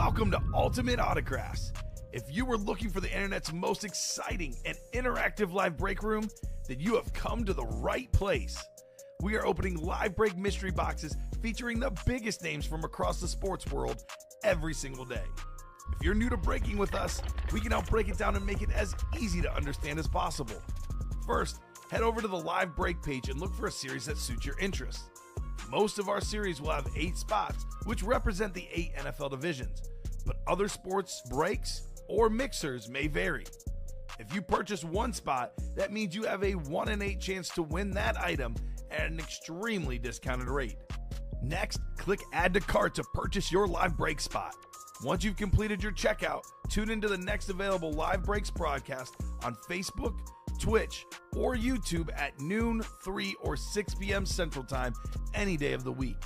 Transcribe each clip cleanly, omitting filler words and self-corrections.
Welcome to Ultimate Autographs. If you were looking for the internet's most exciting and interactive live break room, then you have come to the right place. We are opening live break mystery boxes featuring the biggest names from across the sports world every single day. If you're new to breaking with us, we can help break it down and make it as easy to understand as possible. First, head over to the live break page and look for a series that suits your interests. Most of our series will have 8 spots, which represent the 8 NFL divisions, but other sports breaks or mixers may vary. If you purchase one spot, that means you have a 1 in 8 chance to win that item at an extremely discounted rate. Next, click Add to Cart to purchase your live break spot. Once you've completed your checkout, tune into the next available live breaks broadcast on Facebook, Twitch, or YouTube at noon, 3, or 6 p.m. Central Time any day of the week.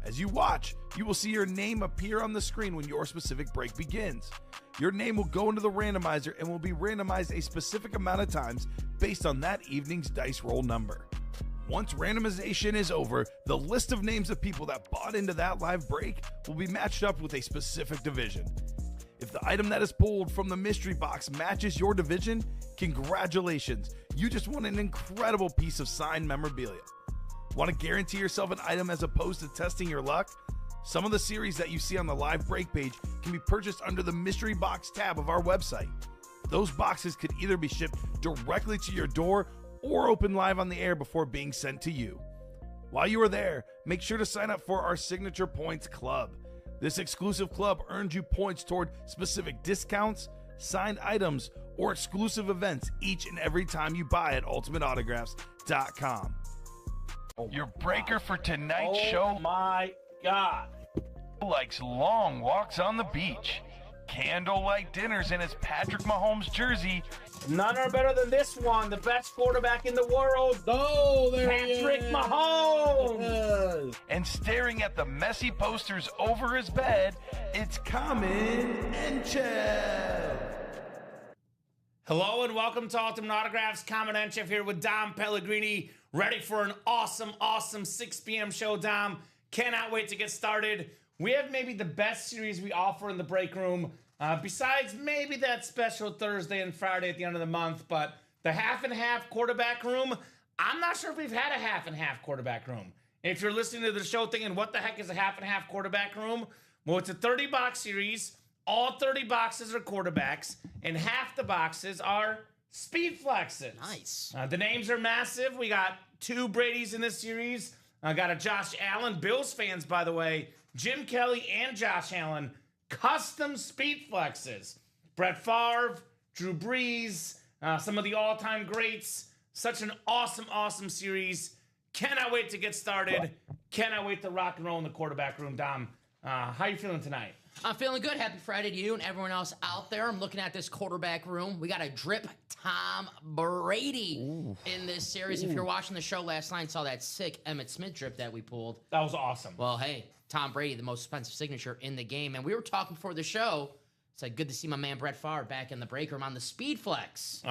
As you watch, you will see your name appear on the screen when your specific break begins. Your name will go into the randomizer and will be randomized a specific amount of times based on that evening's dice roll number. Once randomization is over, the list of names of people that bought into that live break will be matched up with a specific division. If the item that is pulled from the mystery box matches your division, congratulations, you just won an incredible piece of signed memorabilia. Want to guarantee yourself an item as opposed to testing your luck? Some of the series that you see on the live break page can be purchased under the mystery box tab of our website. Those boxes could either be shipped directly to your door or open live on the air before being sent to you. While you are there, make sure to sign up for our Signature Points Club. This exclusive club earns you points toward specific discounts, signed items, or exclusive events each and every time you buy at ultimateautographs.com. Your breaker for tonight's show, my God, likes long walks on the beach, candlelight dinners in his Patrick Mahomes jersey, none are better than this one, the best quarterback in the world. Oh, there Patrick Mahomes. and staring at the messy posters over his bed, it's Kamen Entchev. Hello and welcome to Ultimate Autographs. Kamen Entchev here with Dom Pellegrini, ready for an awesome 6 p.m. show, Dom. Cannot wait to get started. We have maybe the best series we offer in the break room, besides maybe that special Thursday and Friday at the end of the month, but the half and half quarterback room, I'm not sure if we've had a half and half quarterback room. If you're listening to the show thinking, what the heck is a half and half quarterback room? Well, it's a 30-box series. All 30 boxes are quarterbacks, and half the boxes are speed flexes. Nice. The names are massive. We got 2 Bradys in this series. I got a Josh Allen. Bills fans, by the way, Jim Kelly and Josh Allen, custom speed flexes. Brett Favre, Drew Brees, some of the all-time greats. Such an awesome series. Cannot wait to get started. Cannot wait to rock and roll in the quarterback room, Dom. How you feeling tonight? I'm feeling good. Happy Friday to you and everyone else out there. I'm looking at this quarterback room. We got a drip Tom Brady in this series. If you're watching the show last night and saw that sick Emmitt Smith drip that we pulled. That was awesome. Well, hey, Tom Brady, the most expensive signature in the game. And we were talking before the show. It's like good to see my man Brett Favre back in the break room on the speed flex.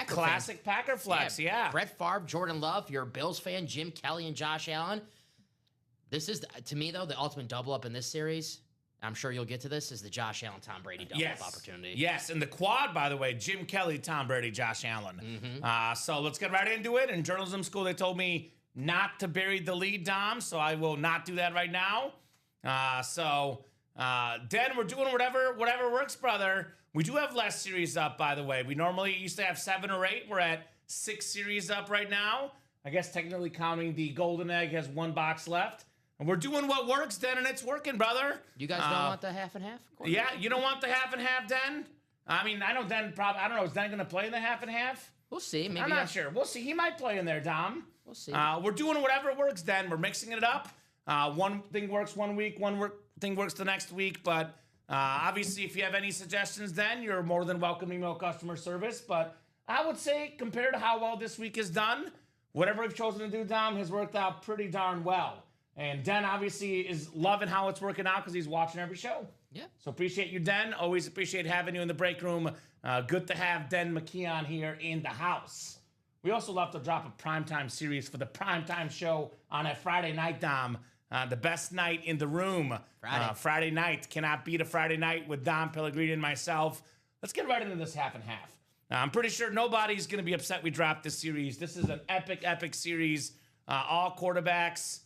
Classic Packer flex, yeah. Brett Favre, Jordan Love, you're a Bills fan, Jim Kelly and Josh Allen. This is, to me, though, the ultimate double-up in this series. I'm sure you'll get to this, is the Josh Allen, Tom Brady double-up opportunity. Yes, and the quad, by the way, Jim Kelly, Tom Brady, Josh Allen. So let's get right into it. In journalism school, they told me not to bury the lead, Dom, so I will not do that right now. Den, we're doing whatever works, brother. We do have less series up, by the way. We normally used to have 7 or 8. We're at 6 series up right now. I guess technically counting the Golden Egg has 1 box left. And we're doing what works, Den, and it's working, brother. You guys don't want the half and half? Yeah, you don't want the half and half, Den? I mean, I know Den probably, I don't know, is Den going to play in the half and half? We'll see. Maybe I'm not sure. We'll see. He might play in there, Dom. We'll see. We're doing whatever works, Den. We're mixing it up. One thing works one week, thing works the next week. But obviously, if you have any suggestions, then you're more than welcome to email customer service. But I would say, compared to how well this week is done, whatever we've chosen to do, Dom, has worked out pretty darn well. And Den obviously is loving how it's working out because he's watching every show. Yeah. So appreciate you, Den. Always appreciate having you in the break room. Good to have Den McKeon here in the house. We also love to drop a primetime series for the primetime show on a Friday night, Dom. the best night in the room. Friday night. Cannot beat a Friday night with Dom Pellegrini and myself. Let's get right into this half and half. I'm pretty sure nobody's going to be upset we dropped this series. This is an epic, epic series. All quarterbacks.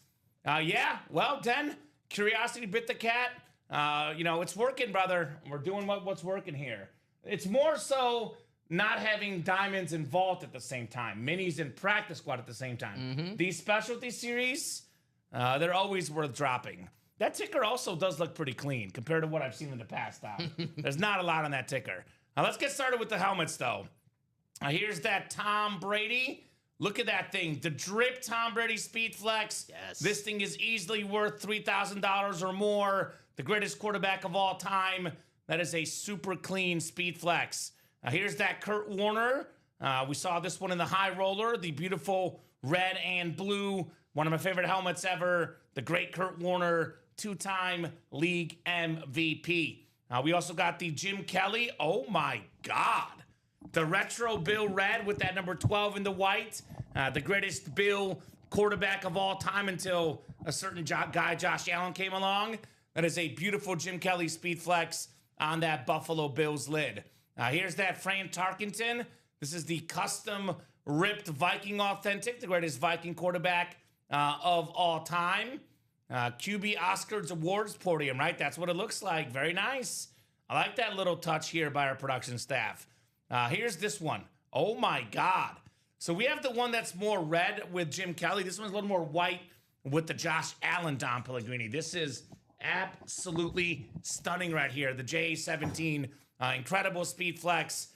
Well, Den, curiosity bit the cat. It's working, brother. We're doing what's working here. It's more so not having diamonds and vault at the same time. Minis and practice squad at the same time. These specialty series, they're always worth dropping. That ticker also does look pretty clean compared to what I've seen in the past, Dom. There's not a lot on that ticker. Now, let's get started with the helmets, though. Here's that Tom Brady. Look at that thing. The drip Tom Brady Speed Flex. Yes. This thing is easily worth $3,000 or more. The greatest quarterback of all time. That is a super clean Speed Flex. Here's that Kurt Warner. We saw this one in the high roller. The beautiful red and blue. One of my favorite helmets ever. The great Kurt Warner, two-time league MVP. We also got the Jim Kelly. Oh, my God. The retro Bill red with that number 12 in the white. The greatest Bill quarterback of all time until a certain guy, Josh Allen, came along. That is a beautiful Jim Kelly Speed Flex on that Buffalo Bills lid. Here's that Fran Tarkenton. This is the custom ripped Viking Authentic, the greatest Viking quarterback of all time. QB Oscars Awards podium, right? That's what it looks like. Very nice. I like that little touch here by our production staff. Here's this one. Oh, my God. So we have the one that's more red with Jim Kelly. This one's a little more white with the Josh Allen Dom Pellegrini. This is absolutely stunning right here. The JA-17, incredible Speed Flex.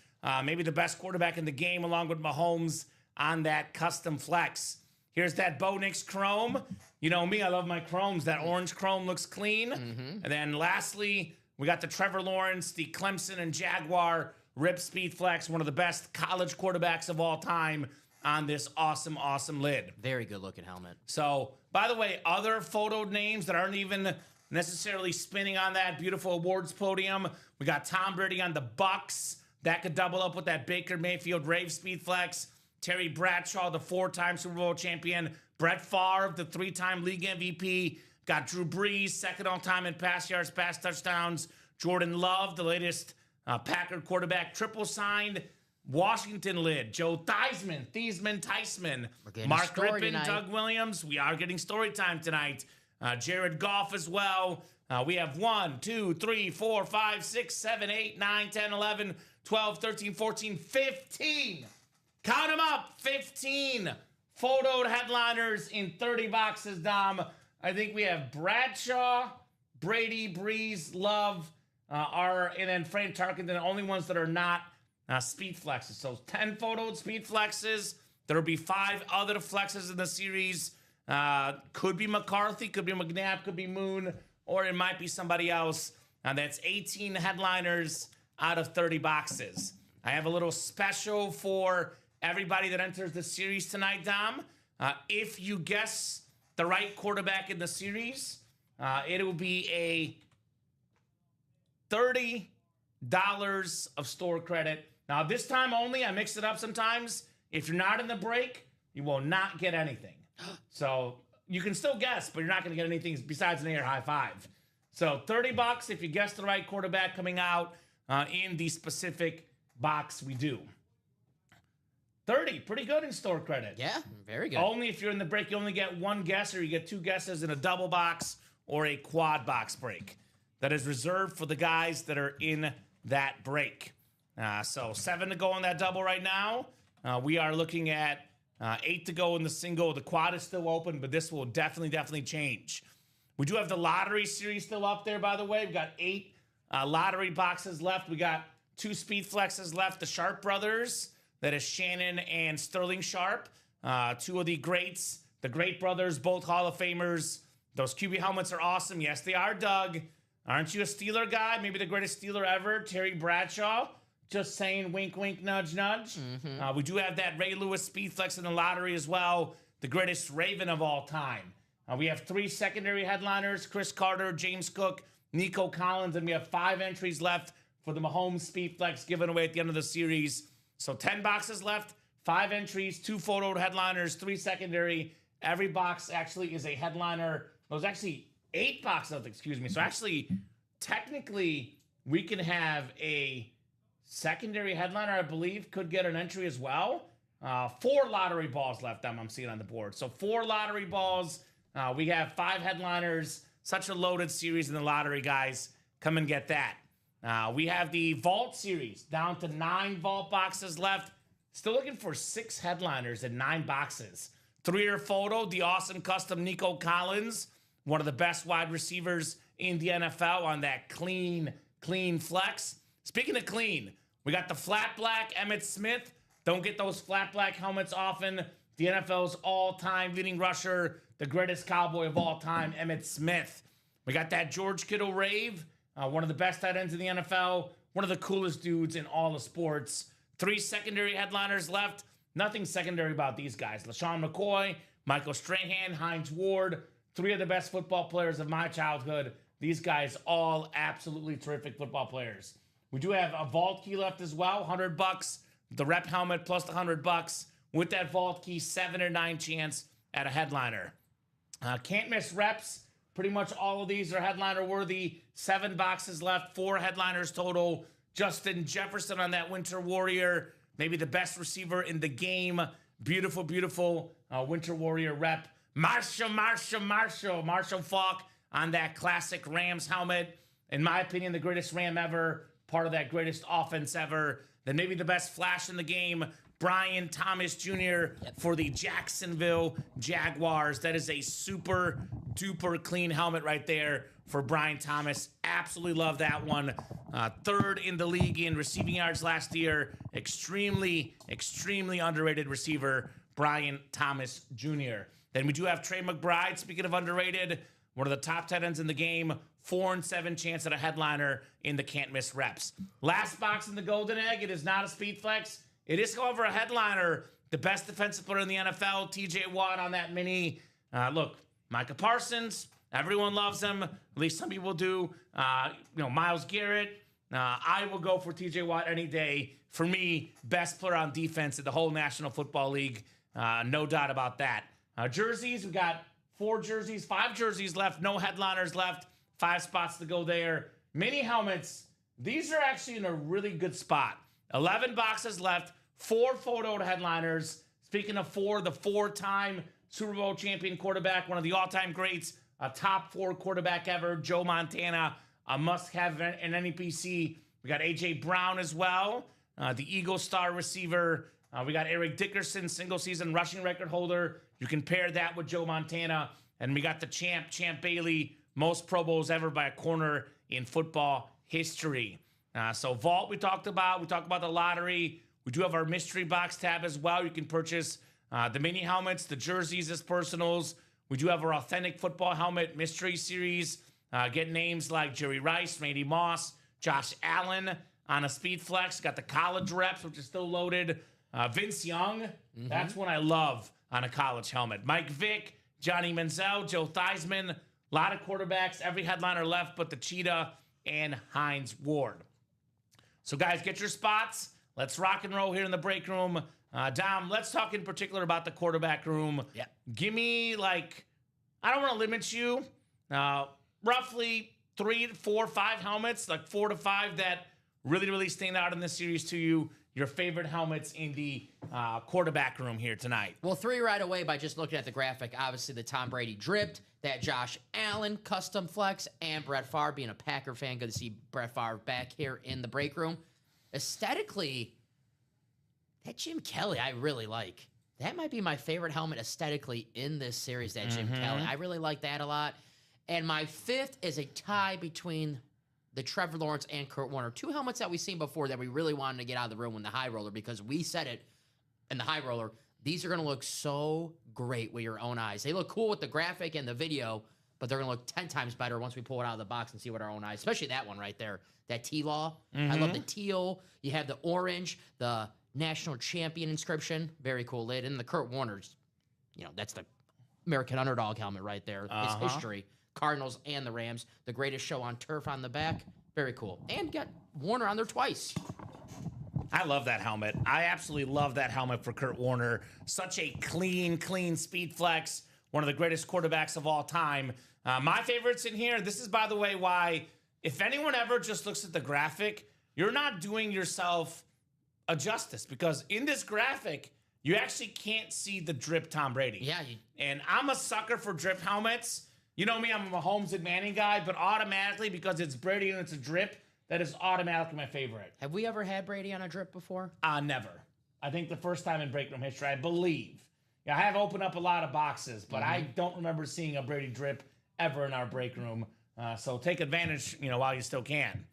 Maybe the best quarterback in the game along with Mahomes on that custom flex. Here's that Bo Nix Chrome. You know me, I love my chromes. That orange chrome looks clean. And then lastly, we got the Trevor Lawrence, the Clemson and Jaguar Rip Speed Flex, one of the best college quarterbacks of all time on this awesome, awesome lid. Very good looking helmet. So, by the way, other photo names that aren't even necessarily spinning on that beautiful awards podium. We got Tom Brady on the Bucks. That could double up with that Baker Mayfield Rave Speed Flex. Terry Bradshaw, the 4-time Super Bowl champion. Brett Favre, the 3-time league MVP. Got Drew Brees, second all time in pass yards, pass touchdowns. Jordan Love, the latest Packer quarterback, triple signed. Washington lid. Joe Theismann, Mark Rippon, Doug Williams. We are getting story time tonight. Jared Goff as well. We have 1, 2, 3, 4, 5, 6, 7, 8, 9, 10, 11, 12, 13, 14, 15. Count them up. 15 photoed headliners in 30 boxes, Dom. I think we have Bradshaw, Brady, Breeze, Love, and then Frank Tarkenton, the only ones that are not Speed Flexes. So 10 photoed Speed Flexes. There will be 5 other flexes in the series. Could be McCarthy, could be McNabb, could be Moon, or it might be somebody else. That's 18 headliners out of 30 boxes. I have a little special for everybody that enters the series tonight, Dom. If you guess the right quarterback in the series, it will be a $30 of store credit. Now, this time only, I mix it up sometimes. If you're not in the break, you will not get anything. So you can still guess, but you're not going to get anything besides an air high five. So $30 if you guess the right quarterback coming out in the specific box we do. 30, pretty good in store credit. Yeah, very good. Only if you're in the break, you only get one guess, or you get 2 guesses in a double box or a quad box break. That is reserved for the guys that are in that break. So 7 to go on that double right now. We are looking at 8 to go in the single. The quad is still open, but this will definitely change. We do have the lottery series still up there, by the way. We've got 8 lottery boxes left. We got 2 Speed Flexes left. The Sharp brothers. That is Shannon and Sterling Sharp. 2 of the greats. The Great brothers, both Hall of Famers. Those QB helmets are awesome. Yes, they are, Doug. Aren't you a Steeler guy? Maybe the greatest Steeler ever, Terry Bradshaw. Just saying, wink, wink, nudge, nudge. We do have that Ray Lewis Speed Flex in the lottery as well. The greatest Raven of all time. We have 3 secondary headliners, Chris Carter, James Cook, Nico Collins, and we have 5 entries left for the Mahomes Speed Flex given away at the end of the series. So 10 boxes left, 5 entries, 2 photoed headliners, 3 secondary. Every box actually is a headliner was actually 8 boxes left, excuse me. So actually, technically, we can have a secondary headliner, I believe, could get an entry as well. 4 lottery balls left, I'm seeing on the board. So 4 lottery balls. We have 5 headliners. Such a loaded series in the lottery, guys. Come and get that. We have the Vault series down to 9 Vault boxes left. Still looking for 6 headliners and 9 boxes. 3-year photo, the awesome custom Nico Collins, one of the best wide receivers in the NFL on that clean flex. Speaking of clean, we got the flat black Emmitt Smith. Don't get those flat black helmets often. The NFL's all-time leading rusher, the greatest Cowboy of all time, Emmitt Smith. We got that George Kittle Rave, one of the best tight ends in the NFL, one of the coolest dudes in all of sports. 3 secondary headliners left. Nothing secondary about these guys. LaShawn McCoy, Michael Strahan, Hines Ward, 3 of the best football players of my childhood. These guys all absolutely terrific football players. We do have a vault key left as well, $100. The rep helmet plus the $100. With that vault key, 7 or 9 chance at a headliner. Can't miss reps. Pretty much all of these are headliner worthy. 7 boxes left, 4 headliners total. Justin Jefferson on that Winter Warrior, maybe the best receiver in the game. Beautiful, beautiful Winter Warrior rep. Marshall Faulk on that classic Rams helmet. In my opinion, the greatest Ram ever, part of that greatest offense ever. Then maybe the best flash in the game, Brian Thomas Jr. for the Jacksonville Jaguars. That is a super duper clean helmet right there for Brian Thomas. Absolutely love that one. 3rd in the league in receiving yards last year. Extremely underrated receiver, Brian Thomas Jr. Then we do have Trey McBride. Speaking of underrated, one of the top tight ends in the game. 4 and 7 chance at a headliner in the can't miss reps. Last box in the Golden Egg. It is not a speed flex. It is, however, a headliner. The best defensive player in the NFL, TJ Watt on that mini. Look, Micah Parsons, everyone loves him. At least some people do. Myles Garrett. I will go for TJ Watt any day. For me, best player on defense in the whole National Football League. No doubt about that. Jerseys, we got 4 jerseys, 5 jerseys left. No headliners left. 5 spots to go there. Mini helmets. These are actually in a really good spot. 11 boxes left. 4 photoed headliners. Speaking of 4, the 4-time Super Bowl champion quarterback, one of the all-time greats, a top 4 quarterback ever, Joe Montana, a must-have in NEPC. We got A.J. Brown as well, the Eagle star receiver. We got Eric Dickerson, single-season rushing record holder. You can pair that with Joe Montana. And we got the Champ Bailey, most Pro Bowls ever by a corner in football history. So Vault we talked about. We talked about the lottery. We do have our mystery box tab as well. You can purchase the mini helmets, the jerseys as personals. We do have our authentic football helmet mystery series. Get names like Jerry Rice, Randy Moss, Josh Allen on a speed flex. Got the college reps, which is still loaded. Vince Young, that's one I love on a college helmet. Mike Vick, Johnny Manziel, Joe Theismann. A lot of quarterbacks. Every headliner left but the Cheetah and Hines Ward. So, guys, get your spots. Let's rock and roll here in the break room. Dom, let's talk in particular about the quarterback room. Yeah. Give me, I don't want to limit you. Roughly 3, 4, 5 helmets, 4 to 5 that really stand out in this series to you. Your favorite helmets in the quarterback room here tonight. Well, 3 right away by just looking at the graphic. Obviously, the Tom Brady dripped, that Josh Allen custom flex, and Brett Favre. Being a Packer fan, good to see Brett Favre back here in the break room. Aesthetically, that Jim Kelly I really like. That might be my favorite helmet aesthetically in this series, that Jim Kelly. I really like that a lot. And my 5th is a tie between the Trevor Lawrence and Kurt Warner. 2 helmets that we've seen before that we really wanted to get out of the room in the high roller, because we said it in the high roller. These are going to look so great with your own eyes. They look cool with the graphic and the video, but they're going to look 10 times better once we pull it out of the box and see what our own eyes, especially that one right there, that T-Law. I love the teal. You have the orange, the national champion inscription. Very cool lid. And the Kurt Warner's, that's the American underdog helmet right there. His history. Cardinals and the Rams. The greatest show on turf on the back. Very cool. And got Warner on there twice. I love that helmet. I absolutely love that helmet for Kurt Warner. Such a clean speed flex. one of the greatest quarterbacks of all time. My favorites in here, this is, by the way, why if anyone ever just looks at the graphic, you're not doing yourself a justice, because in this graphic, you actually can't see the drip Tom Brady. Yeah. And I'm a sucker for drip helmets. You know me, I'm a Mahomes and Manning guy, but automatically, because it's Brady and it's a drip, that is automatically my favorite. Have we ever had Brady on a drip before? Never. I think the first time in break room history, I believe. Yeah, I have opened up a lot of boxes, but I don't remember seeing a Brady drip ever in our break room. So take advantage, while you still can.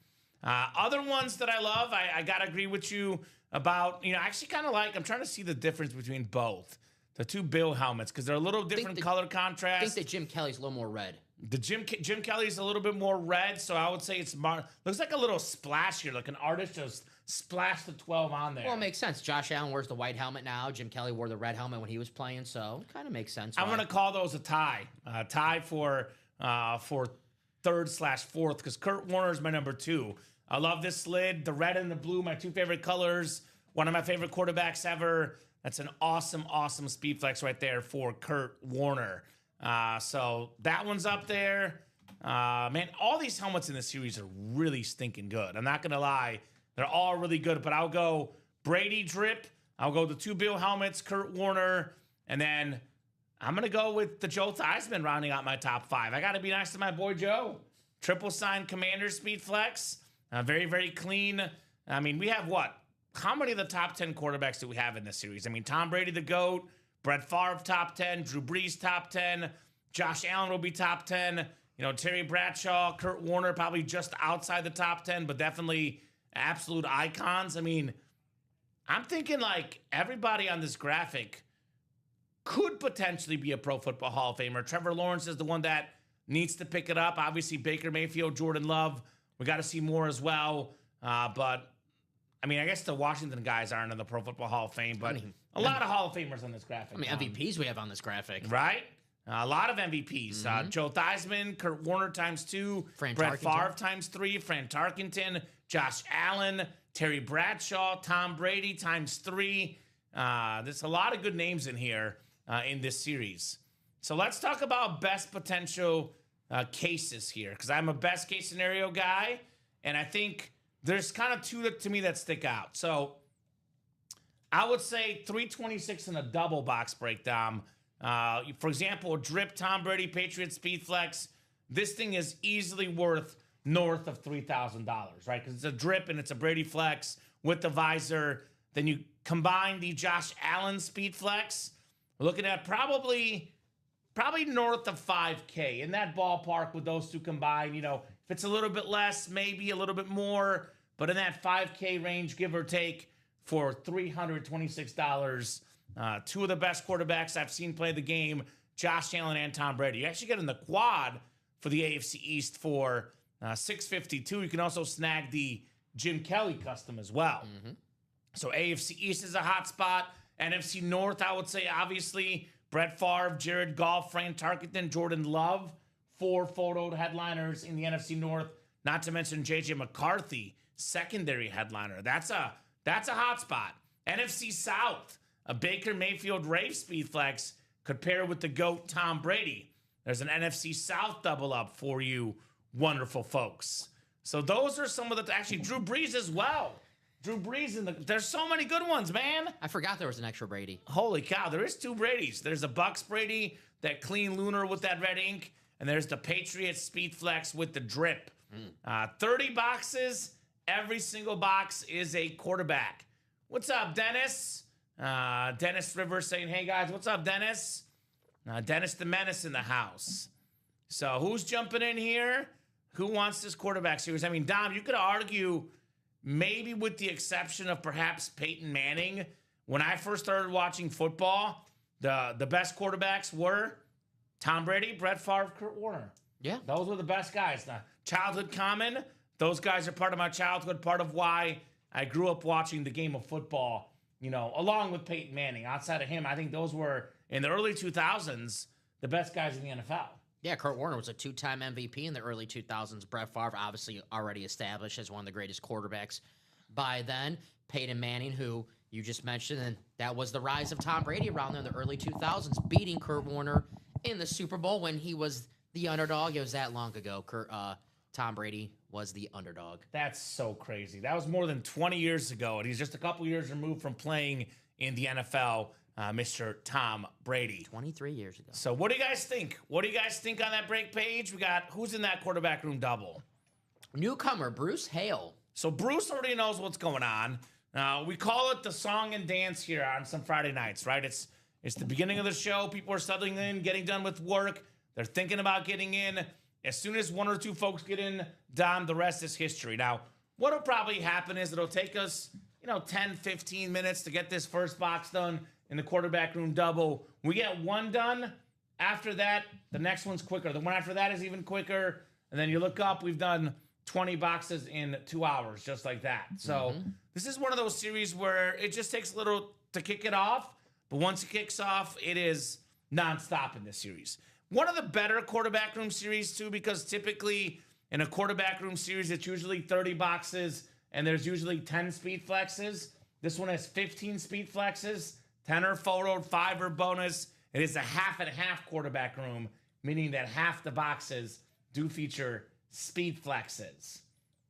Other ones that I love, I got to agree with you about, I actually kind of I'm trying to see the difference between both. The two Bill helmets, because they're a little different color contrast. I think that Jim Kelly's a little more red. The Jim Kelly's a little bit more red, so I would say it's looks like a little splash here, like an artist just splashed the 12 on there. Well, it makes sense. Josh Allen wears the white helmet now. Jim Kelly wore the red helmet when he was playing, so it kind of makes sense. I'm going to call those a tie. Tie for third/4th, because Kurt Warner is my number 2. I love this slid. The red and the blue, my 2 favorite colors. One of my favorite quarterbacks ever. That's an awesome, awesome speed flex right there for Kurt Warner. So that one's up there. Man, all these helmets in this series are really stinking good. I'm not going to lie. They're all really good, but I'll go Brady drip. I'll go the 2 Bill helmets, Kurt Warner, and then I'm going to go with the Joe Theismann rounding out my top 5. I got to be nice to my boy Joe. Triple sign Commander speed flex. Very, very clean. I mean, we have what? How many of the top 10 quarterbacks do we have in this series? I mean, Tom Brady, the GOAT, Brett Favre, top 10, Drew Brees, top 10, Josh Allen will be top 10, Terry Bradshaw, Kurt Warner, probably just outside the top 10, but definitely absolute icons. I mean, I'm thinking everybody on this graphic could potentially be a Pro Football Hall of Famer. Trevor Lawrence is the one that needs to pick it up. Obviously, Baker Mayfield, Jordan Love, we got to see more as well. But I mean, I guess the Washington guys aren't in the Pro Football Hall of Fame, but a lot of Hall of Famers on this graphic. MVPs we have on this graphic. Right? A lot of MVPs. Joe Theismann, Kurt Warner times 2, Brett Favre times 3, Fran Tarkenton, Josh Allen, Terry Bradshaw, Tom Brady times 3. There's a lot of good names in here in this series. So let's talk about best potential cases here, because I'm a best case scenario guy, and I think there's kind of 2 to me that stick out. So I would say 326 in a double box breakdown. For example, a drip Tom Brady Patriots Speed Flex. This thing is easily worth north of $3,000, right? Because it's a drip and it's a Brady Flex with the visor. Then you combine the Josh Allen Speed Flex. We're looking at probably north of $5K, in that ballpark with those 2 combined. If it's a little bit less, maybe a little bit more, but in that $5K range, give or take, for $326. 2 of the best quarterbacks I've seen play the game, Josh Allen and Tom Brady. You actually get in the quad for the AFC East for $652. You can also snag the Jim Kelly custom as well. So AFC East is a hot spot. NFC North, I would say, obviously, Brett Favre, Jared Goff, Fran Tarkenton, Jordan Love, 4 photoed headliners in the NFC North. Not to mention J.J. McCarthy, secondary headliner. That's a hot spot. NFC South, a Baker Mayfield Rave Speed Flex could pair with the GOAT Tom Brady. There's an NFC South double up for you wonderful folks. So those are some of the, actually Drew Brees as well. Drew Brees, there's so many good ones, man. I forgot there was an extra Brady. Holy cow, there is 2 Bradys. There's a Bucks Brady, that clean lunar with that red ink, and there's the Patriots Speed Flex with the drip. 30 boxes, every single box is a quarterback. What's up, Dennis? Dennis Rivers saying, hey guys, what's up, Dennis? Dennis the Menace in the house. So who's jumping in here? Who wants this quarterback series? I mean, Dom, you could argue, maybe with the exception of perhaps Peyton Manning, when I first started watching football, the best quarterbacks were Tom Brady, Brett Favre, Kurt Warner. Yeah. Those were the best guys. Now, childhood common, those guys are part of my childhood, part of why I grew up watching the game of football, along with Peyton Manning. Outside of him, I think those were, in the early 2000s, the best guys in the NFL. Yeah, Kurt Warner was a 2-time MVP in the early 2000s. Brett Favre, obviously already established as one of the greatest quarterbacks by then. Peyton Manning, who you just mentioned, and that was the rise of Tom Brady around there in the early 2000s, beating Kurt Warner in the Super Bowl when he was the underdog. It was that long ago. Tom Brady was the underdog. That's so crazy. That was more than 20 years ago, and he's just a couple years removed from playing in the NFL, Mr. Tom Brady. 23 years ago. So what do you guys think? What do you guys think on that break page? We got, who's in that quarterback room double? Newcomer, Bruce Hale. So Bruce already knows what's going on. We call it the song and dance here on some Friday nights, right? It's the beginning of the show. People are settling in, getting done with work. They're thinking about getting in. As soon as one or two folks get in, Dom, the rest is history. Now, what will probably happen is it'll take us, 10, 15 minutes to get this first box done in the quarterback room double. We get one done. After that, the next one's quicker. The one after that is even quicker. And then you look up, we've done 20 boxes in 2 hours, just like that. So this is one of those series where it just takes a little to kick it off. But once it kicks off, it is nonstop in this series. One of the better quarterback room series, too, because typically in a quarterback room series, it's usually 30 boxes, and there's usually 10 speed flexes. This one has 15 speed flexes, 10 are photoed, 5 are bonus. It is a half and half quarterback room, meaning that half the boxes do feature speed flexes.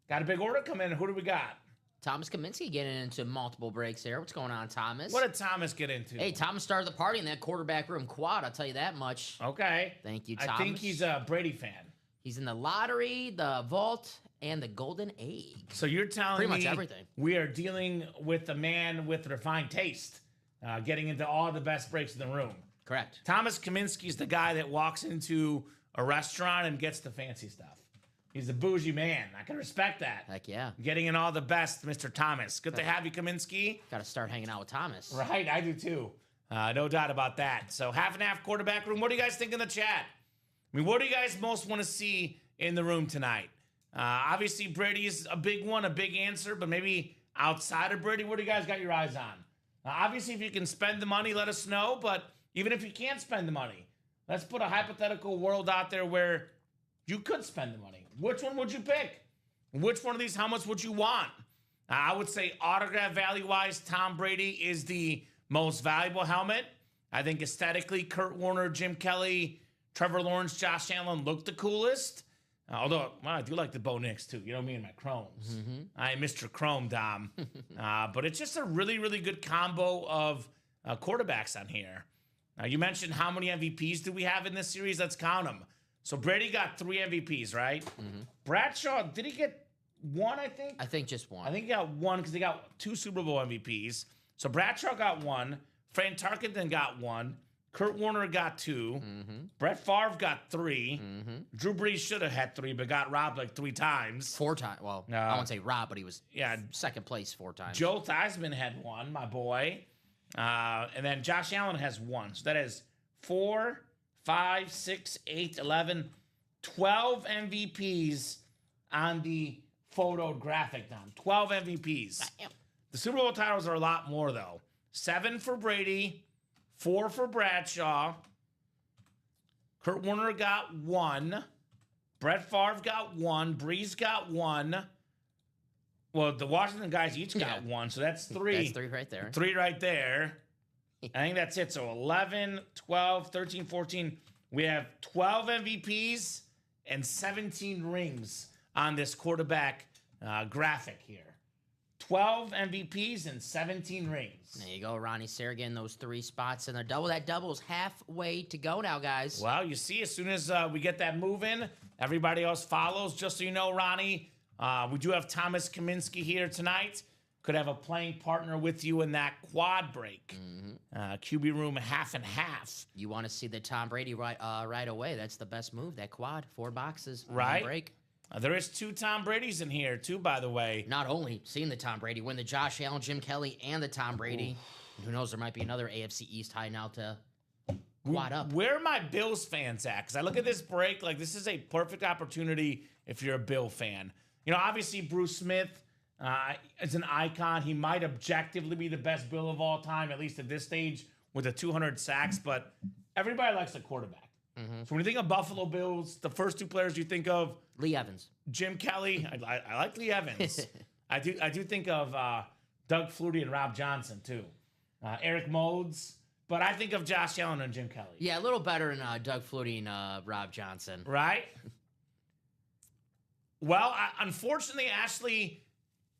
Got a big order come in. Who do we got? Thomas Kaminsky getting into multiple breaks there. What's going on, Thomas? What did Thomas get into? Hey, Thomas started the party in that quarterback room quad. I'll tell you that much. Okay. Thank you, Thomas. I think he's a Brady fan. He's in the lottery, the vault, and the golden egg. So you're telling pretty me much everything. We are dealing with a man with refined taste, getting into all the best breaks in the room. Correct. Thomas Kaminsky is the guy that walks into a restaurant and gets the fancy stuff. He's a bougie man. I can respect that. Heck yeah. Getting in all the best, Mr. Thomas. Good to have you, Kaminsky. Got to start hanging out with Thomas. Right, I do too. No doubt about that. So half and half quarterback room. What do you guys think in the chat? I mean, what do you guys most want to see in the room tonight? Obviously, Brady's a big one, a big answer, but maybe outside of Brady, what do you guys got your eyes on? Obviously, if you can spend the money, let us know. But even if you can't spend the money, let's put a hypothetical world out there where you could spend the money. Which one would you pick? Which one of these, how much would you want? I would say autograph value-wise, Tom Brady is the most valuable helmet. I think aesthetically, Kurt Warner, Jim Kelly, Trevor Lawrence, Josh Allen look the coolest. Although, well, I do like the Bo Nix, too. You know me and my Chromes. I am Mr. Chrome, Dom. But it's just a really, really good combo of quarterbacks on here. You mentioned how many MVPs do we have in this series? Let's count them. So Brady got 3 MVPs, right? Bradshaw, did he get 1, I think? I think just 1. I think he got 1 because he got 2 Super Bowl MVPs. So Bradshaw got 1. Frank Tarkenton got 1. Kurt Warner got 2. Brett Favre got 3. Drew Brees should have had 3, but got robbed like 3 times. 4 times. Well, I won't say robbed, but he was second place 4 times. Joe Theismann had 1, my boy. And then Josh Allen has 1. So that is 4, 5, 6, 8, 11, 12 MVPs on the photo graphic, Dom. 12 MVPs. Damn. The Super Bowl titles are a lot more, though. 7 for Brady, 4 for Bradshaw. Kurt Warner got 1. Brett Favre got 1. Breeze got 1. Well, the Washington guys each got 1, so that's 3. That's 3 right there. 3 right there. I think that's it. So 11, 12, 13, 14. We have 12 MVPs and 17 rings on this quarterback graphic here. 12 MVPs and 17 rings. There you go, Ronnie Sergin, those 3 spots in the double. That double is halfway to go now, guys. Well, you see, as soon as we get that move in, everybody else follows. Just so you know, Ronnie, we do have Thomas Kaminsky here tonight. Could have a playing partner with you in that quad break. QB room half and half. You want to see the Tom Brady right away. That's the best move, that quad. 4 boxes. Right. Break. There is 2 Tom Bradys in here, too, by the way. Not only seeing the Tom Brady win the Josh Allen, Jim Kelly, and the Tom Brady. Who knows, there might be another AFC East high now to quad up. Where are my Bills fans at? Because I look at this break, like this is a perfect opportunity if you're a Bill fan. You know, obviously Bruce Smith is an icon. He might objectively be the best Bill of all time, at least at this stage, with the 200 sacks. But everybody likes a quarterback. So when you think of Buffalo Bills, the first 2 players you think of, Lee Evans, Jim Kelly. I like Lee Evans. I do think of Doug Flutie and Rob Johnson too. Eric Modes, but I think of Josh Allen and Jim Kelly. Yeah, a little better than Doug Flutie and Rob Johnson. Right? Well, unfortunately, Ashley,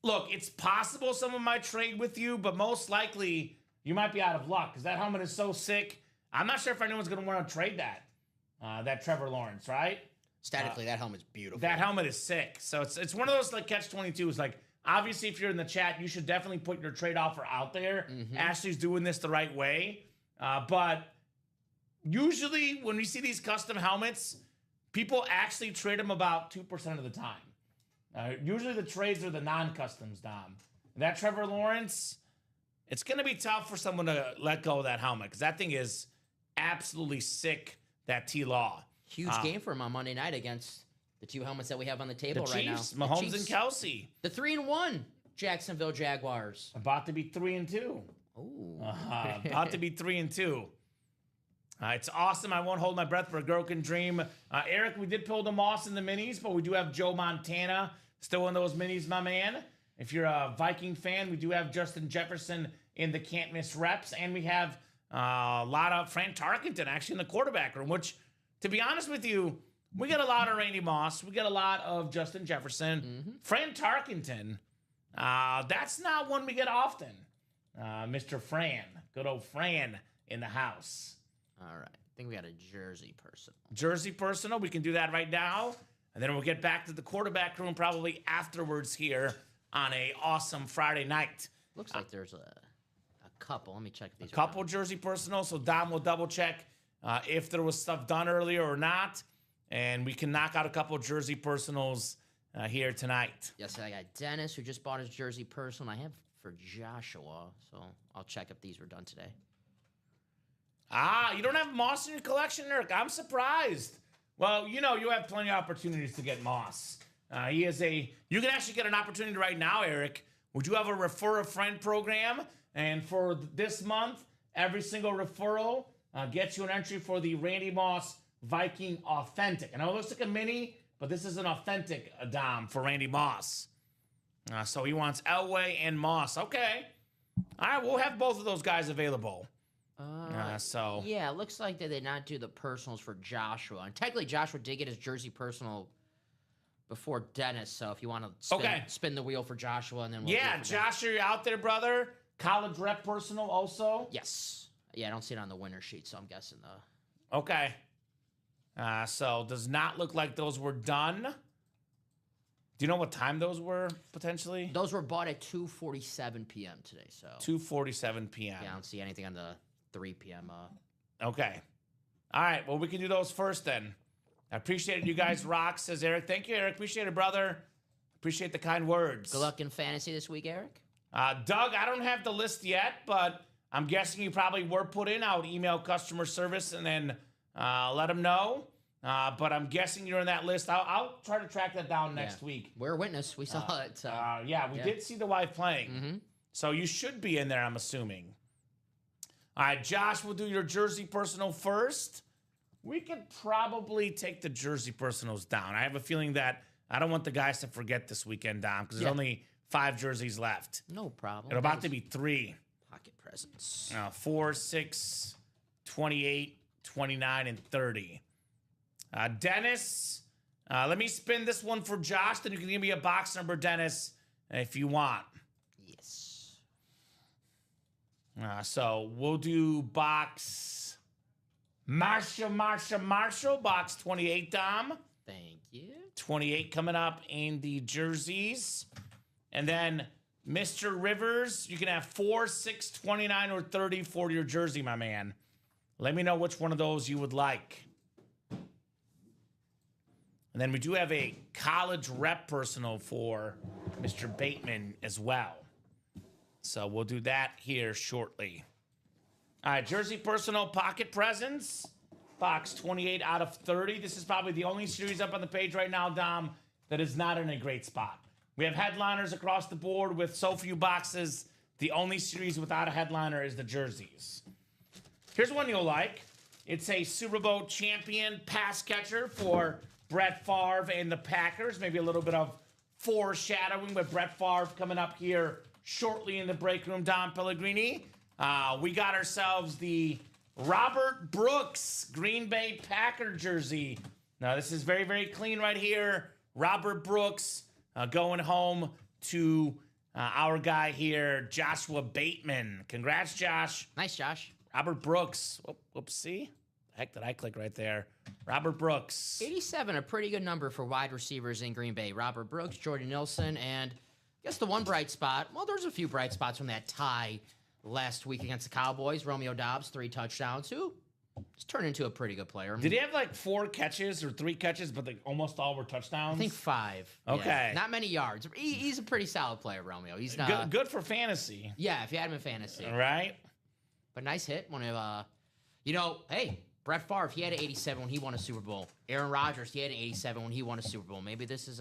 look, it's possible someone might trade with you, but most likely you might be out of luck because that helmet is so sick. I'm not sure if anyone's going to want to trade that Trevor Lawrence, right? Statically, that helmet's beautiful. That helmet is sick. So it's one of those like catch-22s. Like, obviously, if you're in the chat, you should definitely put your trade offer out there. Ashley's doing this the right way. But usually when we see these custom helmets, people actually trade them about 2% of the time. Usually the trades are the non-customs, Dom. That Trevor Lawrence, it's going to be tough for someone to let go of that helmet because that thing is absolutely sick, that T-Law. Huge game for him on Monday night against the two helmets that we have on the table the right Chiefs, now. Mahomes and Kelsey. The 3-1 Jacksonville Jaguars. About to be 3-2. Ooh. About to be 3-2. It's awesome. I won't hold my breath for a girl can dream. Eric, we did pull the Moss in the minis, but we do have Joe Montana still in those minis, my man. If you're a Viking fan, we do have Justin Jefferson in the can't miss reps, and we have a lot of Fran Tarkenton actually in the quarterback room, which, to be honest with you, we get a lot of Randy Moss. We get a lot of Justin Jefferson. Fran Tarkenton, that's not one we get often. Mr. Fran, good old Fran in the house. All right. I think we got a jersey personal. Jersey personal. We can do that right now. And then we'll get back to the quarterback room probably afterwards here on a awesome Friday night. Looks like there's a couple. Let me check if these a couple jersey personal. So Dom will double check if there was stuff done earlier or not. And we can knock out a couple jersey personals here tonight. Yes, I got Dennis who just bought his jersey personal. I have for Joshua. So I'll check if these were done today. You don't have Moss in your collection, Eric. I'm surprised. Well, you know, you have plenty of opportunities to get Moss. You can actually get an opportunity right now, Eric. Would you have a refer a friend program? And for this month, every single referral gets you an entry for the Randy Moss Viking Authentic. I know it looks like a mini, but this is an authentic Dom for Randy Moss. So he wants Elway and Moss. Okay. All right, we'll have both of those guys available. Yeah, it looks like they did not do the personals for Joshua. And technically, Joshua did get his jersey personal before Dennis. So if you want to spin the wheel for Joshua, and then Josh, are you out there, brother? College rep personal also? Yes. Yeah, I don't see it on the winner sheet, so I'm guessing the. Okay. So does not look like those were done. Do you know what time those were potentially? Those were bought at 2:47 p.m. today. So 2:47 p.m. Yeah, I don't see anything on the 3 p.m. Okay. All right. Well, we can do those first then. I appreciate it. You guys rock, says Eric. Thank you, Eric. Appreciate it, brother. Appreciate the kind words. Good luck in fantasy this week, Eric. Doug, I don't have the list yet, but I'm guessing you probably were put in. I would email customer service and then let them know. But I'm guessing you're in that list. I'll try to track that down next week. We're a witness. We saw it. We did see the wife playing. So you should be in there, I'm assuming. All right, Josh, we'll do your jersey personal first. We could probably take the jersey personals down. I have a feeling that I don't want the guys to forget this weekend, Dom, because there's only 5 jerseys left. No problem. It's about to be 3. Pocket presents. 4, 6, 28, 29, and 30. Dennis, let me spin this one for Josh. Then you can give me a box number, Dennis, if you want. Yes. So we'll do box Marshall, box 28, Dom. Thank you. 28 coming up in the jerseys. And then Mr. Rivers, you can have 4, 6, 29, or 30 for your jersey, my man. Let me know which one of those you would like. And then we do have a college rep personal for Mr. Bateman as well. So we'll do that here shortly. All right, jersey personal pocket presents. Box 28 out of 30. This is probably the only series up on the page right now, Dom, that is not in a great spot. We have headliners across the board with so few boxes. The only series without a headliner is the jerseys. Here's one you'll like. It's a Super Bowl champion pass catcher for Brett Favre and the Packers. Maybe a little bit of foreshadowing with Brett Favre coming up here shortly in the break room. Dom Pellegrini. We got ourselves the Robert Brooks Green Bay Packer jersey. Now, this is very, very clean right here. Robert Brooks going home to our guy here, Joshua Bateman. Congrats, Josh. Nice, Josh. Robert Brooks. Whoops, see? The heck did I click right there? Robert Brooks. 87, a pretty good number for wide receivers in Green Bay. Robert Brooks, Jordan Nelson, and I guess the one bright spot, well, there's a few bright spots from that tie last week against the Cowboys. Romeo Doubs, 3 touchdowns, who just turned into a pretty good player. Did he have like 4 catches or 3 catches, but almost all were touchdowns? I think 5. Okay. Yeah. Not many yards. He's a pretty solid player, Romeo. He's not good for fantasy. Yeah, if you had him in fantasy. Right. But nice hit. One of, hey, Brett Favre, he had an 87 when he won a Super Bowl. Aaron Rodgers, he had an 87 when he won a Super Bowl. Maybe this is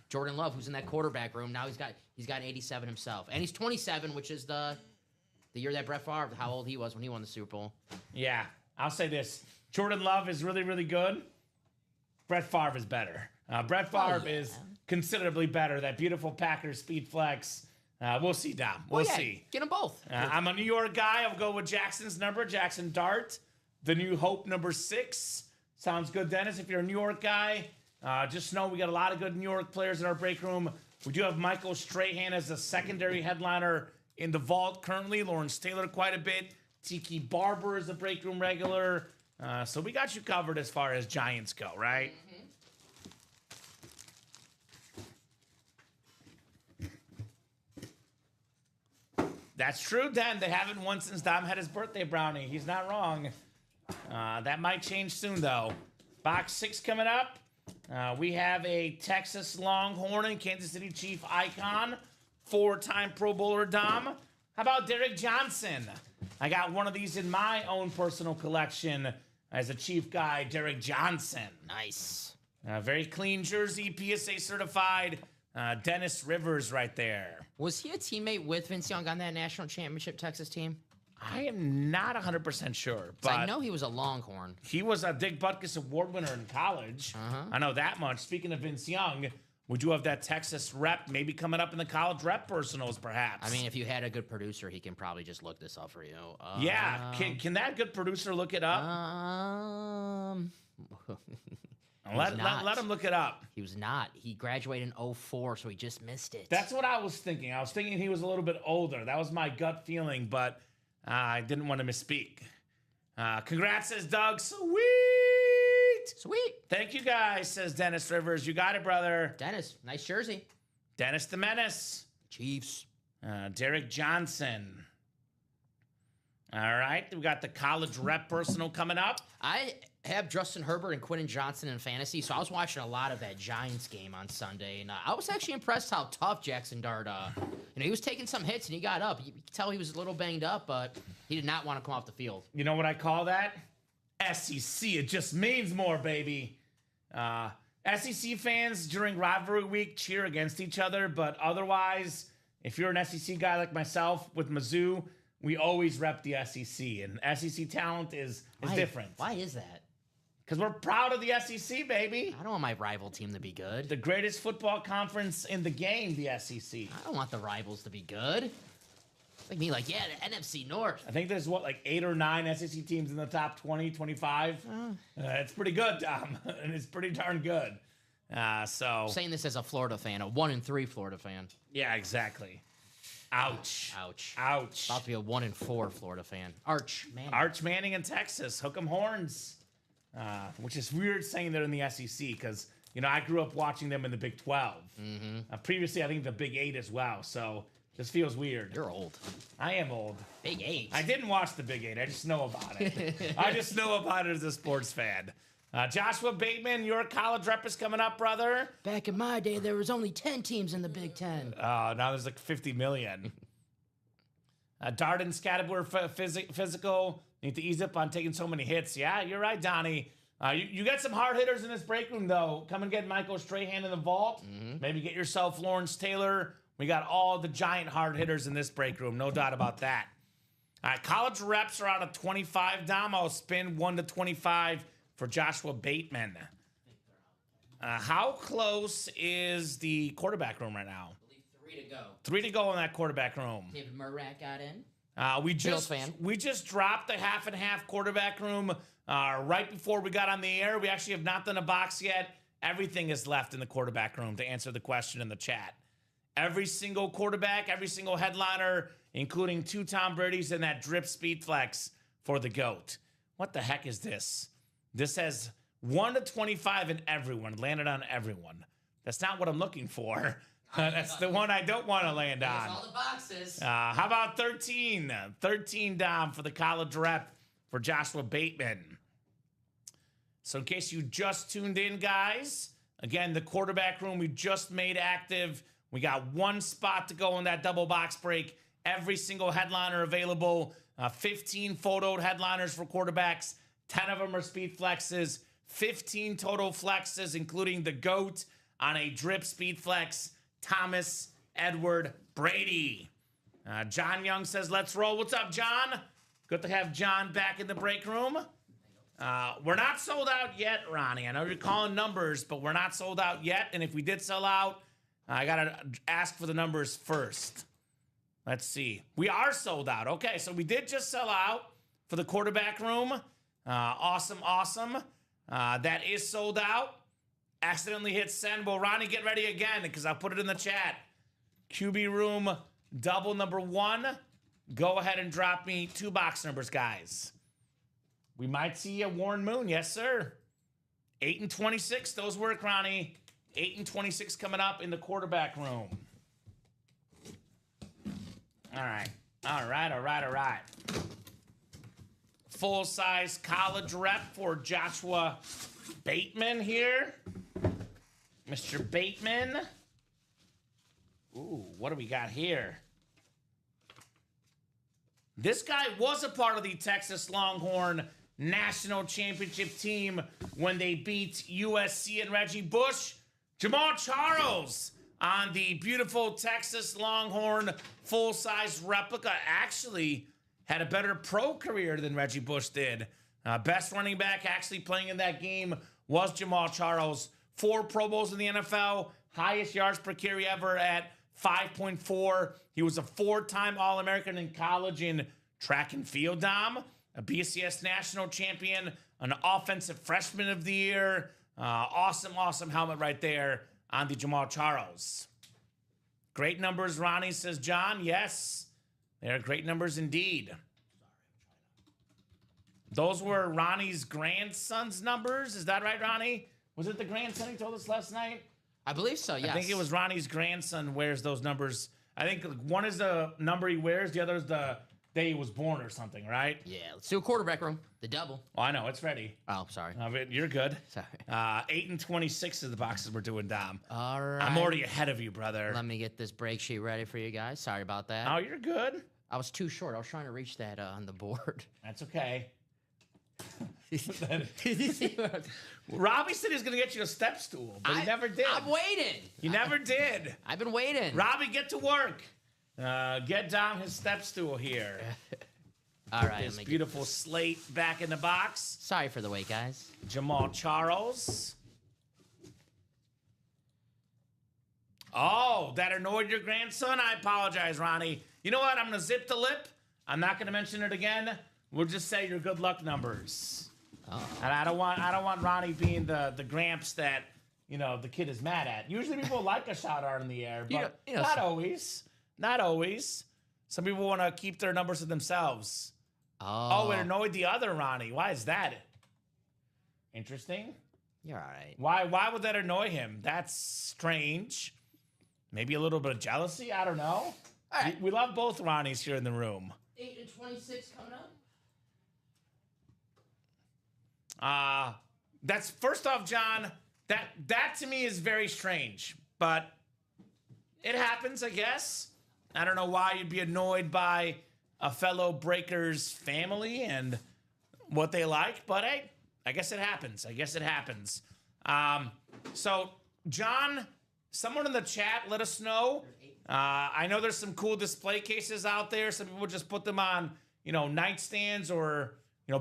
Jordan Love, who's in that quarterback room. Now he's got an 87 himself. And he's 27, which is the year that Brett Favre, how old he was when he won the Super Bowl. Yeah, I'll say this. Jordan Love is really, really good. Brett Favre is better. Brett Favre is considerably better. That beautiful Packers speed flex. We'll see, Dom. We'll see. Get them both. I'm a New York guy. I'll go with Jackson's number, Jackson Dart. The New Hope, number 6. Sounds good, Dennis. If you're a New York guy, just know we got a lot of good New York players in our break room. We do have Michael Strahan as the secondary headliner in the vault currently. Lawrence Taylor quite a bit. Tiki Barber is a break room regular. So we got you covered as far as Giants go, right? That's true, Dan. They haven't won since Dom had his birthday brownie. He's not wrong. That might change soon, though. Box 6 coming up. We have a Texas Longhorn and Kansas City Chief icon. 4-time Pro Bowler Dom. How about Derek Johnson? I got one of these in my own personal collection as a Chief guy, Derek Johnson. Nice. Very clean jersey, PSA certified. Dennis Rivers right there. Was he a teammate with Vince Young on that national championship Texas team? I am not 100% sure, but I know he was a Longhorn. He was a Dick Butkus Award winner in college. I know that much. Speaking of Vince Young, we do have that Texas rep maybe coming up in the college rep personals, perhaps. I mean, if you had a good producer, he can probably just look this up for you. Yeah, can that good producer look it up? Let him look it up. He was not. He graduated in 04, so he just missed it. That's what I was thinking. I was thinking he was a little bit older. That was my gut feeling, but I didn't want to misspeak. Congrats, says Doug. Sweet. Thank you, guys, says Dennis Rivers. You got it, brother. Dennis, nice jersey. Dennis the Menace. Chiefs. Derek Johnson. All right. We got the college rep personal coming up. I have Justin Herbert and Quentin Johnson in fantasy, so I was watching a lot of that Giants game on Sunday, and I was actually impressed how tough Jackson Dart. He was taking some hits, and he got up. You could tell he was a little banged up, but he did not want to come off the field. You know what I call that? SEC. It just means more, baby. SEC fans during rivalry week cheer against each other, but otherwise, if you're an SEC guy like myself with Mizzou, we always rep the SEC, and SEC talent is different. Why is that? Because we're proud of the SEC, baby. I don't want my rival team to be good. The greatest football conference in the game, the SEC. I don't want the rivals to be good. Like me, the NFC North. I think there's, 8 or 9 SEC teams in the top 20, 25? It's pretty good, Tom, and it's pretty darn good. I'm saying this as a Florida fan, a 1-3 Florida fan. Yeah, exactly. Ouch. About to be a 1-4 Florida fan. Arch Manning in Texas. Hook 'em horns. Which is weird saying they're in the SEC because, I grew up watching them in the Big 12. Previously, I think the Big 8 as well. So this feels weird. You're old. I am old. Big 8. I didn't watch the Big 8. I just know about it. I just know about it as a sports fan. Joshua Bateman, your college rep is coming up, brother. Back in my day, there was only 10 teams in the Big 10. Now there's 50 million. Darden Scatterboard physical. Need to ease up on taking so many hits. Yeah, you're right, Donnie. You got some hard hitters in this break room, though. Come and get Michael Strahan in the vault. Maybe get yourself Lawrence Taylor. We got all the giant hard hitters in this break room. No doubt about that. All right, college reps are out of 25. Dom, I'll spin 1 to 25 for Joshua Bateman. How close is the quarterback room right now? I believe 3 to go. 3 to go in that quarterback room. David Murat got in. We just dropped the half and half quarterback room right before we got on the air. We actually have not done a box yet. Everything is left in the quarterback room to answer the question in the chat. Every single quarterback, every single headliner, including 2 Tom Brady's and that drip speed flex for the GOAT. What the heck is this? This has 1 to 25 in everyone, landed on everyone. That's not what I'm looking for. That's the one I don't want to land on. All the boxes. How about 13? 13 Dom for the college rep for Joshua Bateman. So in case you just tuned in, guys, again, the quarterback room we just made active. We got 1 spot to go in that double box break. Every single headliner available. 15 photoed headliners for quarterbacks. 10 of them are speed flexes. 15 total flexes, including the GOAT on a drip speed flex. Thomas Edward Brady. John Young says, let's roll. What's up, John? Good to have John back in the break room. We're not sold out yet, Ronnie. I know you're calling numbers, but we're not sold out yet. And if we did sell out, I got to ask for the numbers first. Let's see. We are sold out. Okay, so we did just sell out for the quarterback room. Awesome. That is sold out. Accidentally hit send. Well, Ronnie, get ready again because I'll put it in the chat. QB room double number 1. Go ahead and drop me 2 box numbers, guys. We might see a Warren Moon. Yes, sir. 8 and 26. Those work, Ronnie. 8 and 26 coming up in the quarterback room. All right. Full-size college rep for Joshua Bateman here. Mr. Bateman. Ooh, what do we got here? This guy was a part of the Texas Longhorn National Championship team when they beat USC and Reggie Bush. Jamal Charles on the beautiful Texas Longhorn full-size replica actually had a better pro career than Reggie Bush did. Best running back actually playing in that game was Jamal Charles. 4 Pro Bowls in the NFL, highest yards per carry ever at 5.4. He was a 4-time All-American in college in track and field, Dom. A BCS national champion, an offensive freshman of the year. Awesome helmet right there on the Jamal Charles. Great numbers, Ronnie, says John. Yes, they are great numbers indeed. Those were Ronnie's grandson's numbers. Is that right, Ronnie? Was it the grandson he told us last night? I believe so, yes. I think it was Ronnie's grandson wears those numbers. I think one is the number he wears, the other is the day he was born or something, right? Yeah, let's do a quarterback room. The double. Oh, I know. It's ready. Oh, sorry. You're good. Sorry. 8 and 26 is the boxes we're doing, Dom. All right. I'm already ahead of you, brother. Let me get this break sheet ready for you guys. Sorry about that. Oh, you're good. I was too short. I was trying to reach that on the board. That's okay. Robbie said he was going to get you a step stool, but he never did. I'm waiting. He never did. I've been waiting. Robbie, get to work. Get Dom his step stool here. All right. This beautiful slate back in the box. Sorry for the wait, guys. Jamal Charles. Oh, that annoyed your grandson? I apologize, Ronnie. You know what? I'm going to zip the lip. I'm not going to mention it again. We'll just say your good luck numbers. Oh. And I don't want Ronnie being the gramps that, the kid is mad at. Usually people like a shout out in the air, but not always. Not always. Some people want to keep their numbers to themselves. Oh, it annoyed the other Ronnie. Why is that? Interesting. You're all right. Why would that annoy him? That's strange. Maybe a little bit of jealousy? I don't know. All right. We love both Ronnies here in the room. 8 and 26 coming up. That's first off, John, that to me is very strange, but it happens, I guess. I don't know why you'd be annoyed by a fellow Breakers family and what they like, but hey, I guess it happens. So, John, someone in the chat, let us know. I know there's some cool display cases out there. Some people just put them on, nightstands or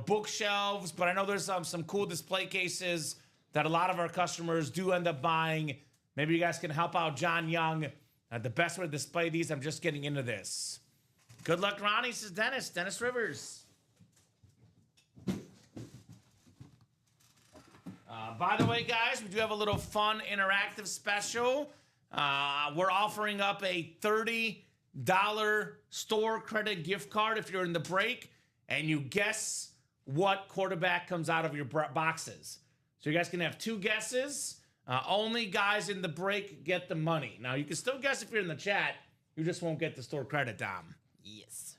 bookshelves, but I know there's some cool display cases that a lot of our customers do end up buying. Maybe you guys can help out John Young. The best way to display these, I'm just getting into this. Good luck, Ronnie, says Dennis. Dennis Rivers. By the way, guys, we do have a little fun interactive special. We're offering up a $30 store credit gift card if you're in the break and you guess what quarterback comes out of your boxes. So you guys can have 2 guesses. Only guys in the break get the money. Now, you can still guess if you're in the chat. You just won't get the store credit, Dom. Yes.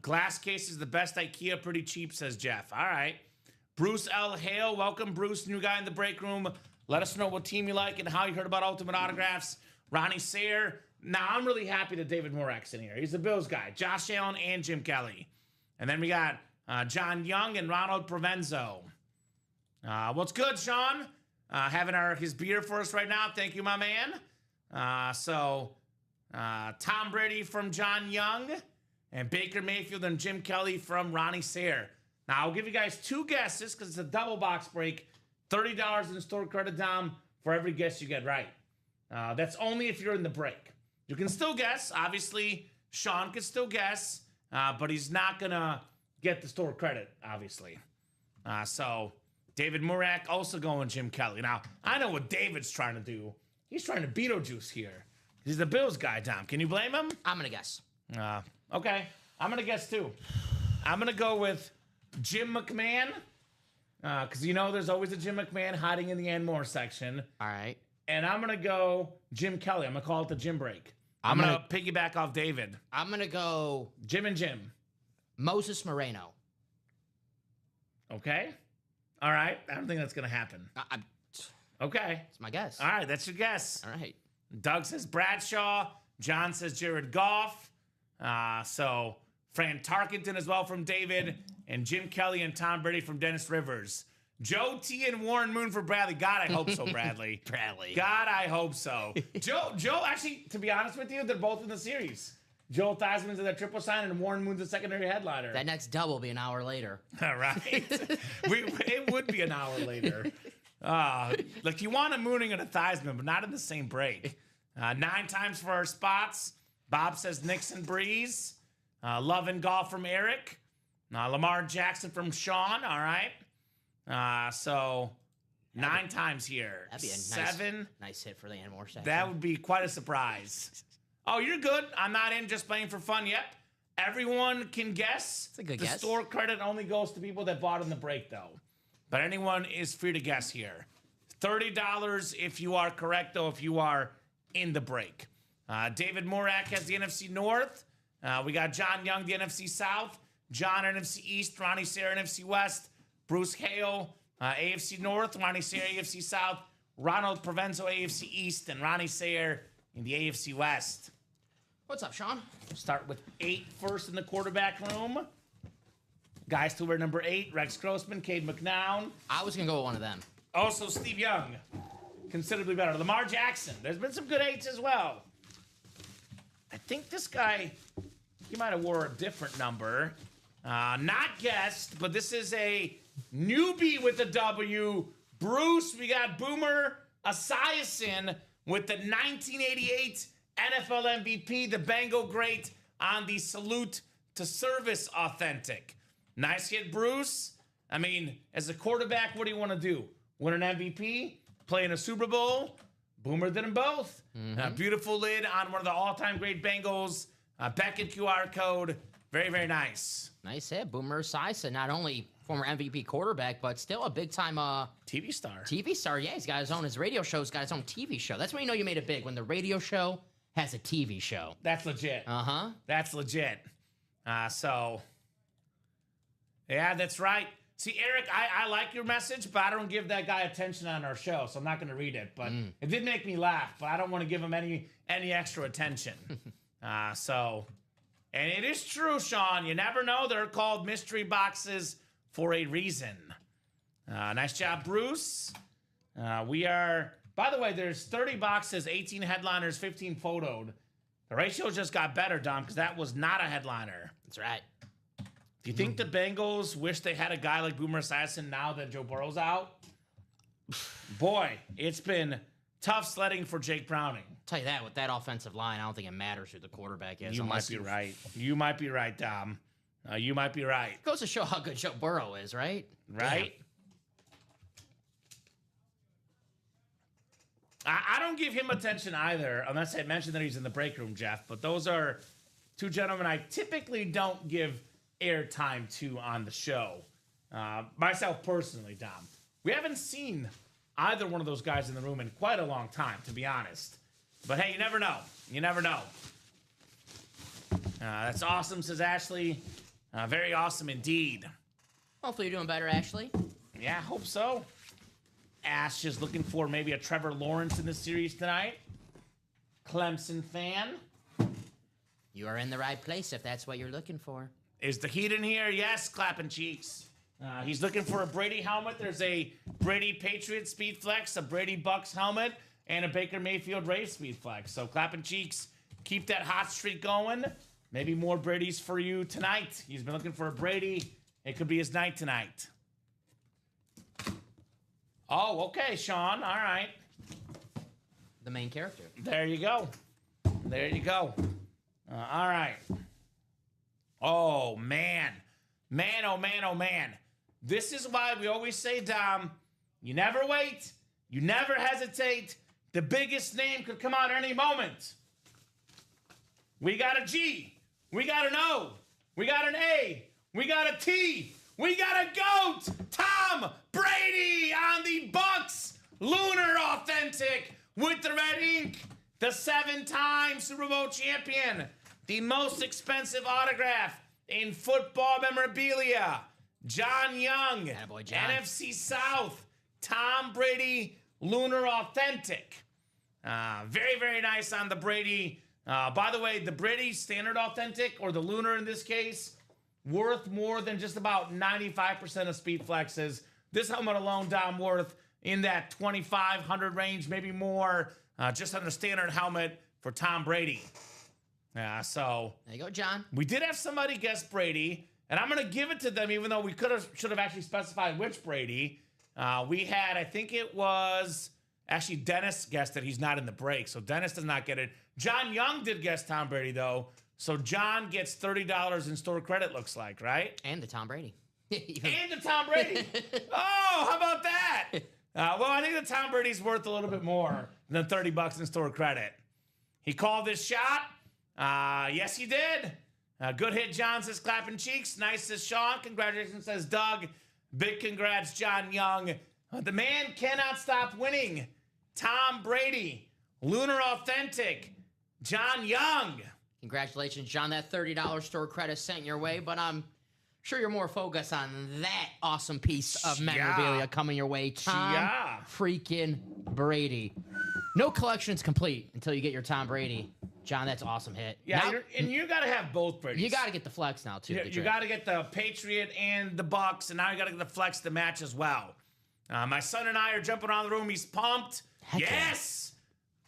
Glass case is the best IKEA. Pretty cheap, says Jeff. All right. Bruce L. Hale. Welcome, Bruce. New guy in the break room. Let us know what team you like and how you heard about Ultimate Autographs. Ronnie Sayer. Now, I'm really happy that David Morak's in here. He's the Bills guy. Josh Allen and Jim Kelly. And then we got John Young and Ronald Provenzo. What's good, Sean? Having his beer for us right now. Thank you, my man. Tom Brady from John Young and Baker Mayfield and Jim Kelly from Ronnie Sayer. Now, I'll give you guys 2 guesses because it's a double box break. $30 in store credit, Dom, for every guess you get right. That's only if you're in the break. You can still guess. Obviously, Sean can still guess, but he's not going to get the store credit, obviously. David Morak also going Jim Kelly. Now, I know what David's trying to do. He's trying to Beetlejuice here. He's the Bills guy, Dom. Can you blame him? I'm going to guess. Okay. I'm going to guess, too. I'm going to go with Jim McMahon. Because there's always a Jim McMahon hiding in the and more section. All right. And I'm going to go Jim Kelly. I'm going to call it the Jim break. I'm going to piggyback off David. I'm going to go Jim and Jim. Moses Moreno. Okay. All right. I don't think that's going to happen. Okay. It's my guess. All right. That's your guess. All right. Doug says Bradshaw. John says Jared Goff. So Fran Tarkenton as well from David. And Jim Kelly and Tom Brady from Dennis Rivers. Joe T and Warren Moon for Bradley. God, I hope so, Bradley. Bradley. God, I hope so. Joe, actually, to be honest with you, they're both in the series. Joel Theismann's in the triple sign and Warren Moon's a secondary headliner. That next double will be an hour later. All right. It would be an hour later. Like you want a Mooning and a Theismann, but not in the same break. 9 times for our spots. Bob says Nixon Breeze. Love and Golf from Eric. Lamar Jackson from Sean. All right. 9 times here. That'd be a 7. Nice hit for the Anmore section. That would be quite a surprise. Oh, you're good. I'm not in just playing for fun yet. Everyone can guess. It's a good guess. The store credit only goes to people that bought in the break, though. But anyone is free to guess here. $30 if you are correct, though, if you are in the break. David Morak has the NFC North. We got John Young, the NFC South. John, NFC East. Ronnie Sayer, NFC West. Bruce Hale, AFC North. Ronnie Sayer, AFC South. Ronald Provenzo, AFC East. And Ronnie Sayer in the AFC West. What's up, Sean? Start with 8 first in the quarterback room. Guys to wear number 8, Rex Grossman, Cade McNown. I was going to go with one of them. Also, Steve Young, considerably better. Lamar Jackson. There's been some good 8s as well. I think this guy, he might have wore a different number. Not guessed, but this is a newbie with the W. Bruce, we got Boomer Esiason with the 1988 NFL MVP, the Bengal great, on the Salute to Service Authentic. Nice hit, Bruce. I mean, as a quarterback, what do you want to do? Win an MVP? Play in a Super Bowl? Boomer did them both. Beautiful lid on one of the all-time great Bengals. Beckett QR code. Very, very nice. Nice hit. Boomer Esiason, not only former MVP quarterback, but still a big-time TV star. TV star, yeah. He's got his radio show. He's got his own TV show. That's when you know you made it big, when the radio show has a TV show. That's legit. Uh-huh. That's legit. Yeah, that's right. See, Eric, I like your message, but I don't give that guy attention on our show, so I'm not going to read it. But it did make me laugh, but I don't want to give him any extra attention. And it is true, Sean. You never know. They're called mystery boxes for a reason. Nice job, Bruce. We are, by the way, there's 30 boxes, 18 headliners, 15 photoed. The ratio just got better, Dom, because that was not a headliner. That's right. Do you think the Bengals wish they had a guy like Boomer Esiason now that Joe Burrow's out? Boy, it's been tough sledding for Jake Browning. Tell you that, with that offensive line, I don't think it matters who the quarterback is. You might be right. You might be right, Dom. You might be right. Goes to show how good Joe Burrow is, right? Right? I don't give him attention either, unless I mention that he's in the break room, Jeff. But those are two gentlemen I typically don't give airtime to on the show. Myself personally, Dom. We haven't seen either one of those guys in the room in quite a long time, to be honest. But hey, you never know. You never know. That's awesome, says Ashley. Very awesome indeed. Hopefully you're doing better, Ashley. Yeah, hope so. Ash is looking for maybe a Trevor Lawrence in the series tonight. Clemson fan. You are in the right place if that's what you're looking for. Is the heat in here? Yes, clapping cheeks. He's looking for a Brady helmet. There's a Brady Patriot Speed Flex, a Brady Bucks helmet, and a Baker Mayfield Ray Speed Flex. So clapping cheeks, keep that hot streak going. Maybe more Brady's for you tonight. He's been looking for a Brady. It could be his night tonight. Oh, okay, Sean. All right. The main character. There you go. There you go. All right. Oh, man. Man, oh, man, oh, man. This is why we always say, Dom, you never wait. You never hesitate. The biggest name could come out any moment. We got a G. We got an O. We got an A. We got a T. We got a GOAT. Tom Brady on the Bucks. Lunar Authentic with the red ink. The 7-time Super Bowl champion. The most expensive autograph in football memorabilia. John Young. Attaboy, John. NFC South. Tom Brady Lunar Authentic. Very, very nice on the Brady. By the way, the Brady Standard Authentic, or the Lunar in this case, worth more than just about 95% of Speed Flexes. This helmet alone, Dom, worth in that $2,500 range, maybe more, just on the standard helmet for Tom Brady. So there you go, John. We did have somebody guess Brady, and I'm going to give it to them, even though we should have actually specified which Brady. We had, I think it was, actually Dennis guessed that he's not in the break, so Dennis does not get it. John Young did guess Tom Brady, though, so John gets $30 in store credit, looks like, right? And the Tom Brady. And the Tom Brady. Oh, how about that? Well, I think the Tom Brady's worth a little bit more than $30 in store credit. He called this shot. Yes, he did. Good hit, John, says clapping cheeks. Nice, says Sean. Congratulations, says Doug. Big congrats, John Young. The man cannot stop winning. Tom Brady. Lunar Authentic. John Young. Congratulations, John. That $30 store credit sent your way, but I'm sure you're more focused on that awesome piece of memorabilia coming your way. Tom freaking Brady. No collection's complete until you get your Tom Brady. John, that's an awesome hit. Yeah, now, and you got to have both Bradys. You got to get the flex now, too. You got to get the Patriot and the Bucks, and now you got to get the flex to match as well. My son and I are jumping around the room. He's pumped. Heck yes! Yeah.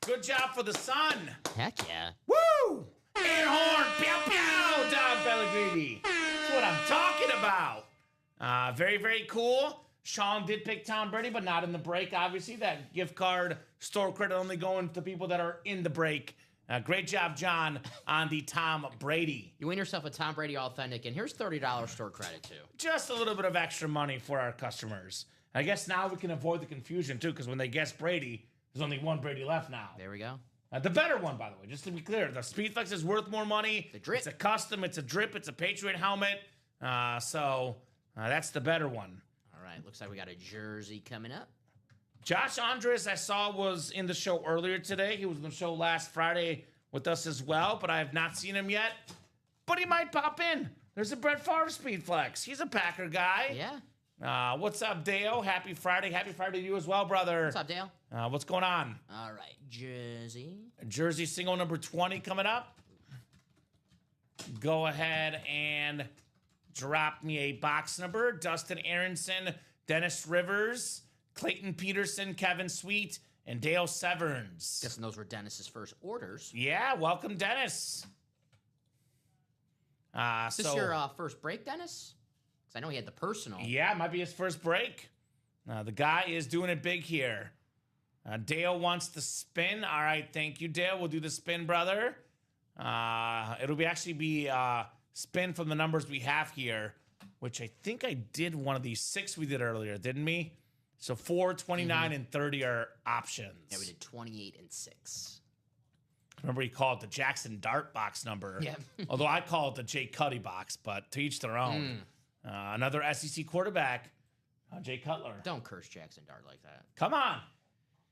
Good job for the son. Heck yeah. Woo! Air horn! Pew, pew! Dom Pellegrini. That's what I'm talking about. Very, very cool. Sean did pick Tom Brady, but not in the break, obviously. That gift card store credit only going to people that are in the break. Great job, John, on the Tom Brady. You win yourself a Tom Brady Authentic, and here's $30 store credit, too. Just a little bit of extra money for our customers. I guess now we can avoid the confusion, too, because when they guess Brady, there's only one Brady left now. There we go. The better one, by the way, just to be clear. The Speedflex is worth more money. The drip. It's a custom. It's a drip. It's a Patriot helmet. So that's the better one. All right. Looks like we got a jersey coming up. Josh Andres, I saw, was in the show earlier today. He was in the show last Friday with us as well, but I have not seen him yet. But he might pop in. There's a Brett Favre Speedflex. He's a Packer guy. Yeah. What's up, Dale? Happy Friday. Happy Friday to you as well, brother. What's up, Dale? What's going on? All right. Jersey. Jersey single number 20 coming up. Go ahead and drop me a box number. Dustin Aronson, Dennis Rivers, Clayton Peterson, Kevin Sweet, and Dale Severns. Guessing those were Dennis's first orders. Yeah, welcome, Dennis. Is this your first break, Dennis? Because I know he had the personal. Yeah, it might be his first break. The guy is doing it big here. Dale wants to spin. All right, thank you, Dale. We'll do the spin, brother. It'll actually be spin from the numbers we have here, which I think I did one of these 6 we did earlier, didn't we? So 4, 29, and 30 are options. Yeah, we did 28 and 6. Remember, he called it the Jackson Dart box number. Yeah. Although I call it the Jay Cuddy box, but to each their own. Another SEC quarterback, Jay Cutler. Don't curse Jackson Dart like that. Come on.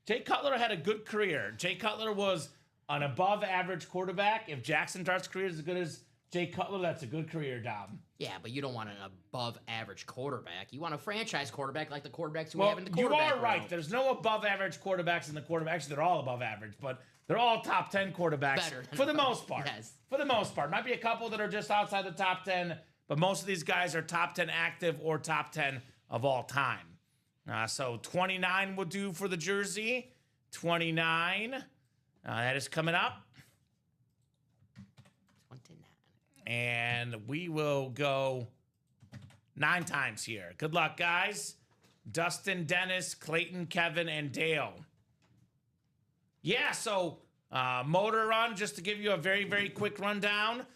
Jay Cutler had a good career. Jay Cutler was an above-average quarterback. If Jackson Dart's career is as good as Jay Cutler, that's a good career, Dom. Yeah, but you don't want an above-average quarterback. You want a franchise quarterback like the quarterbacks we have in the quarterback You are right. room. There's no above-average quarterbacks in the quarterback. Actually, they're all above average, but they're all top 10 quarterbacks for the most part. Yes. For the most part. Might be a couple that are just outside the top 10, but most of these guys are top 10 active or top 10 of all time. So 29 will do for the jersey. 29. That is coming up. 29. And we will go 9 times here. Good luck, guys. Dustin, Dennis, Clayton, Kevin, and Dale. Yeah, so motor run, just to give you a very, very quick rundown.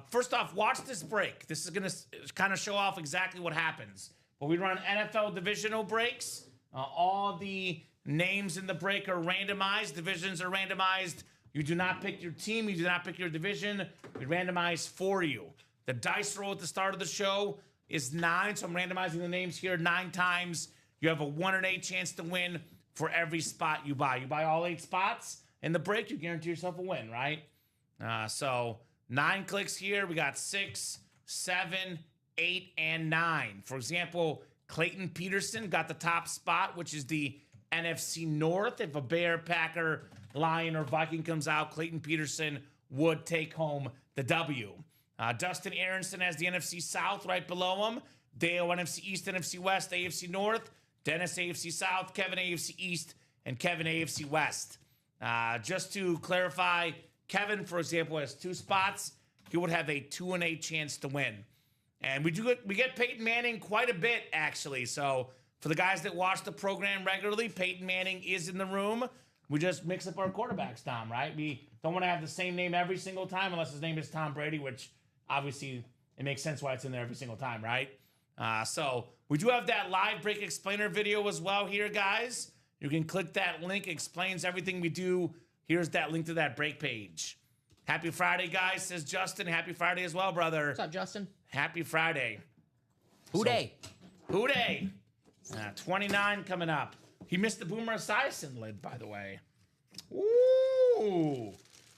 First off, watch this break. This is going to kind of show off exactly what happens. But we run NFL divisional breaks. All the names in the break are randomized. Divisions are randomized. You do not pick your team. You do not pick your division. We randomize for you. The dice roll at the start of the show is 9, so I'm randomizing the names here 9 times. You have a 1 in 8 chance to win for every spot you buy. You buy all 8 spots in the break, you guarantee yourself a win, right? So 9 clicks here. We got 6, 7, 8, and 9. For example, Clayton Peterson got the top spot, which is the NFC North. If a Bear, Packer, Lion, or Viking comes out, Clayton Peterson would take home the W. Dustin Aronson has the NFC South right below him. Dale, NFC East, NFC West, AFC North. Dennis, AFC South. Kevin, AFC East. And Kevin, AFC West. Just to clarify, Kevin, for example, has 2 spots. He would have a 2 in 8 chance to win. And we get Peyton Manning quite a bit, actually. So for the guys that watch the program regularly, Peyton Manning is in the room. We just mix up our quarterbacks, Tom, right? We don't want to have the same name every single time unless his name is Tom Brady, which obviously it makes sense why it's in there every single time, right? So we do have that live break explainer video as well here, guys. You can click that link. It explains everything we do. Here's that link to that break page. Happy Friday, guys, says Justin. Happy Friday as well, brother. What's up, Justin? Happy Friday. Hooday. Hooday. 29 coming up. He missed the Boomer Esiason lid, by the way. Ooh.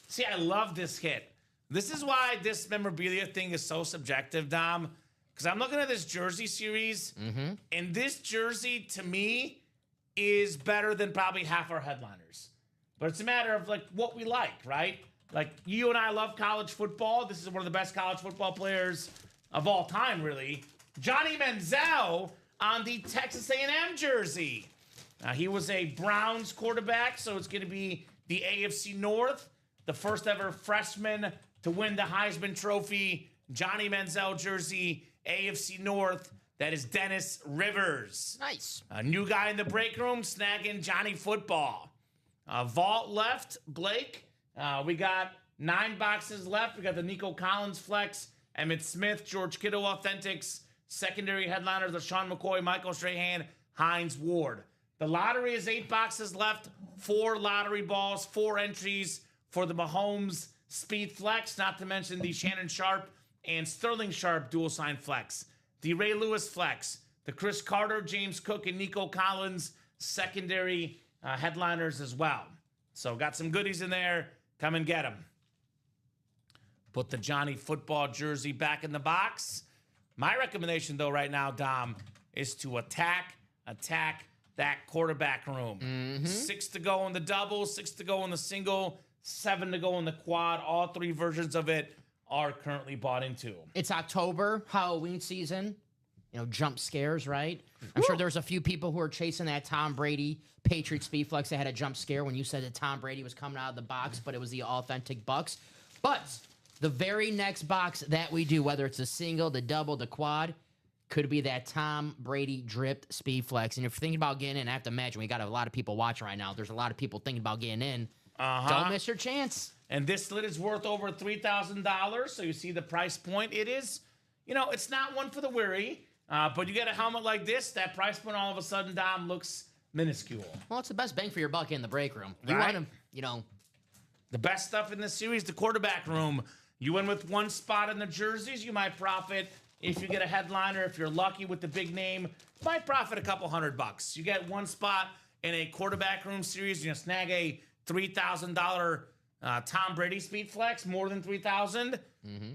See, I love this hit. This is why this memorabilia thing is so subjective, Dom. Because I'm looking at this jersey series, and this jersey, to me, is better than probably half our headliners. But it's a matter of, like, what we like, right? Like, you and I love college football. This is one of the best college football players of all time, really. Johnny Manziel on the Texas A&M jersey. He was a Browns quarterback, so it's going to be the AFC North. The first ever freshman to win the Heisman Trophy. Johnny Manziel jersey, AFC North. That is Dennis Rivers. Nice. A new guy in the break room, snagging Johnny Football. Vault left, Blake. We got 9 boxes left. We got the Nico Collins flex, Emmitt Smith, George Kittle authentics, secondary headliners, LaShawn McCoy, Michael Strahan, Hines Ward. The lottery is 8 boxes left, 4 lottery balls, 4 entries for the Mahomes Speed Flex, not to mention the Shannon Sharp and Sterling Sharp dual sign flex, the Ray Lewis flex, the Chris Carter, James Cook, and Nico Collins secondary headliners as well. So got some goodies in there. Come and get them. Put the Johnny Football jersey back in the box. My recommendation, though, right now, Dom, is to attack that quarterback room. 6 to go in the double, 6 to go in the single, 7 to go in the quad. All 3 versions of it are currently bought into. It's October, Halloween season. You know, jump scares, right? I'm sure there's a few people who are chasing that Tom Brady Patriot Speed Flex that had a jump scare when you said that Tom Brady was coming out of the box, but it was the authentic Bucks. But the very next box that we do, whether it's the single, the double, the quad, could be that Tom Brady dripped speed flex. And if you're thinking about getting in, I have to imagine we got a lot of people watching right now. There's a lot of people thinking about getting in. Don't miss your chance. And this lid is worth over $3,000. So you see the price point. It is, it's not one for the weary. But you get a helmet like this, that price point all of a sudden, Dom, looks minuscule. Well, it's the best bang for your buck in the break room. You Right. want to, The best stuff in this series, the quarterback room. You win with one spot in the jerseys, you might profit. If you get a headliner, if you're lucky with the big name, you might profit a couple $100. You get one spot in a quarterback room series, you snag a $3,000 Tom Brady speed flex, more than $3,000.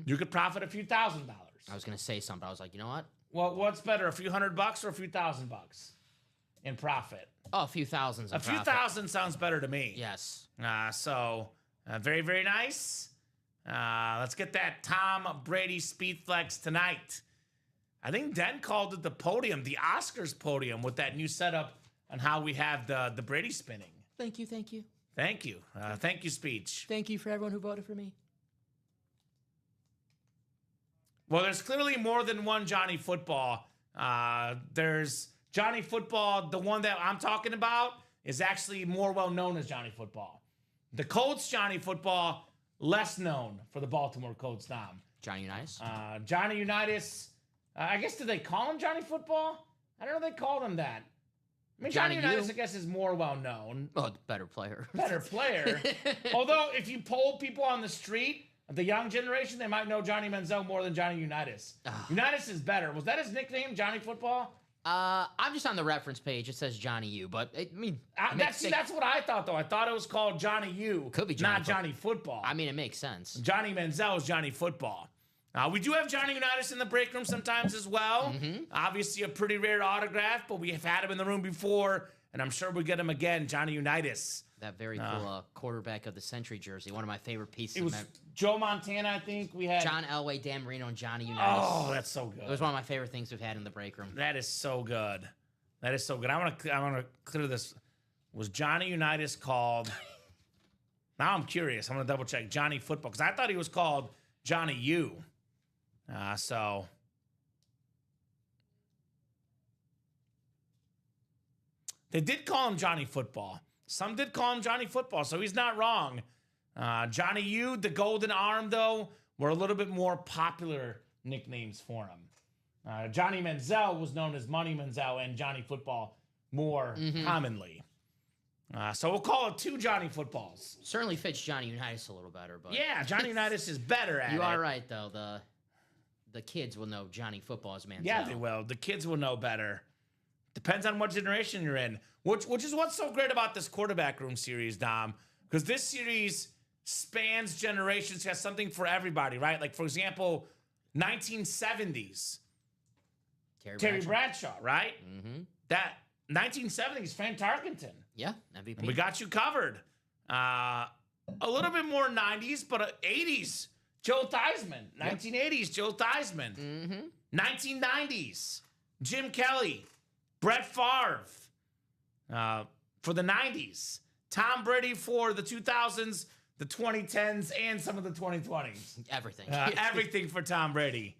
You could profit a few $1,000s. I was going to say something. I was like, you know what? Well, what's better, a few $100 or a few $1,000 in profit? Oh, a few thousands. A few thousand sounds better to me. Yes. So very, very nice. Let's get that Tom Brady speed flex tonight. I think Den called it the podium, the Oscars podium, with that new setup on how we have the Brady spinning. Thank you. Thank you. Thank you. Thank you, speech. Thank you for everyone who voted for me. Well, there's clearly more than one Johnny Football. There's Johnny Football. The one that I'm talking about is actually more well known as Johnny Football. The Colts Johnny Football, less known for the Baltimore Colts, Dom. Johnny Unitas? Johnny Unitas. I guess, did they call him Johnny Football? I don't know if they called him that. I mean, Johnny Unitas, I guess, is more well known. Oh, better player. Better player. Although, if you poll people on the street, the young generation, they might know Johnny Manziel more than Johnny Unitas. Unitas is better. Was that his nickname, Johnny Football? I'm just on the reference page. It says Johnny U, but that's what I thought, though. I thought it was called Johnny U. Could be Johnny not Johnny Football. I mean, it makes sense. Johnny Manziel is Johnny Football. We do have Johnny Unitas in the break room sometimes as well. Obviously, a pretty rare autograph, but we have had him in the room before, and I'm sure we'll get him again, Johnny Unitas. That very cool quarterback of the century jersey. One of my favorite pieces. It was Joe Montana, I think. We had John Elway, Dan Marino, and Johnny Unitas. Oh, that's so good. It was one of my favorite things we've had in the break room. That is so good. That is so good. I want to clear this. Was Johnny Unitas called? Now I'm curious. I'm going to double check Johnny Football because I thought he was called Johnny U. So they did call him Johnny Football. Some did call him Johnny Football, so he's not wrong. Johnny U, the Golden Arm, though, were a little bit more popular nicknames for him. Johnny Manziel was known as Money Manziel and Johnny Football more commonly. So we'll call it two Johnny Footballs. Certainly fits Johnny Unitas a little better, but yeah, Johnny Unitas is better at it. You are right, though. The kids will know Johnny Football as Manziel. Yeah, they will. The kids will know better. Depends on what generation you're in, which is what's so great about this quarterback room series, Dom, because this series spans generations, has something for everybody, right? Like, for example, 1970s. Terry Bradshaw, right? That 1970s, Fran Tarkenton. Yeah, MVP. We got you covered. A little bit more 90s, but 80s, Joe Theismann. 1980s, Joe Theismann. 1990s, Jim Kelly, Brett Favre. For the 90s, Tom Brady for the 2000s, the 2010s, and some of the 2020s. Everything. Everything for Tom Brady.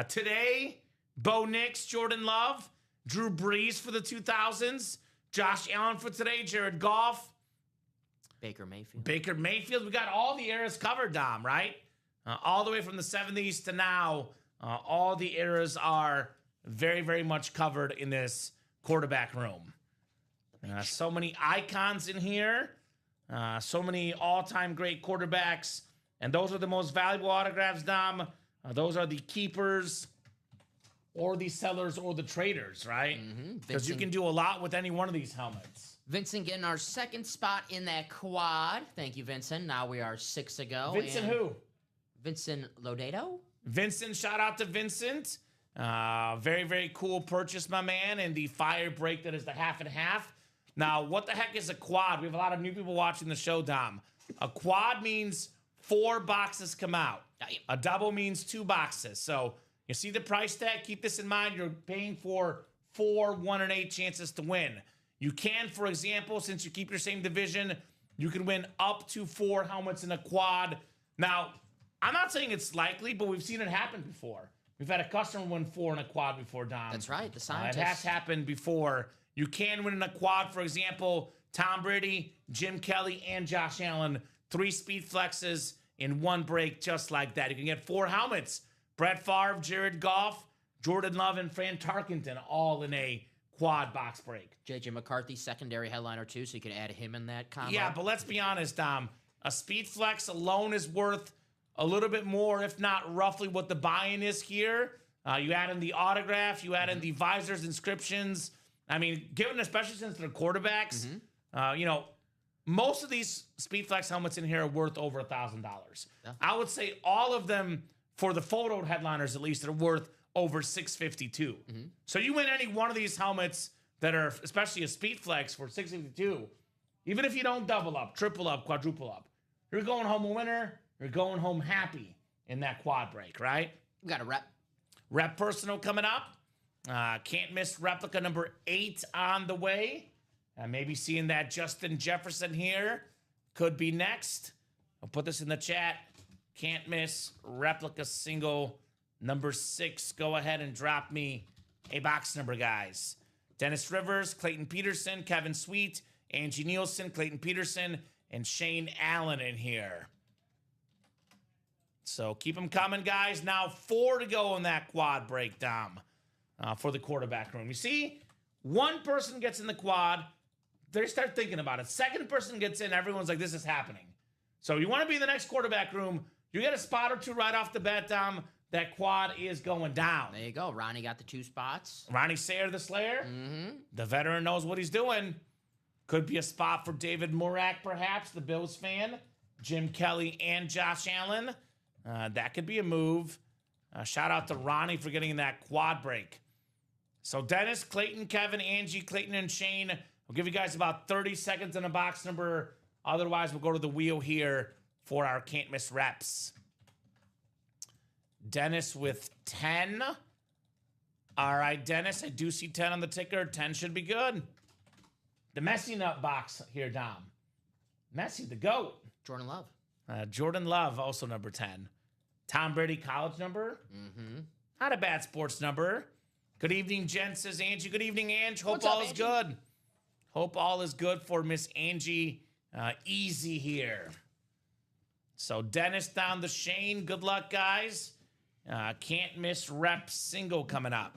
Today, Bo Nix, Jordan Love, Drew Brees for the 2000s, Josh Allen for today, Jared Goff, Baker Mayfield. We got all the eras covered, Dom, right? All the way from the 70s to now, all the eras are very, very much covered in this quarterback room. So many icons in here. So many all-time great quarterbacks. And those are the most valuable autographs, Dom. Those are the keepers or the sellers or the traders, right? Because you can do a lot with any one of these helmets. Vincent getting our second spot in that quad. Thank you, Vincent. Now we are 6 to go. Vincent who? Vincent Lodeto. Vincent, shout out to Vincent. Very, very cool purchase, my man. And the fire break that is the half and half. Now, what the heck is a quad? We have a lot of new people watching the show, Dom. A quad means 4 boxes come out. A double means 2 boxes. So you see the price tag? Keep this in mind. You're paying for 4 1 and 8 chances to win. You can, for example, since you keep your same division, you can win up to 4 helmets in a quad. Now, I'm not saying it's likely, but we've seen it happen before. We've had a customer win 4 in a quad before, Dom. That's right. The It scientist. has happened before. You can win in a quad. For example, Tom Brady, Jim Kelly, and Josh Allen. 3 speed flexes in 1 break just like that. You can get 4 helmets. Brett Favre, Jared Goff, Jordan Love, and Fran Tarkenton all in a quad box break. J.J. McCarthy, secondary headliner too, so you could add him in that combo. Yeah, but let's be honest, Dom. A speed flex alone is worth a little bit more, if not roughly what the buy-in is here. You add in the autograph, you add in the visors, inscriptions. I mean, given especially since they're quarterbacks, most of these SpeedFlex helmets in here are worth over $1,000. Yeah. I would say all of them, for the photo headliners at least, are worth over $652. So you win any one of these helmets that are, especially a SpeedFlex for $652, even if you don't double up, triple up, quadruple up, you're going home a winner. You're going home happy in that quad break, right? We got a Rep personal coming up. Can't miss replica number 8 on the way. Maybe seeing that Justin Jefferson here could be next. I'll put this in the chat. Can't miss replica single number 6. Go ahead and drop me a box number, guys. Dennis Rivers, Clayton Peterson, Kevin Sweet, Angie Nielsen, Clayton Peterson, and Shane Allen in here. So keep them coming, guys. Now 4 to go in that quad break, Dom, for the quarterback room. You see, one person gets in the quad, they start thinking about it. Second person gets in, everyone's like, this is happening. So you want to be in the next quarterback room, you get a spot or 2 right off the bat, Dom. That quad is going down. There you go. Ronnie got the 2 spots. Ronnie Sayer, the Slayer. The veteran knows what he's doing. Could be a spot for David Murak, perhaps, the Bills fan. Jim Kelly and Josh Allen. That could be a move. Shout out to Ronnie for getting in that quad break. So Dennis, Clayton, Kevin, Angie, Clayton, and Shane. We'll give you guys about 30 seconds in a box number. Otherwise, we'll go to the wheel here for our can't miss reps. Dennis with 10. All right, Dennis, I do see 10 on the ticker. 10 should be good. The Messi nut box here, Dom. Messi, the GOAT. Jordan Love. Jordan Love, also number 10. Tom Brady, college number. Not a bad sports number. Good evening, Jen, says Angie. Good evening, Ange. Hope all is good. Hope all is good for Miss Angie. Easy here. So Dennis down to Shane. Good luck, guys. Can't miss rep single coming up.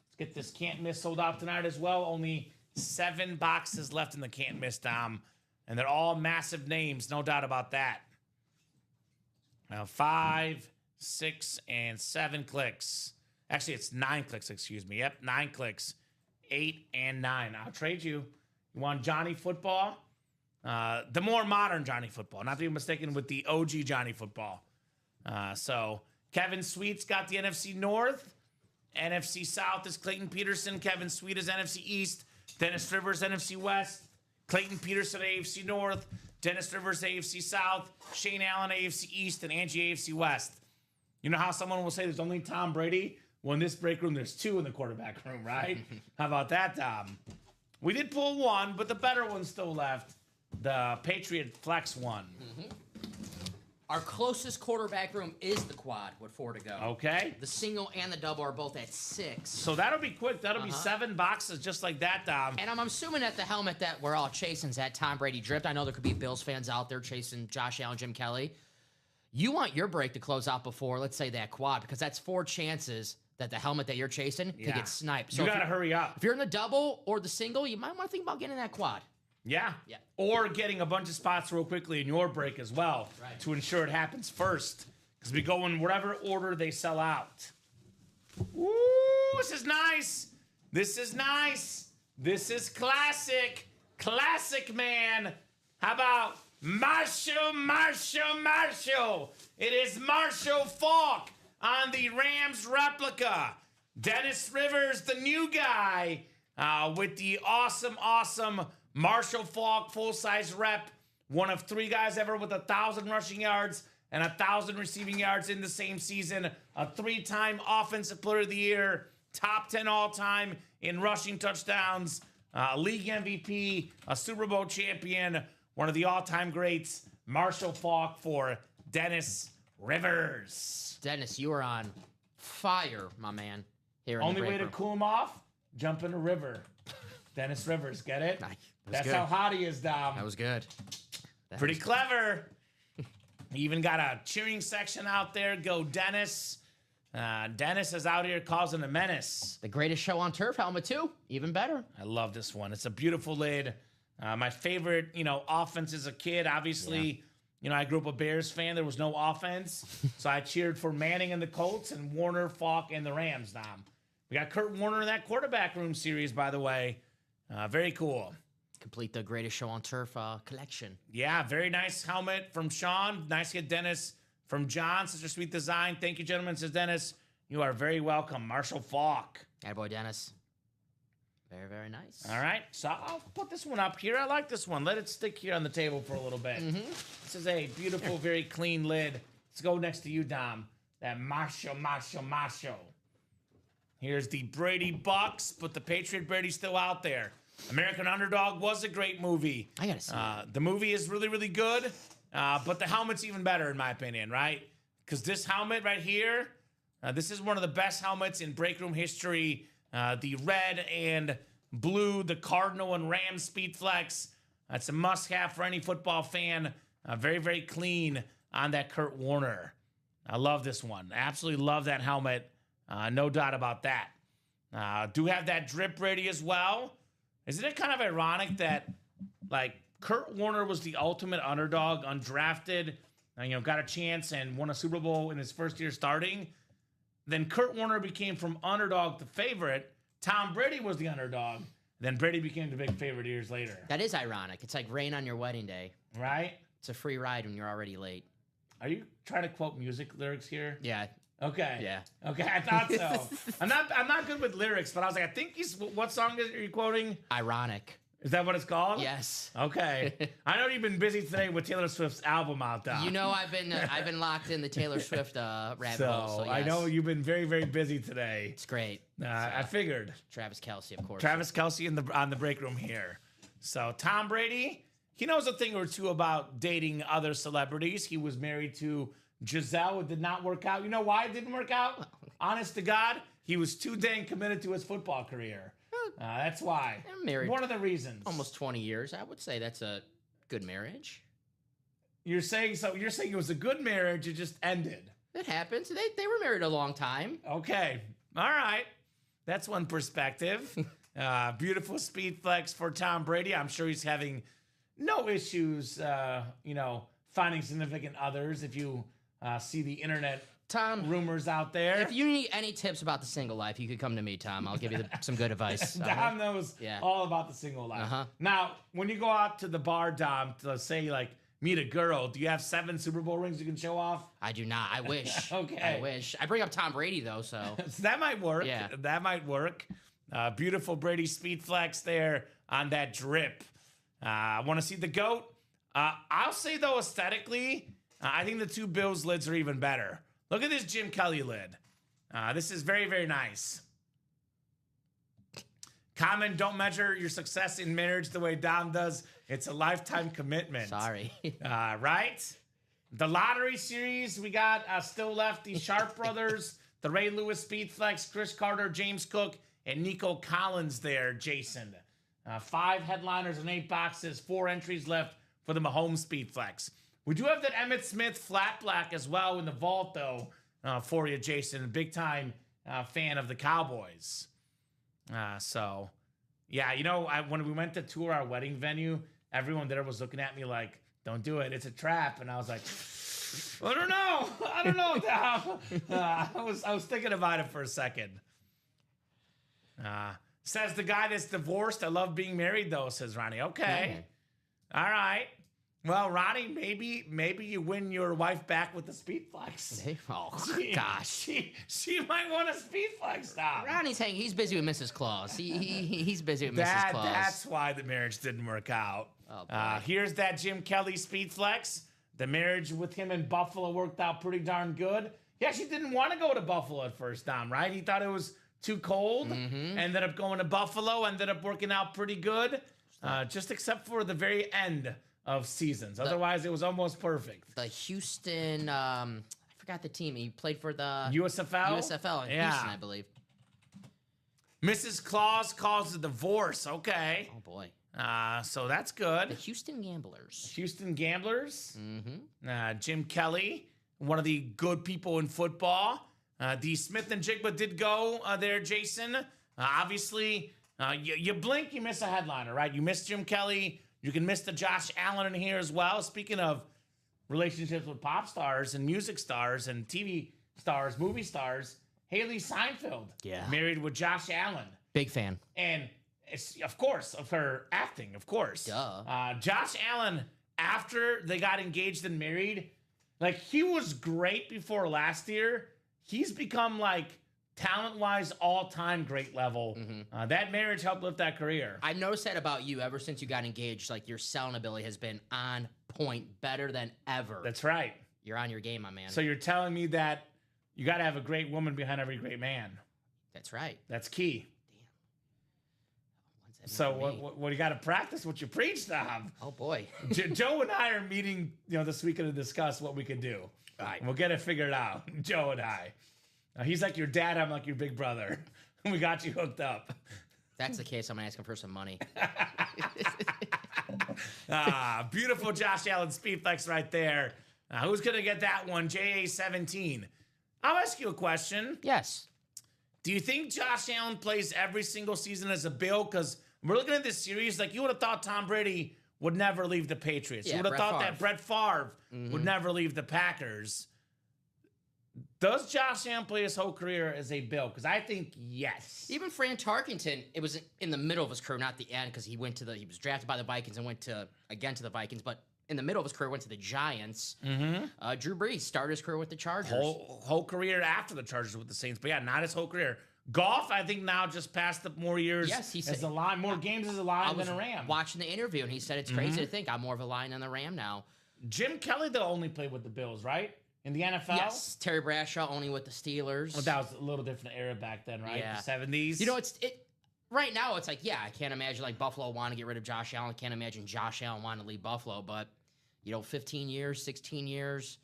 Let's get this can't miss sold out tonight as well. Only 7 boxes left in the can't miss, Dom. And they're all massive names, no doubt about that. Now 5, 6, and 7 clicks. Actually, it's 9 clicks, excuse me. Yep, 9 clicks. 8 and 9. I'll trade you. You want Johnny Football? The more modern Johnny Football. Not to be mistaken with the OG Johnny Football. So Kevin Sweet's got the NFC North. NFC South is Clayton Peterson. Kevin Sweet is NFC East. Dennis Rivers, NFC West. Clayton Peterson, AFC North. Dennis Rivers, AFC South. Shane Allen, AFC East. And Angie, AFC West. You know how someone will say there's only Tom Brady? Well, in this break room, there's 2 in the quarterback room, right? How about that, Tom? We did pull 1, but the better one's still left. The Patriot Flex one. Our closest quarterback room is the quad with 4 to go. Okay. The single and the double are both at 6. So that'll be quick. That'll be 7 boxes just like that, Dom. And I'm assuming that the helmet that we're all chasing is that Tom Brady dripped. I know there could be Bills fans out there chasing Josh Allen, Jim Kelly. You want your break to close out before, let's say, that quad, because that's 4 chances that the helmet that you're chasing could get sniped. So you got to hurry up. If you're in the double or the single, you might want to think about getting that quad. Yeah. Or getting a bunch of spots real quickly in your break as well to ensure it happens first. Because we go in whatever order they sell out. Woo! This is nice. This is nice. This is classic. Classic, man. How about Marshall? It is Marshall Faulk on the Rams replica. Dennis Rivers, the new guy, with the awesome Marshall Faulk full-size rep. One of 3 guys ever with 1,000 rushing yards and 1,000 receiving yards in the same season. A 3-time Offensive Player of the Year. Top 10 all-time in rushing touchdowns. League MVP. A Super Bowl champion. One of the all-time greats. Marshall Faulk for Dennis Rivers. Dennis, you are on fire, my man. Here in Only the way to room. cool him off, jump in a river. Dennis Rivers, get it? Nice. That's good. how hot he is, Dom. That was good. That Pretty was clever. He even got a cheering section out there. Go Dennis. Dennis is out here causing a menace. the greatest show on turf helmet too. Even better. I love this one. It's a beautiful lid. My favorite, offense as a kid. Obviously, I grew up a Bears fan. There was no offense. So I cheered for Manning and the Colts and Warner, Falk, and the Rams, Dom. We got Kurt Warner in that quarterback room series, by the way. Very cool. Complete the greatest show on turf collection. Yeah, very nice helmet from Sean. Nice hit, Dennis. From John, such a sweet design. Thank you, gentlemen, says Dennis. You are very welcome. Marshall Falk. Attaboy, Dennis. Very, very nice. All right, so I'll put this one up here. I like this one. Let it stick here on the table for a little bit. This is a beautiful, very clean lid. Let's go next to you, Dom. That Marshall. Here's the Brady Bucks, but the Patriot Brady's still out there. American Underdog was a great movie. I gotta see it. The movie is really, really good, but the helmet's even better, in my opinion, right? Because this helmet right here, this is one of the best helmets in break room history. The red and blue, the Cardinal and Ram Speed Flex. That's a must-have for any football fan. Very, very clean on that Kurt Warner. I love this one. Absolutely love that helmet. No doubt about that. Do have that drip Brady as well. Isn't it kind of ironic that, Kurt Warner was the ultimate underdog, undrafted, got a chance and won a Super Bowl in his first year starting? Then Kurt Warner became from underdog to favorite. Tom Brady was the underdog. Then Brady became the big favorite years later. That is ironic. It's like rain on your wedding day. Right? It's a free ride when you're already late. Are you trying to quote music lyrics here? Yeah. Okay. Yeah. Okay, I thought so. I'm not good with lyrics, but I was like, I think what song are you quoting? Ironic. Is that what it's called? Yes. Okay. I know you've been busy today with Taylor Swift's album out there. I've been locked in the Taylor Swift rabbit hole. So yes. I know you've been very, very busy today. It's great. I figured. Travis Kelce, of course. Travis Kelce on the break room here. So Tom Brady, he knows a thing or two about dating other celebrities. He was married to Giselle. It did not work out. You know why it didn't work out? Honest to God, he was too dang committed to his football career. That's why. I'm married. One of the reasons. Almost 20 years. I would say that's a good marriage. You're saying it was a good marriage, it just ended. It happens. They were married a long time. Okay. All right. That's one perspective. Beautiful speed flex for Tom Brady. I'm sure he's having no issues, finding significant others if you see the internet Tom, rumors out there. If you need any tips about the single life, you could come to me, Tom. I'll give you some good advice. Dom knows all about the single life. Now, when you go out to the bar, Dom, to say, meet a girl, do you have 7 Super Bowl rings you can show off? I do not. I wish. Okay. I wish. I bring up Tom Brady, though, so. So that might work. Yeah. That might work. Beautiful Brady speed flex there on that drip. I want to see the GOAT. I'll say, though, aesthetically, I think the 2 Bills lids are even better. Look at this Jim Kelly lid. This is very, very nice. Kamen, don't measure your success in marriage the way Dom does. It's a lifetime commitment. Sorry. Right? The lottery series, we got still left the Sharp brothers, the Ray Lewis Speedflex, Chris Carter, James Cook, and Nico Collins there, Jason. 5 headliners and 8 boxes, 4 entries left for the Mahomes Speedflex. We do have that Emmitt Smith flat black as well in the vault, though, for you, Jason. A big-time fan of the Cowboys. So, yeah, when we went to tour our wedding venue, everyone there was looking at me like, don't do it, it's a trap. And I was like, I don't know, Dom. I was thinking about it for a second. Says the guy that's divorced, I love being married, though, says Ronnie. Okay. All right. Well, Ronnie, maybe you win your wife back with the Speedflex. Oh, gosh. She might want a Speedflex now. Ronnie's he's busy with Mrs. Claus. He's busy with Mrs. Claus. That's why the marriage didn't work out. Oh, boy. Here's that Jim Kelly Speedflex. The marriage with him in Buffalo worked out pretty darn good. He actually didn't want to go to Buffalo at first, Dom, right? He thought it was too cold. Ended up going to Buffalo. Ended up working out pretty good. Just except for the very end of seasons. Otherwise, it was almost perfect. The Houston, I forgot the team. He played for the USFL? USFL in Houston, I believe. Mrs. Claus calls a divorce. Okay. Oh, boy. So that's good. The Houston Gamblers. Houston Gamblers. Mm-hmm. Jim Kelly, one of the good people in football. D. Smith and Jigba did go there, Jason. Obviously, you blink, you miss a headliner, right? You miss Jim Kelly. You can miss the Josh Allen in here as well. Speaking of relationships with pop stars and music stars and TV stars, movie stars, Haley Seinfeld, married with Josh Allen. Big fan. And it's, of course, of her acting, of course. Duh. Josh Allen, after they got engaged and married, like, he was great before last year. He's become, like, talent-wise, all-time great level. Mm-hmm. That marriage helped lift that career. I've noticed that about you ever since you got engaged. Like, your selling ability has been on point, better than ever. That's right. You're on your game, my man. So you're telling me that you got to have a great woman behind every great man. That's right. That's key. Damn. So what you got to practice what you preach, Tom. Oh, boy. Joe and I are meeting, this weekend to discuss what we can do. All right. We'll get it figured out, Joe and I. He's like your dad, I'm like your big brother. We got you hooked up. If that's the case, I'm going to ask him for some money. Beautiful Josh Allen speed flex right there. Who's going to get that one? JA17. I'll ask you a question. Yes. Do you think Josh Allen plays every single season as a Bill? Because we're looking at this series, like, you would have thought Tom Brady would never leave the Patriots. Yeah, You would have thought Favre. that Brett Favre would never leave the Packers. Does Josh Allen play his whole career as a Bill? Because I think yes. Even Fran Tarkenton, it was in the middle of his career, not the end, because he was drafted by the Vikings and went to the Vikings, but in the middle of his career went to the Giants. Drew Brees started his career with the Chargers. Whole career after the Chargers with the Saints, but yeah, not his whole career. Goff, I think, now just passed up more years. Yes, he said as a Lion, more games as a Lion than a Ram. Watching the interview, and he said it's crazy to think I'm more of a Lion than a Ram now. Jim Kelly, though, only played with the Bills, right? In the NFL? Yes, Terry Bradshaw only with the Steelers. Well, that was a little different era back then, right? Yeah. The 70s. Right now, it's like, yeah, I can't imagine like Buffalo want to get rid of Josh Allen. Can't imagine Josh Allen wanting to leave Buffalo. But 15 years, 16 years,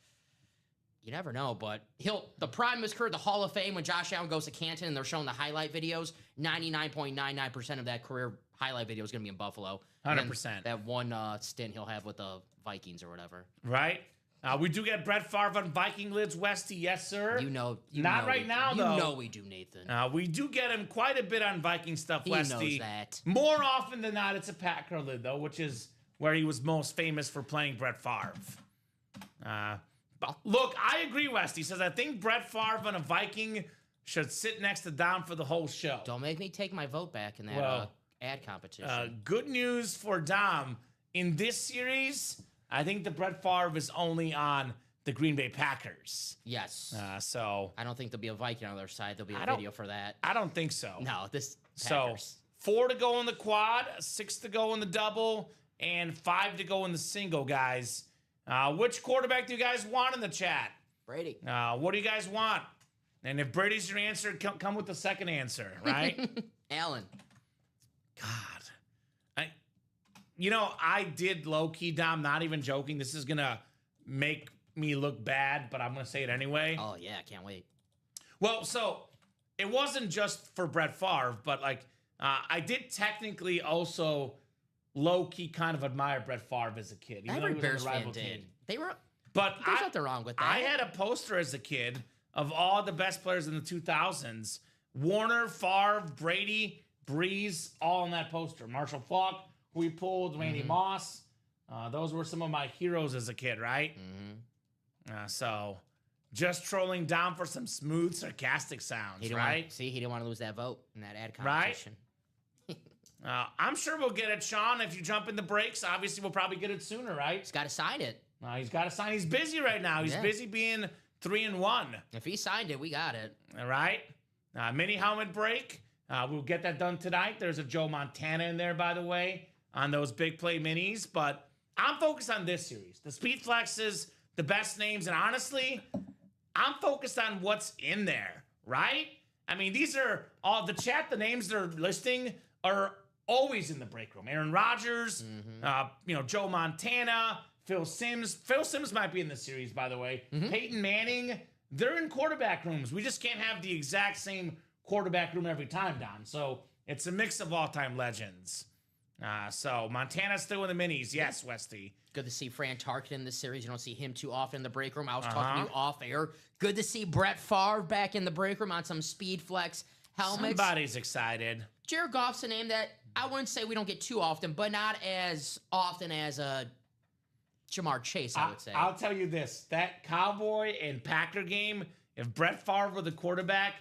you never know. But the prime of his career, the Hall of Fame, when Josh Allen goes to Canton and they're showing the highlight videos, 99.99% of that career highlight video is going to be in Buffalo. 100%. That one stint he'll have with the Vikings or whatever. Right. We do get Brett Favre on Viking lids, Westy. Yes, sir. Not right now, though. You know we do, Nathan. We do get him quite a bit on Viking stuff, Westy. He knows that. More often than not, it's a Packer lid, though, which is where he was most famous for playing Brett Favre. Look, I agree, Westy. He says, I think Brett Favre on a Viking should sit next to Dom for the whole show. Don't make me take my vote back in that ad competition. Good news for Dom. In this series, I think the Brett Favre is only on the Green Bay Packers. Yes. So I don't think there'll be a Viking on their side. There'll be a video for that. I don't think so. No, this Packers. So 4 to go in the quad, 6 to go in the double, and 5 to go in the single, guys. Which quarterback do you guys want in the chat? Brady. What do you guys want? And if Brady's your answer, come with the second answer, right? Allen. God. I did low-key, Dom, not even joking. This is going to make me look bad, but I'm going to say it anyway. Oh, yeah, I can't wait. Well, so it wasn't just for Brett Favre, but, I did technically also low-key kind of admire Brett Favre as a kid. Every Bears fan did. There's nothing wrong with that. I had a poster as a kid of all the best players in the 2000s. Warner, Favre, Brady, Breeze, all on that poster. Marshall Faulk, who we pulled, Randy Moss. Those were some of my heroes as a kid, right? So just trolling down for some smooth, sarcastic sounds, right? He didn't want to lose that vote in that ad competition. Right? I'm sure we'll get it, Sean. If you jump in the breaks, obviously we'll probably get it sooner, right? He's got to sign it. He's got to sign. He's busy right now. He's busy being 3-1. If he signed it, we got it. All right. Mini helmet break. We'll get that done tonight. There's a Joe Montana in there, by the way, on those big play minis. But I'm focused on this series. The speed flexes, the best names. And honestly, I'm focused on what's in there, right? I mean, these are all the chat, the names they're listing are always in the break room. Aaron Rodgers, Joe Montana, Phil Simms. Phil Simms might be in the series, by the way. Peyton Manning, they're in quarterback rooms. We just can't have the exact same quarterback room every time, Dom. So it's a mix of all-time legends. So Montana's still in the minis. Yes, Westy. Good to see Fran Tarkenton in this series. You don't see him too often in the break room. I was talking to you off air. Good to see Brett Favre back in the break room on some Speed Flex helmets. Somebody's excited. Jared Goff's a name that I wouldn't say we don't get too often, but not as often as Jamar Chase, I would say. I'll tell you this. That Cowboy and Packer game, if Brett Favre were the quarterback,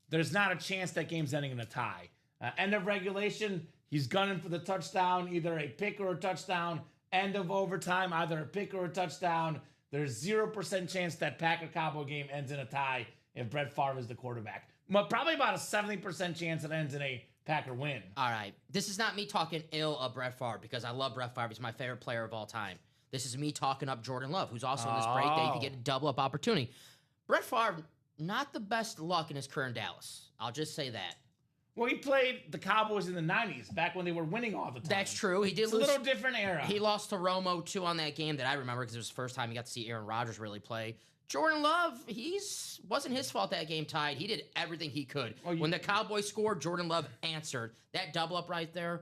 there's not a chance that game's ending in a tie. End of regulation, he's gunning for the touchdown, either a pick or a touchdown. End of overtime, either a pick or a touchdown. There's 0% chance that Packer-Cowboy game ends in a tie if Brett Favre is the quarterback. But probably about a 70% chance it ends in a Packer win. All right. This is not me talking ill of Brett Favre because I love Brett Favre. He's my favorite player of all time. This is me talking up Jordan Love, who's also in this break that you can get a double-up opportunity. Brett Favre, not the best luck in his career in Dallas. I'll just say that. Well, he played the Cowboys in the 90s, back when they were winning all the time. That's true. He did lose. It's a little different era. He lost to Romo, too, on that game that I remember because it was the first time he got to see Aaron Rodgers really play. Jordan Love, wasn't his fault that game tied. He did everything he could. When the Cowboys scored, Jordan Love answered. That double-up right there,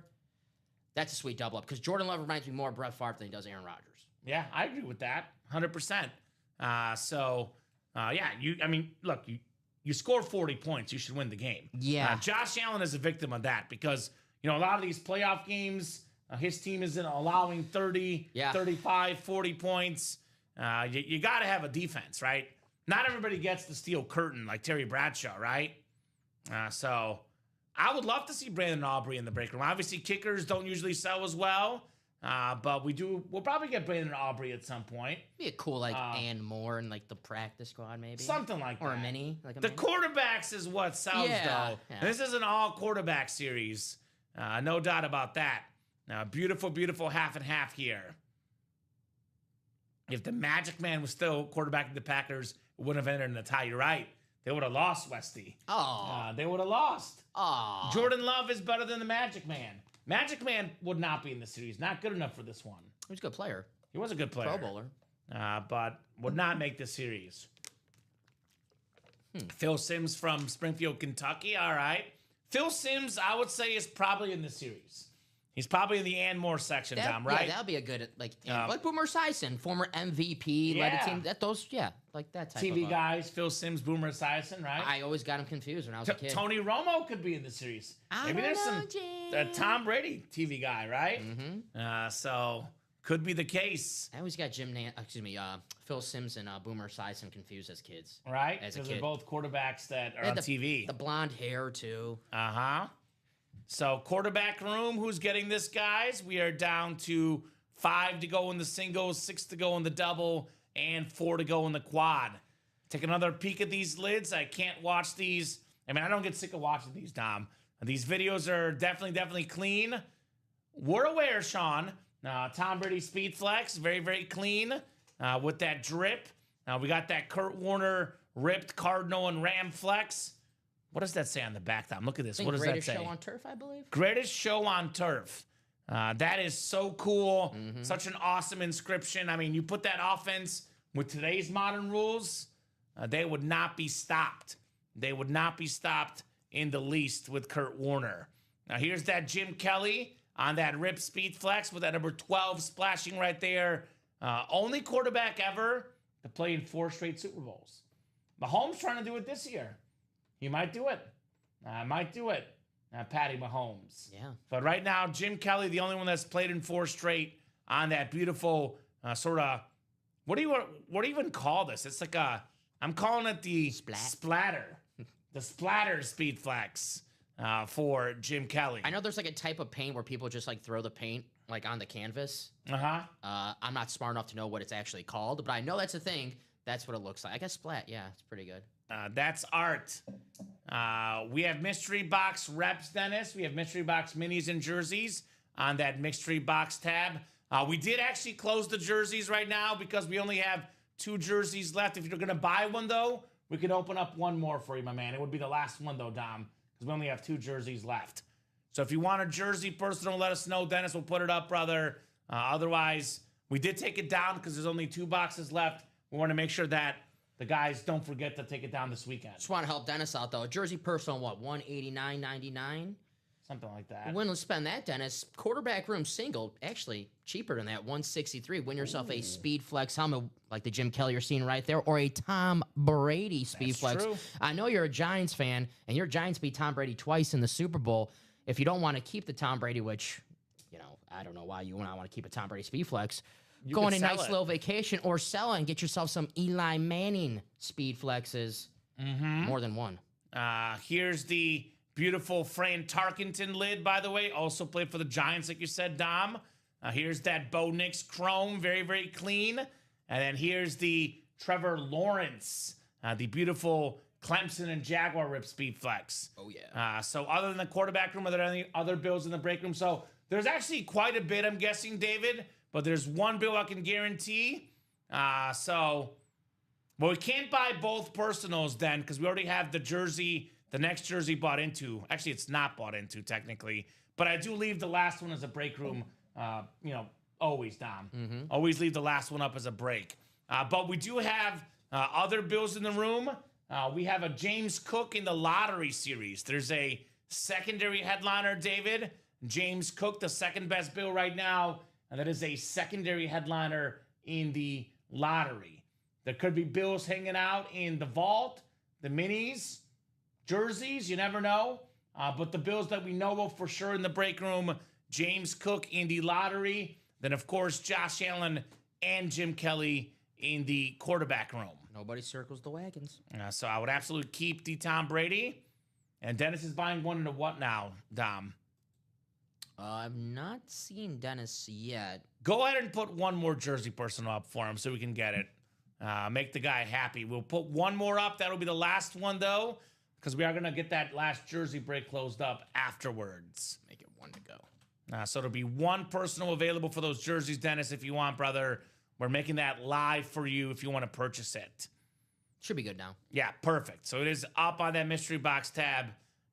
that's a sweet double-up because Jordan Love reminds me more of Brett Favre than he does Aaron Rodgers. Yeah, I agree with that, 100%. Look, you score 40 points, you should win the game. Yeah. Josh Allen is a victim of that because, a lot of these playoff games, his team isn't allowing 30, 35, 40 points. You got to have a defense, right? Not everybody gets the steel curtain like Terry Bradshaw, right? So I would love to see Brandon Aubrey in the break room. Obviously, kickers don't usually sell as well. But we'll probably get Brandon Aubrey at some point. Be a cool and more in like the practice squad, maybe something like that, or a mini. Like the quarterbacks is what sells, though. Yeah. This is an all quarterback series, no doubt about that. Beautiful, beautiful half and half here. If the Magic Man was still quarterbacking the Packers, it wouldn't have entered in the tie. You're right. They would have lost, Westy. They would have lost. Jordan Love is better than the Magic Man. Magic Man would not be in the series. Not good enough for this one. He was a good player. He was a good player. Pro bowler. But would not make the series. Phil Simms from Springfield, Kentucky. All right. Phil Simms, I would say, is probably in the series. He's probably in the and more section, Tom, right? Yeah, that'll be a good, like Boomer Esiason, former MVP, led a team. Like that type TV guys, Phil Simms, Boomer Esiason, right? I always got him confused when I was a kid. Tony Romo could be in the series. Maybe there's some Tom Brady TV guy, right? Mm-hmm. So could be the case. I always got Phil Simms and Boomer Esiason confused as kids. Right? Because they're both quarterbacks that are on TV. The blonde hair, too. Uh-huh. So quarterback room, who's getting this, guys? We are down to 5 to go in the singles, 6 to go in the double, and 4 to go in the quad. Take another peek at these lids. I can't watch these. I mean, I don't get sick of watching these, Dom. These videos are definitely clean. We're aware, Sean. Tom Brady Speed Flex, very, very clean with that drip. We got that Kurt Warner ripped Cardinal and Ram Flex. What does that say on the back, Tom? Look at this. What does that say? Greatest show on turf, I believe. Greatest show on turf. That is so cool. Mm-hmm. Such an awesome inscription. I mean, you put that offense with today's modern rules, they would not be stopped. They would not be stopped in the least with Kurt Warner. Now, here's that Jim Kelly on that Rip Speed Flex with that number 12 splashing right there. Only quarterback ever to play in 4 straight Super Bowls. Mahomes trying to do it this year. He might do it. Patty Mahomes. Yeah. But right now, Jim Kelly, the only one that's played in 4 straight on that beautiful sort of, what do you even call this? It's like I'm calling it the splatter. The splatter Speed Flex for Jim Kelly. I know there's like a type of paint where people just like throw the paint like on the canvas. I'm not smart enough to know what it's actually called, but I know that's a thing. That's what it looks like. I guess splat. Yeah, it's pretty good. That's art. We have mystery box reps, Dennis. We have mystery box minis and jerseys on that mystery box tab. We did actually close the jerseys right now because we only have 2 jerseys left. If you're going to buy one, though, we could open up one more for you, my man. It would be the last one, though, Dom, because we only have 2 jerseys left. So if you want a jersey personal, let us know. Dennis will put it up, brother. Otherwise, we did take it down because there's only 2 boxes left. We want to make sure that the guys don't forget to take it down this weekend. Just want to help Dennis out, though. Jersey personal, what, $189.99? Something like that. Wouldn't spend that, Dennis. Quarterback room single, actually cheaper than that, $163. Win yourself a Speed Flex helmet like the Jim Kelly you're seeing right there, or a Tom Brady Speed Flex. True. I know you're a Giants fan, and your Giants beat Tom Brady twice in the Super Bowl. If you don't want to keep the Tom Brady, which, I don't know why you want to keep a Tom Brady Speed Flex, go on a nice little vacation or sell it and get yourself some Eli Manning Speed Flexes. More than one. Here's the beautiful Fran Tarkenton lid, by the way. Also played for the Giants, like you said, Dom. Here's that Bo Nix chrome, very, very clean. And then here's the Trevor Lawrence, the beautiful Clemson and Jaguar Rip Speed Flex. Oh, yeah. So other than the quarterback room, are there any other bills in the break room? So there's actually quite a bit, I'm guessing, David. But there's one bill I can guarantee. Well, we can't buy both personals then because we already have the jersey, the next jersey bought into. Actually, it's not bought into technically. But I do leave the last one as a break room, always, Dom. Always leave the last one up as a break. But we do have other bills in the room. We have a James Cook in the lottery series. There's a secondary headliner, David. James Cook, the second best bill right now. And that is a secondary headliner in the lottery. There could be bills hanging out in the vault, the minis, jerseys, you never know. But the bills that we know of for sure in the break room, James Cook in the lottery. Then, of course, Josh Allen and Jim Kelly in the quarterback room. Nobody circles the wagons. So I would absolutely keep the Tom Brady. And Dennis is buying one into what now, Dom? I've not seen Dennis yet. Go ahead and put one more jersey personal up for him so we can get it. Make the guy happy. We'll put one more up. That'll be the last one, though, because we are going to get that last jersey break closed up afterwards. Make it one to go. So it'll be one personal available for those jerseys, Dennis, if you want, brother. We're making that live for you if you want to purchase it. Should be good now. Yeah, perfect. So it is up on that mystery box tab.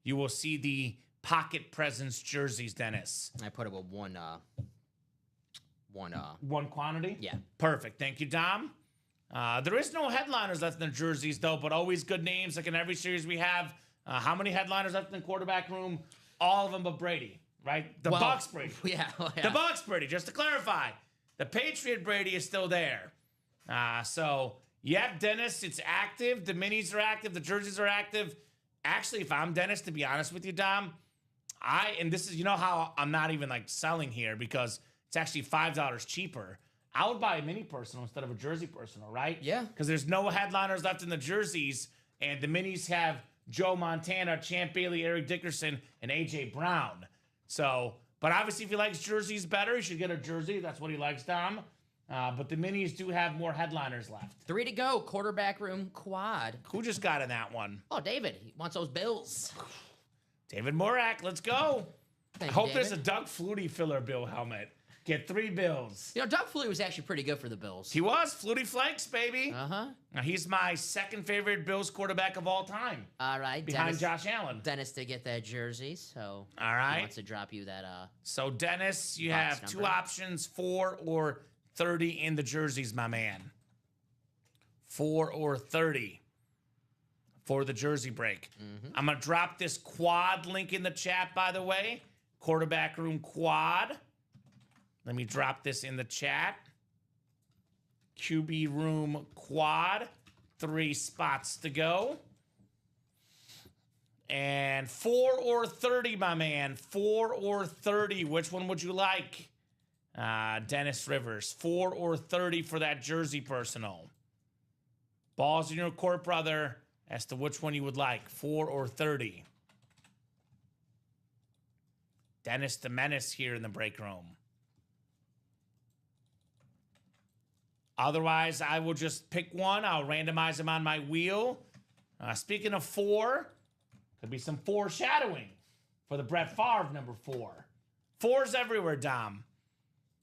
You will see the Pocket Presents jerseys, Dennis. I put it with one quantity? Yeah. Perfect. Thank you, Dom. There is no headliners left in the jerseys, though, but always good names. Like in every series we have. How many headliners left in the quarterback room? All of them but Brady, right? The Bucks Brady. Yeah. The Bucks Brady, just to clarify. The Patriot Brady is still there. Dennis, it's active. The minis are active. The jerseys are active. Actually, if I'm Dennis, to be honest with you, Dom, and this is, how I'm not even like selling here because it's actually $5 cheaper. I would buy a mini personal instead of a jersey personal, right? Yeah. Because there's no headliners left in the jerseys, and the minis have Joe Montana, Champ Bailey, Eric Dickerson, and A.J. Brown. So, but obviously if he likes jerseys better, he should get a jersey. That's what he likes, Dom. But the minis do have more headliners left. 3 to go. Quarterback room quad. Who just got in that one? Oh, David. He wants those bills. David Morak, let's go. I hope David. there's a Doug Flutie filler bill helmet. Get 3 bills. Doug Flutie was actually pretty good for the Bills. He was. Flutie Flanks, baby. Uh-huh. Now, he's my second favorite Bills quarterback of all time. All right. Behind Josh Allen. Dennis to get that jersey, so all right. he wants to drop you that So, Dennis, you have number. 2 options, 4 or 30 in the jerseys, my man. 4 or 30 for the jersey break. I'm going to drop this quad link in the chat, by the way. Quarterback room quad. Let me drop this in the chat. QB room quad. 3 spots to go. And 4 or 30, my man. 4 or 30. Which one would you like? Dennis Rivers. 4 or 30 for that jersey personal. Balls in your court, brother, as to which one you would like. 4 or 30. Dennis the Menace here in the break room. Otherwise, I will just pick one. I'll randomize them on my wheel. Speaking of 4, could be some foreshadowing for the Brett Favre number 4. 4's everywhere, Dom.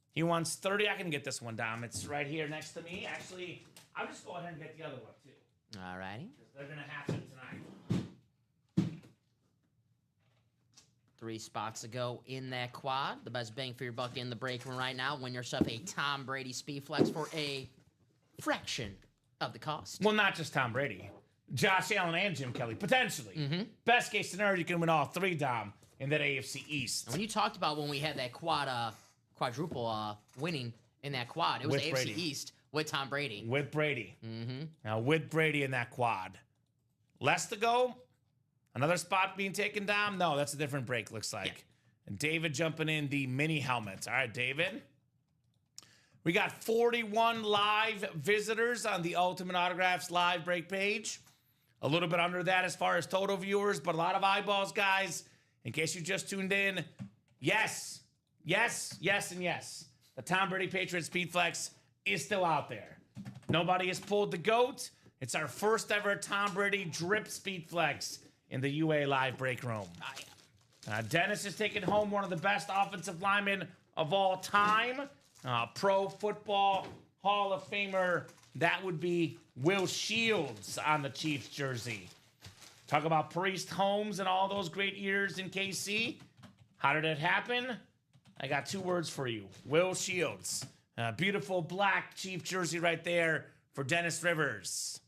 He wants 30. I can get this one, Dom. It's right here next to me. Actually, I'll just go ahead and get the other one, too. All righty. They're going to have to tonight. 3 spots to go in that quad. The best bang for your buck in the break room right now. Win yourself a Tom Brady Speed Flex for a fraction of the cost. Well, not just Tom Brady. Josh Allen and Jim Kelly, potentially. Best case scenario, you can win all three, Dom, in that AFC East. And when you talked about when we had that quadruple winning in that quad, it was With the AFC Brady. East with Tom Brady. With Brady. Now, with Brady in that quad. Less to go. Another spot being taken, Dom? No, that's a different break, looks like. Yeah. And David jumping in the mini helmets. All right, David. We got 41 live visitors on the Ultimate Autographs live break page. A little bit under that as far as total viewers, but a lot of eyeballs, guys. In case you just tuned in, yes, yes, yes, and yes. The Tom Brady Patriot Speed Flex is still out there. Nobody has pulled the GOAT. It's our first ever Tom Brady drip Speed Flex in the UA live break room. Dennis is taking home one of the best offensive linemen of all time. Pro Football Hall of Famer. That would be Will Shields on the Chiefs jersey. Talk about Priest, Holmes, and all those great years in KC. How did it happen? I got two words for you. Will Shields. Beautiful black Chief jersey right there for Dennis Rivers.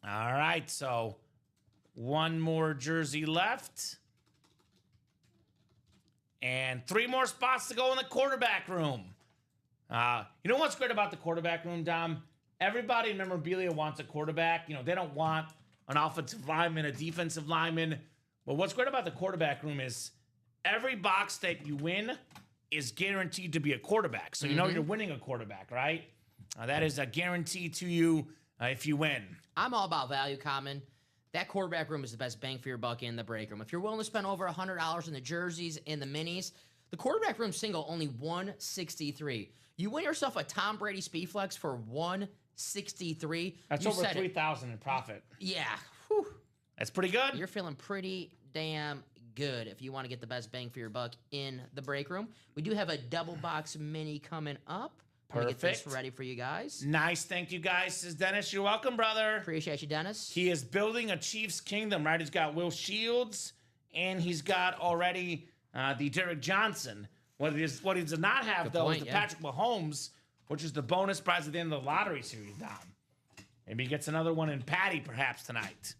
All right, so one more jersey left. And three more spots to go in the quarterback room. You know what's great about the quarterback room, Dom? Everybody in memorabilia wants a quarterback. You know, they don't want an offensive lineman, a defensive lineman. But what's great about the quarterback room is every box that you win is guaranteed to be a quarterback. So you know you're winning a quarterback, right? That is a guarantee to you if you win. I'm all about value, Kamen. That quarterback room is the best bang for your buck in the break room. If you're willing to spend over $100 in the jerseys and the minis, the quarterback room single only $163. You win yourself a Tom Brady Speed Flex for $163. That's over $3,000 in profit. Yeah. Whew. That's pretty good. You're feeling pretty damn good if you want to get the best bang for your buck in the break room. We do have a double box mini coming up. Perfect. Get this ready for you guys. Nice. Thank you, guys. Says Dennis. You're welcome, brother. Appreciate you, Dennis. He is building a Chiefs kingdom, right? He's got Will Shields, and he's got already the Derek Johnson. What he does not have, is the Patrick Mahomes, which is the bonus prize at the end of the lottery series, Dom. Maybe he gets another one in Patty, perhaps, tonight.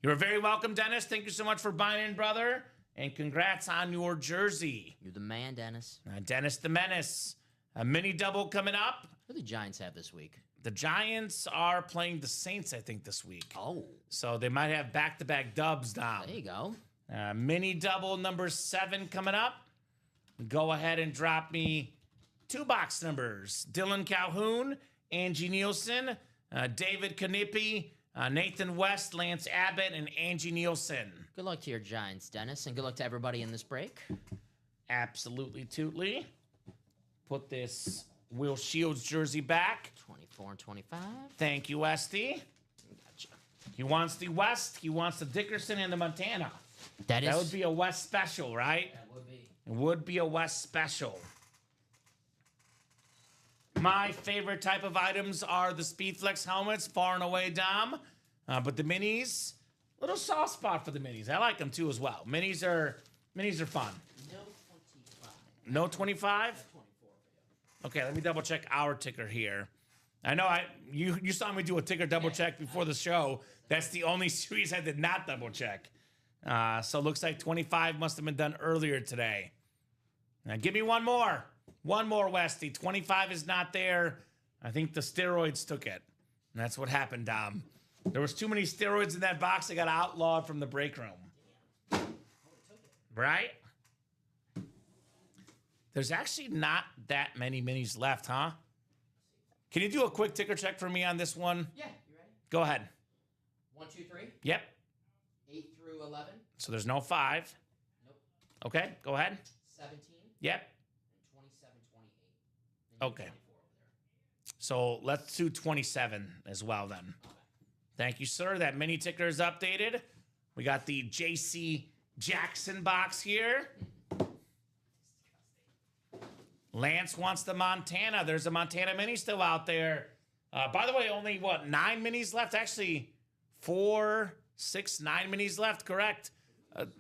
You're very welcome, Dennis. Thank you so much for buying in, brother. And congrats on your jersey. You're the man, Dennis. Dennis the Menace. A mini double coming up. Who do the Giants have this week? The Giants are playing the Saints, I think, this week. Oh. So they might have back-to-back dubs, Dom. There you go. Mini double number 7 coming up. Go ahead and drop me 2 box numbers. Dylan Calhoun, Angie Nielsen, David Kanippy, Nathan West, Lance Abbott, and Angie Nielsen. Good luck to your Giants, Dennis, and good luck to everybody in this break. Absolutely, tootly. Put this Will Shields jersey back. 24 and 25. Thank you, Westy. Gotcha. He wants the West. He wants the Dickerson and the Montana. That would be a West special, right? That would be. It would be a West special. My favorite type of items are the Speedflex helmets, far and away, Dom. But the minis, little soft spot for the minis. I like them too as well. Minis are fun. No 25. No 25? Okay, let me double check our ticker here. I know you saw me do a ticker double check before the show. That's the only series I did not double check. So it looks like 25 must have been done earlier today. Now give me one more. One more, Westy. 25 is not there. I think the steroids took it. And that's what happened, Dom. There was too many steroids in that box. They got outlawed from the break room. Right? There's actually not that many minis left, huh? Can you do a quick ticker check for me on this one? Yeah, you ready? Go ahead. 1, 2, 3. Yep. 8 through 11. So there's no 5. Nope. Okay, go ahead. 17. Yep. And 27, 28. Okay. So let's do 27 as well then. Okay. Thank you, sir. That mini ticker is updated. We got the JC Jackson box here. Lance wants the Montana. There's a Montana mini still out there. By the way, only, 9 minis left? Actually, 4, 6, 9 minis left, correct?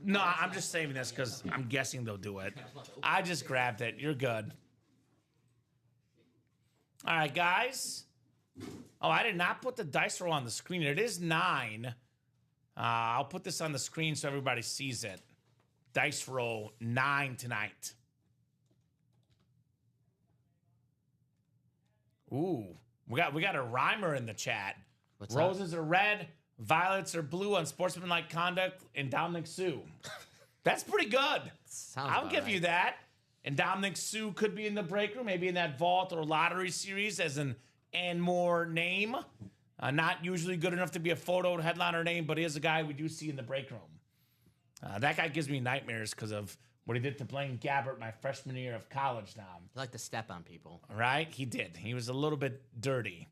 No, I'm just saving this because I'm guessing they'll do it. I just grabbed it. You're good. All right, guys. Oh, I did not put the dice roll on the screen. It is 9. I'll put this on the screen so everybody sees it. Dice roll 9 tonight. Ooh, we got a rhymer in the chat. What's Roses are red, violets are blue on sportsmanlike conduct and Dominic Sue. That's pretty good. I'll give you that. And Dominic Sue could be in the break room, maybe in that vault or lottery series as an and more name. Not usually good enough to be a photo headliner name, but he is a guy we do see in the break room. That guy gives me nightmares because of what he did to Blaine Gabbert my freshman year of college, Dom. He liked to step on people. Right? He did. He was a little bit dirty,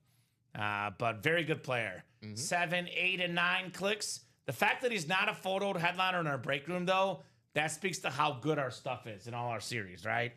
but very good player. 7, 8, and 9 clicks. The fact that he's not a photo headliner in our break room, though, that speaks to how good our stuff is in all our series, right?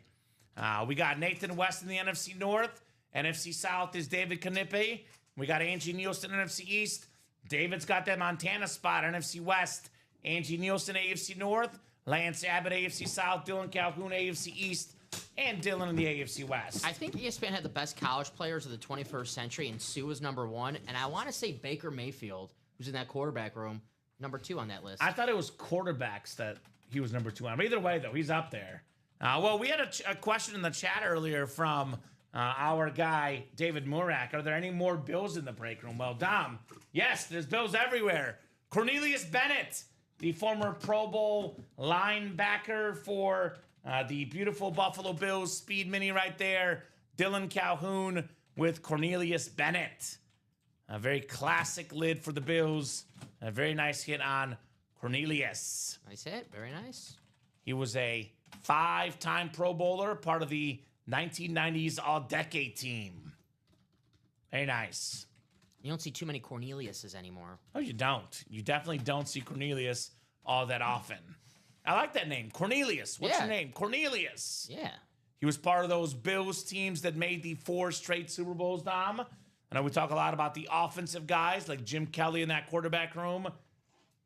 We got Nathan West in the NFC North. NFC South is David Kanipe. We got Angie Nielsen, NFC East. David's got that Montana spot, NFC West. Angie Nielsen, AFC North. Lance Abbott, AFC South. Dylan Calhoun, AFC East. And Dylan in the AFC West. I think ESPN had the best college players of the 21st century, and Sue was number 1. And I want to say Baker Mayfield, who's in that quarterback room, number 2 on that list. I thought it was quarterbacks that he was number 2 on. But either way, though, he's up there. Well, we had a question in the chat earlier from our guy, David Murak. Are there any more Bills in the break room? Well, Dom, yes, there's Bills everywhere. Cornelius Bennett, the former Pro Bowl linebacker for the beautiful Buffalo Bills, speed mini right there. Dylan Calhoun with Cornelius Bennett. A very classic lid for the Bills. A very nice hit on Cornelius. Nice hit. Very nice. He was a 5-time Pro Bowler, part of the 1990s All-Decade team. Very nice. You don't see too many Corneliuses anymore. Oh, you don't. You definitely don't see Cornelius all that often. I like that name, Cornelius. What's your name? Cornelius. Yeah. He was part of those Bills teams that made the 4 straight Super Bowls, Dom. I know we talk a lot about the offensive guys like Jim Kelly in that quarterback room.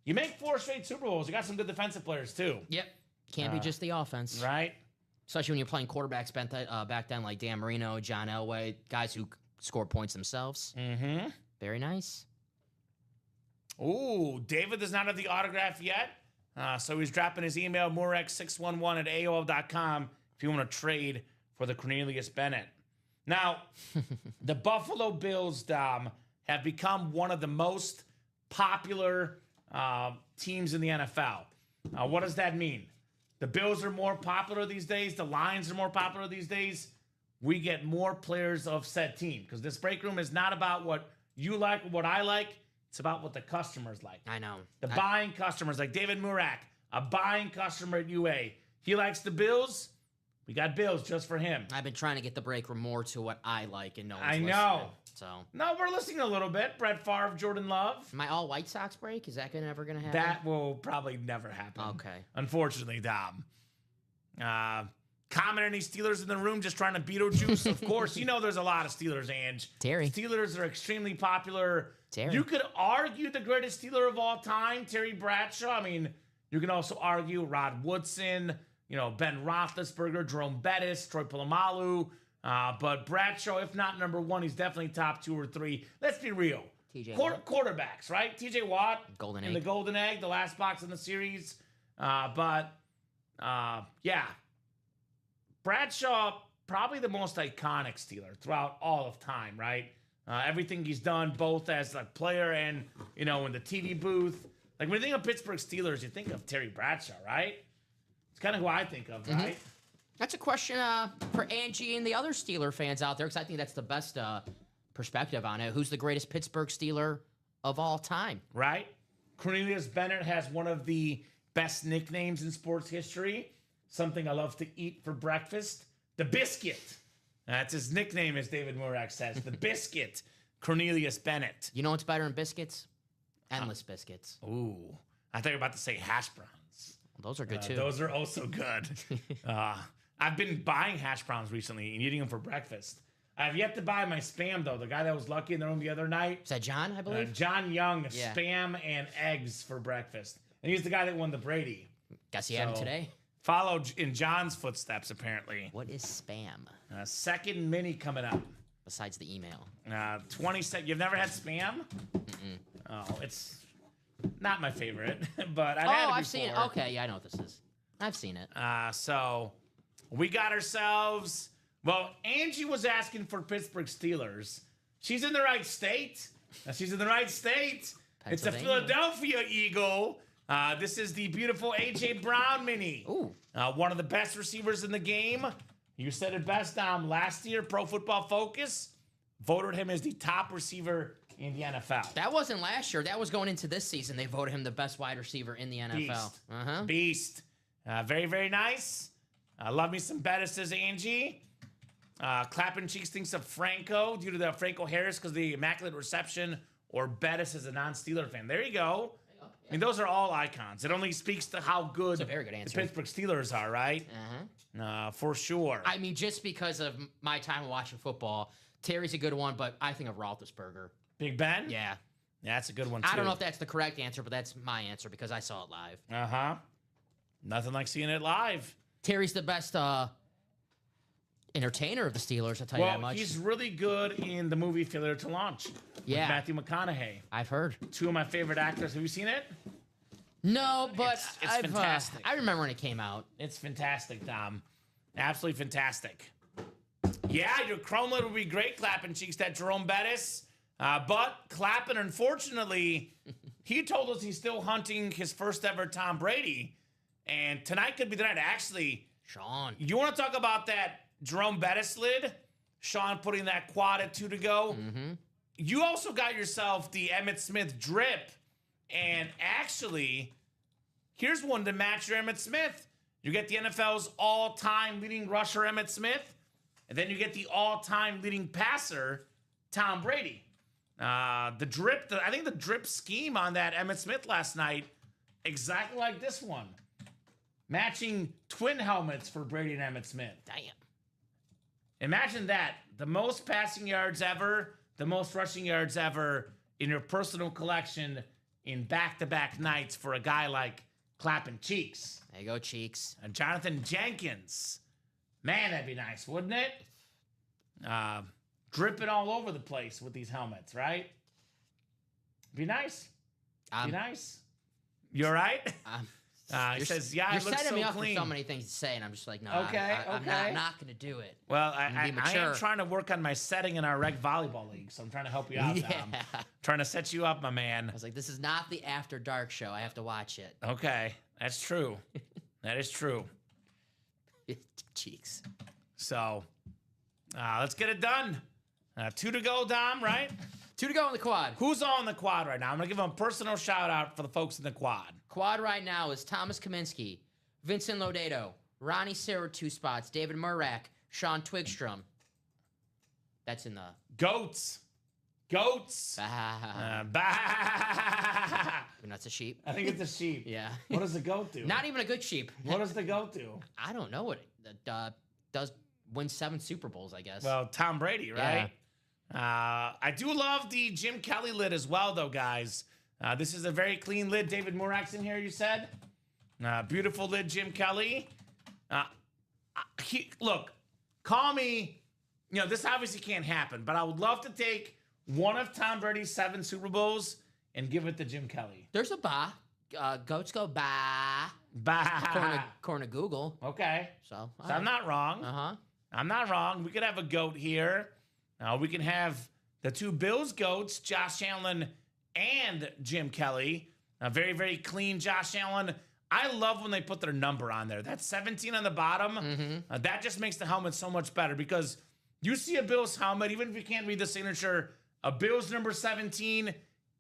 You make 4 straight Super Bowls. You got some good defensive players, too. Yep. Can't be just the offense. Right? Especially when you're playing quarterbacks back then like Dan Marino, John Elway, guys who score points themselves. Mm-hmm. Very nice. Ooh, David does not have the autograph yet. So he's dropping his email, murex611@aol.com, if you want to trade for the Cornelius Bennett. Now, the Buffalo Bills, Dom, have become one of the most popular teams in the NFL. What does that mean? The Bills are more popular these days. The Lions are more popular these days. We get more players of said team because this break room is not about what you like or what I like. It's about what the customers like. I know. The buying customers, like David Murak, a buying customer at UA. He likes the Bills. We got Bills just for him. I've been trying to get the break room more to what I like, and no one's I know. listening, so No, we're listening a little bit. Brett Favre, Jordan Love. My all White Sox break, is that ever going to happen? That will probably never happen. Okay. Unfortunately, Dom. Common, any Steelers in the room just trying to Beetlejuice? Of course, you know there's a lot of Steelers, Ange. Terry. Steelers are extremely popular. Terry. You could argue the greatest Steeler of all time, Terry Bradshaw. I mean, you can also argue Rod Woodson, Ben Roethlisberger, Jerome Bettis, Troy Polamalu. But Bradshaw, if not number 1, he's definitely top 2 or 3. Let's be real. TJ Watt. Quarterbacks, right? TJ Watt. Golden in Egg. the Golden Egg, the last box in the series. Yeah. Bradshaw, probably the most iconic Steeler throughout all of time, right? Everything he's done, both as a player and, in the TV booth. Like, when you think of Pittsburgh Steelers, you think of Terry Bradshaw, right? It's kind of who I think of, right? That's a question for Angie and the other Steeler fans out there, because I think that's the best perspective on it. Who's the greatest Pittsburgh Steeler of all time? Right? Cornelius Bennett has one of the best nicknames in sports history. Something I love to eat for breakfast. The Biscuit. That's his nickname, as David Murak says. The Biscuit. Cornelius Bennett. You know what's better than biscuits? Endless biscuits. Ooh. I thought you were about to say hash browns. Those are good, too. Those are also good. I've been buying hash browns recently and eating them for breakfast. I've yet to buy my Spam, though. The guy that was lucky in the room the other night. Is that John, I believe? John Young, Spam and eggs for breakfast. And he's the guy that won the Brady. Guess he had him today. Followed in John's footsteps, apparently. What is Spam? Second mini coming up. besides the email. 20 You've never had spam? Mm-mm. Oh, it's not my favorite, but I've had it before. I've seen it. Okay, yeah, I know what this is. I've seen it. So we got ourselves. Well, Angie was asking for Pittsburgh Steelers. She's in the right state. She's in the right state. It's a Philadelphia Eagle. This is the beautiful A.J. Brown mini. Ooh. One of the best receivers in the game. You said it best, Dom. Last year, Pro Football Focus voted him as the top receiver in the NFL. That wasn't last year. That was going into this season. They voted him the best wide receiver in the NFL. Beast. Very, very nice. Love me some Bettis, says Angie. Clapping Cheeks thinks of Franco due to the Franco Harris because of the Immaculate Reception, or Bettis as a non-Steeler fan. There you go. I mean, those are all icons. It only speaks to how good a very good answer. The Pittsburgh Steelers are, right? For sure. I mean, just because of my time watching football, Terry's a good one, but I think of Roethlisberger. Big Ben? Yeah. Yeah, that's a good one, too. I don't know if that's the correct answer, but that's my answer because I saw it live. Nothing like seeing it live. Terry's the best entertainer of the Steelers, I'll tell you that much. He's really good in the movie Failure to Launch. Yeah. With Matthew McConaughey. I've heard. Two of my favorite actors. Have you seen it? No, but it's fantastic. I remember when it came out. It's fantastic, Dom. Absolutely fantastic. Yeah, your Chrome lid would be great, Clapping Cheeks, that Jerome Bettis. But Clapping, unfortunately, he told us he's still hunting his first ever Tom Brady. And tonight could be the night. Actually, Sean, you want to talk about that Jerome Bettis lid? Sean putting that quad at 2 to go. You also got yourself the Emmitt Smith drip. And actually, here's one to match your Emmitt Smith. You get the NFL's all-time leading rusher, Emmitt Smith. And then you get the all-time leading passer, Tom Brady. The drip, I think the drip scheme on that Emmitt Smith last night, exactly like this one. Matching twin helmets for Brady and Emmitt Smith. Damn. Imagine that. The most passing yards ever, the most rushing yards ever in your personal collection in back-to-back nights for a guy like Clapping Cheeks. There you go, Cheeks. And Jonathan Jenkins. Man, that'd be nice, wouldn't it? Dripping all over the place with these helmets, right? Be nice. Be nice. You all right? He says, yeah, it looks so clean. You're setting me up for so many things to say, and I'm just like, no, I'm not going to do it. Well, I am trying to work on my setting in our rec volleyball league, so I'm trying to help you out, Dom. Trying to set you up, my man. I was like, this is not the After Dark show. I have to watch it. Okay, that's true. That is true. Cheeks. So, let's get it done. 2 to go, Dom, right? 2 to go on the quad. Who's on the quad right now? I'm going to give them a personal shout-out for the folks in the quad. Quad right now is Thomas Kaminsky, Vincent Lodato, Ronnie Sarah 2 spots, David Murak, Sean Twigstrom. That's in the... Goats. Bah. Bah. That's a sheep. I think it's a sheep. Yeah. What does the goat do? Not even a good sheep. What does the goat do? I don't know what it does. Win 7 Super Bowls, I guess. Well, Tom Brady, right? Yeah. I do love the Jim Kelly lid as well, though, guys. This is a very clean lid. David Murak's in here, you said? Beautiful lid, Jim Kelly. Look, call me. You know, this obviously can't happen, but I would love to take one of Tom Brady's 7 Super Bowls and give it to Jim Kelly. There's a bah. Goats go bah. Bah. According to Google. Okay. So I'm not wrong. I'm not wrong. We could have a goat here. We can have the 2 Bills goats, Josh Allen and Jim Kelly. Very, very clean Josh Allen. I love when they put their number on there. That 17 on the bottom, that just makes the helmet so much better because you see a Bills helmet, even if you can't read the signature, a Bills number 17,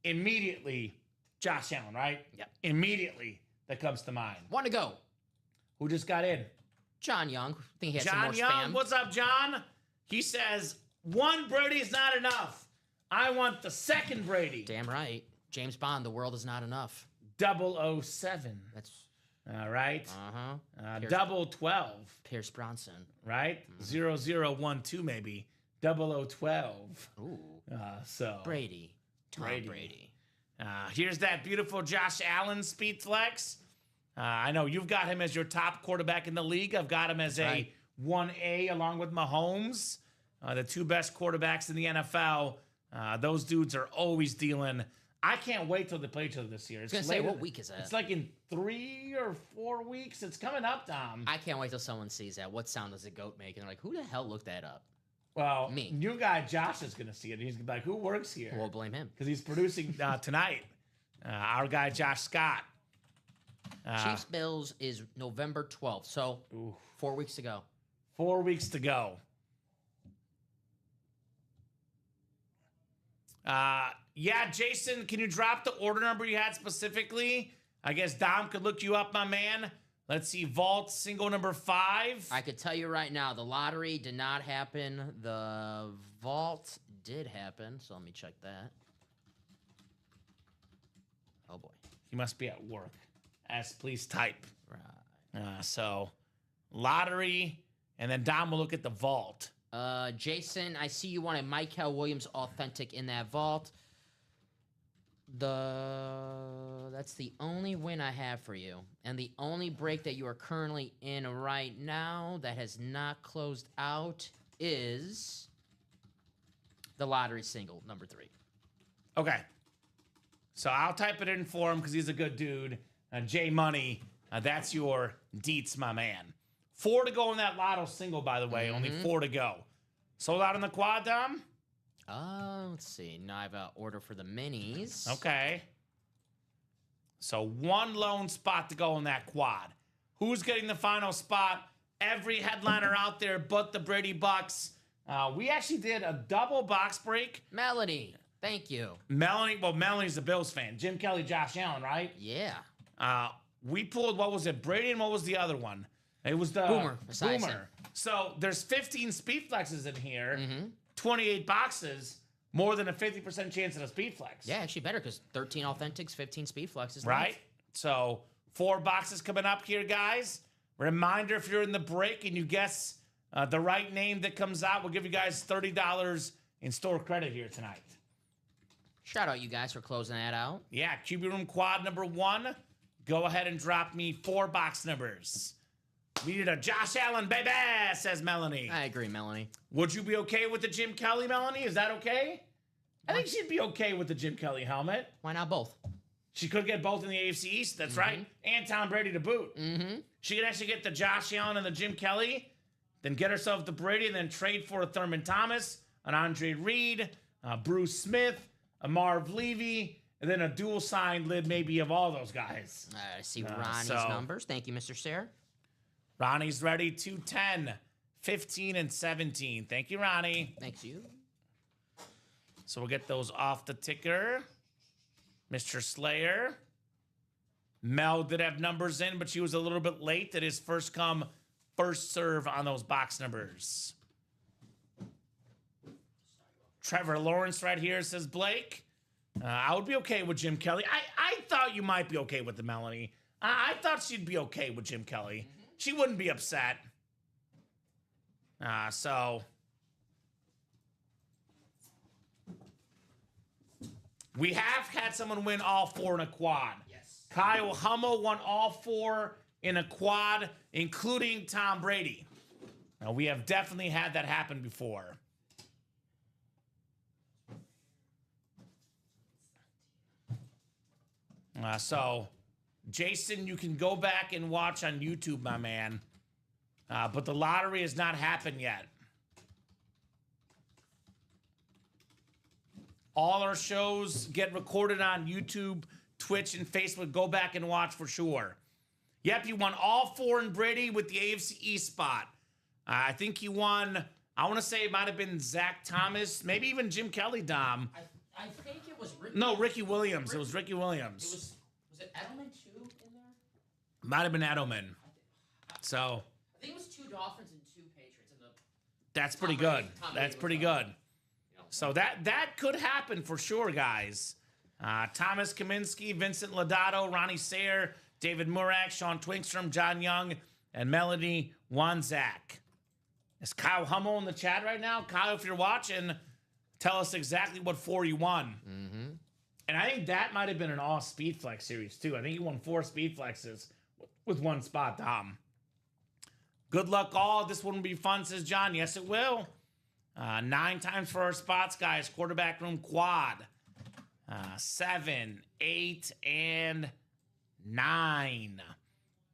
immediately Josh Allen, right? Yep. Immediately that comes to mind. 1 to go. Who just got in? John Young. I think he has some more John spam. Young, what's up, John? He says, 1 Brady is not enough. I want the 2nd Brady. Damn right. James Bond, the world is not enough. 007. That's... All right. Pierce, 012. Pierce Bronson. Right? 0012 maybe. 0012. Ooh. So. Brady. Tom Brady. Here's that beautiful Josh Allen speed flex. I know you've got him as your top quarterback in the league. I've got him as a 1A along with Mahomes. the two best quarterbacks in the NFL. Those dudes are always dealing. I can't wait till they play each other this year. I was going to say, what week is that? It's like in 3 or 4 weeks. It's coming up, Dom. I can't wait till someone sees that. What sound does the goat make? And they're like, who the hell looked that up? Well, me. New guy Josh is going to see it. He's going to be like, who works here? We'll blame him. Because he's producing tonight. Our guy Josh Scott. Chiefs Bills is November 12th. So 4 weeks to go. 4 weeks to go. Yeah, Jason, can you drop the order number you had specifically? I guess Dom could look you up, my man. Let's see, vault single number 5. I could tell you right now, the lottery did not happen. The vault did happen, so let me check that. Oh, boy. He must be at work. Please type. Right. So, lottery, and then Dom will look at the vault. Jason, I see you want a Michael Williams authentic in that vault. That's the only win I have for you. And the only break that you are currently in right now that has not closed out is the lottery single, number 3. Okay. So I'll type it in for him because he's a good dude. J Money, that's your deets, my man. 4 to go in that lotto single, by the way. Only 4 to go. Sold out on the quad, Dom? Let's see. Now I have an order for the minis. Okay. So 1 lone spot to go in that quad. Who's getting the final spot? Every headliner out there but the Brady Bucks. We actually did a double box break. Melanie, thank you. Melanie's a Bills fan. Jim Kelly, Josh Allen, right? Yeah. We pulled, what was it, Brady, and what was the other one? It was the Boomer. So there's 15 speed flexes in here, 28 boxes, more than a 50% chance at a speed flex. Yeah, actually better because 13 authentics, 15 speed flexes. Right? Nice. So 4 boxes coming up here, guys. Reminder, if you're in the break and you guess the right name that comes out, we'll give you guys $30 in store credit here tonight. Shout out you guys for closing that out. Yeah, QB Room Quad number 1. Go ahead and drop me 4 box numbers. We need a Josh Allen, baby, says Melanie. I agree, Melanie. Would you be okay with the Jim Kelly, Melanie? Is that okay? I think she'd be okay with the Jim Kelly helmet. Why not both? She could get both in the AFC East, that's right. And Tom Brady to boot. She could actually get the Josh Allen and the Jim Kelly, then get herself the Brady, and then trade for a Thurman Thomas, an Andre Reed, Bruce Smith, a Marv Levy, and then a dual-signed lid maybe of all those guys. I see Ronnie's numbers. Thank you, Mr. Sayre. Ronnie's ready. 210, 15, and 17. Thank you, Ronnie. Thanks, you. So we'll get those off the ticker. Mr. Slayer. Mel did have numbers in, but she was a little bit late. That is first come, first serve on those box numbers. Trevor Lawrence right here says Blake. I would be okay with Jim Kelly. I thought you might be okay with the Melanie. I thought she'd be okay with Jim Kelly. She wouldn't be upset. So we have had someone win all 4 in a quad. Yes. Kyle Hummel won all 4 in a quad, including Tom Brady. Now, we have definitely had that happen before. So, Jason, you can go back and watch on YouTube, my man. But the lottery has not happened yet. All our shows get recorded on YouTube, Twitch, and Facebook. Go back and watch for sure. Yep, you won all 4 in Brady with the AFC East spot. I think you won, I want to say it might have been Zach Thomas, maybe even Jim Kelly, Dom. I think it was Ricky. No, Ricky Williams. It was Ricky Williams. Was it Edelman too in there? Might have been Edelman. So I think it was 2 Dolphins and 2 Patriots. That's pretty good. That's pretty good. So that could happen for sure, guys. Thomas Kaminsky, Vincent Lodato, Ronnie Sayre, David Murak, Sean Twinkstrom, John Young, and Melanie Wanzak. Is Kyle Hummel in the chat right now? Kyle, if you're watching, tell us exactly what 4 you won. And I think that might have been an all speed flex series, too. I think you won 4 speed flexes with 1 spot, Dom. Good luck, all. This one will be fun, says John. Yes, it will. 9 times for our spots, guys. Quarterback room quad. 7, 8, and 9.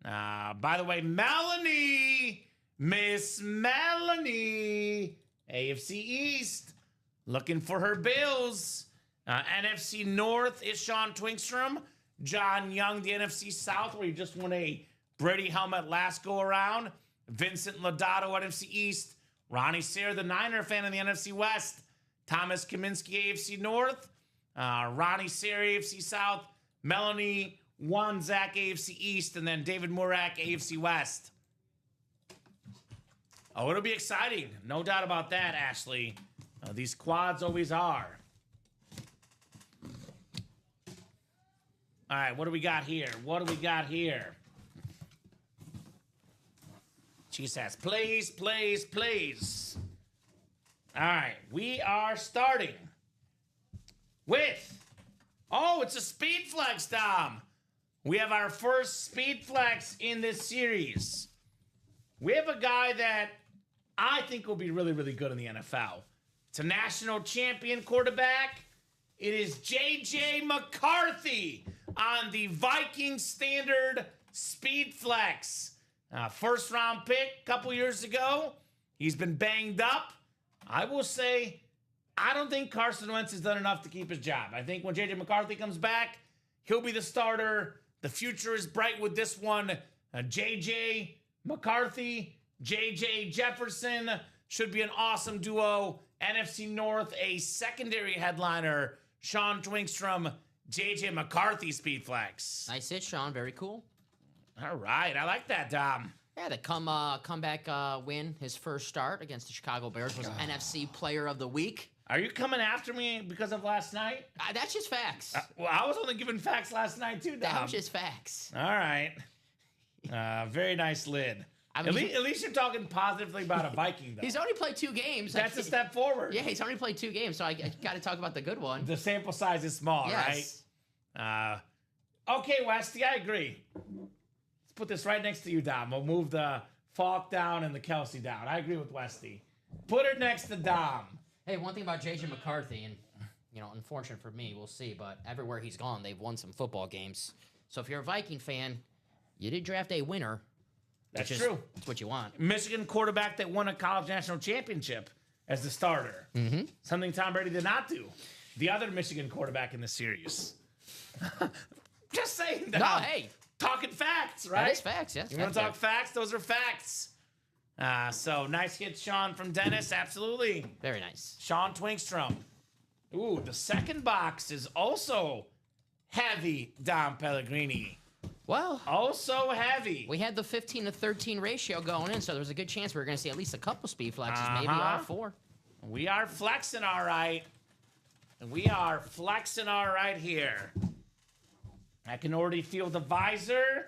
By the way, Melanie, Miss Melanie, AFC East, looking for her Bills. NFC North is Sean Twinkstrom. John Young, the NFC South, where he just won a Brady helmet last go around. Vincent Lodato, NFC East. Ronnie Sayre, the Niner fan in the NFC West. Thomas Kaminsky, AFC North. Ronnie Sayre, AFC South. Melanie Wanzak, AFC East. And then David Murak, AFC West. Oh, it'll be exciting. No doubt about that, Ashley. These quads always are. All right, what do we got here? What do we got here? She says, please, please, please. All right, we are starting with, oh, it's a Speed Flex, Dom. We have our first Speed Flex in this series. We have a guy that I think will be really, really good in the NFL. It's a national champion quarterback. It is J.J. McCarthy on the Viking Standard Speed Flex. First round pick a couple years ago. He's been banged up. I will say, I don't think Carson Wentz has done enough to keep his job. I think when J.J. McCarthy comes back, he'll be the starter. The future is bright with this one. J.J. McCarthy, J.J. Jefferson should be an awesome duo. NFC North, a secondary headliner. Sean Twinkstrom, J.J. McCarthy Speed Flex. Nice hit, Sean. Very cool. All right. I like that, Dom. Yeah, the comeback win, his first start against the Chicago Bears was NFC Player of the Week. Are you coming after me because of last night? That's just facts. Well, I was only giving facts last night, too, Dom. That was just facts. All right. Very nice lid. I mean, at least you're talking positively about a Viking, though. He's only played 2 games. That's a step forward. Yeah, he's only played 2 games, so I got to talk about the good one. The sample size is small, yes. Right? Okay, Westy, I agree. Let's put this right next to you, Dom. We'll move the Falk down and the Kelsey down. I agree with Westy. Put her next to Dom. Hey, one thing about J.J. McCarthy, and, you know, unfortunate for me, we'll see, but everywhere he's gone, they've won some football games. So if you're a Viking fan, you did draft a winner. That's true. That's what you want. Michigan quarterback that won a college national championship as the starter. Mm-hmm. Something Tom Brady did not do. The other Michigan quarterback in the series. Just saying that. No, hey. Talking facts, right? That is facts, yes. You want to talk facts? Those are facts. So nice hit, Sean, from Dennis. Absolutely. Very nice. Sean Twinkstrom. Ooh, the second box is also heavy, Dom Pellegrini. Well, also heavy. We had the 15-13 ratio going in, so there was a good chance we were going to see at least a couple speed flexes, maybe all 4. We are flexing all right. We are flexing all right here. I can already feel the visor.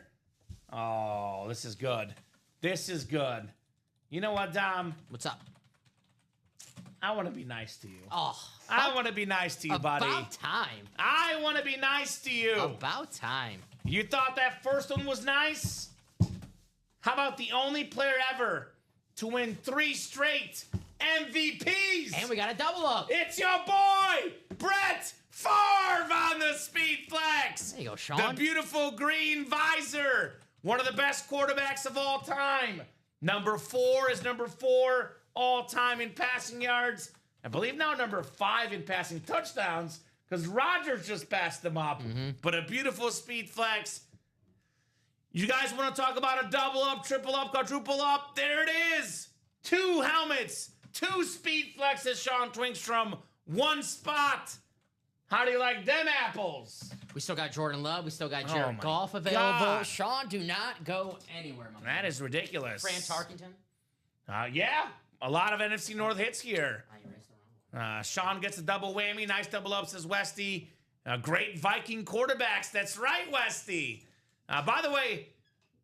Oh, this is good. This is good. You know what, Dom? What's up? I want to be nice to you. Oh, I want to be nice to you, buddy. About time. I want to be nice to you. About time. You thought that first one was nice? How about the only player ever to win 3 straight MVPs? And we got a double up. It's your boy, Brett Favre on the Speed Flex. There you go, Sean. The beautiful green visor. One of the best quarterbacks of all time. Number 4 is number 4 all time in passing yards. I believe now number 5 in passing touchdowns because Rodgers just passed them up. Mm-hmm. But a beautiful Speed Flex. You guys want to talk about a double up, triple up, quadruple up? There it is. 2 helmets, 2 Speed Flexes, Sean Twinkstrom, 1 spot. How do you like them apples? We still got Jordan Love. We still got Jared Goff available. God. Sean, do not go anywhere, my man. That is ridiculous. Fran Tarkenton. Yeah, a lot of NFC North hits here. Sean gets a double whammy. Nice double up, says Westy. Great Viking quarterbacks. That's right, Westy. By the way,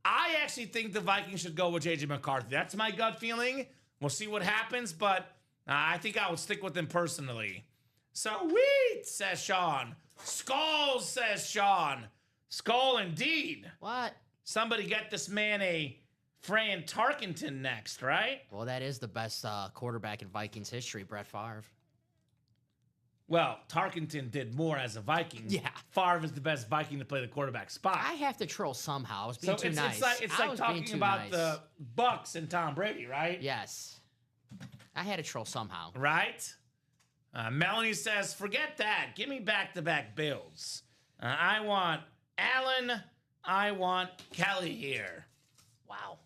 I actually think the Vikings should go with J.J. McCarthy. That's my gut feeling. We'll see what happens, but I think I would stick with him personally. Sweet, says Sean. Skull, says Sean. Skull indeed. What? Somebody get this man a Fran Tarkenton next, right? Well, that is the best quarterback in Vikings history, Brett Favre. Well, Tarkenton did more as a Viking. Yeah. Favre is the best Viking to play the quarterback spot. I have to troll somehow. I was being too nice. It's like talking about the Bucks and Tom Brady, right? Yes. I had to troll somehow. Right? Melanie says, forget that. Give me back-to-back Bills. I want Allen. I want Kelly here. Wow.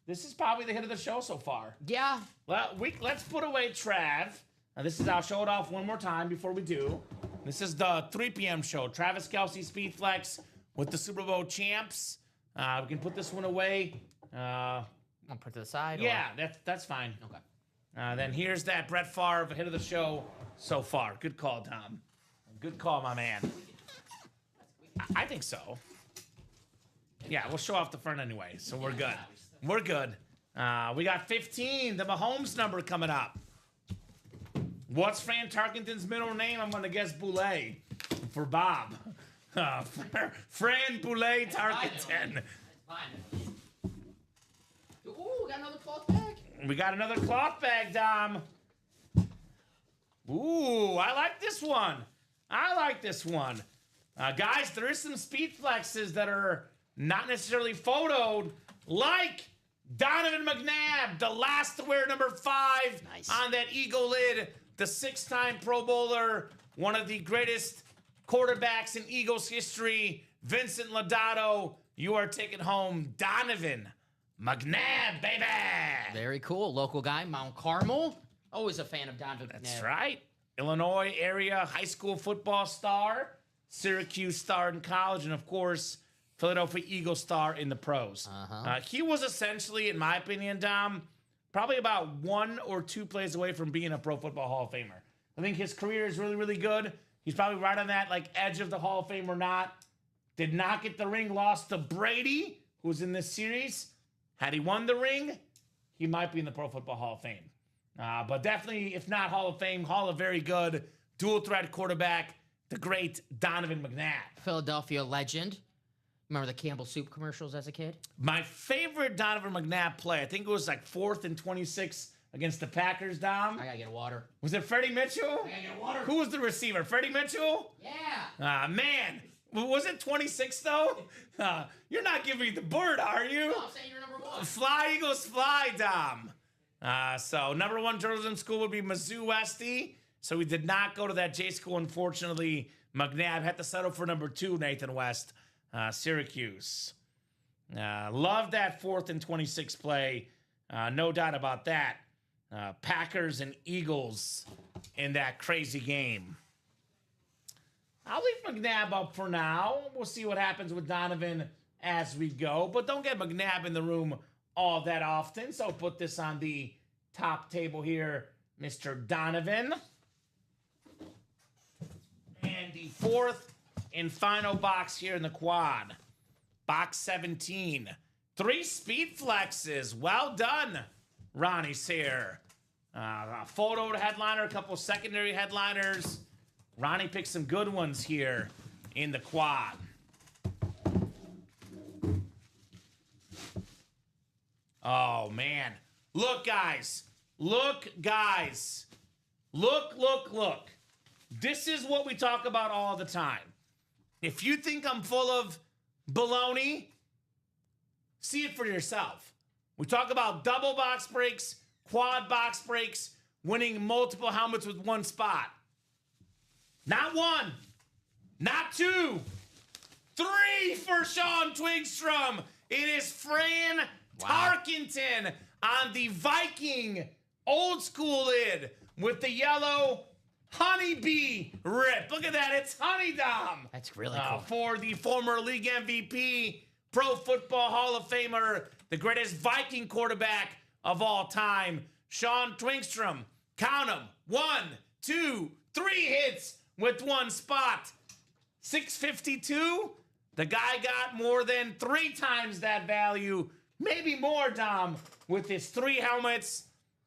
This is probably the hit of the show so far. Yeah. Well, let's put away Trav. Now, I'll show it off one more time before we do. This is the 3 p.m. show. Travis Kelce Speed Flex with the Super Bowl champs. We can put this one away. I'll put it to the side? Yeah, that's fine. Okay. Then here's that Brett Favre hit of the show so far. Good call, Tom. Good call, my man. I think so. Yeah, we'll show off the front anyway, so we're good. We're good. We got 15, the Mahomes number coming up. What's Fran Tarkenton's middle name? I'm going to guess Boulay for Bob. Fran Boulay Tarkenton. Ooh, got another cloth bag. We got another cloth bag, Dom. Ooh, I like this one. Guys, there is some speed flexes that are not necessarily photoed, like Donovan McNabb, the last to wear number 5 on that Eagle lid, the 6-time Pro Bowler, one of the greatest quarterbacks in Eagles history, Vincent Lodato. You are taking home Donovan McNabb, baby. Very cool. Local guy, Mount Carmel. Always a fan of Donovan McNabb. That's right. Illinois area high school football star, Syracuse star in college, and of course, Philadelphia Eagles star in the pros. He was essentially, in my opinion, Dom, probably about 1 or 2 plays away from being a Pro Football Hall of Famer. I think his career is really, really good. He's probably right on that edge of the Hall of Fame or not. Did not get the ring, lost to Brady, who's in this series. Had he won the ring, he might be in the Pro Football Hall of Fame. But definitely, if not Hall of Fame, Hall of Very Good, dual threat quarterback, the great Donovan McNabb. Philadelphia legend. Remember the Campbell Soup commercials as a kid? My favorite Donovan McNabb play, I think it was 4th and 26 against the Packers, Dom. I gotta get water. Was it Freddie Mitchell? I gotta get water. Who was the receiver? Freddie Mitchell? Yeah. Man. Was it 26, though? You're not giving me the bird, are you? No, I'm saying you're number 1. Fly, Eagles, fly, Dom. So number 1 journalism school would be Mizzou Westy. So we did not go to that J school, unfortunately. McNabb had to settle for number 2, Nathan West, Syracuse. Love that 4th and 26 play. No doubt about that. Packers and Eagles in that crazy game. I'll leave McNabb up for now. We'll see what happens with Donovan as we go. But don't get McNabb in the room all that often. So put this on the top table here, Mr. Donovan. And the 4th and final box here in the quad. Box 17. 3 speed flexes. Well done, Ronnie's here. A photo headliner, a couple secondary headliners. Ronnie picked some good ones here in the quad. Oh, man. Look, guys. Look, guys. Look, look, look. This is what we talk about all the time. If you think I'm full of baloney, see it for yourself. We talk about double box breaks, quad box breaks, winning multiple helmets with one spot. Not 1, not 2, 3 for Sean Twigstrom. It is Fran Tarkenton on the Viking old school lid with the yellow honeybee rip. Look at that. It's Honey Dom. That's really cool. For the former league MVP, Pro Football Hall of Famer, the greatest Viking quarterback of all time, Sean Twigstrom. Count them. 1, 2, 3 hits with one spot. 652. The guy got more than 3 times that value. Maybe more, Dom, with his 3 helmets,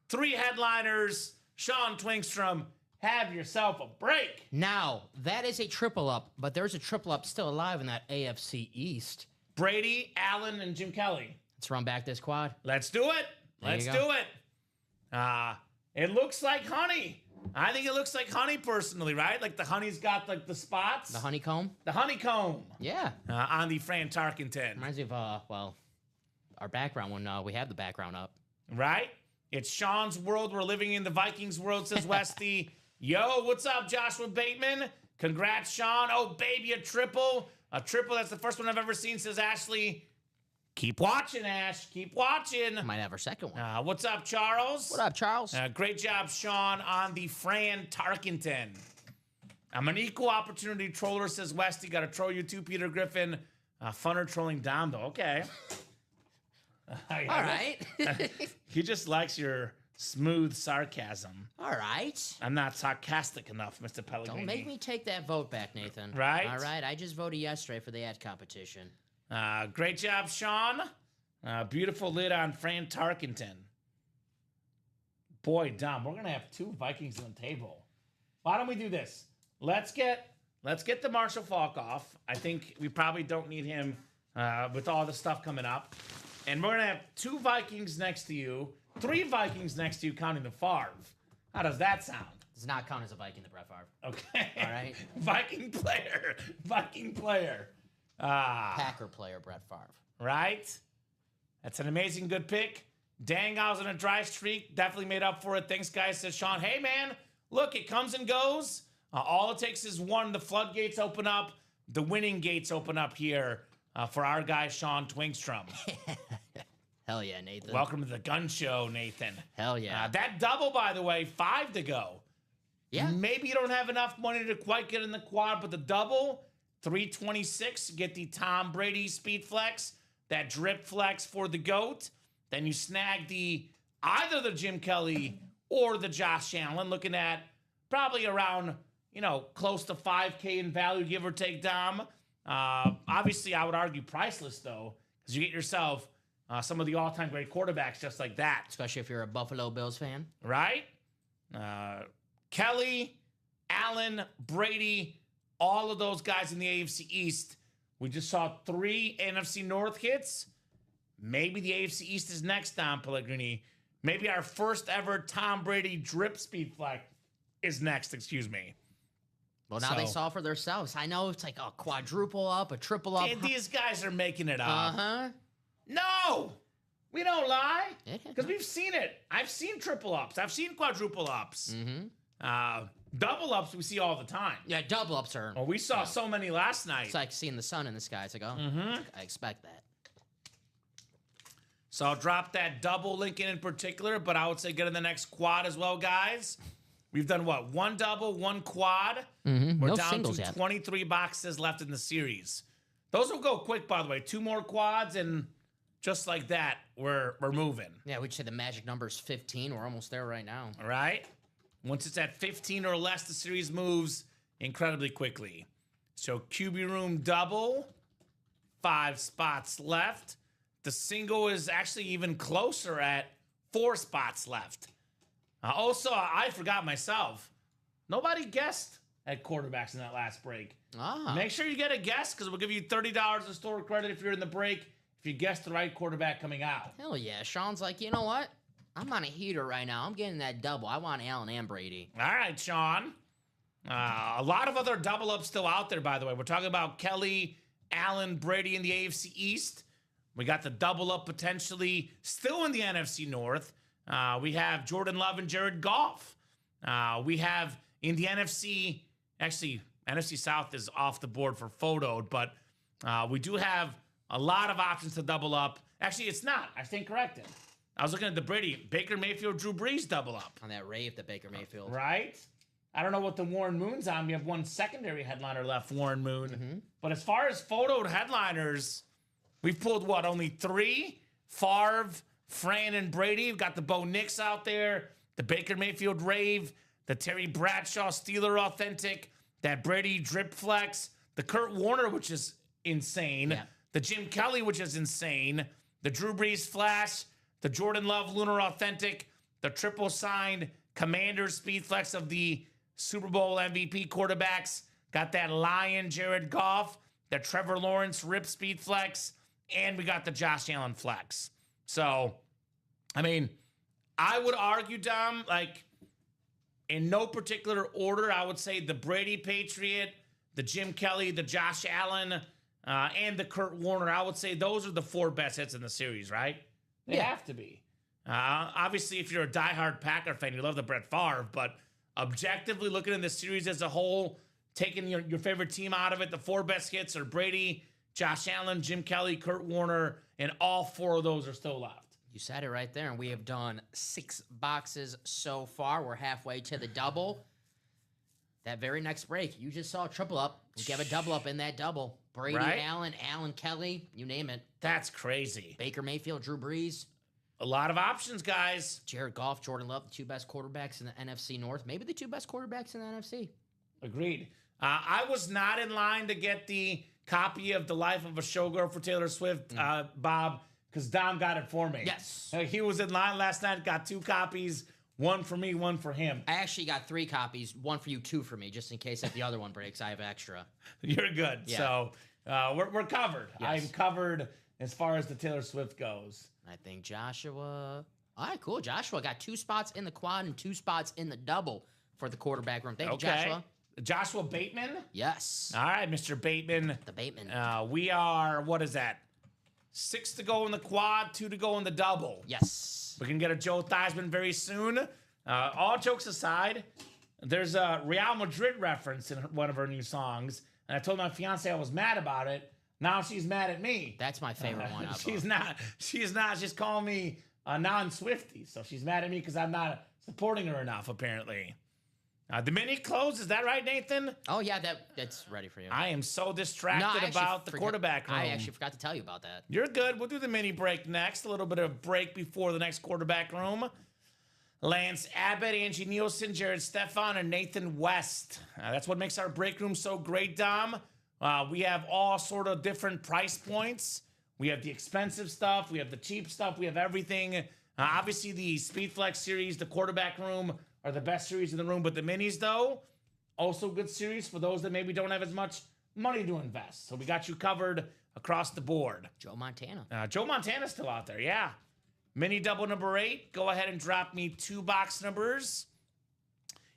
3 headliners. Sean Twigstrom, have yourself a break. Now, that is a triple up, but there's a triple up still alive in that AFC East. Brady, Allen, and Jim Kelly. Let's run back this quad. Let's do it. Let's do it. It looks like honey. I think it looks like honey personally, right? Like the honey's got like the spots. The honeycomb? The honeycomb. Yeah. On the Fran Tarkenton. Reminds me of, well, our background when we have the background up. Right? It's Sean's world. We're living in the Vikings world, says Westy. Yo, what's up, Joshua Bateman? Congrats, Sean. Oh, baby, a triple. A triple. That's the first one I've ever seen, says Ashley. Keep watching, Ash. Keep watching. Might have our second one. What's up, Charles? What up, Charles? Great job, Sean, on the Fran Tarkenton. I'm an equal opportunity troller, says Westy. Got to troll you too, Peter Griffin. Funner trolling Dom, though. Okay. All right. He just likes your smooth sarcasm. All right. I'm not sarcastic enough, Mr. Pellegrini. Don't make me take that vote back, Nathan. Right? All right. I just voted yesterday for the ad competition. Great job, Sean. Beautiful lid on Fran Tarkenton. Boy, Dom, we're gonna have 2 Vikings on the table. Why don't we do this? Let's get the Marshall Faulk off. I think we probably don't need him with all the stuff coming up. And we're gonna have 2 Vikings next to you, 3 Vikings next to you, counting the Favre. How does that sound? Does not count as a Viking, the Brett Favre. Okay. All right. Viking player. Viking player. Packer player, Brett Favre. Right? That's an amazing good pick. Dang, I was on a dry streak. Definitely made up for it. Thanks, guys. Says Sean. Hey, man, look, it comes and goes. All it takes is one. The floodgates open up. The winning gates open up here for our guy, Sean Twingstrom. Hell yeah, Nathan. Welcome to the gun show, Nathan. Hell yeah. That double, by the way, 5 to go. Yeah. Maybe you don't have enough money to quite get in the quad, but the double, 326, get the Tom Brady speed flex, that drip flex for the GOAT. Then you snag either the Jim Kelly or the Josh Allen, looking at probably around, close to 5K in value, give or take, Dom. Obviously, I would argue priceless, though, because you get yourself some of the all-time great quarterbacks just like that. Especially if you're a Buffalo Bills fan. Right? Kelly, Allen, Brady, all of those guys in the AFC East. We just saw 3 NFC North hits. Maybe the AFC East is next, Dom Pellegrini. Maybe our first ever Tom Brady drip speed flex is next, excuse me. Well, now they saw for themselves. I know it's like a quadruple up, a triple up. These guys are making it up. Uh-huh. No! We don't lie. Yeah. Because we've seen it. I've seen triple ups. I've seen quadruple ups. Mm-hmm. Double ups we see all the time. Yeah, double ups are. Well, we saw so many last night. It's like seeing the sun in the sky. It's like, I expect that. So I'll drop that double link in particular, but I would say get in the next quad as well, guys. We've done what? 1 double, 1 quad. Mm-hmm. We're No down singles to yet. 23 boxes left in the series. Those will go quick, by the way. 2 more quads, and just like that, we're moving. Yeah, we'd say the magic number is 15. We're almost there right now. All right? Once it's at 15 or less, the series moves incredibly quickly. So QB room double, 5 spots left. The single is actually even closer at 4 spots left. Also, I forgot myself. Nobody guessed at quarterbacks in that last break. Make sure you get a guess because we'll give you $30 in store credit if you're in the break if you guess the right quarterback coming out. Hell yeah. Sean's like, you know what? I'm on a heater right now. I'm getting that double. I want Allen and Brady. All right, Sean. A lot of other double ups still out there, by the way. We're talking about Kelly, Allen, Brady in the AFC East. We got the double up potentially still in the NFC North. We have Jordan Love and Jared Goff. We have in the NFC, actually, NFC South is off the board for photoed, but we do have a lot of options to double up. Actually, it's not. I stand corrected. I was looking at the Brady, Baker Mayfield, Drew Brees double up. On that rave that Baker Mayfield. Right? I don't know what the Warren Moon's on. We have 1 secondary headliner left, Warren Moon. Mm-hmm. But as far as photoed headliners, we've pulled, what, only 3? Favre, Fran, and Brady. We've got the Bo Nix out there, the Baker Mayfield rave, the Terry Bradshaw Steeler authentic, that Brady drip flex, the Kurt Warner, which is insane, the Jim Kelly, which is insane, the Drew Brees flash, the Jordan Love Lunar authentic, the triple signed Commander speed flex of the Super Bowl MVP quarterbacks, got that Lion Jared Goff, the Trevor Lawrence rip speed flex, and we got the Josh Allen flex. So, I mean, I would argue, Dom, like, in no particular order, I would say the Brady Patriot, the Jim Kelly, the Josh Allen, and the Kurt Warner. I would say those are the 4 best hits in the series, right? They have to be. Obviously, if you're a diehard Packer fan, you love the Brett Favre, but objectively looking at the series as a whole, taking your favorite team out of it, the 4 best hits are Brady, Josh Allen, Jim Kelly, Kurt Warner, and all 4 of those are still left. You said it right there, and we have done 6 boxes so far. We're halfway to the double. That very next break, you just saw a triple up. We have a double up in that double. Brady, right? Allen, Kelly, you name it. That's crazy. Baker Mayfield, Drew Brees. A lot of options, guys. Jared Goff, Jordan Love, the 2 best quarterbacks in the NFC North. Maybe the 2 best quarterbacks in the NFC. Agreed. I was not in line to get the copy of The Life of a Showgirl for Taylor Swift, Bob, because Dom got it for me. Yes. He was in line last night, got 2 copies, 1 for me, 1 for him. I actually got 3 copies, 1 for you, 2 for me, just in case if the other one breaks, I have extra. You're good. Yeah. So we're covered. Yes. I'm covered as far as the Taylor Swift goes. I think Joshua... All right, cool. Joshua got 2 spots in the quad and 2 spots in the double for the quarterback room. Thank you, Joshua. Joshua Bateman? Yes. All right, Mr. Bateman. The Bateman. We are, what is that? 6 to go in the quad, 2 to go in the double. Yes. We can get a Joe Theismann very soon. All jokes aside, there's a Real Madrid reference in one of her new songs, and I told my fiance I was mad about it. Now she's mad at me. That's my favorite one. She's not. She's calling me a non-Swiftie, so she's mad at me because I'm not supporting her enough, apparently. The mini closed, is that right, Nathan? Oh, yeah, that's ready for you. I am so distracted about the quarterback room. I actually forgot to tell you about that. You're good. We'll do the mini break next. A little bit of break before the next quarterback room. Lance Abbott, Angie Nielsen, Jared Stefan, and Nathan West. That's what makes our break room so great, Dom. We have all sort of different price points. We have the expensive stuff. We have the cheap stuff. We have everything. Obviously, the Speedflex series, the quarterback room, are the best series in the room. But the minis, though, also good series for those that maybe don't have as much money to invest. So we got you covered across the board. Joe Montana. Joe Montana's still out there, yeah. Mini double number 8. Go ahead and drop me 2 box numbers.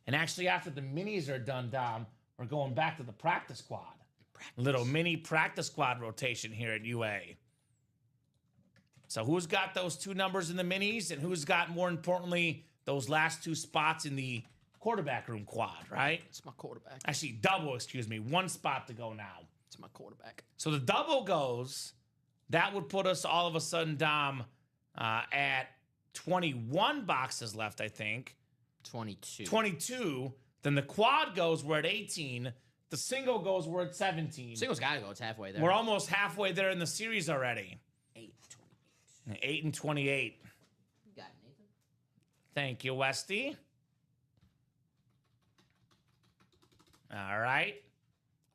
And actually, after the minis are done, Dom, we're going back to the practice squad. Little mini practice squad rotation here at UA. So who's got those 2 numbers in the minis, and who's got, more importantly, those last 2 spots in the quarterback room quad, right? It's my quarterback. Actually, double, excuse me. 1 spot to go now. It's my quarterback. So the double goes. That would put us all of a sudden, Dom, at 21 boxes left, I think. 22. 22. Then the quad goes, we're at 18. The single goes, we're at 17. Single's got to go. It's halfway there. We're almost halfway there in the series already. 8-28. 8 and 28. You got it, Nathan. Thank you, Westy. All right.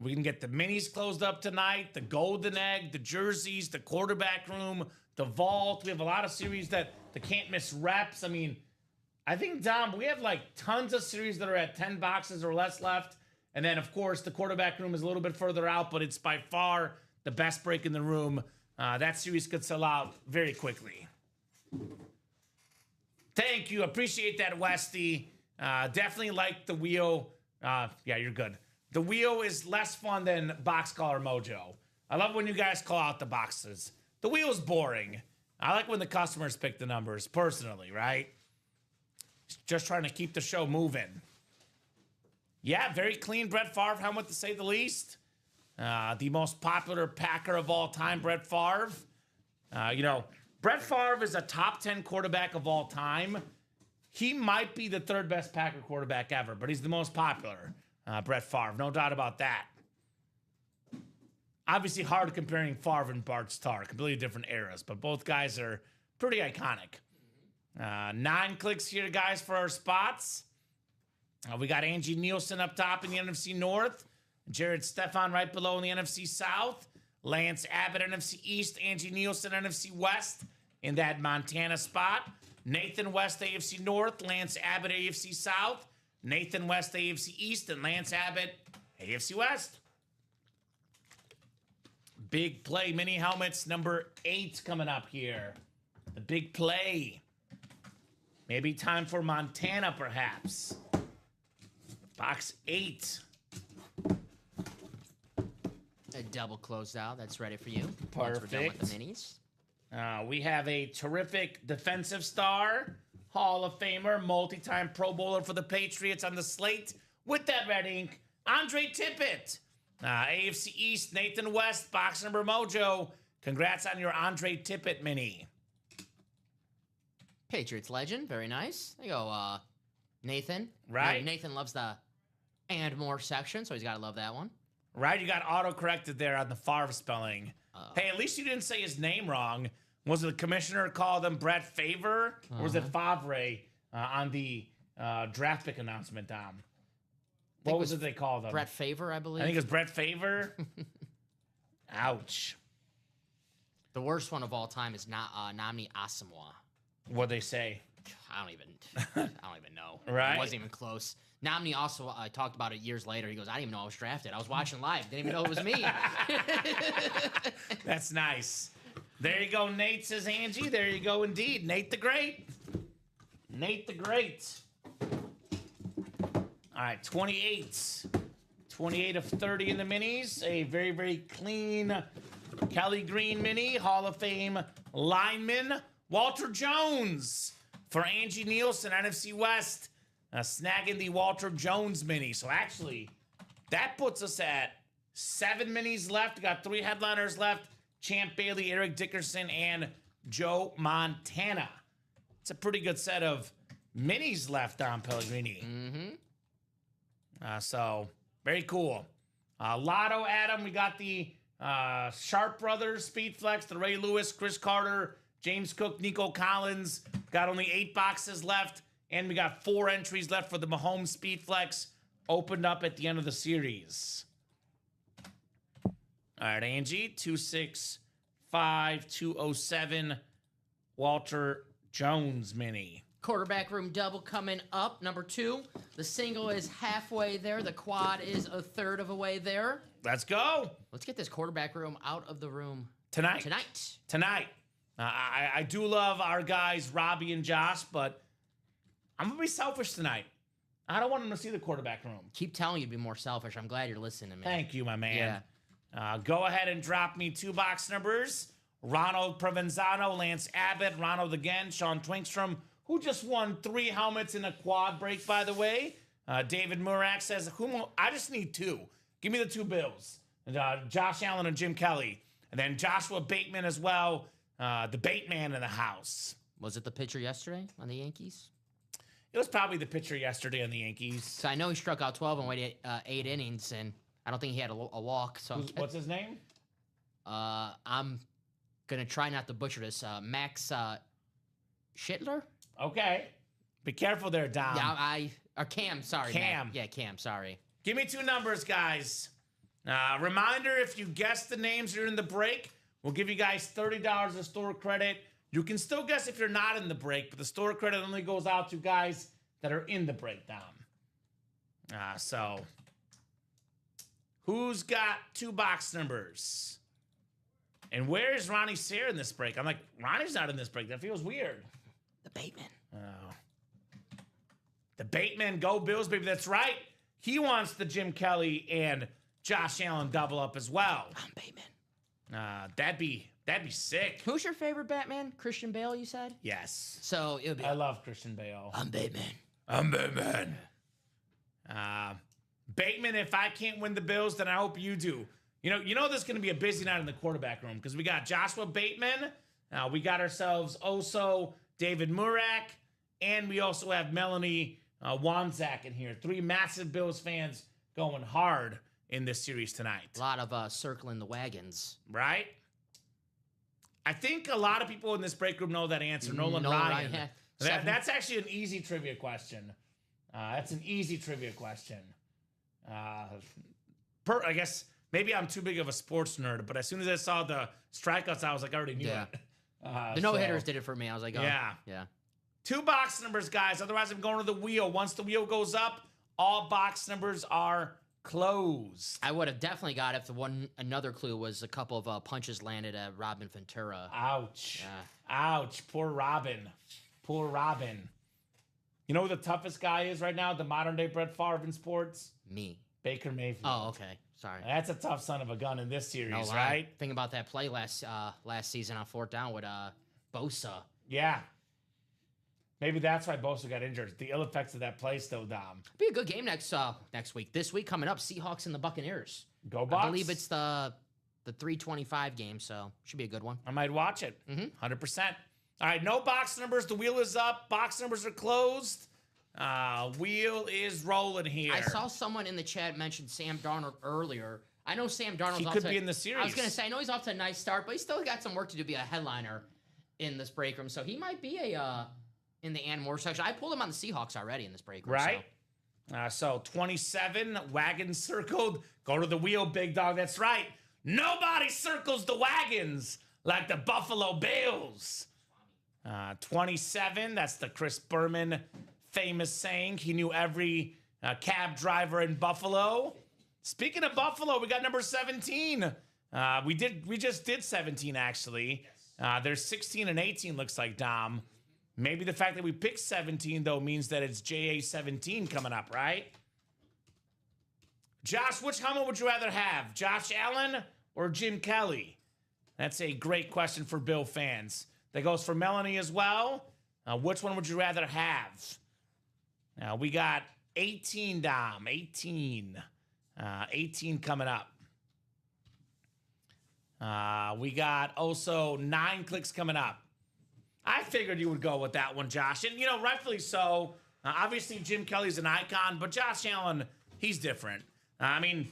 We can get the minis closed up tonight, the golden egg, the jerseys, the quarterback room, the vault. We have a lot of series that the can't miss reps. I mean, I think, Dom, we have like tons of series that are at 10 boxes or less left. And then, of course, the quarterback room is a little bit further out, but it's by far the best break in the room. That series could sell out very quickly. Thank you. Appreciate that, Westy. Definitely like the wheel. Yeah, you're good. The wheel is less fun than box color mojo. I love when you guys call out the boxes. The wheel's boring. I like when the customers pick the numbers, personally, right? Just trying to keep the show moving. Yeah, very clean Brett Favre helmet, to say the least. The most popular Packer of all time, Brett Favre. Brett Favre is a top 10 quarterback of all time. He might be the 3rd best Packer quarterback ever, but he's the most popular, Brett Favre. No doubt about that. Obviously hard comparing Favre and Bart Starr, completely different eras, but both guys are pretty iconic. 9 clicks here, guys, for our spots. We got Angie Nielsen up top in the NFC North. Jared Stefan right below in the NFC South. Lance Abbott, NFC East. Angie Nielsen, NFC West in that Montana spot. Nathan West, AFC North. Lance Abbott, AFC South. Nathan West, AFC East. And Lance Abbott, AFC West. Big play mini helmets number 8 coming up here. The big play. Maybe time for Montana, perhaps. Box 8. A double closed out. That's ready for you. Perfect. Once we're done with the minis. We have a terrific defensive star, Hall of Famer, multi-time Pro Bowler for the Patriots on the slate with that red ink, Andre Tippett. AFC East, Nathan West, box number mojo. Congrats on your Andre Tippett mini. Patriots legend. Very nice. There you go, Nathan. Right. Nathan loves the and more section, so he's got to love that one. Right, you got auto-corrected there on the Favre spelling. Hey, at least you didn't say his name wrong. Was it the commissioner called him Brett Favre? Or was it Favre on the draft pick announcement, Dom? What was it they called him? Brett Favre, I believe. I think it was Brett Favre. Ouch. The worst one of all time is Namni Asamoah. What'd they say? I don't even know. Right? It wasn't even close. Namni also, I talked about it years later. He goes, I didn't even know I was drafted. I was watching live. Didn't even know it was me. That's nice. There you go, Nate, says Angie. There you go, indeed. Nate the Great. Nate the Great. All right, 28. 28 of 30 in the minis. A very, very clean Kelly Green mini. Hall of Fame lineman. Walter Jones for Angie Nielsen, NFC West. Snagging the Walter Jones mini. So actually, that puts us at 7 minis left. We got 3 headliners left. Champ Bailey, Eric Dickerson, and Joe Montana. It's a pretty good set of minis left on Pellegrini. So, very cool. Lotto, Adam, we got the Sharp Brothers, Speed Flex, the Ray Lewis, Chris Carter, James Cook, Nico Collins. Got only 8 boxes left. And we got 4 entries left for the Mahomes Speed Flex. Opened up at the end of the series. All right, Angie. 265-207. Walter Jones mini. Quarterback room double coming up. Number 2. The single is halfway there. The quad is a third of a way there. Let's go. Let's get this quarterback room out of the room Tonight. I do love our guys, Robbie and Josh, but I'm going to be selfish tonight. I don't want them to see the quarterback room. Keep telling you to be more selfish. I'm glad you're listening to me. Thank you, my man. Yeah. Go ahead and drop me 2 box numbers. Ronald Provenzano, Lance Abbott, Ronald again, Sean Twinkstrom, who just won 3 helmets in a quad break, by the way. David Murak says, I just need 2. Give me the 2 Bills. Josh Allen and Jim Kelly. And then Joshua Bateman as well, the Bateman in the house. Was it the pitcher yesterday on the Yankees? It was probably the pitcher yesterday on the Yankees. So I know he struck out 12 and waited 8 innings, and I don't think he had a walk. So what's his name? I'm gonna try not to butcher this. Max Schittler. Okay, be careful there, Dom. Yeah, or Cam. Sorry, Cam. Matt. Yeah, Cam. Sorry. Give me 2 numbers, guys. Reminder: if you guess the names during the break, we'll give you guys $30 of store credit. You can still guess if you're not in the break, but the store credit only goes out to guys that are in the breakdown. So, who's got 2 box numbers? And where is Ronnie Sayre in this break? I'm like, Ronnie's not in this break. That feels weird. The Bateman. Oh. The Bateman, go Bills, baby. That's right. He wants the Jim Kelly and Josh Allen double up as well. I'm Bateman. That'd be sick. Who's your favorite Batman? Christian Bale, you said? Yes. So it would be. I love Christian Bale. I'm Bateman. I'm Bateman. Bateman, if I can't win the Bills, then I hope you do. You know this is going to be a busy night in the quarterback room because we got Joshua Bateman. We got ourselves also David Murak, and we also have Melanie Wanzak in here. 3 massive Bills fans going hard in this series tonight. A lot of circling the wagons. Right? I think a lot of people in this break room know that answer. Nolan Ryan. That's actually an easy trivia question. That's an easy trivia question. I guess maybe I'm too big of a sports nerd, but as soon as I saw the strikeouts, I was like, I already knew it. The no-hitters did it for me. I was like, oh, yeah. 2 box numbers, guys. Otherwise, I'm going to the wheel. Once the wheel goes up, all box numbers are closed. I would have definitely got if another clue was a couple of punches landed at Robin Ventura. Ouch. Yeah. Ouch. Poor Robin. Poor Robin. You know who the toughest guy is right now? The modern day Brett Favre in sports? Me. Baker Mayfield. Oh, okay. Sorry. That's a tough son of a gun in this series, No lie. right? Think about that play last season on 4th down with Bosa. Yeah. Maybe that's why Bosa got injured. The ill effects of that play still, Dom. Be a good game next week. This week coming up, Seahawks and the Buccaneers. Go Bucs. I believe it's the 3:25 game, so should be a good one. I might watch it. 100%. All right, no box numbers. The wheel is up. Box numbers are closed. Wheel is rolling here. I saw someone in the chat mention Sam Darnold earlier. I know Sam Darnold. He could be in the series. I was going to say, I know he's off to a nice start, but he's still got some work to do to be a headliner in this break room. So he might be in the and more section. I pulled him on the Seahawks already in this break room. Right. So 27, wagons circled. Go to the wheel, big dog. That's right. Nobody circles the wagons like the Buffalo Bills. 27, that's the Chris Berman famous saying. He knew every cab driver in Buffalo. Speaking of Buffalo, we got number 17. We just did 17, actually. There's 16 and 18, looks like, Dom. Maybe the fact that we picked 17, though, means that it's JA17 coming up, right? Josh, which helmet would you rather have? Josh Allen or Jim Kelly? That's a great question for Bill fans. That goes for Melanie as well. Which one would you rather have? Now, we got 18, Dom. 18. 18 coming up. We got also 9 clicks coming up. I figured you would go with that one, Josh. And, rightfully so. Obviously, Jim Kelly's an icon, but Josh Allen, he's different. I mean,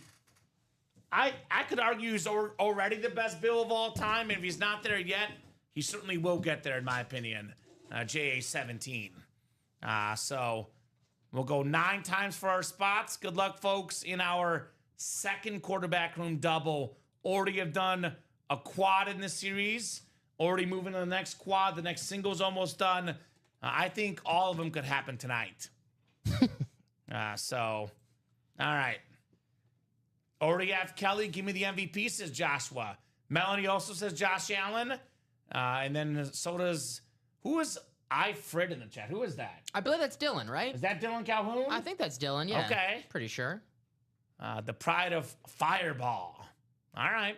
I could argue he's already the best Bill of all time. And if he's not there yet, he certainly will get there, in my opinion. JA17. So we'll go 9 times for our spots. Good luck, folks, in our second quarterback room double. Already have done a quad in this series. Already moving to the next quad. The next single's almost done. I think all of them could happen tonight. All right. Already have Kelly. Give me the MVP, says Joshua. Melanie also says Josh Allen. And then so does, who is Frid in the chat? Who is that? I believe that's Dylan, right? Is that Dylan Calhoun? I think that's Dylan, yeah. Okay. Pretty sure. The pride of Fireball. All right.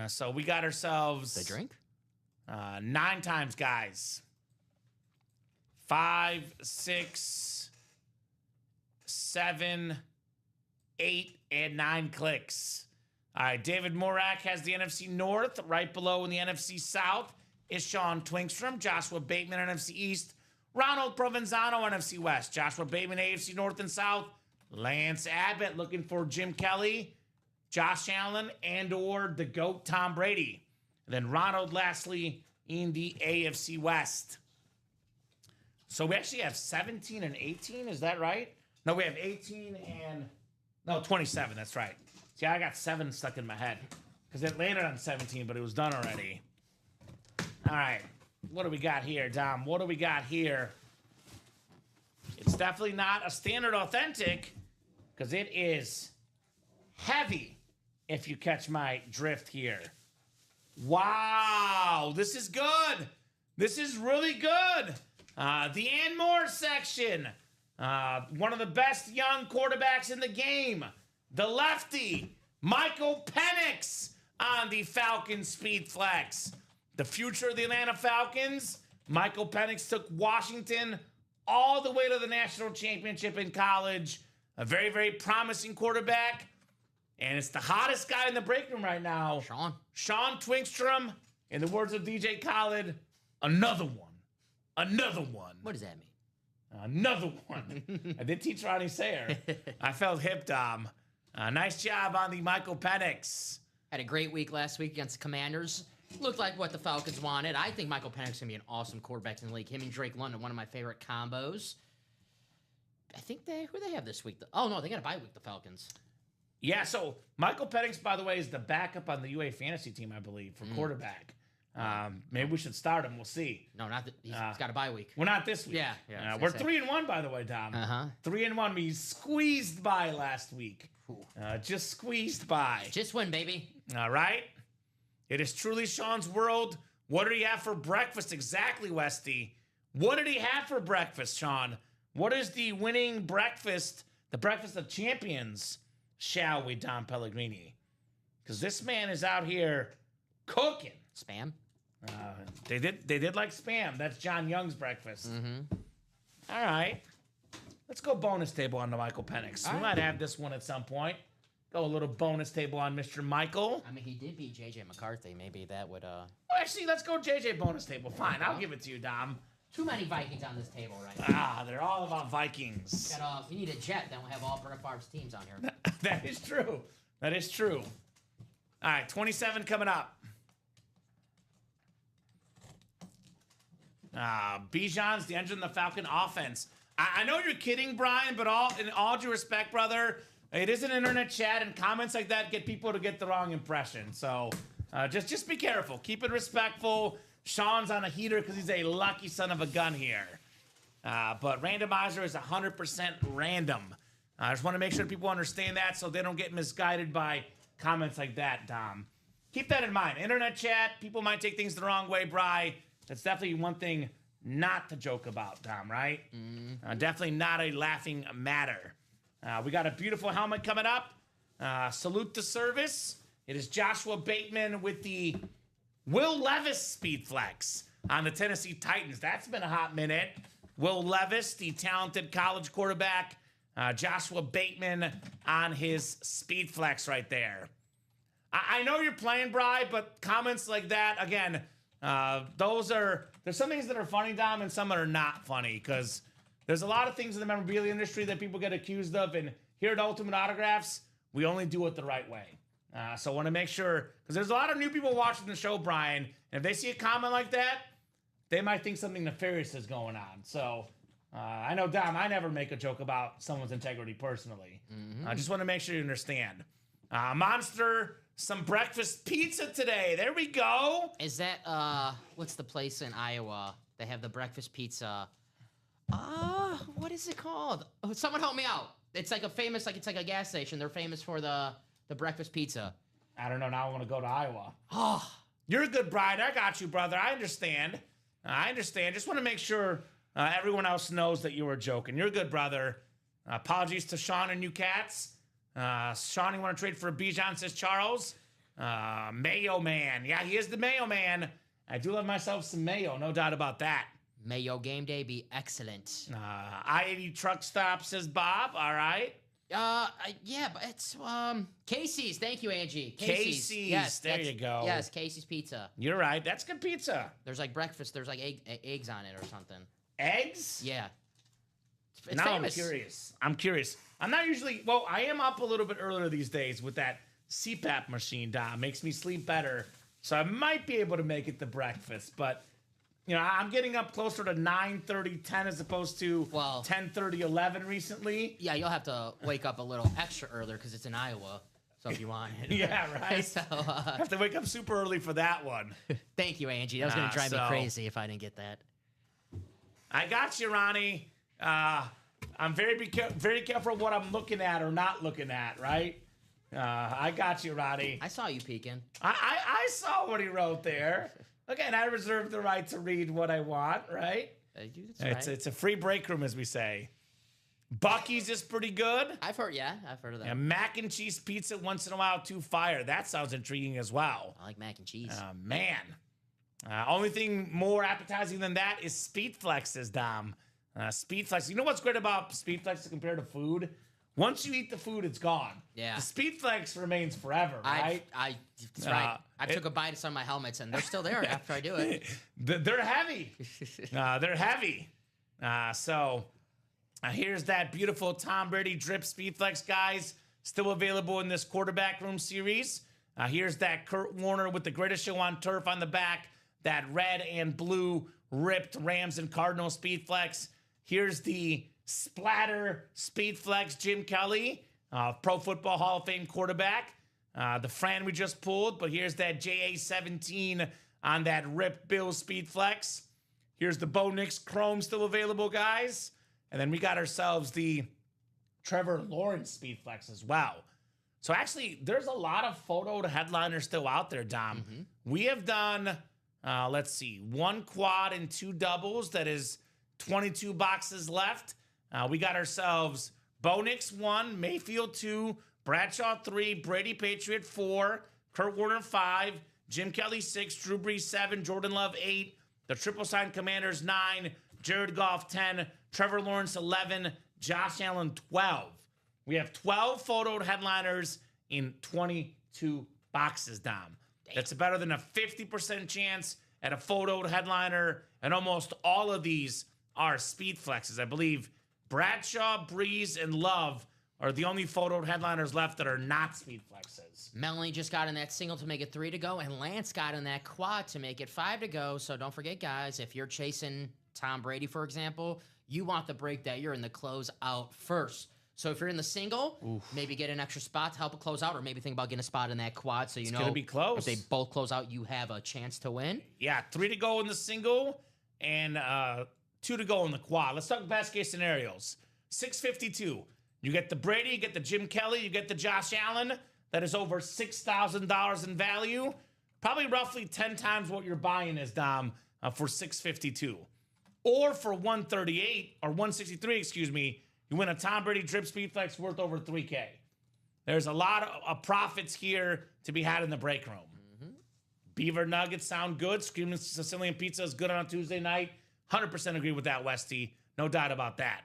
So we got ourselves... The drink? 9 times, guys. 5, 6, 7, 8, and 9 clicks. All right, David Morak has the NFC North. Right below in the NFC South is Sean Twinkstrom. Joshua Bateman, NFC East. Ronald Provenzano, NFC West. Joshua Bateman, AFC North and South. Lance Abbott looking for Jim Kelly, Josh Allen, and or the GOAT Tom Brady. And then Ronald lastly in the AFC West. So we actually have 17 and 18, is that right? No, we have 18 and... No, 27, that's right. See, I got 7 stuck in my head. Because it landed on 17, but it was done already. All right. What do we got here, Dom? What do we got here? It's definitely not a standard authentic, because it is heavy, if you catch my drift here. Wow, this is good. This is really good. The and more section. One of the best young quarterbacks in the game. The lefty, Michael Penix on the Falcons Speed Flex. The future of the Atlanta Falcons. Michael Penix took Washington all the way to the national championship in college. A very, very promising quarterback. And it's the hottest guy in the break room right now. Sean Twinkstrom. In the words of DJ Khaled, another one. Another one. What does that mean? Another one. I did teach Ronnie Sayer. I felt hip, Dom. Nice job on the Michael Penix. Had a great week last week against the Commanders. Looked like what the Falcons wanted. I think Michael Penix is going to be an awesome quarterback in the league. Him and Drake London, one of my favorite combos. I think who they have this week? Oh, no, they got a bye week, the Falcons. Yeah, so Michael Penix, by the way, is the backup on the UA fantasy team, I believe, for quarterback. Maybe we should start him. We'll see. No, not he's got a bye week. We're not this week. Yeah. We're 3-1, by the way, Dom. 3-1. We squeezed by last week. Just squeezed by. Just win, baby. All right. It is truly Sean's world. What did he have for breakfast? Exactly, Westy. What did he have for breakfast, Sean? What is the winning breakfast, the breakfast of champions, shall we, Dom Pellegrini? Because this man is out here cooking. Spam? They did like spam. That's John Young's breakfast. All right. Let's go bonus table on the Michael Penix. We might have this one at some point. Go a little bonus table on Mr. Michael. I mean, he did beat J.J. McCarthy. Maybe that would... Well, actually, let's go J.J. bonus table. Fine, I'll give it to you, Dom. Too many Vikings on this table right now. They're all about Vikings. We need a jet, then we'll have all Brett Favre's teams on here. That is true. That is true. All right, 27 coming up. Bijan's the engine of the Falcon offense. I know you're kidding, Brian, but in all due respect, brother, it is an internet chat, and comments like that get people to get the wrong impression. So just be careful. Keep it respectful. Sean's on a heater because he's a lucky son of a gun here. But randomizer is 100% random. I just want to make sure people understand that so they don't get misguided by comments like that, Dom. Keep that in mind. Internet chat, people might take things the wrong way, Bri. That's definitely one thing not to joke about, Dom, right? Definitely not a laughing matter. We got a beautiful helmet coming up. Salute the service. It is Joshua Bateman with the Will Levis speed flex on the Tennessee Titans. That's been a hot minute. Will Levis, the talented college quarterback. Joshua Bateman on his speed flex right there. I know you're playing, Bri, but comments like that, again, there's some things that are funny, Dom, and some that are not funny, because there's a lot of things in the memorabilia industry that people get accused of, and here at Ultimate Autographs, we only do it the right way. So I want to make sure, because there's a lot of new people watching the show, Brian, and if they see a comment like that, they might think something nefarious is going on. So I know, Dom, I never make a joke about someone's integrity personally. I just want to make sure you understand. Monster, some breakfast pizza today. There we go. Is that, what's the place in Iowa? They have the breakfast pizza. What is it called? Oh, someone help me out. It's like a famous, it's like a gas station. They're famous for the breakfast pizza. I don't know. Now I want to go to Iowa. Oh, you're a good bride. I got you, brother. I understand. Just want to make sure everyone else knows that you were joking. You're a good brother. Apologies to Sean and you cats. Sean, you want to trade for a Bijan, says Charles. Mayo Man. Yeah, he is the Mayo Man. I do love myself some mayo, no doubt about that. Mayo game day be excellent. I-80 truck stop, says Bob. All right. Yeah, but it's Casey's. Thank you, Angie. Casey's. Yes, there you go. Yes, Casey's Pizza. You're right. That's good pizza. There's like breakfast. There's like eggs on it or something. Eggs? Yeah. It's now famous. I'm curious. I'm not usually. Well, I am up a little bit earlier these days with that CPAP machine. Dom makes me sleep better, so I might be able to make it to breakfast. But you know, I'm getting up closer to 9:30, 10 as opposed to 10:30, 11 recently. Yeah, you'll have to wake up a little extra earlier because it's in Iowa. So if you want it. Yeah, right. So I have to wake up super early for that one. Thank you, Angie. That was going to drive me crazy if I didn't get that. I got you, Ronnie. I'm very careful what I'm looking at or not looking at, right? I got you, Ronnie. I saw you peeking. I saw what he wrote there. Again, I reserve the right to read what I want, right? It's a free break room, as we say. Bucky's is pretty good. I've heard of that. Yeah, mac and cheese pizza once in a while, too fire. That sounds intriguing as well. I like mac and cheese. Man. Only thing more appetizing than that is Speed Flexes, Dom. Speed Flex. You know what's great about Speed Flex compared to food? Once you eat the food, it's gone. Yeah. The Speed Flex remains forever, right? That's right. I took a bite of some of my helmets, and they're still there after I do it. They're heavy. They're heavy. So here's that beautiful Tom Brady drip Speed Flex, guys. Still available in this quarterback room series. Here's that Kurt Warner with the greatest show on turf on the back. That red and blue ripped Rams and Cardinals Speed Flex. Here's the splatter Speed Flex Jim Kelly, Pro Football Hall of Fame quarterback. The Fran we just pulled, but here's that JA-17 on that Rip Bill Speed Flex. Here's the Bo Nix Chrome still available, guys. And then we got ourselves the Trevor Lawrence Speed Flex as well. So actually, there's a lot of photoed headliners still out there, Dom. We have done, let's see, 1 quad and 2 doubles. That is 22 boxes left. We got ourselves Bo Nix 1, Mayfield 2, Bradshaw 3, Brady Patriot 4, Kurt Warner 5, Jim Kelly 6, Drew Brees 7, Jordan Love 8, the Triple Sign Commanders 9, Jared Goff 10, Trevor Lawrence 11, Josh Allen 12. We have 12 photoed headliners in 22 boxes, Dom. Damn. That's better than a 50% chance at a photoed headliner, and almost all of these are speed flexes. I believe Bradshaw, Breeze, and Love are the only photoed headliners left that are not speed flexes. Melanie just got in that single to make it 3 to go, and Lance got in that quad to make it 5 to go. So don't forget, guys, if you're chasing Tom Brady, for example, you want the break that you're in the close out first. So if you're in the single, maybe get an extra spot to help it close out, or maybe think about getting a spot in that quad so you know gonna be close. If they both close out, you have a chance to win. Yeah, 3 to go in the single and 2 to go in the quad. Let's talk best case scenarios. 652. You get the Brady, you get the Jim Kelly, you get the Josh Allen. That is over $6,000 in value. Probably roughly 10 times what you're buying is, Dom, for 652. Or for 138 or 163, excuse me, you win a Tom Brady drip speed flex worth over $3K. There's a lot of profits here to be had in the break room. Beaver Nuggets sound good. Screaming Sicilian Pizza is good on a Tuesday night. 100% agree with that, Westy. No doubt about that.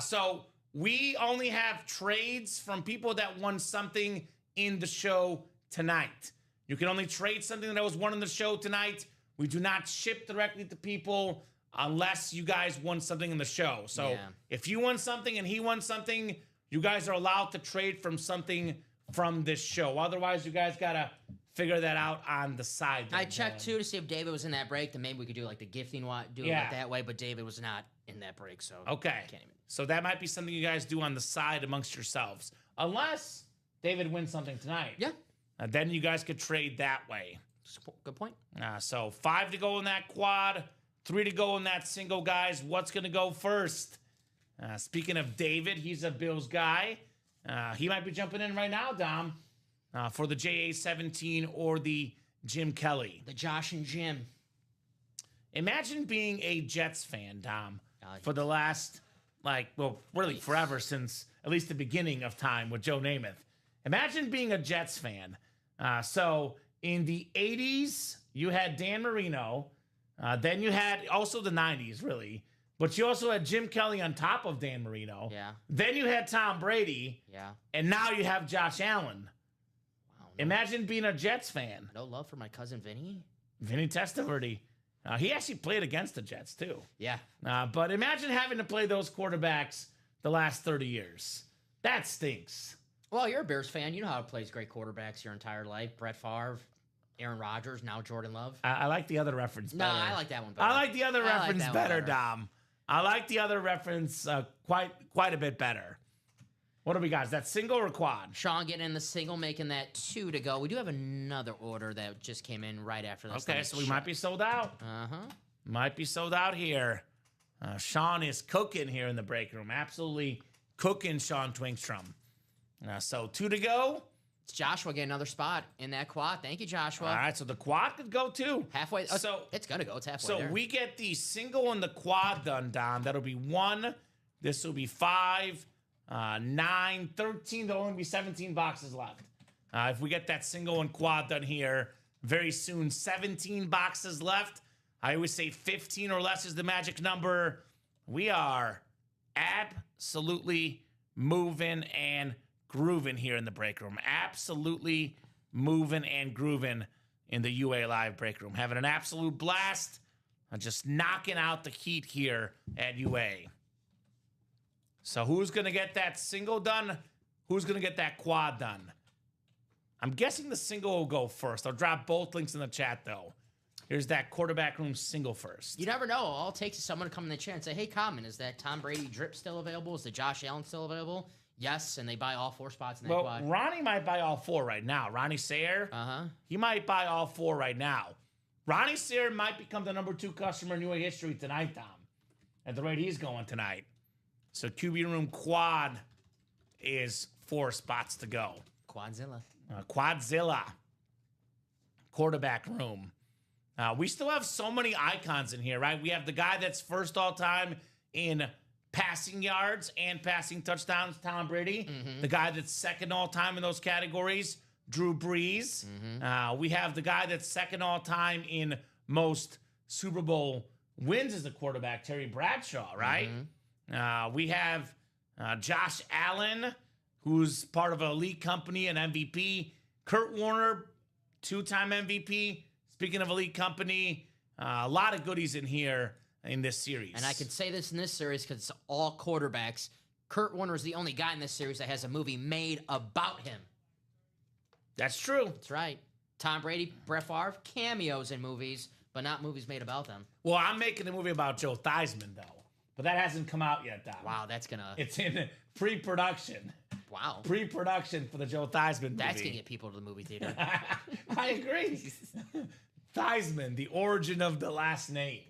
So we only have trades from people that won something in the show tonight. You can only trade something that was won in the show tonight. We do not ship directly to people unless you guys won something in the show. So if you won something and he won something, you guys are allowed to trade from something from this show. Otherwise, you guys got to figure that out on the side. I checked, too, to see if David was in that break. Then maybe we could do like the gifting, it like that way. But David was not in that break, so okay. Can't even. So that might be something you guys do on the side amongst yourselves. Unless David wins something tonight. Yeah. Then you guys could trade that way. Good point. So 5 to go in that quad, 3 to go in that single, guys. What's going to go first? Speaking of David, he's a Bills guy. He might be jumping in right now, Dom, for the JA-17 or the Jim Kelly. The Josh and Jim. Imagine being a Jets fan, Dom, for the last, really forever, since at least the beginning of time with Joe Namath. Imagine being a Jets fan. So in the 80s, you had Dan Marino. Then you had also the 90s, really. But you also had Jim Kelly on top of Dan Marino. Yeah. Then you had Tom Brady. Yeah. And now you have Josh Allen. Wow. Imagine being a Jets fan. No love for my cousin Vinny. Vinny Testaverde. He actually played against the Jets, too. Yeah. But imagine having to play those quarterbacks the last 30 years. That stinks. Well, you're a Bears fan. You know how to play great quarterbacks your entire life. Brett Favre, Aaron Rodgers, now Jordan Love. I like the other reference better. No, I like that one better. I like the other reference better, Dom. I like the other reference quite a bit better. What do we got? Is that single or quad? Sean getting in the single, making that 2 to go. We do have another order that just came in right after this. Okay, so we might be sold out. Might be sold out here. Sean is cooking here in the break room. Absolutely cooking Sean Twinkstrom. So 2 to go. It's Joshua getting another spot in that quad. Thank you, Joshua. All right, so the quad could go too. Halfway. So it's going to go. It's halfway So there. we get the single and the quad done, Don. That'll be 1. This will be 5, 9, 13. There'll only be 17 boxes left. If we get that single and quad done here very soon, 17 boxes left. I always say 15 or less is the magic number. We are absolutely moving and grooving here in the break room. Absolutely moving and grooving in the UA Live break room. Having an absolute blast. Just knocking out the heat here at UA. So who's going to get that single done? Who's going to get that quad done? I'm guessing the single will go first. I'll drop both links in the chat, though. Here's that quarterback room single first. You never know. All it takes is someone to come in the chat and say, hey, Kamen, is that Tom Brady drip still available? Is the Josh Allen still available? Yes, and they buy all 4 spots in that quad. Ronnie might buy all 4 right now. Ronnie Sayer, he might buy all 4 right now. Ronnie Sayer might become the number 2 customer in UA history tonight, Tom, at the rate he's going tonight. So QB room quad is 4 spots to go. Quadzilla. Quadzilla. Quarterback room. We still have so many icons in here, right? We have the guy that's first all time in passing yards and passing touchdowns, Tom Brady. The guy that's second all time in those categories, Drew Brees. We have the guy that's second all time in most Super Bowl wins as a quarterback, Terry Bradshaw, right? We have Josh Allen, who's part of an elite company, an MVP. Kurt Warner, 2-time MVP. Speaking of elite company, a lot of goodies in here in this series. And I can say this in this series because it's all quarterbacks. Kurt Warner is the only guy in this series that has a movie made about him. That's true. That's right. Tom Brady, Brett Favre, cameos in movies, but not movies made about them. Well, I'm making a movie about Joe Theismann, though. But that hasn't come out yet, Dom. Wow, that's gonna... It's in pre-production. Wow. Pre-production for the Joe Theismann movie. That's gonna get people to the movie theater. I agree. Theismann, the origin of the last name.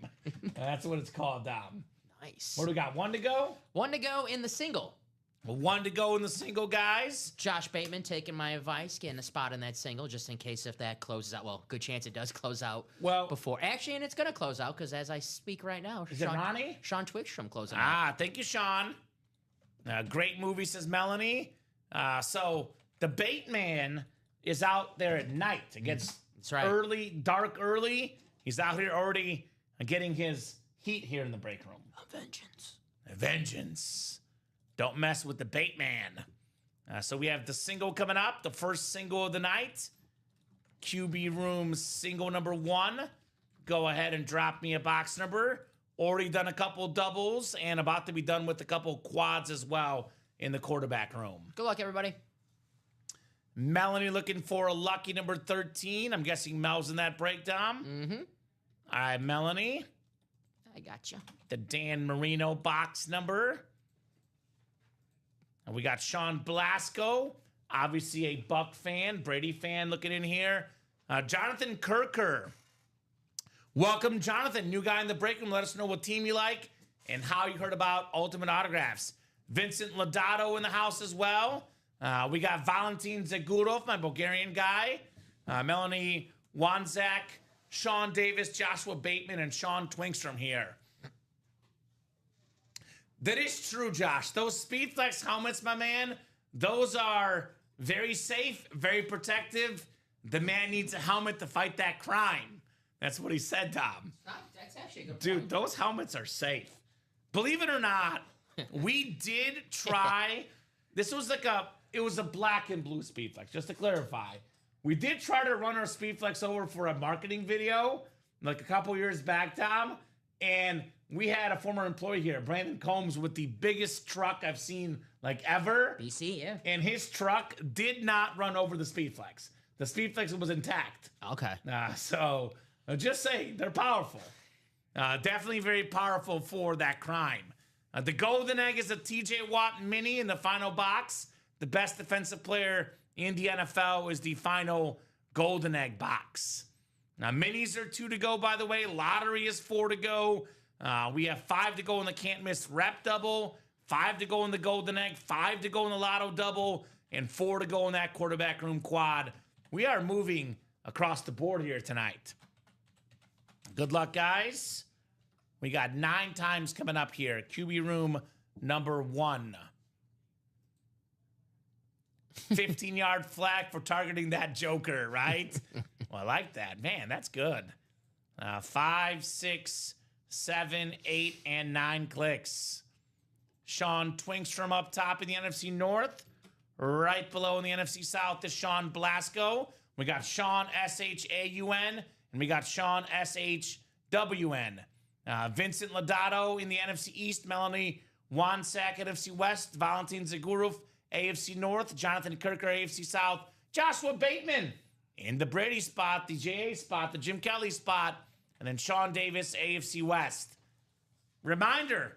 That's what it's called, Dom. Nice. What do we got? 1 to go? 1 to go in the single. 1 to go in the single, guys. Josh Bateman taking my advice, getting a spot in that single just in case if that closes out. Well, good chance it does close out before. Actually, and it's going to close out because as I speak right now, is it Ronnie? Sean Twigstrom closing out. Thank you, Sean. Great movie, says Melanie. So the Bateman is out there at night. It gets dark early. He's out here already getting his heat here in the break room. A vengeance. Don't mess with the Bateman. So we have the single coming up, the first single of the night. QB room single number 1. Go ahead and drop me a box number. Already done a couple doubles and about to be done with a couple quads as well in the quarterback room. Good luck, everybody. Melanie looking for a lucky number 13. I'm guessing Mel's in that breakdown. All right, Melanie. I got you. The Dan Marino box number. And we got Sean Blasco, obviously a Buck fan, Brady fan looking in here. Jonathan Kirker. Welcome, Jonathan. New guy in the break room. Let us know what team you like and how you heard about Ultimate Autographs. Vincent Lodato in the house as well. We got Valentin Zagurov, my Bulgarian guy. Melanie Wanzak, Sean Davis, Joshua Bateman, and Sean Twingstrom here. That is true, Josh. Those Speedflex helmets, my man, those are very safe, very protective. The man needs a helmet to fight that crime. That's what he said, Tom. That's actually a good Dude, point. those helmets are safe. Believe it or not, we did try. This was it was a black and blue Speedflex, just to clarify. We did try to run our Speedflex over for a marketing video, like a couple years back, Tom, and we had a former employee here, Brandon Combs, with the biggest truck I've seen ever. BC, yeah. And his truck did not run over the Speedflex. The Speedflex was intact. Okay. So just saying, they're powerful. Definitely very powerful for that crime. The Golden Egg is a TJ Watt mini in the final box. The best defensive player in the NFL is the final Golden Egg box. Now, minis are 2 to go, by the way. Lottery is 4 to go. We have 5 to go in the can't miss rep double, 5 to go in the Golden Egg, 5 to go in the Lotto double, and 4 to go in that quarterback room quad. We are moving across the board here tonight. Good luck, guys. We got 9 times coming up here. QB room number 1. 15-yard flag for targeting that Joker, right? Well, I like that. Man, that's good. 5, 6, 7, 8, and 9 clicks. Sean Twingstrom up top in the NFC North. Right below in the NFC South is Sean Blasco. We got Sean S-H-A-U-N, and we got Sean S-H-W-N. Vincent Lodato in the NFC East. Melanie Wansak, NFC West. Valentin Zagurov, AFC North. Jonathan Kirker, AFC South. Joshua Bateman in the Brady spot, the J.A. spot, the Jim Kelly spot. And then Sean Davis, AFC West. Reminder,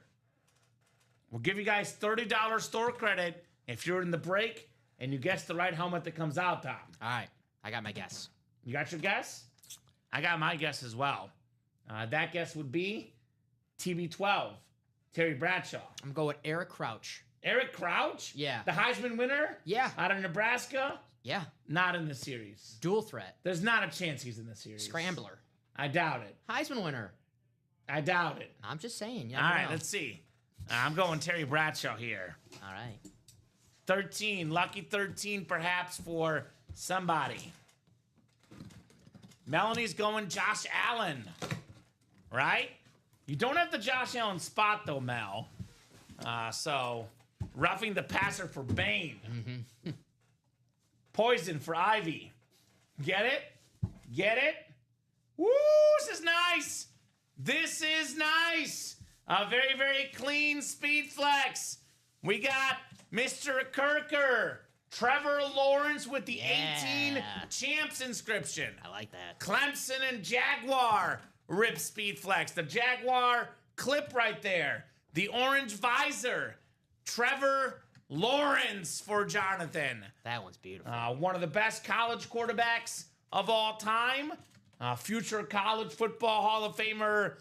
we'll give you guys $30 store credit If you're in the break and you guess the right helmet that comes out, Dom. All right. I got my guess. You got your guess? I got my guess as well. That guess would be TB12, Terry Bradshaw. I'm going to go with Eric Crouch. Eric Crouch? Yeah. The Heisman winner? Yeah. Out of Nebraska? Yeah. Not in the series. Dual threat. There's not a chance he's in the series. Scrambler. I doubt it. Heisman winner. I doubt it. I'm just saying. All right, let's see. I'm going Terry Bradshaw here. All right. 13. Lucky 13 perhaps for somebody. Melanie's going Josh Allen. Right? You don't have the Josh Allen spot, though, Mel. So, roughing the passer for Bane. Mm-hmm. Poison for Ivy. Get it? Get it? Woo! This is nice. This is nice. A very, very clean speed flex. We got Mr. Kirker. Trevor Lawrence with the 18 champs inscription. I like that. Clemson and Jaguar rip speed flex. The Jaguar clip right there. The orange visor. Trevor Lawrence for Jonathan. That one's beautiful. One of the best college quarterbacks of all time. Future college football Hall of Famer.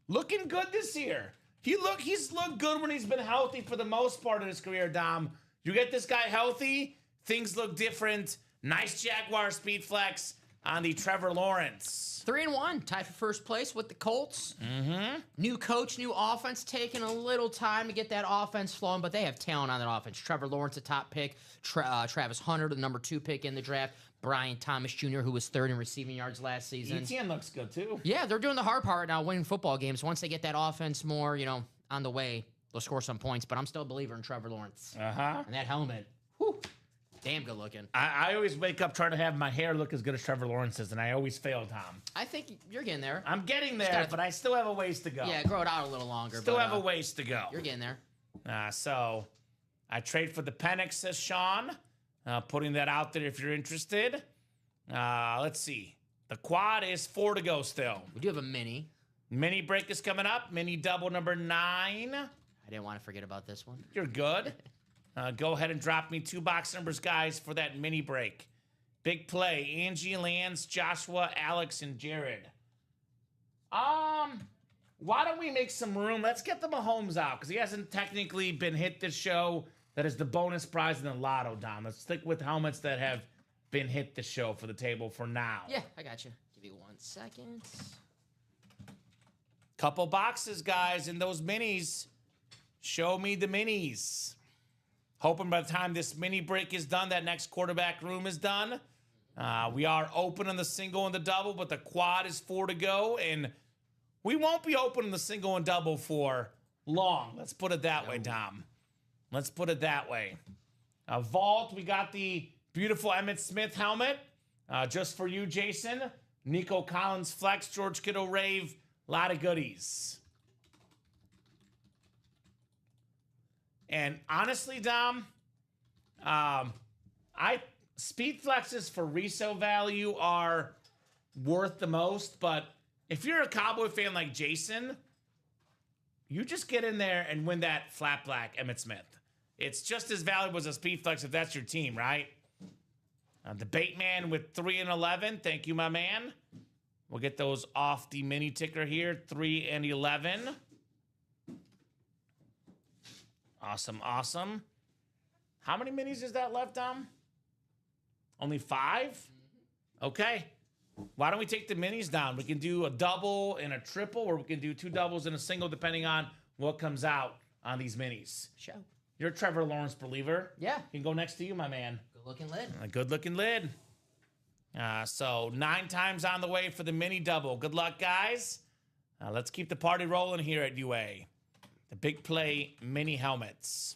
Looking good this year. He's looked good when he's been healthy for the most part of his career, Dom. You get this guy healthy, things look different. Nice Jaguar speed flex on the Trevor Lawrence. 3-1, tied for first place with the Colts. Mm-hmm. New coach, new offense, taking a little time to get that offense flowing, but they have talent on that offense. Trevor Lawrence, the top pick. Travis Hunter, the number 2 pick in the draft. Brian Thomas Jr., who was 3rd in receiving yards last season. Etienne looks good, too. Yeah, they're doing the hard part right now, winning football games. Once they get that offense more, on the way, they'll score some points, but I'm still a believer in Trevor Lawrence. Uh-huh. And that helmet, whew, damn good looking. I always wake up trying to have my hair look as good as Trevor Lawrence's, and I always fail, Tom. I think you're getting there. I'm getting there, but I still have a ways to go. Yeah, grow it out a little longer. Still have a ways to go. You're getting there. So I trade for the Penix, says Sean. Putting that out there if you're interested. Let's see. The quad is 4 to go still. We do have a mini. Mini break is coming up. Mini double number 9. I didn't want to forget about this one. You're good. Go ahead and drop me 2 box numbers, guys, for that mini break. Big play. Angie, Lance, Joshua, Alex, and Jared. Why don't we make some room? Let's get the Mahomes out, because he hasn't technically been hit this show. That is the bonus prize in the lotto, Dom. Let's stick with helmets that have been hit the show for the table for now. Yeah, I got you. Give you 1 second. Couple boxes, guys, in those minis. Show me the minis. Hoping by the time this mini break is done, that next quarterback room is done. We are open on the single and the double, but the quad is 4 to go, and we won't be open on the single and double for long. Let's put it that way, Dom. Let's put it that way. Vault, we got the beautiful Emmitt Smith helmet. Just for you, Jason. Nico Collins flex, George Kittle rave. A lot of goodies. And honestly, Dom, speed flexes for resale value are worth the most, but if you're a Cowboy fan like Jason, you just get in there and win that flat black Emmitt Smith. It's just as valuable as a speed flex if that's your team, right? The Bait Man with 3 and 11. Thank you, my man. We'll get those off the mini ticker here. 3 and 11. Awesome, awesome. How many minis is that left, Dom? Only 5? Okay. Why don't we take the minis down? We can do a double and a triple, or we can do 2 doubles and a single, depending on what comes out on these minis. Show. You're a Trevor Lawrence believer. Yeah. Can go next to you, my man. Good looking lid. A good looking lid. So 9 times on the way for the mini double. Good luck, guys. Let's keep the party rolling here at UA. The big play mini helmets.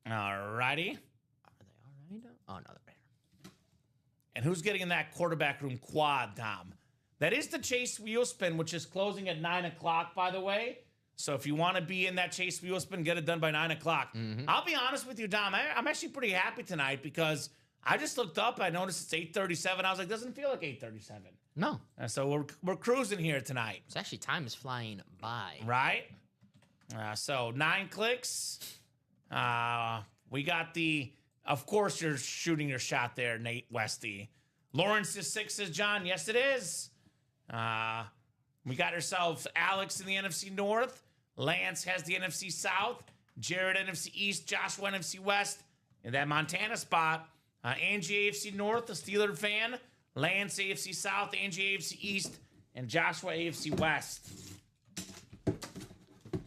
All righty. Are they already done? Oh, no, they're here. And who's getting in that quarterback room quad, Dom? That is the Chase Wheel Spin, which is closing at 9 o'clock, by the way. So if you want to be in that Chase Wheel Spin, get it done by 9 o'clock. Mm-hmm. I'll be honest with you, Dom. I'm actually pretty happy tonight because I just looked up. I noticed it's 8:37. I was like, doesn't feel like 8:37. No. So we're cruising here tonight. It's actually time is flying by. Right? So 9 clicks. We got the, of course, you're shooting your shot there, Nate Westy. Lawrence is 6, says John. Yes, it is. We got ourselves Alex in the NFC North. Lance has the NFC South. Jared, NFC East. Joshua, NFC West. In that Montana spot. Angie, AFC North, the Steeler fan. Lance, AFC South. Angie, AFC East. And Joshua, AFC West.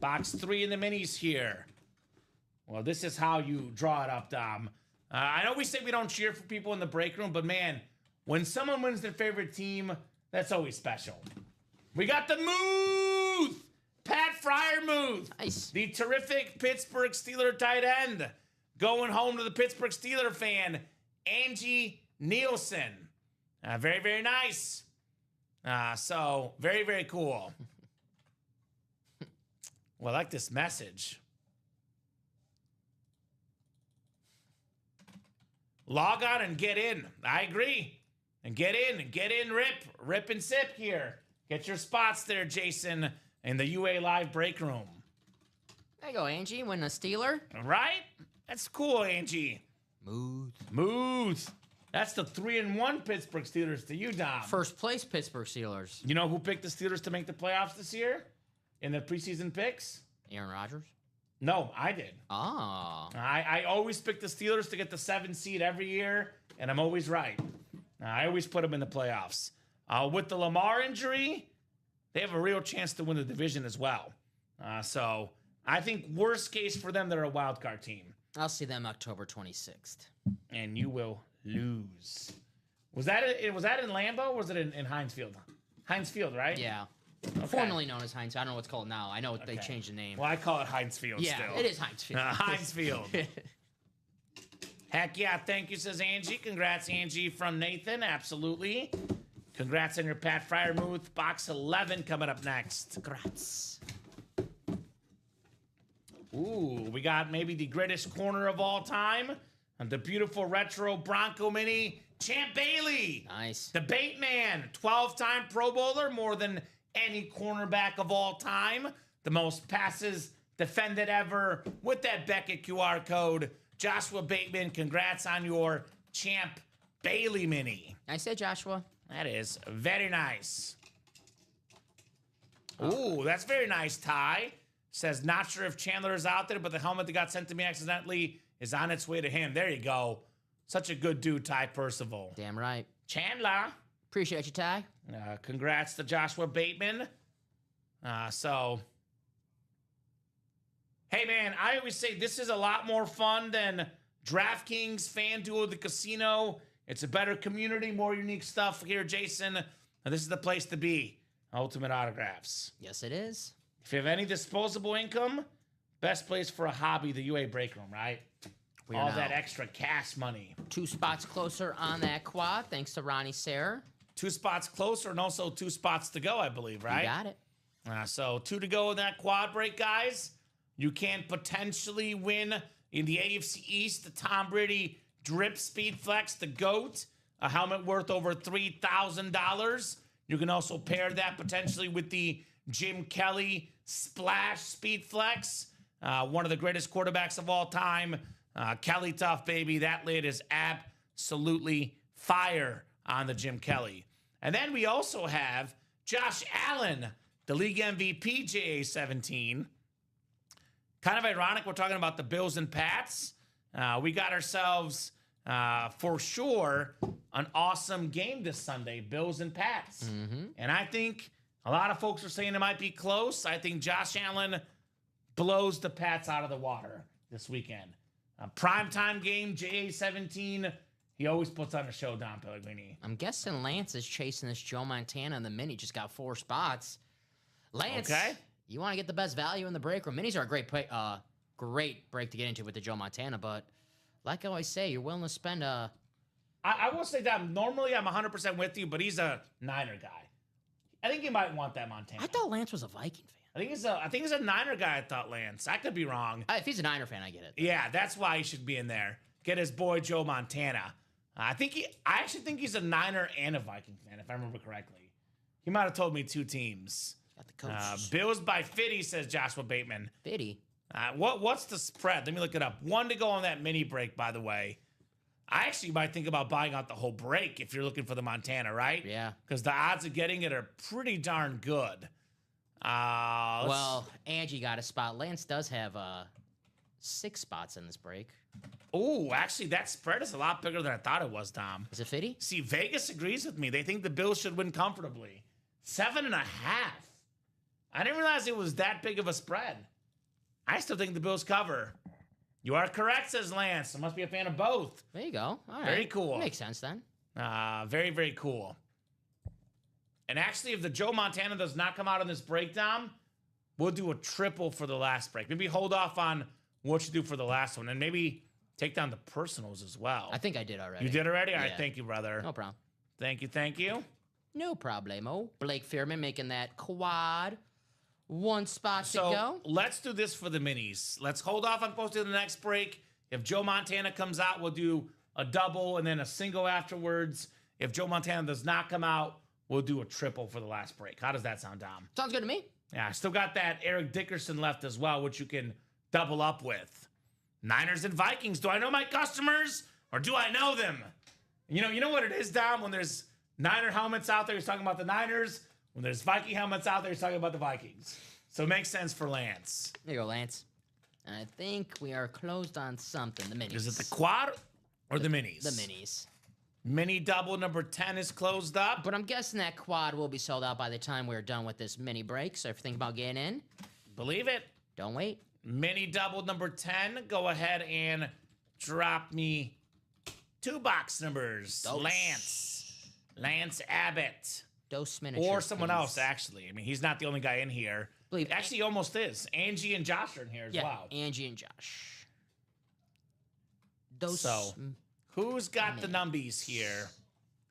Box 3 in the minis here. Well, this is how you draw it up, Dom. I know we say we don't cheer for people in the break room, but man, when someone wins their favorite team, that's always special. We got the Muth! Pat Fryermuth. Nice. The terrific Pittsburgh Steeler tight end. Going home to the Pittsburgh Steeler fan, Angie Nielsen. Very, very nice. So, very, very cool. Well, I like this message. Log on and get in. I agree. And get in, rip and sip here. Get your spots there, Jason, in the UA Live break room. There you go, Angie. Win a Steeler. Right? That's cool, Angie. Smooth. That's the 3-1 Pittsburgh Steelers to you, Dom. First place Pittsburgh Steelers. You know who picked the Steelers to make the playoffs this year? In the preseason picks? Aaron Rodgers? No, I did. Oh. I always pick the Steelers to get the 7 seed every year, and I'm always right. I always put them in the playoffs. With the Lamar injury, they have a real chance to win the division as well. So I think worst case for them, they're a wild card team. I'll see them October 26th. And you will lose. Was that in Lambeau or was it in Heinz Field? Heinz Field, right? Yeah. Okay. Formerly known as Heinz. I don't know what it's called now. I know they changed the name. Well, I call it Heinz Field yeah, still. it is Heinz Field. Heinz Field. Heck yeah, thank you, says Angie. Congrats, Angie, from Nathan. Absolutely. Congrats on your Pat Fryermuth. Box 11 coming up next. Congrats. Ooh, we got maybe the greatest corner of all time. And the beautiful retro Bronco Mini, Champ Bailey. Nice. The bait man, 12-time Pro Bowler, more than any cornerback of all time. The most passes defended ever with that Beckett QR code. Joshua Bateman, congrats on your Champ Bailey Mini. Nice say, Joshua. That is very nice. Ooh, that's very nice, Ty. Says, not sure if Chandler is out there, but the helmet that got sent to me accidentally is on its way to him. There you go. Such a good dude, Ty Percival. Damn right. Chandler. Appreciate you, Ty. Congrats to Joshua Bateman. Hey, man, I always say this is a lot more fun than DraftKings, FanDuel, the casino. It's a better community, more unique stuff here, Jason. And this is the place to be. Ultimate Autographs. Yes, it is. If you have any disposable income, best place for a hobby, the UA break room, right? All that extra cash money. 2 spots closer on that quad, thanks to Ronnie Sayre. 2 spots closer and also 2 spots to go, I believe, right? You got it. So 2 to go in that quad break, guys. You can potentially win in the AFC East, the Tom Brady Drip Speed Flex, the GOAT, a helmet worth over $3,000. You can also pair that potentially with the Jim Kelly Splash Speed Flex, one of the greatest quarterbacks of all time. Kelly Tough, baby. That lid is absolutely fire on the Jim Kelly. And then we also have Josh Allen, the league MVP, JA17. Kind of ironic, we're talking about the Bills and Pats. We got ourselves, for sure, an awesome game this Sunday, Bills and Pats. Mm-hmm. And I think a lot of folks are saying it might be close. I think Josh Allen blows the Pats out of the water this weekend. Primetime game, JA17. He always puts on a show, Don Pellegrini. I'm guessing Lance is chasing this Joe Montana, and the Mini just got 4 spots. Lance, okay. You want to get the best value in the break room. Minis are a great break to get into with the Joe Montana, but like I always say, you're willing to spend a... I will say that normally I'm 100% with you, but he's a Niner guy. I think he might want that Montana. I thought Lance was a Viking fan. I think he's a Niner guy. I thought Lance. I could be wrong. If he's a Niner fan, I get it. Yeah, that's why he should be in there. Get his boy Joe Montana. I actually think he's a Niner and a Viking fan, if I remember correctly. He might have told me 2 teams. Got the coach. Bills by Fitty, says Joshua Bateman. Fitty. What's the spread? Let me look it up. 1 to go on that mini break, by the way. I actually might think about buying out the whole break if you're looking for the Montana, right? Yeah. Because the odds of getting it are pretty darn good. Well, Angie got a spot. Lance does have 6 spots in this break. Oh, actually, that spread is a lot bigger than I thought it was, Dom. Is it 50? See, Vegas agrees with me. They think the Bills should win comfortably. 7.5. I didn't realize it was that big of a spread. I still think the Bills cover. You are correct, says Lance. I must be a fan of both. There you go. All right. Very cool. Makes sense then. Very, very cool. And actually, if the Joe Montana does not come out on this breakdown, we'll do a triple for the last break. Maybe hold off on what you do for the last one, and maybe take down the personals as well. I think I did already. You did already? All right, Yeah. thank you, brother. No problem. Thank you, thank you. No problemo. Blake Fearman making that quad. 1 spot to So go. let's do this for the minis. Let's hold off on posting the next break. If Joe Montana comes out, we'll do a double and then a single afterwards. If Joe Montana does not come out, we'll do a triple for the last break. How does that sound, Dom? Sounds good to me. Yeah, I still got that Eric Dickerson left as well, which you can double up with. Niners and Vikings. Do I know my customers or do I know them? You know what it is, Dom? When there's Niner helmets out there, he's talking about the Niners. When there's Viking helmets out there, he's talking about the Vikings. So it makes sense for Lance. There you go, Lance. And I think we are closed on something. The minis. Is it the quad or the minis? The minis. Mini double number 10 is closed up. But I'm guessing that quad will be sold out by the time we're done with this mini break. So if you think about getting in, Believe it. don't wait. Mini double number 10. Go ahead and drop me 2 box numbers. Dose. Lance Abbott. Dose miniatures. Or someone please. else, actually. I mean, he's not the only guy in here. Believe- Actually, he almost is. Angie and Josh are in here as Yeah, well. Angie and Josh. Dose. So, who's got the numbies here?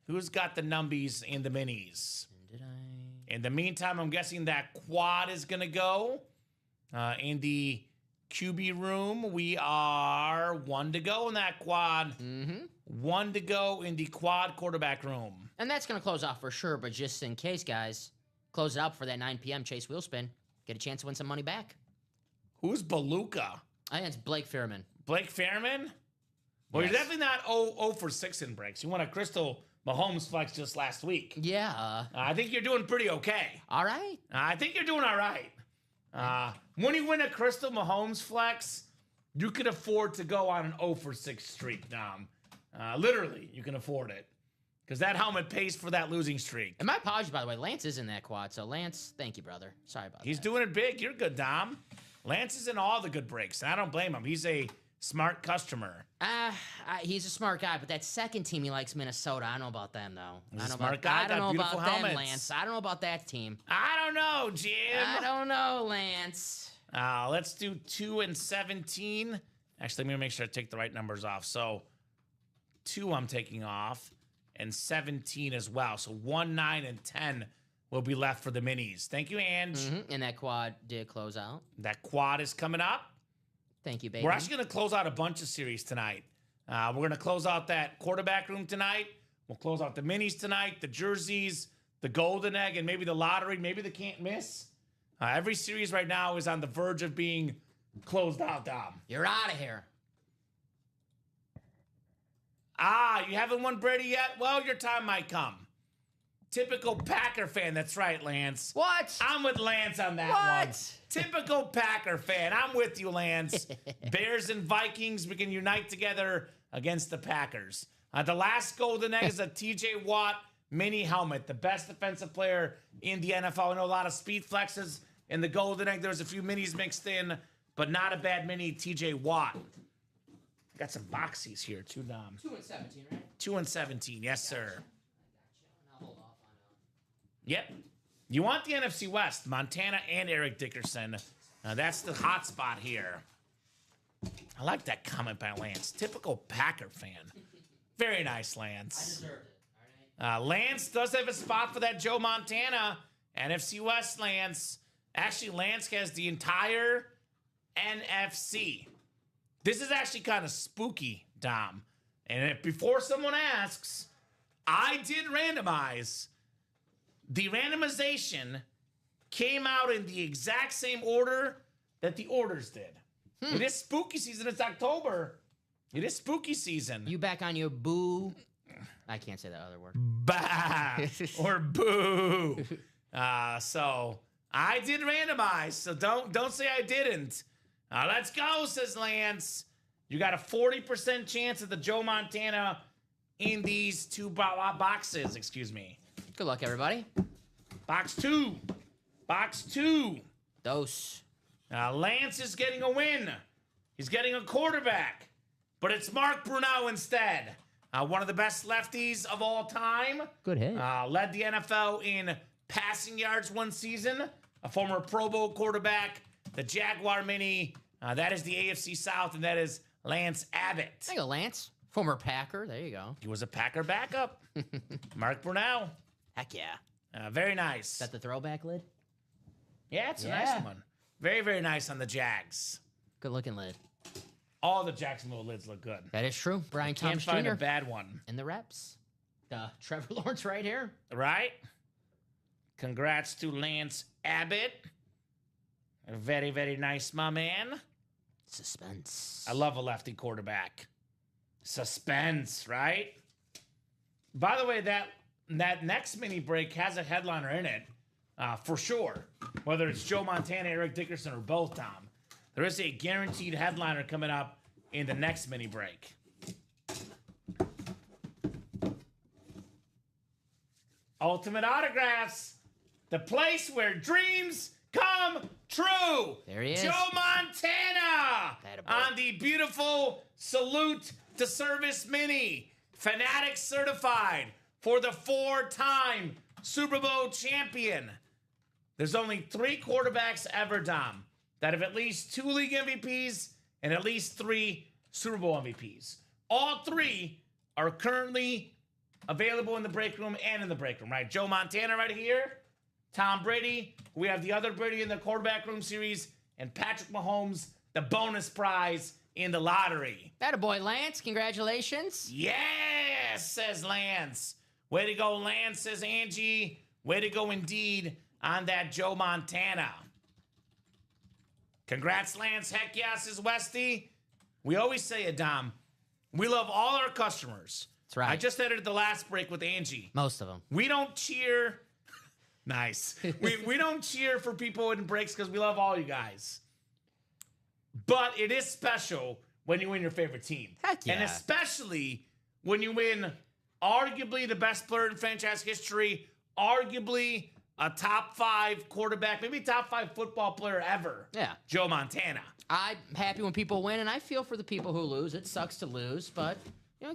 Who's got the numbies in the minis? Did I? In the meantime, I'm guessing that quad is going to go. In the QB room, we are 1 to go in that quad. 1 to go in the quad quarterback room. And that's going to close off for sure, but just in case, guys, close it out for that 9 p.m. Chase wheel spin. Get a chance to win some money back. Who's Beluga? I think it's Blake Fearman. Blake Fairman? Well, Yes. you're definitely not 0 for 6 in breaks. You won a Crystal Mahomes flex just last week. Yeah. I think you're doing pretty okay. All right. I think you're doing all right. When you win a Crystal Mahomes flex, you can afford to go on an 0 for 6 streak, Dom. Literally, you can afford it. Because that helmet pays for that losing streak. And my apologies, by the way. Lance is in that quad. So, Lance, thank you, brother. Sorry about He's that. doing it big. You're good, Dom. Lance is in all the good breaks, and I don't blame him. He's a smart customer. He's a smart guy, but that second team, he likes Minnesota. I don't know about them, though. He's I a don't smart guy, I don't got know beautiful about helmets. them, Lance. I don't know about that team. I don't know, Jim. I don't know, Lance. Let's do 2 and 17. Actually, let me make sure I take the right numbers off. So 2 I'm taking off, and 17 as well. So 1, 9, and 10 will be left for the minis. Thank you, Ange. And that quad did close out. That quad is coming up. Thank you, baby. We're actually going to close out a bunch of series tonight. We're going to close out that quarterback room tonight. We'll close out the minis tonight, the jerseys, the golden egg, and maybe the lottery, maybe the can't miss. Every series right now is on the verge of being closed out, Dom. You're out of here. You haven't won Brady yet? Well, your time might come. Typical Packer fan. That's right, Lance. What? I'm with Lance on that What? one. Typical Packer fan. I'm with you, Lance. Bears and Vikings, we can unite together against the Packers. The last golden egg is a TJ Watt mini helmet, the best defensive player in the NFL. I know a lot of speed flexes in the golden egg. There's a few minis mixed in, but not a bad mini TJ Watt. Got some boxies here too, Dom. 2 and 17, right? 2 and 17, yes, sir. I'll hold off on Yep. You want the NFC West, Montana and Eric Dickerson. That's the hot spot here. I like that comment by Lance. Typical Packer fan. Very nice, Lance. I deserved it. All right. Lance does have a spot for that Joe Montana. NFC West, Lance. Actually, Lance has the entire NFC. This is actually kind of spooky, Dom. And before someone asks, I did randomize. The randomization came out in the exact same order that the orders did. It is spooky season. It's October. It is spooky season. You back on your boo. I can't say that other word. Bah or boo. So I did randomize. So don't say I didn't. Let's go, says Lance. You got a 40% chance of the Joe Montana in these two boxes. Excuse me. Good luck, everybody. Box 2. Box 2. Dose. Lance is getting a win. He's getting a quarterback. But it's Mark Brunell instead. One of the best lefties of all time. Good hit. Led the NFL in passing yards one season. A former Pro Bowl quarterback. The Jaguar Mini. That is the AFC South, and that is Lance Abbott. There you go, Lance. Former Packer. There you go. He was a Packer backup. Mark Brunell. Heck yeah. Very nice. Is that the throwback lid? Yeah, it's a nice one. Very, very nice on the Jags. Good looking lid. All the Jacksonville lids look good. That is true. Brian Can't Thomas find Jr. a bad one. in the reps. Trevor Lawrence right here. Right? Congrats to Lance Abbott. Very, very nice, my man. Suspense. I love a lefty quarterback. Suspense, right? By the way, that next mini break has a headliner in it, for sure. Whether it's Joe Montana, Eric Dickerson, or both, Tom. There is a guaranteed headliner coming up in the next mini break. Ultimate Autographs, the place where dreams come true. There he is. Joe Montana Attaboy. on the beautiful Salute to Service Mini. Fanatics certified for the 4-time Super Bowl champion. There's only 3 quarterbacks ever, Dom, that have at least 2 league MVPs and at least 3 Super Bowl MVPs. All 3 are currently available in the break room and in the break room, right? Joe Montana right here, Tom Brady. We have the other Brady in the quarterback room series, and Patrick Mahomes, the bonus prize in the lottery. Attaboy, Lance. Congratulations. Yes, says Lance. Way to go, Lance, says Angie. Way to go indeed on that Joe Montana. Congrats, Lance. Heck yeah, says Westy. We always say it, Dom. We love all our customers. That's right. I just edited the last break with Angie. Most of them. We don't cheer. Nice. we don't cheer for people in breaks because we love all you guys. But it is special when you win your favorite team. Heck yeah. And especially when you win arguably the best player in franchise history, arguably a top 5 quarterback, maybe top 5 football player ever. Yeah. Joe Montana. I'm happy when people win, and I feel for the people who lose. It sucks to lose, but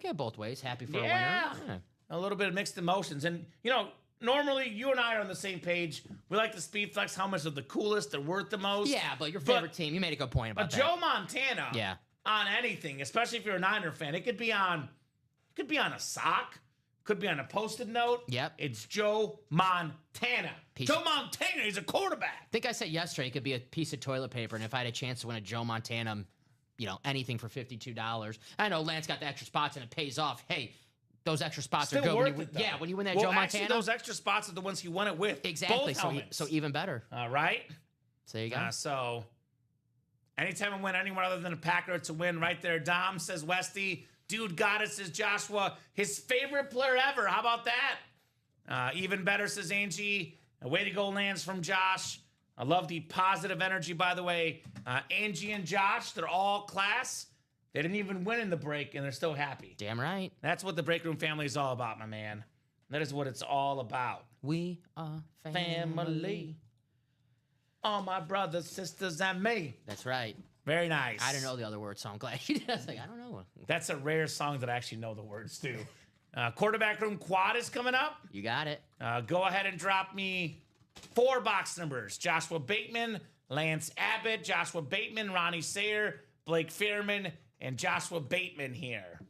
get both ways. Happy for a winner. Yeah. A little bit of mixed emotions. And, normally you and I are on the same page. We like the speed flex, how much of the coolest, they're worth the most. Yeah, but your favorite team, you made a good point about that. Joe Montana on anything, especially if you're a Niner fan, it could be on a sock, could be on a Post-it note. Yep. It's Joe Montana. Joe Montana, he's a quarterback. I think I said yesterday it could be a piece of toilet paper, and if I had a chance to win a Joe Montana, anything for $52. I know Lance got the extra spots and it pays off. Hey, those extra spots Still are good. Worth it, though. When you win that well, Joe actually, Montana. those extra spots are the ones he won it with. Exactly. Both So even better. All right. So there you go. So anytime I win anyone other than a Packer, it's a win right there. Dom, says Westy. Dude got it, says Joshua. His favorite player ever. How about that? Even better, says Angie. Way to go, Lance, from Josh. I love the positive energy, by the way. Angie and Josh, they're all class. They didn't even win in the break, and they're still happy. Damn right. That's what the break room family is all about, my man. That is what it's all about. We are family. All my brothers, sisters, and me. That's right. Very nice. I don't know the other words, so I'm glad you did. I was like, I don't know. That's a rare song that I actually know the words to. Quarterback room quad is coming up. You got it. Go ahead and drop me 4 box numbers. Joshua Bateman, Lance Abbott, Joshua Bateman, Ronnie Sayer, Blake Fairman, and Joshua Bateman here.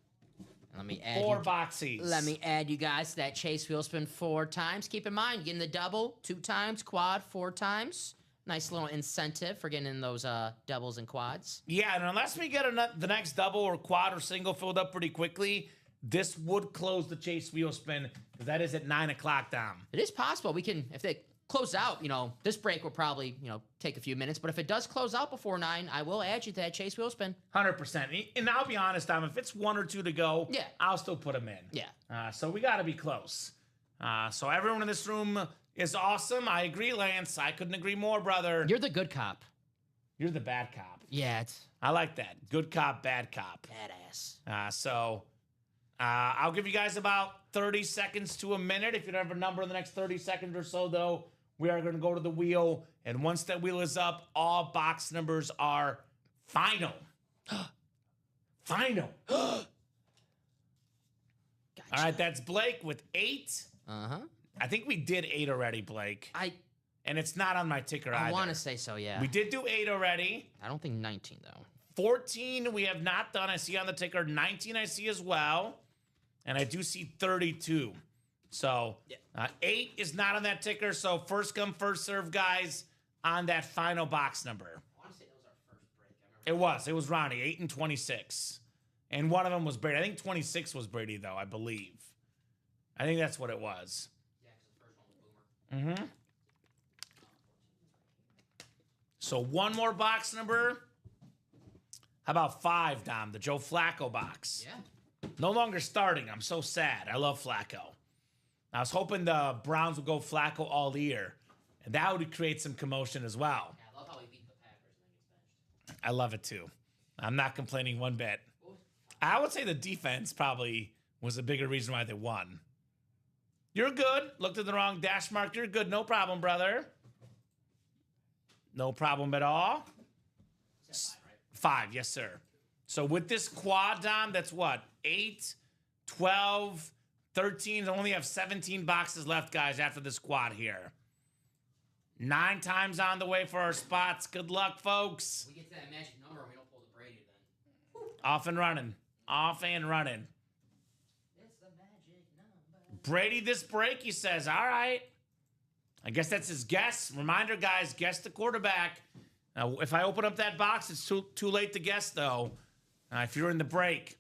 Let me add 4 boxes. Let me add you guys to that chase wheel spin 4 times. Keep in mind, getting the double 2 times, quad 4 times. Nice little incentive for getting in those doubles and quads. Yeah, and unless we get the next double or quad or single filled up pretty quickly, this would close the chase wheel spin because that is at 9 o'clock, Dom. It is possible. We can, if they close out, this break will probably, take a few minutes. But if it does close out before 9, I will add you to that Chase Wheel Spin. 100%. And I'll be honest, Dom, if it's 1 or 2 to go, yeah, I'll still put them in. Yeah. So we got to be close. So everyone in this room is awesome. I agree, Lance. I couldn't agree more, brother. You're the good cop. You're the bad cop. Yeah, I like that. Good cop, bad cop. Badass. I'll give you guys about 30 seconds to a minute. If you don't have a number in the next 30 seconds or so, though, we are going to go to the wheel. And once that wheel is up, all box numbers are final. Final. Gotcha. All right, that's Blake with 8. Uh-huh. I think we did 8 already, Blake. And it's not on my ticker either. I want to say so, yeah. We did do 8 already. I don't think 19, though. 14 we have not done. I see on the ticker. 19 I see as well. And I do see 32. So 8 is not on that ticker. So first come, first serve, guys, on that final box number. I want to say that was our first break. It was Ronnie, 8 and 26. And one of them was Brady. I think 26 was Brady, though, I believe. I think that's what it was. Yeah, because the first one was Boomer. So one more box number. How about 5, Dom? The Joe Flacco box. Yeah. No longer starting. I'm so sad. I love Flacco. I was hoping the Browns would go Flacco all year, and that would create some commotion as well. Yeah, I love how he beat the Packers and then gets benched. I love it too. I'm not complaining one bit. I would say the defense probably was a bigger reason why they won. You're good. Looked at the wrong dash mark. You're good. No problem, brother. No problem at all. 5, right? 5, yes, sir. So with this quad, Dom, that's what? 8, 12, 13. I only have 17 boxes left, guys, after this quad here. 9 times on the way for our spots. Good luck, folks. We get to that magic number and we don't pull the Brady then. Off and running. Off and running. It's the magic number. Brady this break, he says. All right. I guess that's his guess. Reminder, guys, guess the quarterback. Now, if I open up that box, it's too late to guess, though. If you're in the break.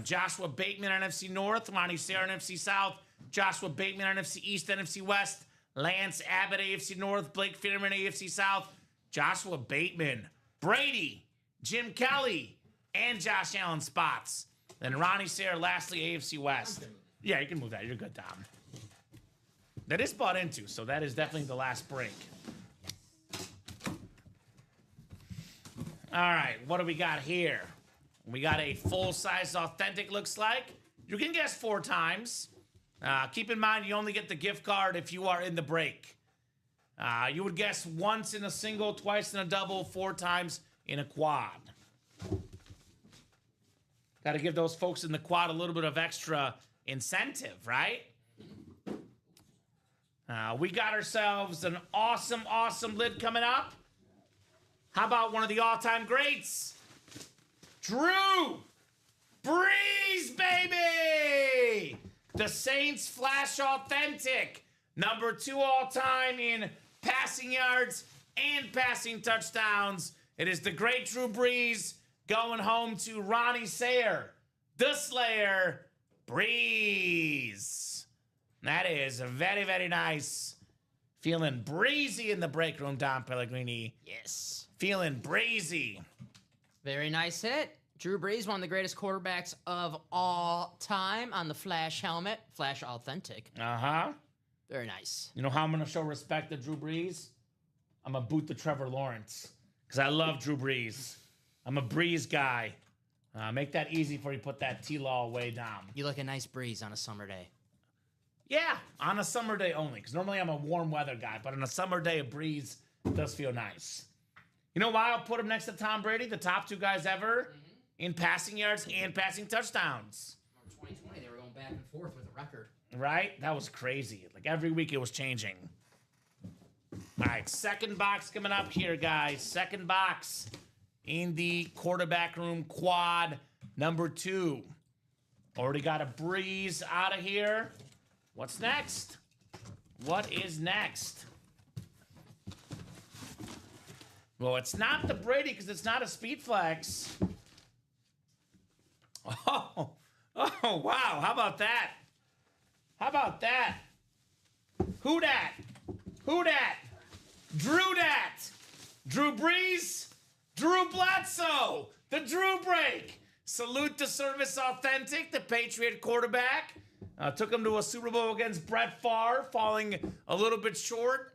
Joshua Bateman, NFC North. Ronnie Sarah, NFC South. Joshua Bateman, NFC East, NFC West. Lance Abbott, AFC North. Blake Fitterman, AFC South. Joshua Bateman. Brady. Jim Kelly. And Josh Allen spots. Then Ronnie Sarah, lastly, AFC West. Yeah, you can move that. You're good, Dom. That is bought into, so that is definitely the last break. All right, what do we got here? We got a full-size authentic, looks like. You can guess 4 times. Keep in mind, you only get the gift card if you are in the break. You would guess once in a single, twice in a double, 4 times in a quad. Got to give those folks in the quad a little bit of extra incentive, right? We got ourselves an awesome, awesome lid coming up. How about one of the all-time greats? Drew Brees, baby! The Saints Flash Authentic. Number 2 all-time in passing yards and passing touchdowns. It is the great Drew Brees going home to Ronnie Sayer, the Slayer, Brees. That is very, very nice. Feeling breezy in the break room, Dom Pellegrini. Yes. Feeling breezy. Very nice hit. Drew Brees, one of the greatest quarterbacks of all time on the Flash helmet. Flash Authentic. Uh-huh. Very nice. You know how I'm going to show respect to Drew Brees? I'm going to boot the Trevor Lawrence. Because I love Drew Brees. I'm a Brees guy. Make that easy before you put that T-Law away down. You like a nice breeze on a summer day. Yeah, on a summer day only. Because normally I'm a warm weather guy. But on a summer day, a breeze does feel nice. You know why I'll put him next to Tom Brady? The top 2 guys ever in passing yards and passing touchdowns. 2020, they were going back and forth with a record. Right? That was crazy. Like every week it was changing. All right, second box coming up here, guys. Second box in the quarterback room quad number 2. Already got a Breeze out of here. What's next? What is next? Well, it's not the Brady because it's not a speed flex. Oh, wow. How about that? How about that? Who dat? Who dat? Drew dat. Drew Brees. Drew Bledsoe. The Drew break. Salute to Service Authentic, the Patriot quarterback. Took him to a Super Bowl against Brett Favre, falling a little bit short.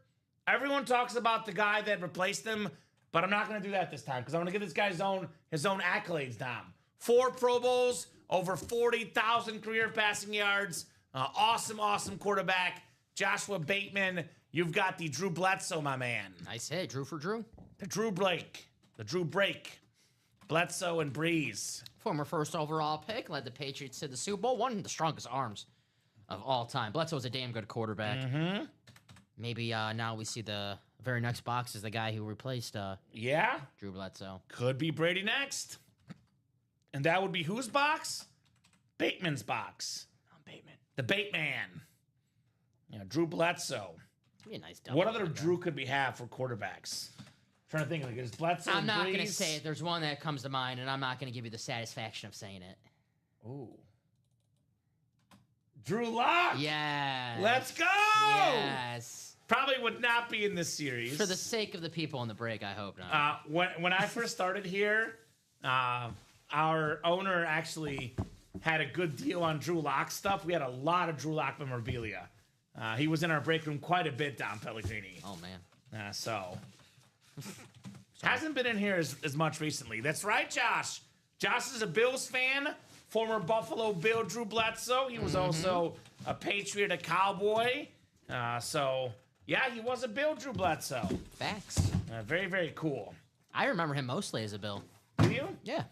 Everyone talks about the guy that replaced him, but I'm not going to do that this time because I'm going to give this guy his own accolades, Dom. 4 Pro Bowls, over 40,000 career passing yards. Awesome quarterback. Joshua Bateman, you've got the Drew Bledsoe, my man. Nice hit. Drew for Drew. The Drew break. The Drew break. Bledsoe and Breeze. Former first overall pick, led the Patriots to the Super Bowl. One of the strongest arms of all time. Bledsoe's a damn good quarterback. Mm-hmm. Maybe now we see the very next box is the guy who replaced Drew Bledsoe. Could be Brady next. And that would be whose box? Bateman's box. Bateman. The Bateman. Yeah, Drew Bledsoe. Be a nice double. What other Drew could we have for quarterbacks? Trying to think, like, is Bledsoe I'm not going to say it. There's one that comes to mind, and I'm not going to give you the satisfaction of saying it. Ooh. Drew Lock. Yes. Let's go. Yes. Probably would not be in this series. For the sake of the people in the break, I hope not. When I first started here, our owner actually had a good deal on Drew Lock stuff. We had a lot of Drew Lock memorabilia. He was in our break room quite a bit, Dom Pellegrini. Oh, man. So... Hasn't been in here as much recently. That's right, Josh. Josh is a Bills fan. Former Buffalo Bill Drew Bledsoe. He was also a Patriot, a Cowboy. So, yeah, he was a Bill Drew Bledsoe. Facts. Very, very cool. I remember him mostly as a Bill. Do you? Yeah.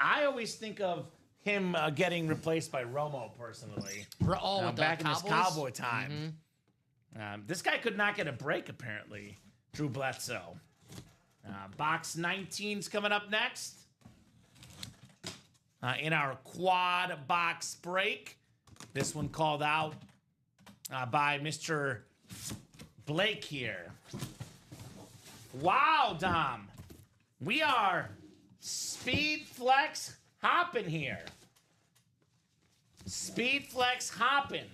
I always think of him getting replaced by Romo, personally. Back in his Cowboy time. This guy could not get a break, apparently. Drew Bledsoe. Box 19's coming up next. In our quad box break. This one called out by Mr. Blake here. Wow, Dom. We are speed flex hopping here. Speed flex hopping.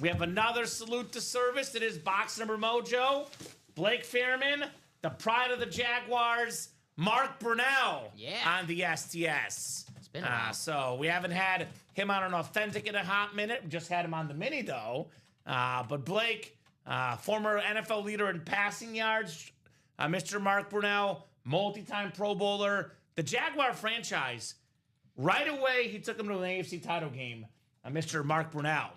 We have another salute to service. It is box number mojo. Blake Fairman, the pride of the Jaguars, Mark Brunell on the STS. It's been a while. So we haven't had him on an authentic in a hot minute. We just had him on the mini, though. But Blake, former NFL leader in passing yards, Mr. Mark Brunell, multi-time Pro Bowler. The Jaguar franchise, right away, he took him to an AFC title game, Mr. Mark Brunell.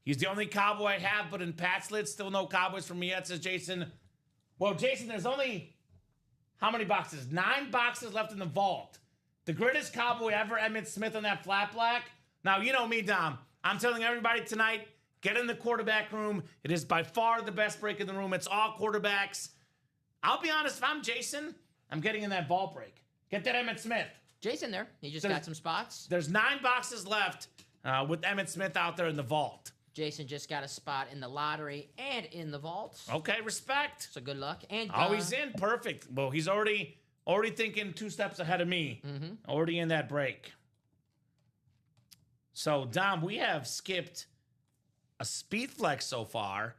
He's the only Cowboy I have, but in Pat's lid, still no Cowboys for me yet, says Jason. Well, Jason, there's only, how many boxes? 9 boxes left in the vault. The greatest Cowboy ever, Emmitt Smith on that flat black. Now, you know me, Dom. I'm telling everybody tonight, get in the quarterback room. It is by far the best break in the room. It's all quarterbacks. I'll be honest, if I'm Jason, I'm getting in that vault break. Get that Emmitt Smith. Jason there. He just got some spots. There's 9 boxes left with Emmitt Smith out there in the vault. Jason just got a spot in the lottery and in the vault. Okay, respect. So good luck. And he's in. Perfect. Well, he's already thinking 2 steps ahead of me. Already in that break. So, Dom, we have skipped a speed flex so far.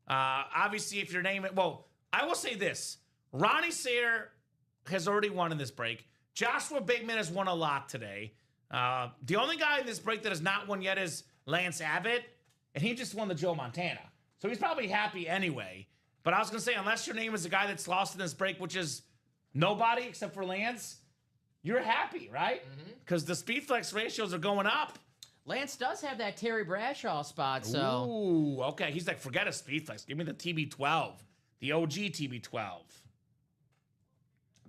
Obviously, if you're naming... Well, I will say this. Ronnie Sayre has already won in this break. Joshua Bateman has won a lot today. The only guy in this break that has not won yet is Lance Abbott. And he just won the Joe Montana. So he's probably happy anyway. But I was going to say, unless your name is the guy that's lost in this break, which is nobody except for Lance, you're happy, right? Because the speed flex ratios are going up. Lance does have that Terry Bradshaw spot, so... Ooh, okay. He's like, forget a speed flex. Give me the TB12. The OG TB12. I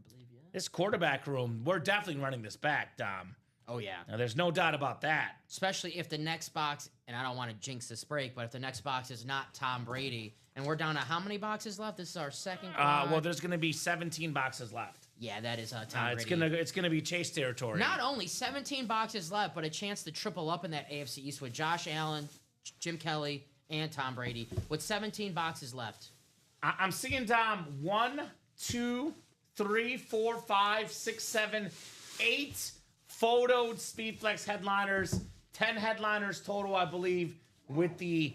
believe, yeah. This quarterback room, we're definitely running this back, Dom. Oh, yeah. Now, there's no doubt about that. Especially if the next box, and I don't want to jinx this break, but if the next box is not Tom Brady, and we're down to how many boxes left? This is our second quad. Well, there's going to be 17 boxes left. Yeah, that is Tom Brady. It's gonna be Chase territory. Not only 17 boxes left, but a chance to triple up in that AFC East with Josh Allen, Jim Kelly, and Tom Brady with 17 boxes left. I'm seeing, Dom, 1, 2, 3, 4, 5, 6, 7, 8 photoed Speedflex headliners, 10 headliners total, I believe, with the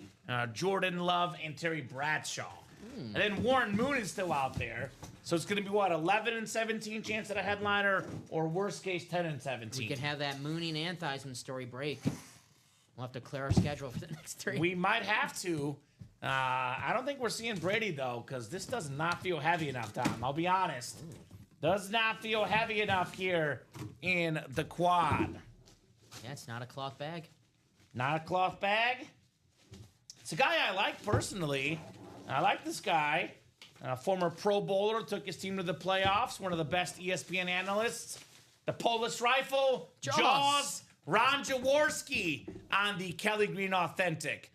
Jordan Love, and Terry Bradshaw. And then Warren Moon is still out there. So it's going to be, what, 11 and 17 chance at a headliner, or worst case, 10 and 17? We could have that Mooning and Theismann story break. We'll have to clear our schedule for the next 3. We might have to. I don't think we're seeing Brady, though, because this does not feel heavy enough, Tom. I'll be honest. Does not feel heavy enough here in the quad. Yeah, it's not a cloth bag. Not a cloth bag. It's a guy I like personally. I like this guy. Former Pro Bowler, took his team to the playoffs. One of the best ESPN analysts. The Polish Rifle, Jaws, Ron Jaworski on the Kelly Green Authentic.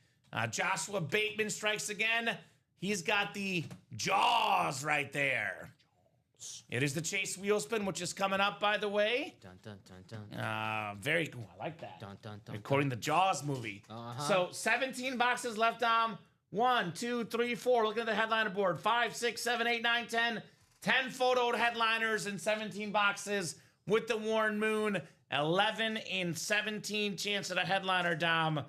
Joshua Bateman strikes again. He's got the Jaws right there. It is the Chase Wheel Spin, which is coming up, by the way. Dun, dun, dun, dun. Very cool. I like that. Dun, dun, dun, According to the Jaws movie. So 17 boxes left, Dom. 1, 2, 3, 4. Look at the headliner board. 5, 6, 7, 8, 9, 10. 10 photoed headliners in 17 boxes with the Warren Moon. 11 in 17 chance at a headliner, Dom.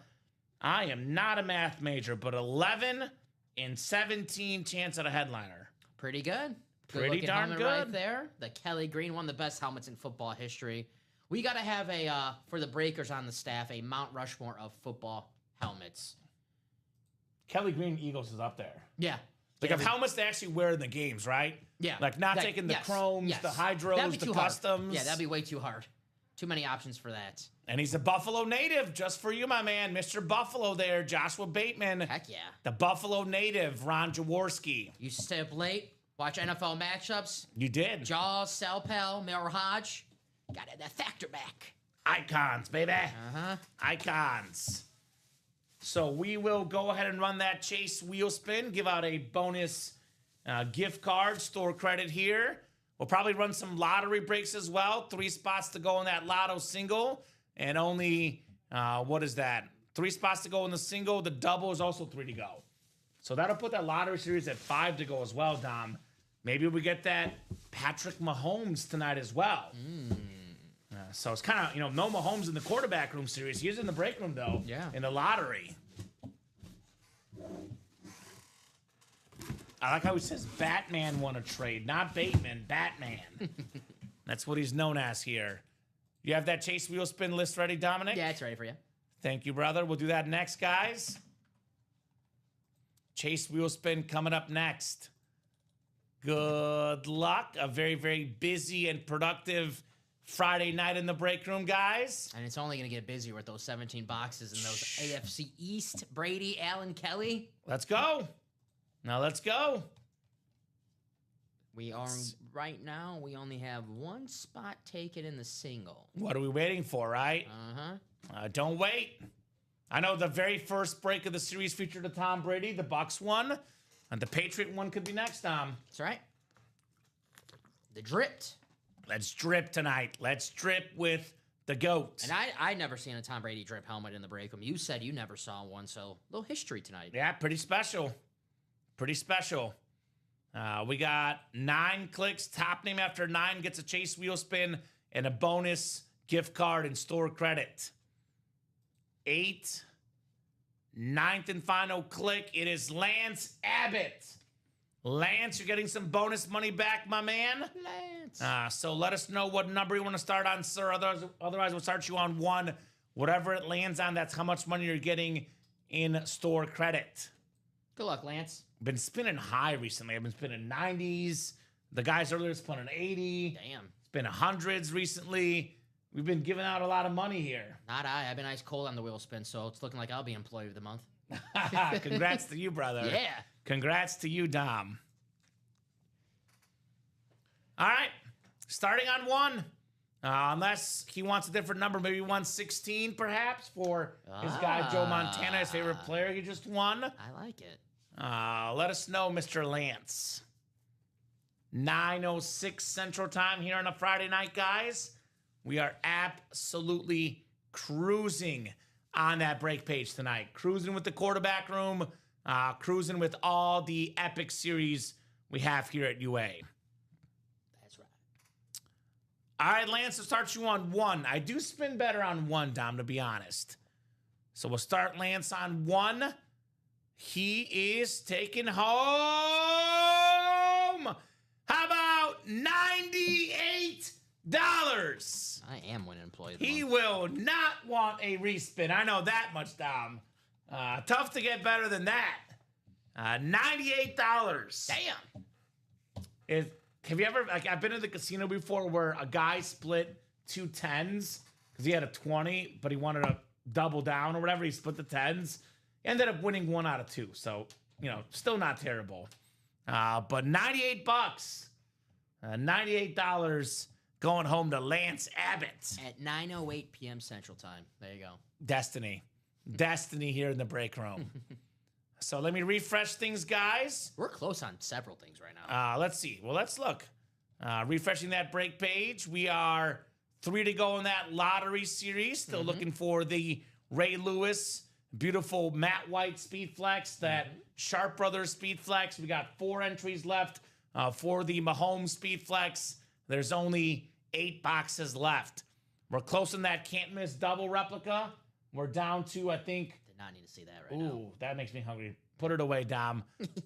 I am not a math major, but 11 in 17 chance at a headliner. Pretty good. Pretty darn good. Right there. The Kelly Green, one of the best helmets in football history. We got to have for the breakers on the staff, a Mount Rushmore of football helmets. Kelly Green Eagles is up there. Yeah. Like of helmets they actually wear in the games, right? Yeah. Like not taking the chromes, the hydros, the customs. Hard. Yeah, that'd be way too hard. Too many options for that. And he's a Buffalo native, just for you, my man. Mr. Buffalo there, Joshua Bateman. Heck yeah. The Buffalo native, Ron Jaworski. Used to stay up late, watch NFL matchups. You did. Jaws, Sal Pal, Miller Hodge. Got that factor back. Icons, baby. Uh-huh. Icons. So we will go ahead and run that Chase Wheel Spin, give out a bonus gift card, store credit here. We'll probably run some lottery breaks as well. 3 spots to go in that lotto single. And only, what is that? 3 spots to go in the single. The double is also 3 to go. So that'll put that lottery series at 5 to go as well, Dom. Maybe we get that Patrick Mahomes tonight as well. So it's kind of, no Mahomes in the quarterback room series. He is in the break room, though. Yeah. In the lottery. I like how he says Batman won a trade, not Bateman, Batman. That's what he's known as here. You have that Chase Wheel Spin list ready, Dominic? Yeah, it's ready for you. Thank you, brother. We'll do that next, guys. Chase Wheel Spin coming up next. Good luck. A very, very busy and productive Friday night in the break room, guys. And it's only going to get busier with those 17 boxes and those AFC East, Brady, Allen, Kelly. Let's go. Now let's go. We are, right now, we only have 1 spot taken in the single. What are we waiting for, right? Don't wait. I know the very first break of the series featured a Tom Brady, the Bucs one, and the Patriot one could be next, Tom. That's right. The dripped. Let's drip tonight. Let's drip with the GOAT. And I never seen a Tom Brady drip helmet in the break room. You said you never saw one, so a little history tonight. Yeah, pretty special. Pretty special. We got 9 clicks. Top name after 9 gets a Chase Wheel Spin and a bonus gift card and store credit. 8. 9th and final click. It is Lance Abbott. Lance, you're getting some bonus money back, my man. Lance. So let us know what number you want to start on, sir. Otherwise, we'll start you on 1. Whatever it lands on, that's how much money you're getting in store credit. Good luck, Lance. Been spinning high recently. I've been spinning 90s. The guys earlier spun an 80. Damn. It's been 100s recently. We've been giving out a lot of money here. Not I. I've been ice cold on the wheel spin, so it's looking like I'll be employee of the month. Congrats to you, brother. Yeah. Congrats to you, Dom. All right. Starting on 1. Unless he wants a different number, maybe 116 perhaps for his guy Joe Montana, his favorite player he just won. I like it. Let us know, Mr. Lance. 9:06 Central Time here on a Friday night, guys. We are absolutely cruising on that break page tonight. Cruising with the quarterback room. Cruising with all the epic series we have here at UA. That's right. All right, Lance, we'll start you on 1. I do spin better on 1, Dom, to be honest. So we'll start Lance on 1. He is taking home. How about $98? I am winning employee of the He month. will not want a respin. I know that much, Dom. Tough to get better than that. $98. Damn. Have you ever, like, I've been to the casino before where a guy split 2 10s because he had a 20, but he wanted to double down or whatever. He split the 10s. Ended up winning 1 out of 2. So, still not terrible. But $98. $98 going home to Lance Abbott. At 9:08 p.m. Central Time. There you go. Destiny here in the break room. So let me refresh things, guys. We're close on several things right now. Let's see. Well, let's look. Refreshing that break page. We are 3 to go in that lottery series. Still looking for the Ray Lewis, beautiful Matt White Speed Flex, that Sharp Brothers Speed Flex. We got 4 entries left for the Mahomes Speed Flex. There's only 8 boxes left. We're close in that can't miss double replica. We're down to, I think. Did not need to see that right now. Ooh, that makes me hungry. Put it away, Dom.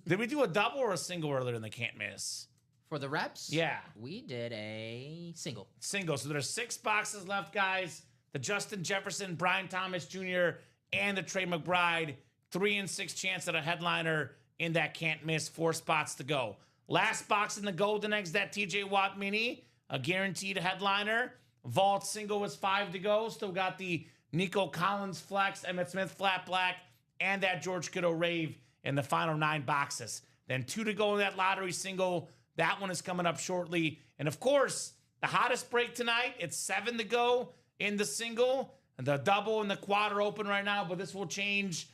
Did we do a double or a single earlier in the can't miss? For the reps? Yeah. We did a single. Single. So there's 6 boxes left, guys. The Justin Jefferson, Brian Thomas Jr., and the Trey McBride. 3 and 6 chance at a headliner in that can't miss. 4 spots to go. Last box in the Golden Eggs, that TJ Watt mini, a guaranteed headliner. Vault single was 5 to go. Still got the Nico Collins Flex, Emmitt Smith Flat Black, and that George Kittle Rave in the final 9 boxes. Then 2 to go in that lottery single. That one is coming up shortly. And of course, the hottest break tonight, it's 7 to go in the single. The double and the quad are open right now, but this will change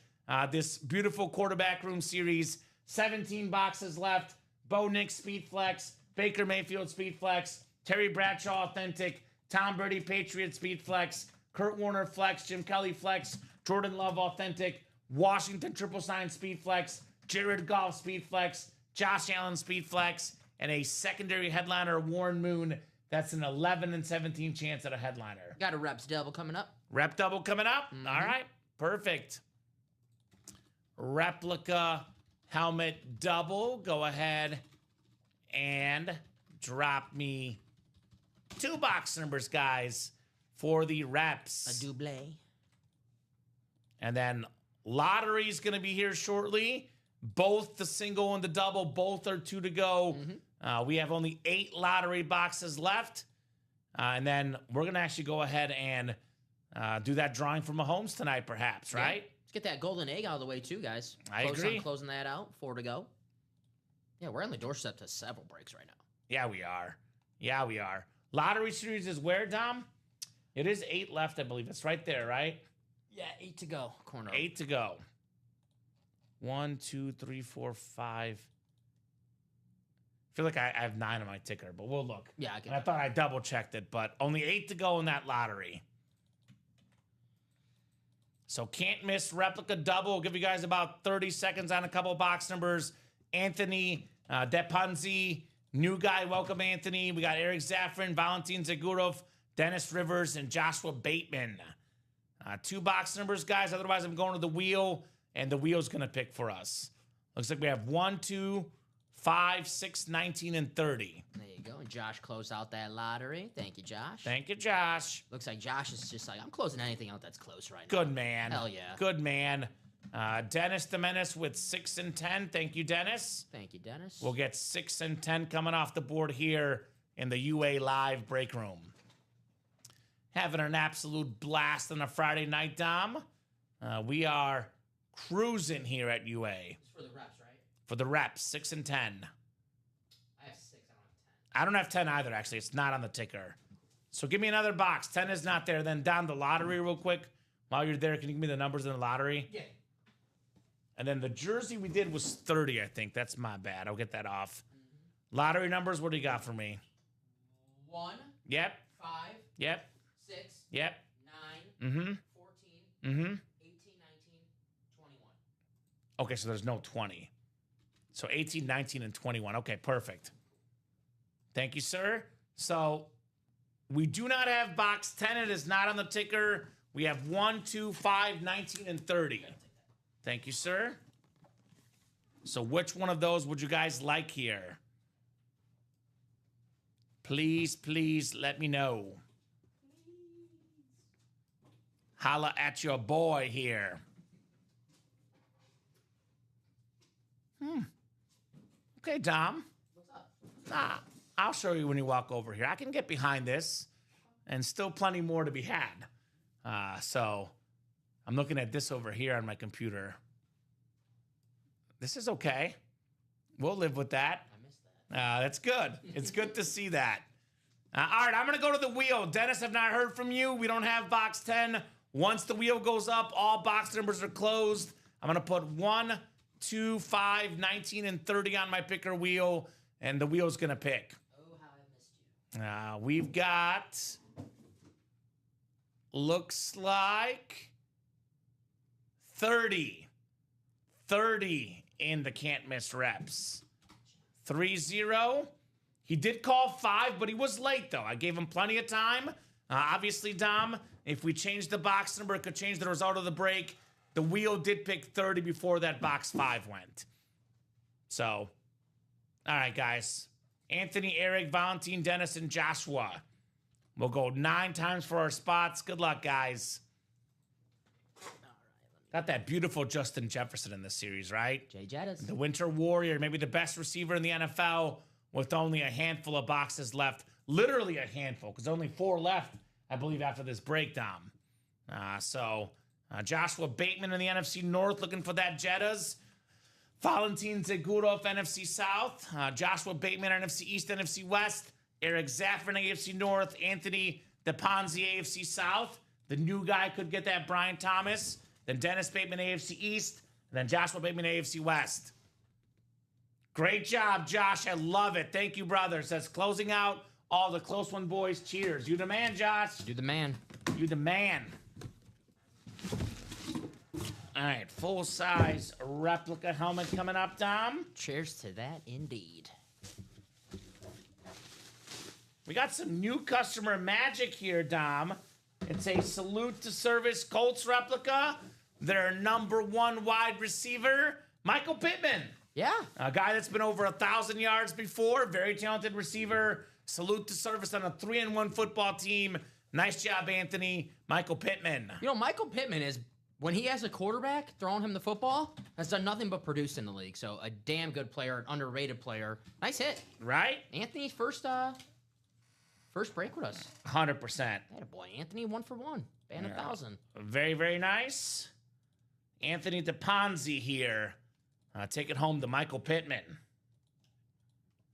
this beautiful quarterback room series. 17 boxes left. Bo Nix Speed Flex, Baker Mayfield Speed Flex, Terry Bradshaw Authentic, Tom Brady Patriot Speed Flex, Kurt Warner Flex, Jim Kelly Flex, Jordan Love Authentic, Washington Triple Sign Speed Flex, Jared Goff Speed Flex, Josh Allen Speed Flex, and a secondary headliner, Warren Moon. That's an 11 and 17 chance at a headliner. Got a reps double coming up. Rep double coming up. All right. Perfect. Replica helmet double. Go ahead and drop me 2 box numbers, guys, for the reps. A double. And then lottery's going to be here shortly. Both the single and the double, both are 2 to go. We have only 8 lottery boxes left. And then we're going to actually go ahead and do that drawing for Mahomes tonight, perhaps, right? Yeah. Let's get that golden egg out of the way, too, guys. I agree. On closing that out. 4 to go. Yeah, we're on the doorstep to several breaks right now. Yeah, we are. Yeah, we are. Lottery series is where, Dom? It is 8 left, I believe. It's right there, right? Yeah, 8 to go. Corner. 8 to go. 1, 2, 3, 4, 5. I feel like I have 9 on my ticker, but we'll look. Yeah, and I thought I double checked it, but only 8 to go in that lottery. So can't miss replica double. We'll give you guys about 30 seconds on a couple box numbers. Anthony Depanzi, new guy. Welcome, Anthony. We got Eric Zaffron, Valentin Zagurov, Dennis Rivers, and Joshua Bateman. 2 box numbers, guys. Otherwise, I'm going to the wheel, and the wheel's going to pick for us. Looks like we have 1, 2, 5, 6, 19, and 30. There you go. And Josh closed out that lottery. Thank you, Josh. Thank you, Josh. Looks like Josh is just like, I'm closing anything out that's close right now. Good man. Hell yeah. Good man. Dennis the Menace with 6 and 10. Thank you, Dennis. Thank you, Dennis. We'll get 6 and 10 coming off the board here in the UA Live break room. Having an absolute blast on a Friday night, Dom. We are cruising here at UA. It's for the reps, right? For the reps, 6 and 10. I have 6. I don't have 10 either, actually. It's not on the ticker. So give me another box. 10 is not there. Then down the lottery real quick. While you're there, can you give me the numbers in the lottery? Yeah. And then the jersey we did was 30, I think. That's my bad. I'll get that off. Lottery numbers, what do you got for me? 1. Yep. 5. Yep. 6. Yep. 9. 14. 18, 19, 21. Okay, so there's no 20. So 18, 19, and 21. Okay, perfect. Thank you, sir. So we do not have box 10. It is not on the ticker. We have 1, 2, 5, 19, and 30. Thank you, sir. So which one of those would you guys like here? Please, please let me know. Holla at your boy here. Okay, Dom. What's up? I'll show you when you walk over here. I can get behind this, and still plenty more to be had. So I'm looking at this over here on my computer. This is okay. We'll live with that. I missed that. That's good. It's good to see that. All right, I'm going to go to the wheel. Dennis, I've not heard from you. We don't have box 10. Once the wheel goes up, all box numbers are closed. I'm going to put 1, 2, 5, 19, and 30 on my picker wheel, and the wheel's going to pick. Oh, how I missed you. We've got, looks like 30. 30 in the can't miss reps. 3-0. He did call 5, but he was late, though. I gave him plenty of time. Obviously, Dom, if we change the box number, it could change the result of the break. The wheel did pick 30 before that box 5 went. So, all right, guys. Anthony, Eric, Valentin, Dennis, and Joshua. We'll go 9 times for our spots. Good luck, guys. Got that beautiful Justin Jefferson in this series, right? Jay Jettis. The Winter Warrior, maybe the best receiver in the NFL with only a handful of boxes left. Literally a handful, because only 4 left, I believe, after this breakdown. Joshua Bateman in the NFC North looking for that Jettas. Valentin Zagurov, NFC South. Joshua Bateman, NFC East, NFC West. Eric Zaffron, AFC North. Anthony DePonzi, AFC South. The new guy could get that Brian Thomas. Then Dennis Bateman, AFC East. And then Joshua Bateman, AFC West. Great job, Josh. I love it. Thank you, brothers. That's closing out all the close one boys. Cheers. You the man, Josh. You the man. You the man. All right, full-size replica helmet coming up, Dom. Cheers to that, indeed. We got some new customer magic here, Dom. It's a salute to service Colts replica. Their #1 wide receiver, Michael Pittman. Yeah. A guy that's been over 1,000 yards before. Very talented receiver. Salute to service on a 3-1 football team. Nice job, Anthony. Michael Pittman. You know, Michael Pittman is, when he has a quarterback throwing him the football, has done nothing but produce in the league. So a damn good player, an underrated player. Nice hit. Right? Anthony's first break with us. 100%. Attaboy, Anthony, 1 for 1. Band 1,000. Very, very nice. Anthony DePonzi here. Take it home to Michael Pittman.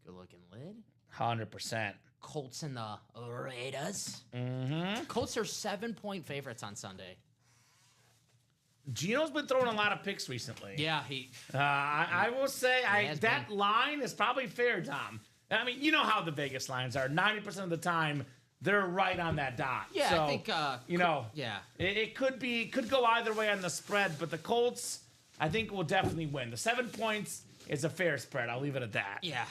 Good looking lid. 100%. Colts and the Raiders. Mm-hmm. Colts are 7-point favorites on Sunday. Gino's been throwing a lot of picks recently. Yeah, I will say that line is probably fair, Tom. I mean, you know how the Vegas lines are. 90% of the time, they're right on that dot. Yeah, so, I think. Yeah, it could go either way on the spread, but the Colts, I think, will definitely win. The 7 points is a fair spread. I'll leave it at that. Yeah.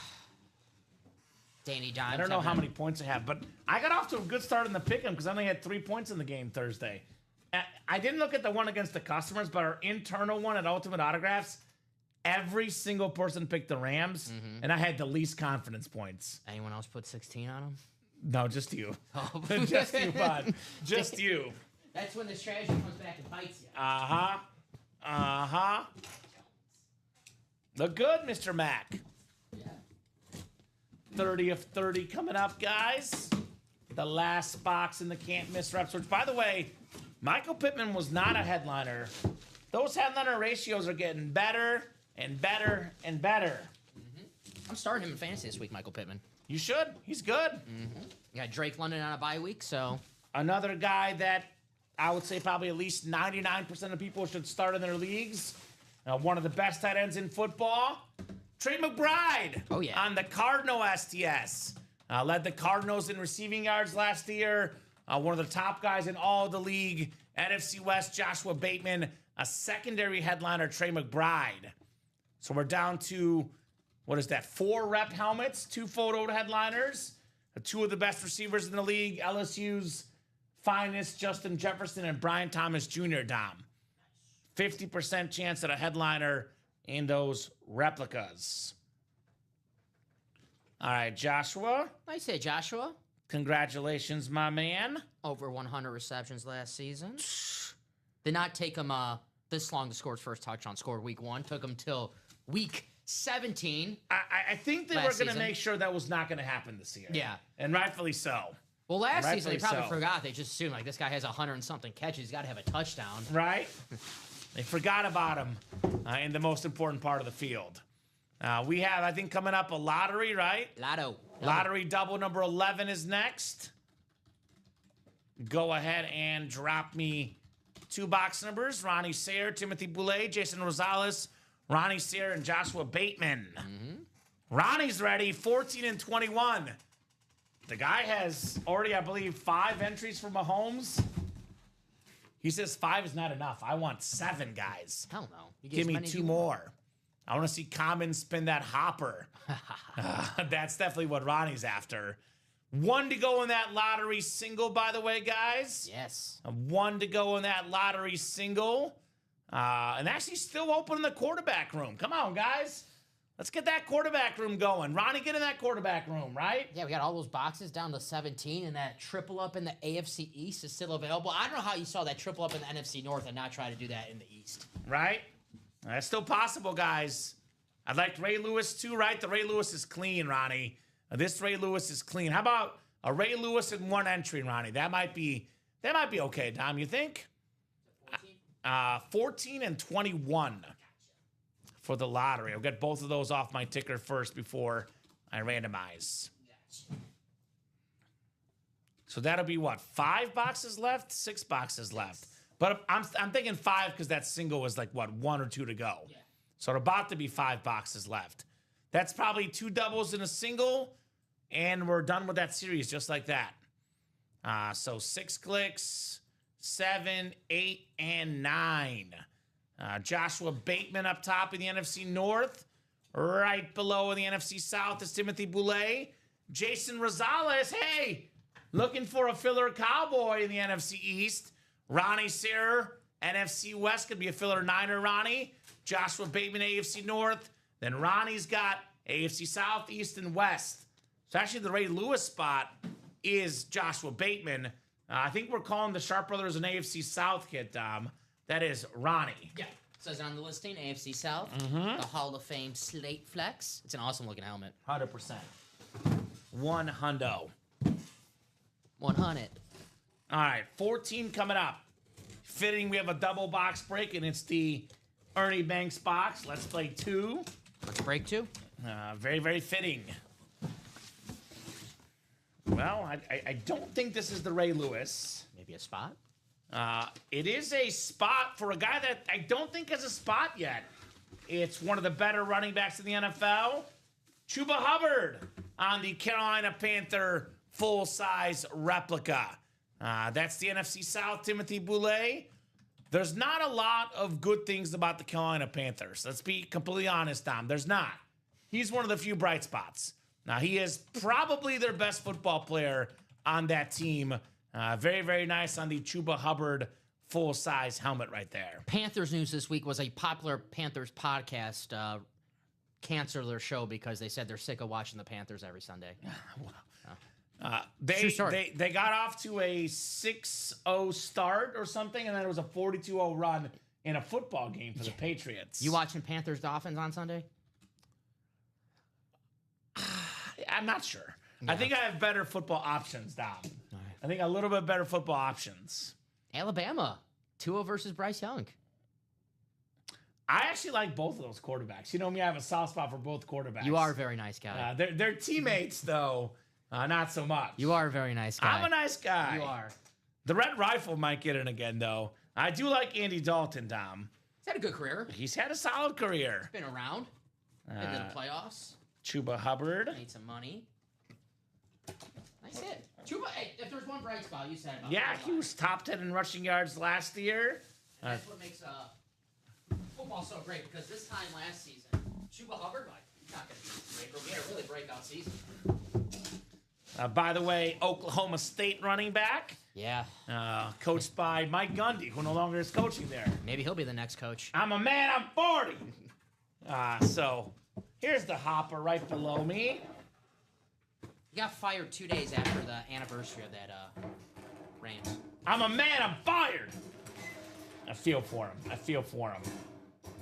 Danny Dimes. I don't know how many points I have, but I got off to a good start in the pick'em because I only had 3 points in the game Thursday. I didn't look at the one against the customers, but our internal one at Ultimate Autographs, every single person picked the Rams, and I had the least confidence points. Anyone else put 16 on them? No, just you. Oh. Just you, bud. Just you. That's when the strategy comes back and bites you. Uh-huh. Uh-huh. Look good, Mr. Mac. Yeah. 30 of 30 coming up, guys. The last box in the can't miss reps, which, by the way, Michael Pittman was not a headliner. Those headliner ratios are getting better and better and better. Mm-hmm. I'm starting him in fantasy this week, Michael Pittman. You should. He's good. Mm-hmm. You got Drake London on a bye week, so. Another guy that I would say probably at least 99% of people should start in their leagues. One of the best tight ends in football. Trey McBride. Oh, yeah. On the Cardinal STS. Led the Cardinals in receiving yards last year. One of the top guys in all of the league. NFC West, Joshua Bateman. A secondary headliner, Trey McBride. So we're down to, what is that, 4 rep helmets, 2 photo headliners. 2 of the best receivers in the league. LSU's finest, Justin Jefferson and Brian Thomas Jr., Dom. 50% chance that a headliner in those replicas. All right, Joshua. Nice hit, Joshua. Congratulations, my man. Over 100 receptions last season. Did not take him this long to score his first touchdown. Scored week 1. Took him till week 17. I think they were going to make sure that was not going to happen this year. Yeah. And rightfully so. Well, last season they probably forgot. They just assumed like this guy has 100 and something catches. He's got to have a touchdown. Right? They forgot about him in the most important part of the field. We have, I think, coming up a lottery, right? Lottery double number 11 is next. Go ahead and drop me 2 box numbers. Ronnie Sayre, Timothy Boulay, Jason Rosales, Ronnie Sayre, and Joshua Bateman. Ronnie's ready, 14 and 21. The guy has already, I believe, 5 entries for Mahomes. He says 5 is not enough. I want 7, guys. Hell no. Give me 2 more. I want to see Kamen spin that hopper. That's definitely what Ronnie's after. 1 to go in that lottery single, by the way, guys. Yes. 1 to go in that lottery single. And actually still open in the quarterback room. Come on, guys. Let's get that quarterback room going. Ronnie, get in that quarterback room, right? Yeah, we got all those boxes down to 17, and that triple up in the AFC East is still available. I don't know how you saw that triple up in the NFC North and not try to do that in the East. Right? That's still possible, guys. I'd like Ray Lewis too, right? The Ray Lewis is clean, Ronnie. This Ray Lewis is clean. How about a Ray Lewis in 1 entry, Ronnie? That might be okay, Dom, you think? 14 and 21 for the lottery. I'll get both of those off my ticker first before I randomize. So that'll be what? 5 boxes left? 6 boxes left. But I'm thinking 5 because that single was like, what, 1 or 2 to go. Yeah. So it's about to be 5 boxes left. That's probably 2 doubles in a single, and we're done with that series just like that. So 6 clicks, 7, 8, and 9. Joshua Bateman up top in the NFC North. Right below in the NFC South is Timothy Boulay. Jason Rosales, hey, looking for a filler cowboy in the NFC East. Ronnie Sayre, NFC West, could be a filler Niner, Ronnie. Joshua Bateman, AFC North. Then Ronnie's got AFC South, East, and West. So actually the Ray Lewis spot is Joshua Bateman. I think we're calling the Sharp Brothers an AFC South kid, Dom. That is Ronnie. Yeah. Says on the listing, AFC South, the Hall of Fame Slate Flex. It's an awesome-looking helmet. 100%. 100. 100. All right, 14 coming up. Fitting, we have a double box break, and it's the Ernie Banks box. Let's play 2. Let's break 2. Very, very fitting. Well, I don't think this is the Ray Lewis. Maybe a spot? It is a spot for a guy that I don't think has a spot yet. It's one of the better running backs in the NFL. Chuba Hubbard on the Carolina Panther full-size replica. That's the NFC South, Timothy Boulay. There's not a lot of good things about the Carolina Panthers. Let's be completely honest, Dom. There's not. He's one of the few bright spots. Now, he is probably their best football player on that team. Very, very nice on the Chuba Hubbard full-size helmet right there. Panthers news this week was a popular Panthers podcast canceled their show because they said they're sick of watching the Panthers every Sunday. They got off to a 6-0 start or something, and then it was a 42-0 run in a football game for the Patriots. You watching Panthers Dolphins on Sunday? I'm not sure. Yeah. I think I have better football options, Dom. Right. I think a little bit better football options. Alabama, Tua versus Bryce Young. I actually like both of those quarterbacks. You know me, I have a soft spot for both quarterbacks. You are a very nice guy. They're teammates, though. Not so much. You are a very nice guy. I'm a nice guy. You are. The Red Rifle might get in again, though. I do like Andy Dalton, Dom. He's had a good career. He's had a solid career. Been around. Been to the playoffs. Chuba Hubbard. Made some money. Nice hit. Chuba, hey, if there's one bright spot, you said about he was top 10 in rushing yards last year. And that's what makes football so great, because this time last season, Chuba Hubbard, he's not going to be a breaker. We had a really breakout season. By the way, Oklahoma State running back. Yeah. Coached by Mike Gundy, who no longer is coaching there. Maybe he'll be the next coach. I'm a man, I'm 40. So here's the hopper right below me. He got fired 2 days after the anniversary of that rant. I'm a man, I'm fired. I feel for him. I feel for him.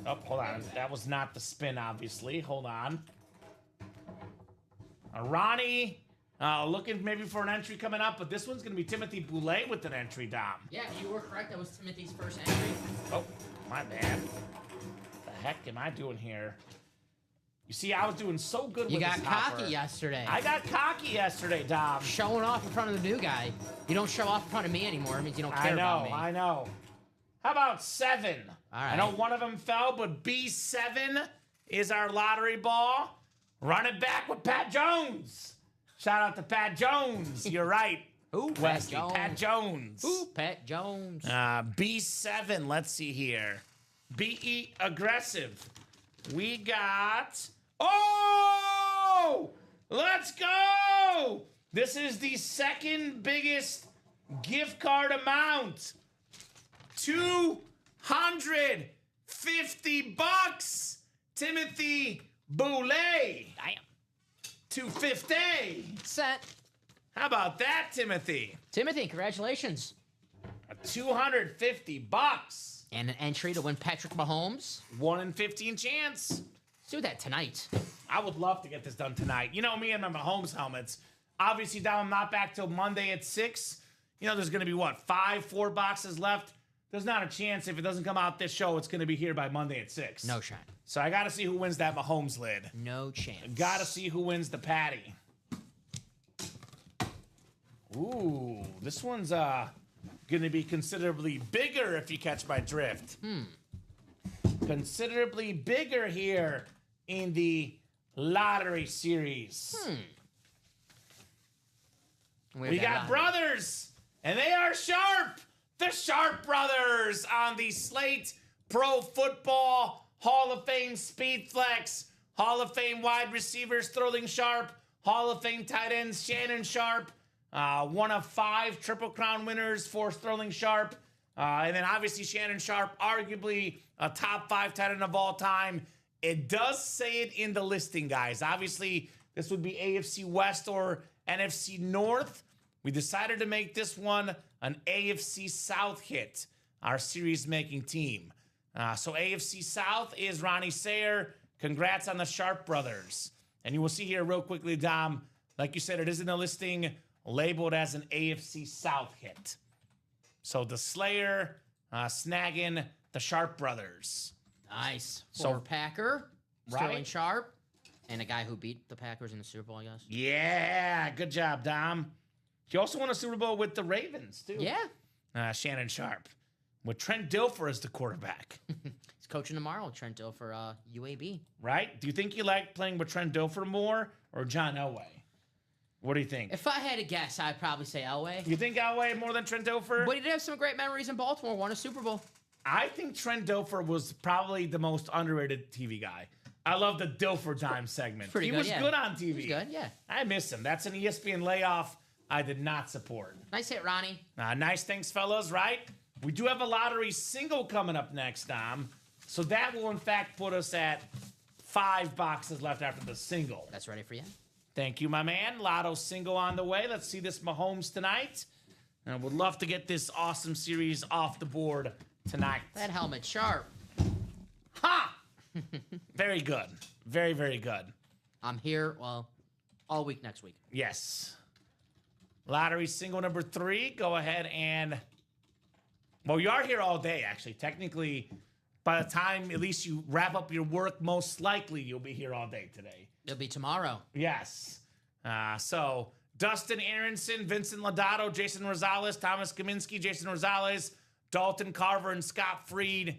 Oh, hold on. That was not the spin, obviously. Hold on. Ronnie, looking maybe for an entry coming up, but this one's going to be Timothy Boulay with an entry, Dom. Yeah, you were correct. That was Timothy's first entry. Oh, my bad. What the heck am I doing here? You see, I was doing so good with this hopper. You got cocky yesterday. I got cocky yesterday, Dom. Showing off in front of the new guy. You don't show off in front of me anymore. It means you don't care about me. I know. How about 7? All right. I know one of them fell, but B7 is our lottery ball. Run it back with Pat Jones. Shout out to Pat Jones. You're right. Ooh, Pat Wesley, Jones. Pat Jones. Ooh, Pat Jones. B7, let's see here. BE aggressive. We got... Oh! Let's go! This is the second biggest gift card amount. $250. Timothy Boulay. Damn. 250. Set. How about that, Timothy? Timothy, congratulations. $250. And an entry to win Patrick Mahomes. 1 in 15 chance. Let's do that tonight. I would love to get this done tonight. You know me and my Mahomes helmets. Obviously, Dom, I'm not back till Monday at 6. You know, there's going to be, what, 4 boxes left? There's not a chance if it doesn't come out this show, it's going to be here by Monday at 6. No shot. So I got to see who wins that Mahomes lid. No chance. Got to see who wins the patty. Ooh, this one's going to be considerably bigger if you catch my drift. Considerably bigger here in the lottery series. We got brothers, and they are sharp. The Sharp Brothers on the Slate Pro Football Hall of Fame Speed Flex. Hall of Fame wide receivers Sterling Sharp. Hall of Fame tight ends Shannon Sharp. One of 5 Triple Crown winners for Sterling Sharp. And then obviously Shannon Sharp, arguably a top 5 tight end of all time. It does say it in the listing, guys. Obviously, this would be AFC West or NFC North. We decided to make this one an AFC South hit, our series-making team. So AFC South is Ronnie Sayer. Congrats on the Sharp Brothers. And you will see here real quickly, Dom, like you said, it is in the listing labeled as an AFC South hit. So the Slayer snagging the Sharp Brothers. Nice. So- For Packer, Right. Sterling Sharp, and a guy who beat the Packers in the Super Bowl, I guess. Yeah, good job, Dom. He also won a Super Bowl with the Ravens, too. Yeah. Shannon Sharp. With Trent Dilfer as the quarterback. He's coaching tomorrow, Trent Dilfer, UAB. Right? Do you think you like playing with Trent Dilfer more or John Elway? What do you think? If I had to guess, I'd probably say Elway. You think Elway more than Trent Dilfer? But he did have some great memories in Baltimore, won a Super Bowl. I think Trent Dilfer was probably the most underrated TV guy. I love the Dilfer Time segment. Pretty He good, was yeah. good on TV. He was good, yeah. I miss him. That's an ESPN layoff I did not support. Nice hit, Ronnie. Nice, thanks, fellas, right? We do have a lottery single coming up next, Dom. So that will, in fact, put us at 5 boxes left after the single. That's ready for you. Thank you, my man. Lotto single on the way. Let's see this Mahomes tonight. And I would love to get this awesome series off the board tonight. That helmet sharp. Ha! Very good. Very, very good. I'm here, well, all week next week. Yes. Lottery single number 3. Go ahead and... Well, you are here all day, actually. Technically, by the time at least you wrap up your work, most likely you'll be here all day today. It'll be tomorrow. Yes. So, Dustin Aronson, Vincent Lodato, Jason Rosales, Thomas Kaminsky, Jason Rosales, Dalton Carver, and Scott Freed.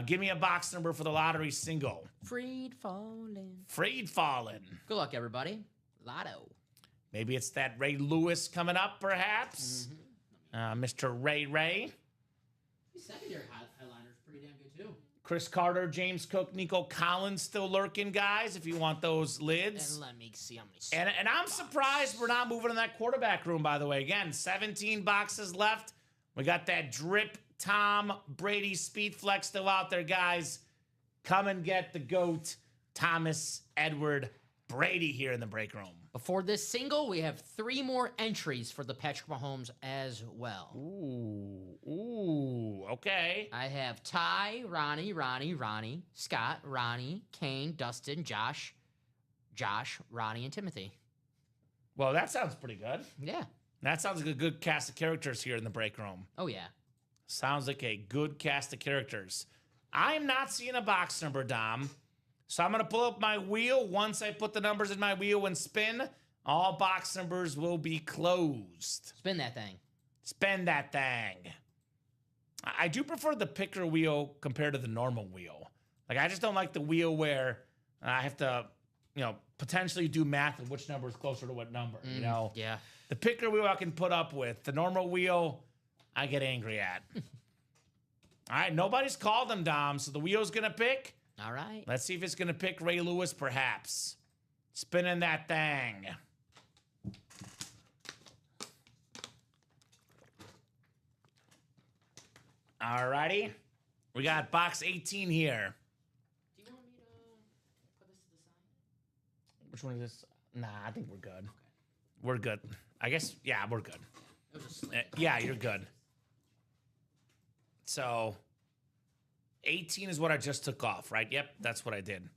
Give me a box number for the lottery single. Freed falling. Freed falling. Good luck, everybody. Lotto. Maybe it's that Ray Lewis coming up, perhaps. Mr. Ray. These secondary highliner's pretty damn good, too. Chris Carter, James Cook, Nico Collins still lurking, guys, if you want those lids. And let me see how many. And I'm surprised we're not moving in that quarterback room, by the way. Again, 17 boxes left. We got that drip Tom Brady speed flex still out there, guys. come and get the GOAT, Thomas Edward Brady, here in the break room. Before this single, we have 3 more entries for the Patrick Mahomes as well. Ooh, okay. I have Ty, Ronnie, Scott, Ronnie, Kane, Dustin, Josh, Ronnie, and Timothy. Well, that sounds pretty good. Yeah. That sounds like a good cast of characters here in the break room. Oh, yeah. Sounds like a good cast of characters. I'm not seeing a box number, Dom. So I'm going to pull up my wheel. Once I put the numbers in my wheel and spin, all box numbers will be closed. Spin that thing. Spin that thing. I do prefer the picker wheel compared to the normal wheel. Like, I just don't like the wheel where I have to, potentially do math of which number is closer to what number, Yeah. The picker wheel I can put up with. The normal wheel, I get angry at. All right, nobody's called them, Dom, so the wheel's going to pick. All right. Let's see if it's going to pick Ray Lewis, perhaps. Spinning that thing. All righty. We got box 18 here. Do you want me to put this to the side? Which one is this? Nah, I think we're good. Okay. We're good. I guess, yeah, we're good. Yeah, you're good. So, 18 is what I just took off, right? Yep, that's what I did.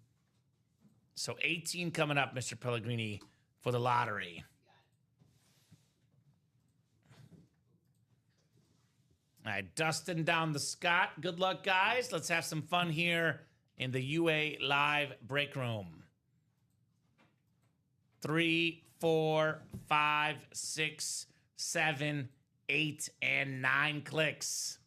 So, 18 coming up, Mr. Pellegrini, for the lottery. All right, Dustin down the Scott. Good luck, guys. Let's have some fun here in the UA Live break room. 3, 4, 5, 6, 7, 8, and 9 clicks.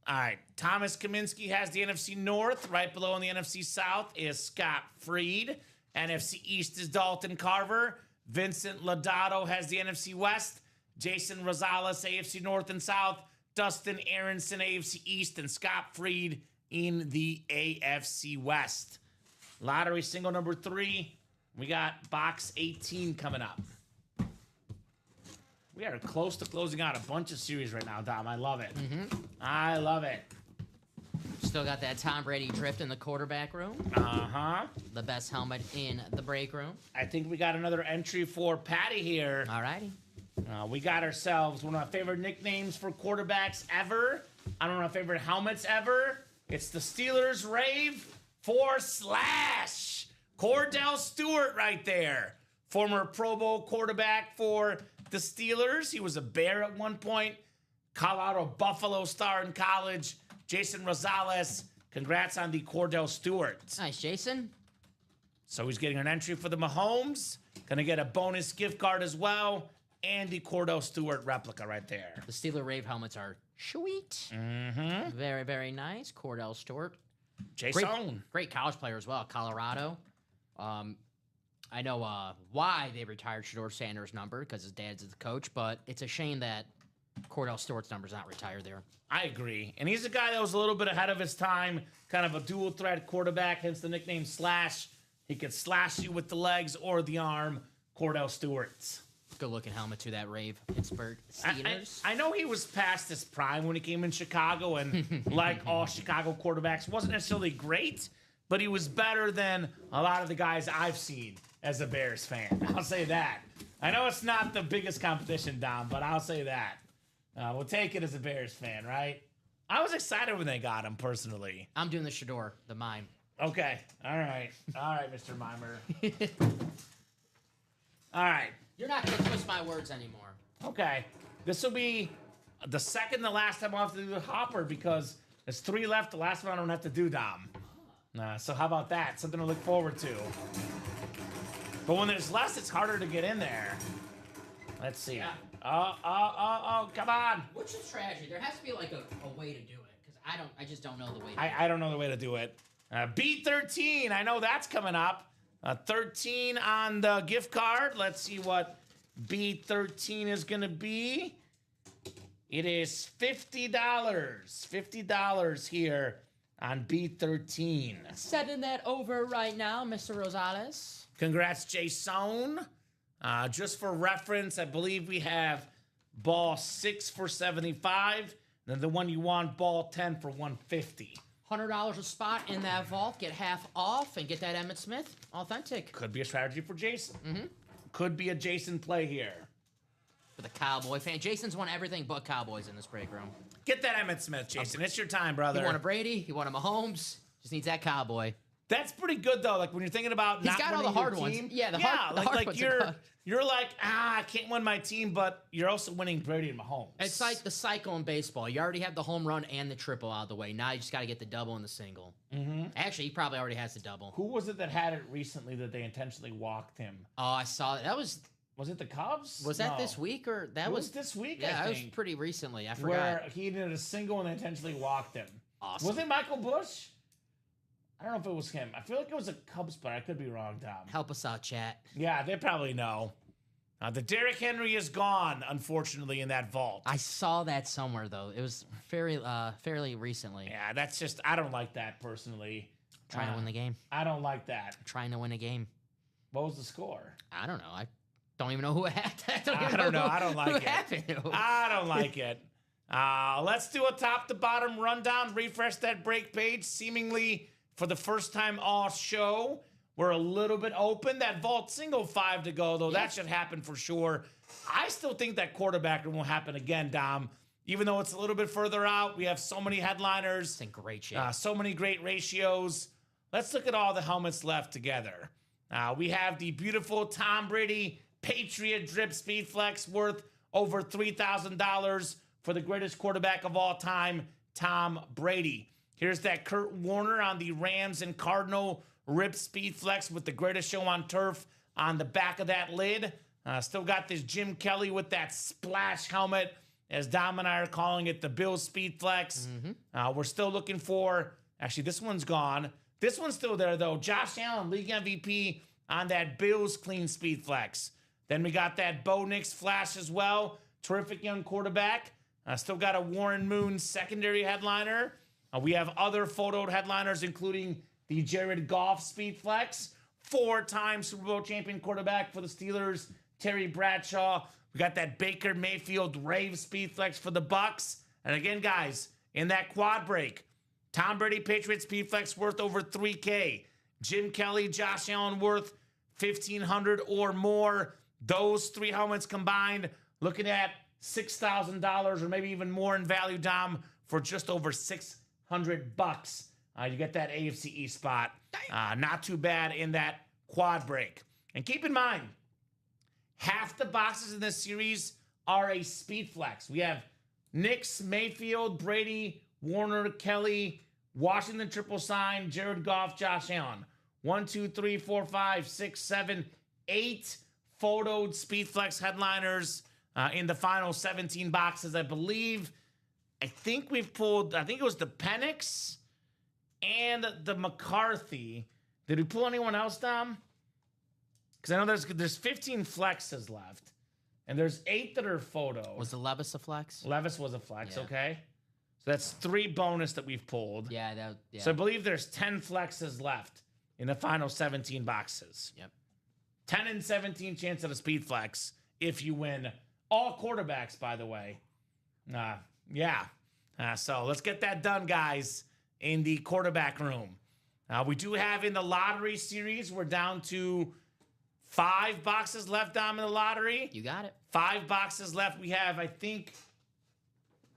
All right, Thomas Kaminsky has the NFC North. Right below in the NFC South is Scott Freed. NFC East is Dalton Carver. Vincent Lodato has the NFC West. Jason Rosales, AFC North and South. Dustin Aronson, AFC East. And Scott Freed in the AFC West. Lottery single number 3. We got box 18 coming up. We are close to closing out a bunch of series right now, Dom. I love it. I love it. Still got that Tom Brady drift in the quarterback room. Uh-huh. The best helmet in the break room. I think we got another entry for Patty here. All righty. We got ourselves one of my favorite nicknames for quarterbacks ever. I don't know my favorite helmets ever. It's the Steelers Rave // Cordell Stewart right there. Former Pro Bowl quarterback for the Steelers. He was a Bear at one point. Colorado Buffalo star in college. Jason Rosales. Congrats on the Cordell Stewart. Nice, Jason. So he's getting an entry for the Mahomes. Gonna get a bonus gift card as well. And the Cordell Stewart replica right there. The Steeler Rave helmets are sweet. Mm-hmm. Very, very nice. Cordell Stewart. Jason. Great college player as well. Colorado. I know why they retired Shedeur Sanders' number, because his dad's the coach, but it's a shame that Cordell Stewart's number's not retired there. I agree. And he's a guy that was a little bit ahead of his time, kind of a dual threat quarterback, hence the nickname Slash. He could slash you with the legs or the arm. Cordell Stewart. Good looking helmet to that Rave Pittsburgh Steelers. I know he was past his prime when he came in Chicago, and like all Chicago quarterbacks, wasn't necessarily great, but he was better than a lot of the guys I've seen as a Bears fan. I'll say that. I know it's not the biggest competition, Dom, but I'll say that. We'll take it as a Bears fan, right? I was excited when they got him, personally. I'm doing the Shedeur, the mime. Okay. All right. All right, Mr. Mimer. All right. You're not going to twist my words anymore. Okay. This will be the second to last time I'll have to do the hopper, because there's 3 left. The last one I don't have to do, Dom. So how about that? Something to look forward to. But when there's less, it's harder to get in there. Let's see. Yeah. Oh, come on. Which is tragedy. There has to be like a way to do it, because I just don't know the way to do it. I don't know the way to do it. B13, I know that's coming up. 13 on the gift card. Let's see what B13 is going to be. It is $50. $50 here on B13. Setting that over right now, Mr. Rosales. Congrats, Jason. Just for reference, I believe we have ball 6 for 75. Then the one you want, ball 10 for 150. $100 a spot in that vault. Get half off and get that Emmitt Smith authentic. Could be a strategy for Jason. Could be a Jason play here. For the Cowboy fan. Jason's won everything but Cowboys in this break room. Get that Emmitt Smith, Jason. It's your time, brother. He won a Brady. He won a Mahomes. Just needs that Cowboy. That's pretty good though. Like when you're thinking about he's got all the hard ones. Yeah, the hard ones. You're like, I can't win my team, but you're also winning Brady and Mahomes. It's like the cycle in baseball. You already have the home run and the triple out of the way. Now you just got to get the double and the single. Actually, he probably already has the double. Who was it that had it recently that they intentionally walked him? Oh, I saw it. Was it the Cubs? Was that this week or that was this week? Yeah, I think. That was pretty recently. I forgot. Where he did a single and they intentionally walked him. Awesome. Was it Michael Bush? I don't know if it was him. I feel like it was a Cubs player. I could be wrong, Dom. Help us out, chat. Yeah, they probably know. The Derrick Henry is gone, unfortunately, in that vault. I saw that somewhere, though. It was fairly recently. Yeah, that's just, I don't like that, personally. Trying to win the game. I don't like that. Trying to win a game. What was the score? I don't know. I don't even know who had that. I don't know. I don't like it. Happened. I don't like it. Let's do a top-to-bottom rundown. Refresh that break page. Seemingly, for the first time all show, we're a little bit open. That vault single 5 to go, though. That should happen for sure. I still think that quarterback room will happen again, Dom. Even though it's a little bit further out, we have so many headliners. It's in great shape. So many great ratios. Let's look at all the helmets left together. We have the beautiful Tom Brady Patriot Drip Speed Flex worth over $3,000 for the greatest quarterback of all time, Tom Brady. Here's that Kurt Warner on the Rams and Cardinal Rip Speed Flex with the greatest show on turf on the back of that lid. Still got this Jim Kelly with that splash helmet, as Dom and I are calling it, the Bills Speed Flex. We're still looking for, actually this one's gone. This one's still there though. Josh Allen, league MVP on that Bills Clean Speed Flex. Then we got that Bo Nix Flash as well. Terrific young quarterback. Still got a Warren Moon secondary headliner. We have other photoed headliners, including the Jared Goff Speed Flex. 4-time Super Bowl champion quarterback for the Steelers, Terry Bradshaw. We got that Baker Mayfield Rave Speed Flex for the Bucks. And again, guys, in that quad break, Tom Brady Patriot Speed Flex worth over $3K. Jim Kelly, Josh Allen worth $1,500 or more. Those three helmets combined, looking at $6,000 or maybe even more in value, Dom, for just over $600. You get that AFC East spot. Not too bad in that quad break. And keep in mind, half the boxes in this series are a speed flex. We have Nix, Mayfield, Brady, Warner, Kelly, Washington triple sign, Jared Goff, Josh Allen. 1, 2, 3, 4, 5, 6, 7, 8 photoed speed flex headliners in the final 17 boxes. I think we've pulled, I think it was the Penix and the McCarthy. Did we pull anyone else, Dom? Because I know there's 15 flexes left, and there's 8 that are photo. Was the Levis a flex? Levis was a flex, okay. So that's 3 bonus that we've pulled. Yeah. So I believe there's 10 flexes left in the final 17 boxes. Yep. 10 and 17 chance at a speed flex if you win. All quarterbacks, by the way. So let's get that done, guys, in the quarterback room. We do have in the lottery series, we're down to 5 boxes left, Dom, in the lottery. You got it. 5 boxes left. We have, I think,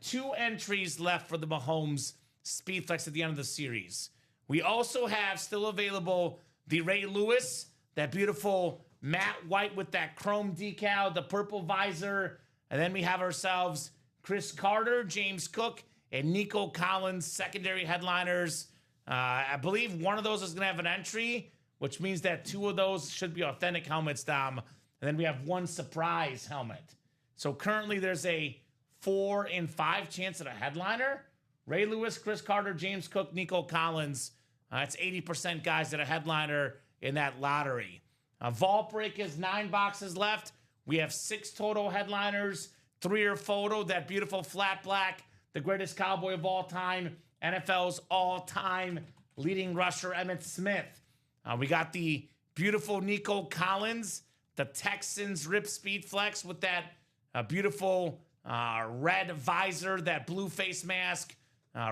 2 entries left for the Mahomes Speed Flex at the end of the series. We also have still available the Ray Lewis, that beautiful matte white with that chrome decal, the purple visor. And then we have ourselves Chris Carter, James Cook, and Nico Collins, secondary headliners. I believe one of those is going to have an entry, which means that 2 of those should be authentic helmets, Dom. And then we have 1 surprise helmet. So currently there's a 4 in 5 chance at a headliner. Ray Lewis, Chris Carter, James Cook, Nico Collins. It's 80% guys at a headliner in that lottery. Vault break is 9 boxes left. We have 6 total headliners. 3 are photo. That beautiful flat black, the greatest cowboy of all time, NFL's all-time leading rusher, Emmitt Smith. We got the beautiful Nico Collins, the Texans Rip Speed Flex with that beautiful red visor, that blue face mask.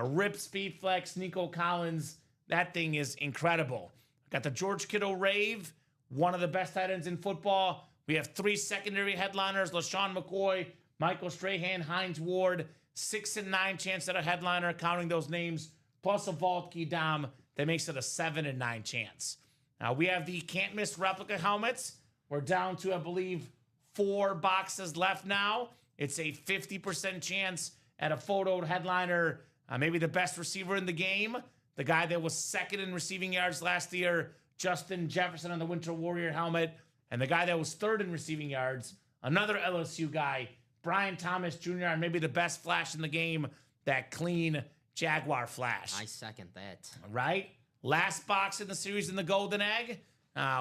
Rip Speed Flex, Nico Collins. That thing is incredible. Got the George Kittle Rave, one of the best tight ends in football. We have 3 secondary headliners, LaShawn McCoy, Michael Strahan, Hines Ward, 6 and 9 chance at a headliner, counting those names, plus a vault key Dom that makes it a 7 and 9 chance. Now we have the can't miss replica helmets. We're down to, I believe, 4 boxes left now. It's a 50% chance at a photoed headliner, maybe the best receiver in the game, the guy that was second in receiving yards last year, Justin Jefferson on the Winter Warrior helmet, and the guy that was third in receiving yards, another LSU guy, Brian Thomas Jr., and maybe the best flash in the game, that clean Jaguar flash. I second that. Right? Last box in the series in the Golden Egg.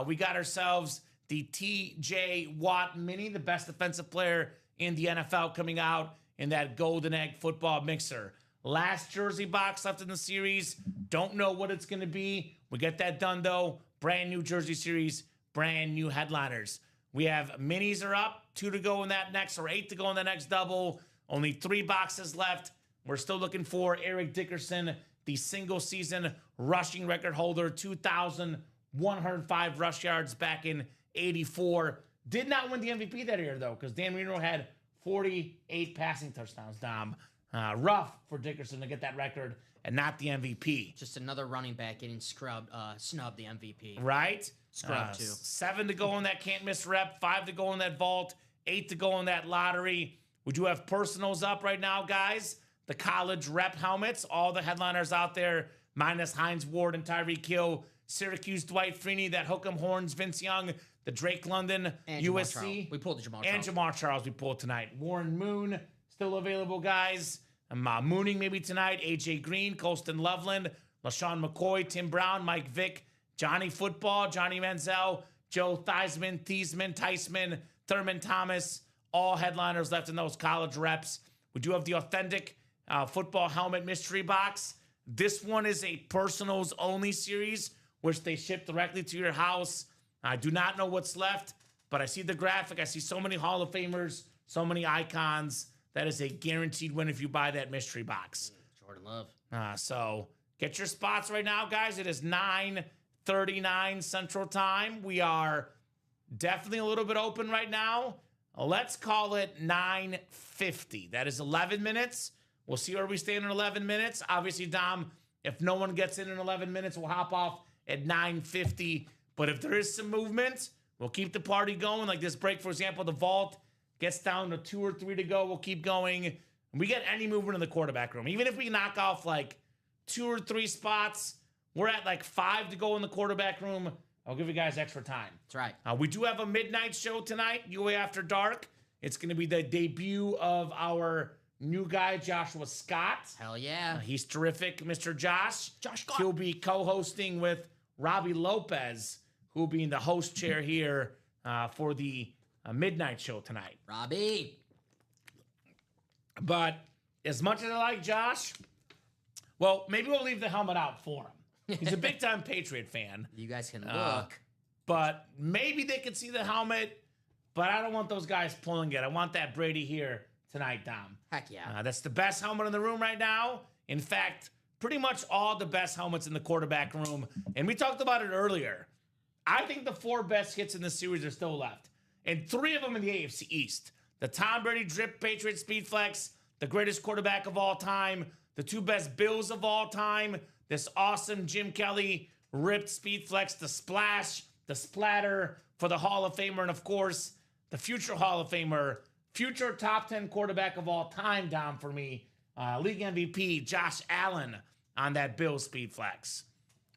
We got ourselves the TJ Watt Mini, the best defensive player in the NFL, coming out in that Golden Egg football mixer. Last jersey box left in the series. Don't know what it's going to be. We get that done, though. Brand new jersey series, brand new headliners. We have minis are up, 2 to go in that next, or 8 to go in the next double. Only 3 boxes left. We're still looking for Eric Dickerson, the single season rushing record holder, 2,105 rush yards back in 84. Did not win the MVP that year, though, because Dan Marino had 48 passing touchdowns, Dom. Rough for Dickerson to get that record and not the MVP. Just another running back getting snubbed the MVP. Right? Scrubbed, too. 7 to go in that can't miss rep, 5 to go in that vault, 8 to go in that lottery. We do have personals up right now, guys. The college rep helmets, all the headliners out there, minus Hines Ward and Tyreek Hill, Syracuse Dwight Freeney, that Hook'em Horns Vince Young, the Drake London, and USC. We pulled the Jamal and Charles. Jamar Charles we pulled tonight. Warren Moon, still available, guys. Mooning maybe tonight. AJ Green, Colston Loveland, LaShawn McCoy, Tim Brown, Mike Vick, Johnny Football, Johnny Manziel, Joe Theismann, Theismann, Thurman Thomas, all headliners left in those college reps. We do have the authentic football helmet mystery box. This one is a personals only series, which they ship directly to your house. I do not know what's left, but I see the graphic. I see so many Hall of Famers, so many icons. That is a guaranteed win if you buy that mystery box. Jordan Love. So get your spots right now, guys. It is 9:39 Central Time. We are definitely a little bit open right now. Let's call it 9:50. That is 11 minutes. We'll see where we stand in 11 minutes. Obviously, Dom, if no one gets in 11 minutes, we'll hop off at 9:50. But if there is some movement, we'll keep the party going. Like this break, for example, the vault gets down to 2 or 3 to go. We'll keep going. We get any movement in the quarterback room. Even if we knock off like 2 or 3 spots, we're at like 5 to go in the quarterback room. I'll give you guys extra time. That's right. We do have a midnight show tonight, UA After Dark. It's going to be the debut of our new guy, Joshua Scott. Hell yeah. He's terrific, Mr. Josh. Josh Scott. He'll be co-hosting with Robbie Lopez, who'll be in the host chair here for the midnight show tonight. Robbie. But as much as I like Josh, well, maybe we'll leave the helmet out for him. He's a big-time Patriot fan. You guys can look. But maybe they could see the helmet, but I don't want those guys pulling it. I want that Brady here tonight, Dom. Heck yeah. That's the best helmet in the room right now. In fact, pretty much all the best helmets in the quarterback room. And we talked about it earlier. I think the 4 best hits in the series are still left. And 3 of them in the AFC East. The Tom Brady Drip Patriot Speed Flex, the greatest quarterback of all time, the 2 best Bills of all time, this awesome Jim Kelly ripped Speed Flex, the splash, the splatter for the Hall of Famer, and of course, the future Hall of Famer, future top 10 quarterback of all time, Dom, for me, league MVP Josh Allen on that Bills Speed Flex.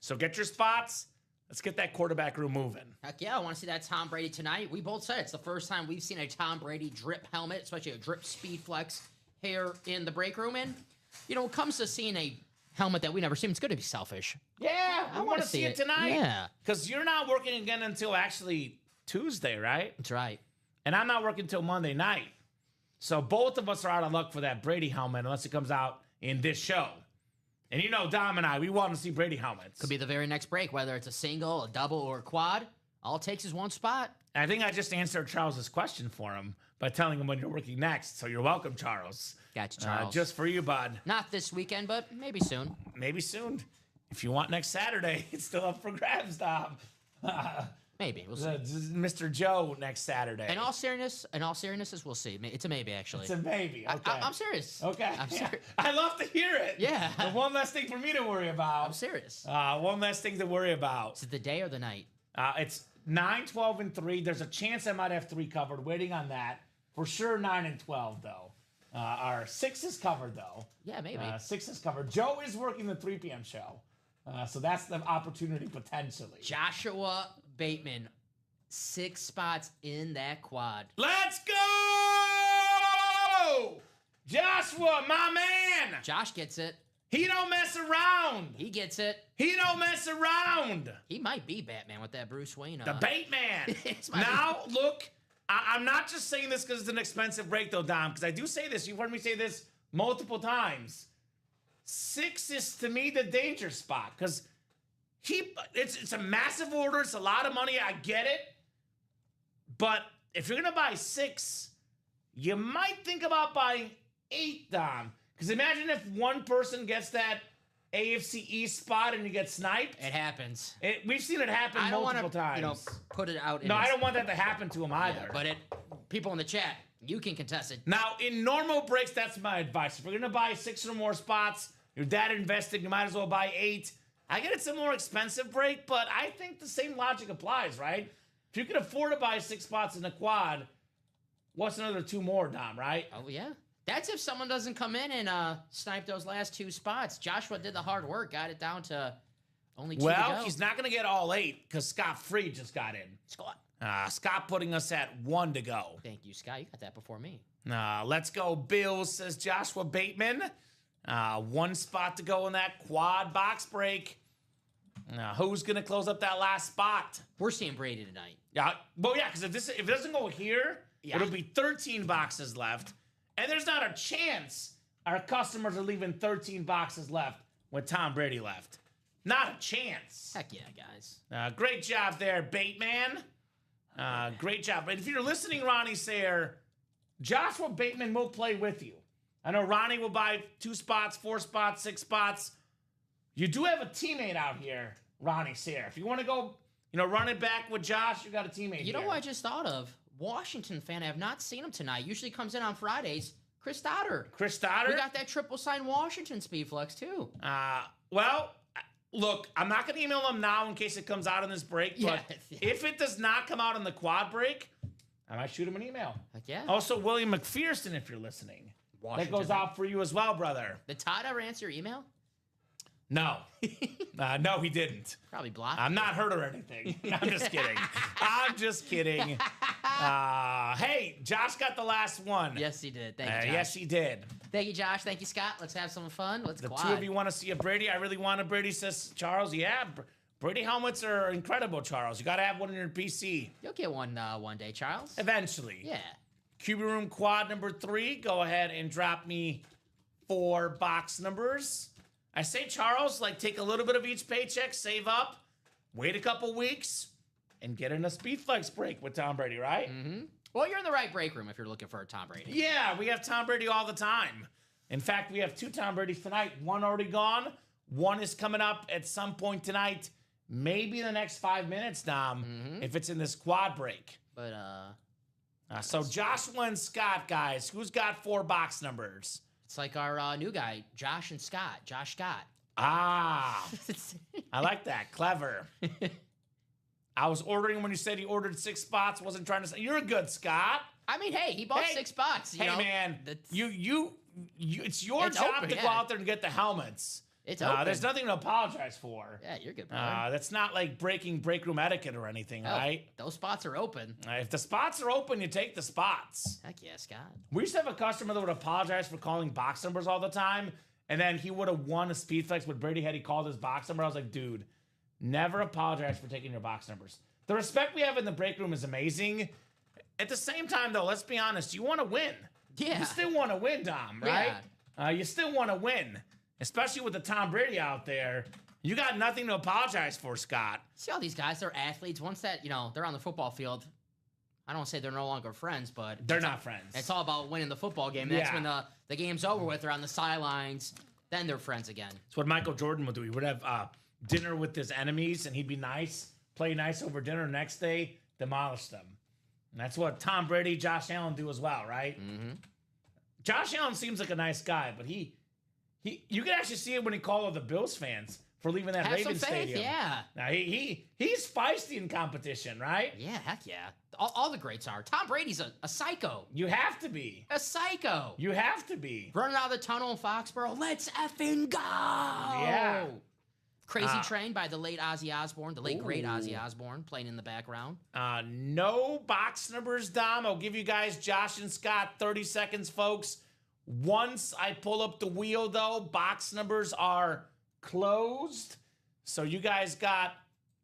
So get your spots. Let's get that quarterback room moving. Heck yeah, I want to see that Tom Brady tonight. We both said it's the first time we've seen a Tom Brady drip helmet, especially a drip Speed Flex here in the break room. And, you know, when it comes to seeing a helmet that we never seen, it's going to be selfish. Yeah, I want to see it tonight. Yeah. Because you're not working again until actually Tuesday, right? That's right. And I'm not working until Monday night. So both of us are out of luck for that Brady helmet unless it comes out in this show. And you know, Dom and I, we want to see Brady helmets. Could be the very next break, whether it's a single, a double, or a quad. All it takes is one spot. I think I just answered Charles's question for him. by telling him when you're working next. So you're welcome, Charles. Gotcha, Charles. Just for you, bud. Not this weekend, but maybe soon. Maybe soon. If you want next Saturday, it's still up for grabs, Dom. Maybe we'll see. Mr. Joe next Saturday. In all seriousness, we'll see. It's a maybe, actually. It's a maybe. Okay. I'm serious. Okay. I'm serious. I love to hear it. Yeah. But one less thing for me to worry about. I'm serious. One less thing to worry about. Is it the day or the night? It's 9, 12, and 3. There's a chance I might have 3 covered. Waiting on that. For sure, 9 and 12 though. Our 6 is covered though. Yeah, maybe. 6 is covered. Joe is working the 3 p.m. show. So that's the opportunity potentially. Joshua Bateman, 6 spots in that quad. Let's go! Joshua, my man! Josh gets it. He don't mess around. He gets it. He don't mess around. He might be Batman with that Bruce Wayne. The Bateman. Now, look, I'm not just saying this because it's an expensive break, though, Dom, because I do say this. You've heard me say this multiple times. 6 is, to me, the danger spot because it's a massive order. It's a lot of money. I get it. But if you're going to buy 6, you might think about buying 8, Dom. Because imagine if one person gets that AFC East spot and you get sniped. It happens. We've seen it happen multiple times. Put it out. No, I don't want that to happen to him either. Yeah, but people in the chat, you can contest it. Now, in normal breaks, that's my advice. If you're going to buy 6 or more spots, you're that invested, you might as well buy 8. I get it's a more expensive break, but I think the same logic applies, right? If you can afford to buy 6 spots in a quad, what's another 2 more, Dom, right? Oh, yeah. That's if someone doesn't come in and snipe those last 2 spots. Joshua did the hard work, got it down to only 2 to go. Well, he's not going to get all 8 because Scott Free just got in. Scott. Scott putting us at 1 to go. Thank you, Scott. You got that before me. Let's go, Bills, says Joshua Bateman. 1 spot to go in that quad box break. Who's going to close up that last spot? We're seeing Brady tonight. Yeah, well, yeah, because if it doesn't go here, it'll be 13 boxes left. And there's not a chance our customers are leaving 13 boxes left when Tom Brady left. Not a chance. Heck yeah, guys. Great job there, Bateman. Great job. And if you're listening, Ronnie Sayer, Joshua Bateman will play with you. I know Ronnie will buy 2 spots, 4 spots, 6 spots. You do have a teammate out here, Ronnie Sayer. If you want to go, run it back with Josh, you got a teammate You know what I just thought of? Washington fan. I have not seen him tonight. Usually comes in on Fridays. Chris Stoddard. Chris Stoddard? We got that triple sign Washington Speedflex, too. Well, look, I'm not going to email him now in case it comes out in this break, but if it does not come out in the quad break, I might shoot him an email. Heck yeah. Also, William McPherson, if you're listening. Washington. That goes out for you as well, brother. Did Todd ever answer your email? No. No, he didn't. Probably blocked. I'm not hurt or anything. I'm just kidding. I'm just kidding. Hey, Josh got the last one. Yes, he did. Thank you, Josh. Yes, he did. Thank you, Josh. Thank you, Scott. Let's have some fun. Let's The quad. 2 of you want to see a Brady? I really want a Brady, says Charles. Yeah, Brady helmets are incredible, Charles. You got to have one in your PC. You'll get one day, Charles. Eventually. Yeah. QB Room quad number 3. Go ahead and drop me 4 box numbers. I say, Charles, take a little bit of each paycheck, save up, wait a couple weeks, and get in a Speedflex break with Tom Brady, right? Mm-hmm. Well, you're in the right break room if you're looking for a Tom Brady. Yeah, we have Tom Brady all the time. In fact, we have 2 Tom Bradys tonight. 1 already gone. 1 is coming up at some point tonight. Maybe in the next 5 minutes, Dom, if it's in this quad break. But, so Joshua and Scott, guys, who's got 4 box numbers? It's like our new guy, Josh and Scott. Josh Scott. Ah, I like that. Clever. I was ordering when you said he ordered 6 spots. Wasn't trying to say you're a good Scott. I mean, hey, he bought 6 spots. You know? Man, it's your job to go out there and get the helmets. It's open. There's nothing to apologize for. Yeah, you're good, brother. That's not like breaking break room etiquette or anything, right? Those spots are open. If the spots are open, you take the spots. Heck yeah, Scott. We used to have a customer that would apologize for calling box numbers all the time, and then he would have won a Speedflex with Brady had he called his box number. I was like, dude, never apologize for taking your box numbers. The respect we have in the break room is amazing. At the same time, though, let's be honest, you want to win. Yeah. You still want to win, Dom, right? Yeah. You still want to win. Especially with the Tom Brady out there. You got nothing to apologize for, Scott. See all these guys, they're athletes. Once that, they're on the football field, I don't say they're no longer friends, but they're not friends. It's all about winning the football game. That's when the game's over with. They're on the sidelines. Then they're friends again. It's what Michael Jordan would do. He would have dinner with his enemies, and he'd be nice, play nice over dinner. Next day, demolish them. And that's what Tom Brady, Josh Allen do as well, right? Mm-hmm. Josh Allen seems like a nice guy, but you can actually see it when he called out the Bills fans for leaving that Ravens stadium. Yeah. Now he's feisty in competition, right? Yeah, heck yeah. All the greats are. Tom Brady's a psycho. You have to be. A psycho. You have to be. Running out of the tunnel in Foxborough. Let's effing go. Yeah. Crazy Train by the late Ozzy Osbourne, the late great Ozzy Osbourne, playing in the background. No box numbers, Dom. I'll give you guys, Josh and Scott, 30 seconds, folks. Once I pull up the wheel, though, box numbers are closed. So you guys got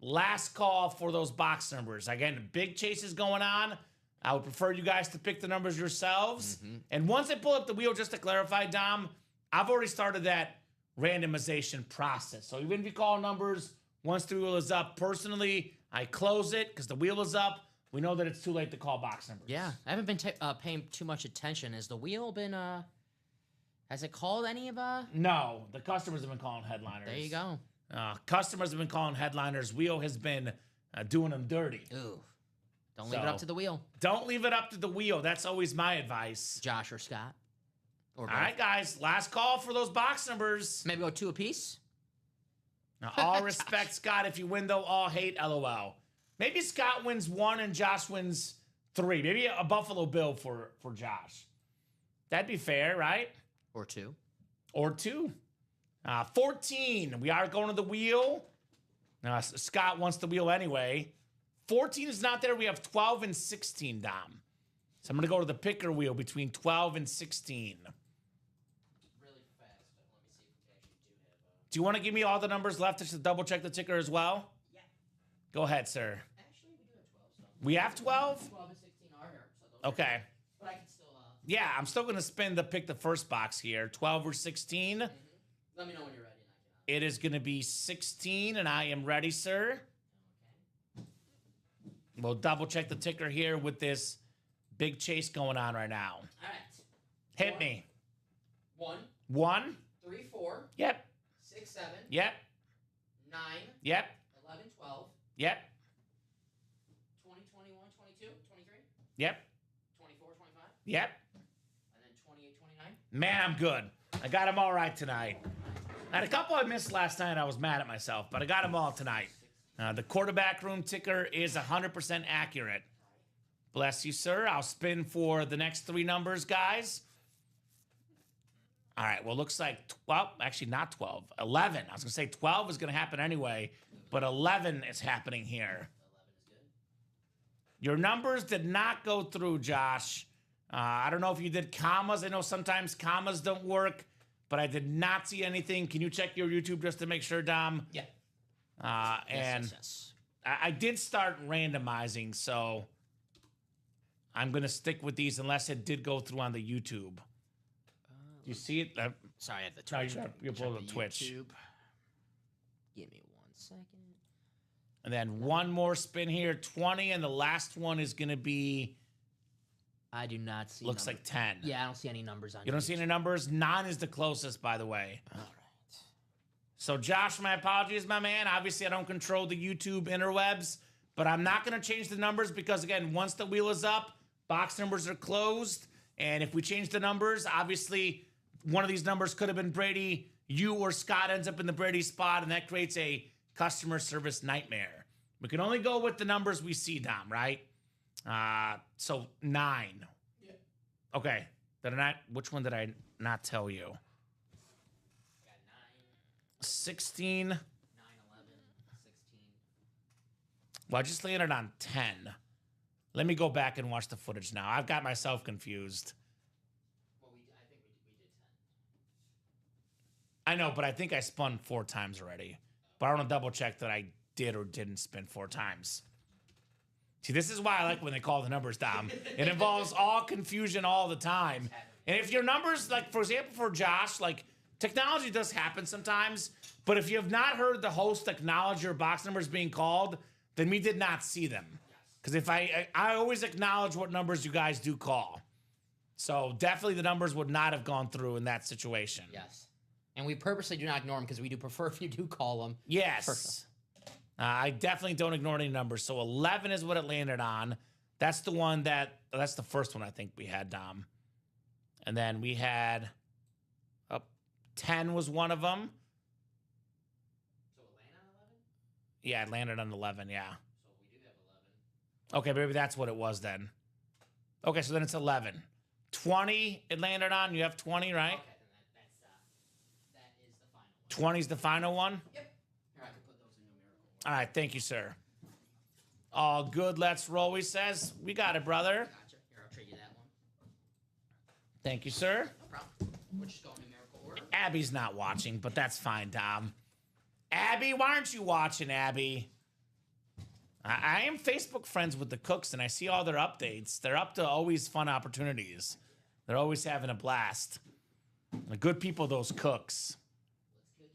last call for those box numbers. Again, big chases going on. I would prefer you guys to pick the numbers yourselves. Mm-hmm. And once I pull up the wheel, just to clarify, Dom, I've already started that randomization process. So even if you call numbers, once the wheel is up, personally, I close it because the wheel is up. We know that it's too late to call box numbers. Yeah, I haven't been paying too much attention. Has the wheel been, has it called any of, No, the customers have been calling headliners. There you go. Customers have been calling headliners. Wheel has been doing them dirty. Ooh. Don't leave it up to the wheel. Don't leave it up to the wheel. That's always my advice. Josh or Scott. All right, guys. Last call for those box numbers. Maybe go 2 apiece. Now, all respect, Scott. If you win, though, all hate, LOL. Maybe Scott wins 1 and Josh wins 3. Maybe a Buffalo Bill for Josh. That'd be fair, right? Or 2. Or 2. 14. We are going to the wheel. Scott wants the wheel anyway. 14 is not there. We have 12 and 16, Dom. So I'm going to go to the picker wheel between 12 and 16. Really fast, but let me see if we actually do have... Do you want to give me all the numbers left just to double check the ticker as well? Yeah. Go ahead, sir. Actually, we do have 12. So we have 12? 12 and 16 are here. So okay. But I can still... Yeah, I'm still going to spin the pick the first box here. 12 or 16. Mm-hmm. Let me know when you're ready. It is going to be 16, and I am ready, sir. Okay. We'll double check the ticker here with this big chase going on right now. All right. Hit me. 1. 1. 3, 4. Yep. 6, 7. Yep. 9. Yep. 11, 12. Yep. 20, 21, 22, 23. Yep. 24, 25. Yep. And then 28, 29. Man, I'm good. I got them all right tonight. I had a couple I missed last night. I was mad at myself, but I got them all tonight. The quarterback room ticker is 100% accurate. Bless you, sir. I'll spin for the next 3 numbers, guys. All right, well, looks like 12. Actually, not 12. 11. I was going to say 12 is going to happen anyway, but 11 is happening here. 11 is good. Your numbers did not go through, Josh. I don't know if you did commas. I know sometimes commas don't work, but I did not see anything. Can you check your YouTube just to make sure, Dom? Yeah. Yes. I did start randomizing, so I'm going to stick with these unless it did go through on the YouTube. Do you see it? Sorry, I have the Twitch. No, you pull the Twitch. YouTube. Give me 1 second. And then one more spin here, 20, and the last one is going to be... I do not see Looks like 10. Yeah, I don't see any numbers on You don't see any numbers? 9 is the closest, by the way. All right. So, Josh, my apologies, my man. Obviously, I don't control the YouTube interwebs, but I'm not going to change the numbers because, again, once the wheel is up, box numbers are closed. And if we change the numbers, obviously, one of these numbers could have been Brady. You or Scott ends up in the Brady spot, and that creates a customer service nightmare. We can only go with the numbers we see, Dom, right? So 9. Yeah. Okay. Which one did I not tell you? 16. 9, 11, 16. Well, I just landed on 10. Let me go back and watch the footage now. I've got myself confused. Well, I think we did 10. I know, but I think I spun 4 times already. But I want to double check that I did or didn't spin 4 times. See, this is why I like when they call the numbers, Dom. It involves all confusion all the time. And if your numbers, like, for example, for Josh, like, technology does happen sometimes, but if you have not heard the host acknowledge your box numbers being called, then we did not see them. Yes. Because if I always acknowledge what numbers you guys do call. So definitely the numbers would not have gone through in that situation. Yes. And we purposely do not ignore them because we do prefer if you do call them. Yes. I definitely don't ignore any numbers. So 11 is what it landed on. That's the one that's the first one I think we had, Dom. And then we had 10 was one of them. So it landed on 11? Yeah, it landed on 11, yeah. So we do have 11. Okay, maybe that's what it was then. Okay, so then it's 11. 20 it landed on. You have 20, right? Okay, then that is the final one. 20 is the final one? Yep. Here, I can put those in numerical order. All right, thank you, sir. All good, let's roll, he says. We got it, brother. Gotcha. Here, I'll trade you that one. Thank you, sir. No problem. We'll just go in numerical order. Abby's not watching, but that's fine, Dom. Abby, why aren't you watching, Abby? I am Facebook friends with the cooks, and I see all their updates. They're up to always fun opportunities. They're always having a blast. Good people, those cooks. Let's cook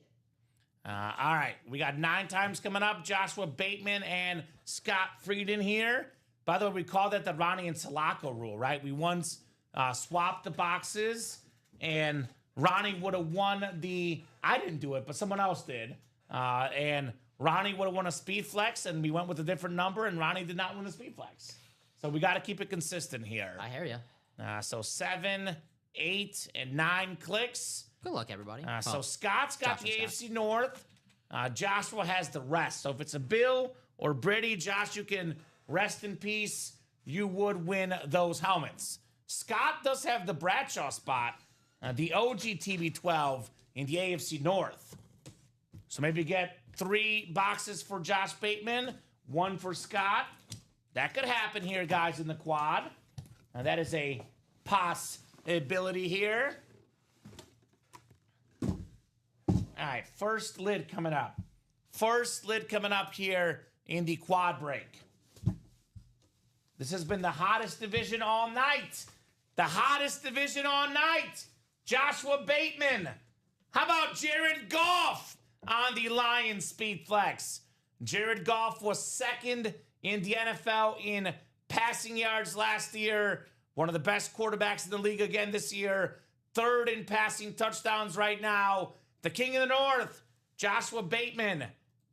it. All right, we got 9 times coming up. Joshua Bateman and Scott Frieden here. By the way, we call that the Ronnie and Salako rule, right? We once swapped the boxes, and Ronnie would have won I didn't do it, but someone else did. And Ronnie would have won a speed flex, and we went with a different number, and Ronnie did not win the speed flex. So we got to keep it consistent here. I hear you. So 7, 8, and 9 clicks. Good luck, everybody. So Scott's got the Josh AFC North. Joshua has the rest. So if it's a Bill or Britty, Josh, you can rest in peace. You would win those helmets. Scott does have the Bradshaw spot, the OG TB12 in the AFC North. So maybe get 3 boxes for Josh Bateman, 1 for Scott. That could happen here, guys, in the quad. That is a possibility here. All right, first lid coming up. First lid coming up here in the quad break. This has been the hottest division all night. The hottest division all night. Joshua Bateman. How about Jared Goff on the Lions Speed Flex? Jared Goff was 2nd in the NFL in passing yards last year. One of the best quarterbacks in the league again this year. 3rd in passing touchdowns right now. The King of the North, Joshua Bateman.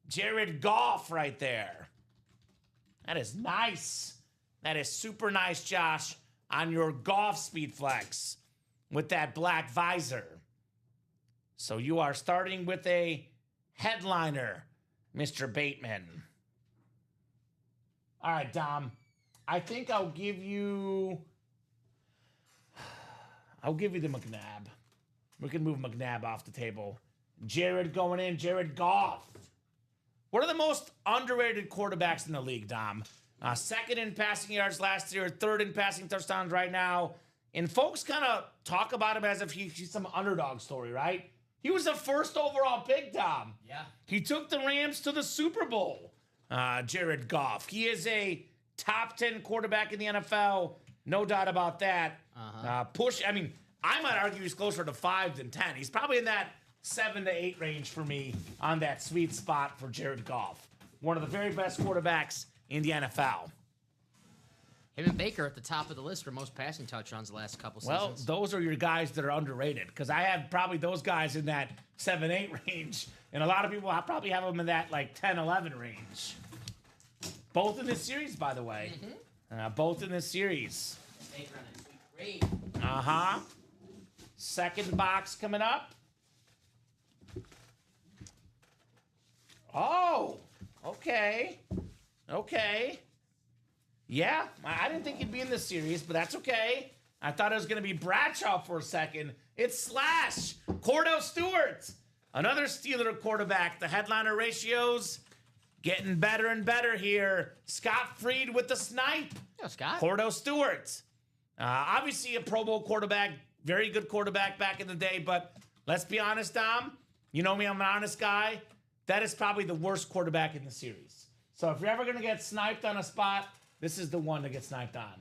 Jared Goff right there. That is nice. That is super nice, Josh, on your Goff Speed Flex with that black visor. So you are starting with a headliner, Mr. Bateman. All right, Dom. I think I'll give you the McNabb. We can move McNabb off the table. Jared going in. Jared Goff. One of the most underrated quarterbacks in the league, Dom. 2nd in passing yards last year, 3rd in passing touchdowns right now. And folks kind of talk about him as if he's some underdog story, right? He was the 1st overall pick, Dom. Yeah. He took the Rams to the Super Bowl, Jared Goff. He is a top 10 quarterback in the NFL. No doubt about that. I might argue he's closer to 5 than 10. He's probably in that 7 to 8 range for me on that sweet spot for Jared Goff. One of the very best quarterbacks in the NFL. Him and Baker at the top of the list for most passing touchdowns the last couple seasons. Well, those are your guys that are underrated because I have probably those guys in that 7-8 range, and a lot of people probably have them in that like 10-11 range. Both in this series, by the way. Both in this series. Baker on that sweet grade. Second box coming up. Oh, okay. Okay. Yeah, I didn't think he'd be in this series, but that's okay. I thought it was going to be Bradshaw for a second. It's Slash, Cordell Stewart, another Steeler quarterback. The headliner ratios getting better and better here. Scott Fried with the snipe. Yo, Scott. Cordell Stewart. Obviously a Pro Bowl quarterback, very good quarterback back in the day, but let's be honest, Dom. You know me, I'm an honest guy. That is probably the worst quarterback in the series. So if you're ever going to get sniped on a spot, this is the one to get sniped on.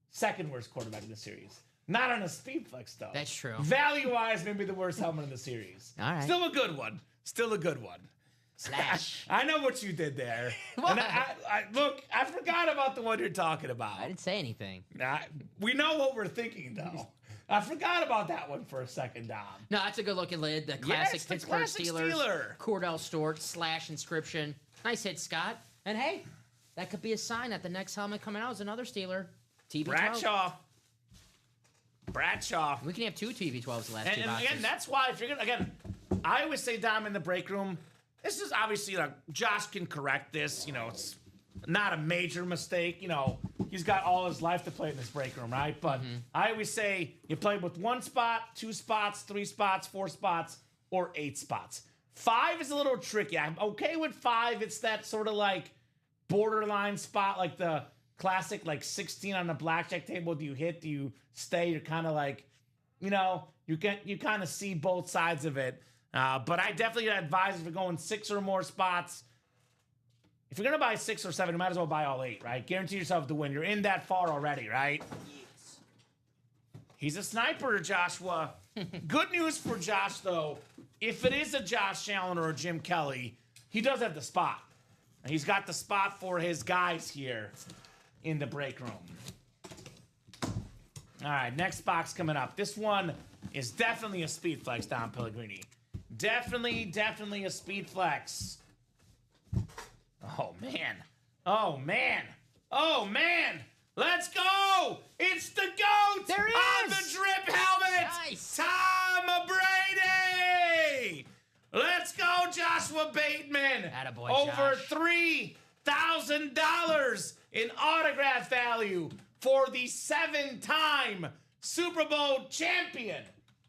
Second worst quarterback in the series. Not on a speed flex, though. That's true. Value-wise, maybe the worst helmet in the series. All right. Still a good one. Still a good one. Slash. I know what you did there. And look, I forgot about the one you're talking about. I didn't say anything. We know what we're thinking, though. I forgot about that one for a second, Dom. No, that's a good-looking lid. The classic Pittsburgh Steelers. Cordell Stewart, slash inscription. Nice hit, Scott. And hey, that could be a sign that the next helmet coming out is another Steeler. TB12. Bradshaw. We can have 2 TB12s the last 2 boxes. And again, that's why, if you're gonna, again, I always say, Dom, in the break room, this is obviously, Josh can correct this. It's not a major mistake. He's got all his life to play in this break room, right? But I always say you play with 1 spot, 2 spots, 3 spots, 4 spots, or 8 spots. 5 is a little tricky. I'm okay with 5. It's that sort of like borderline spot, like the classic, like 16 on the blackjack table. Do you hit? Do you stay? You're kind of like, you kind of see both sides of it. But I definitely advise if you're going 6 or more spots. If you're going to buy 6 or 7, you might as well buy all 8, right? Guarantee yourself to win. You're in that far already, right? Yes. He's a sniper, Joshua. Good news for Josh, though. If it is a Josh Allen or a Jim Kelly, he does have the spot. And he's got the spot for his guys here in the break room. All right, next box coming up. This one is definitely a speed flex, Dom Pellegrini. Definitely a speed flex. Oh, man. Let's go. It's the GOAT. There he on is. the drip helmet. Nice. Tom Brady. Let's go, Joshua Bateman. Attaboy, Over Josh. $3,000 in autograph value for the 7-time Super Bowl champion,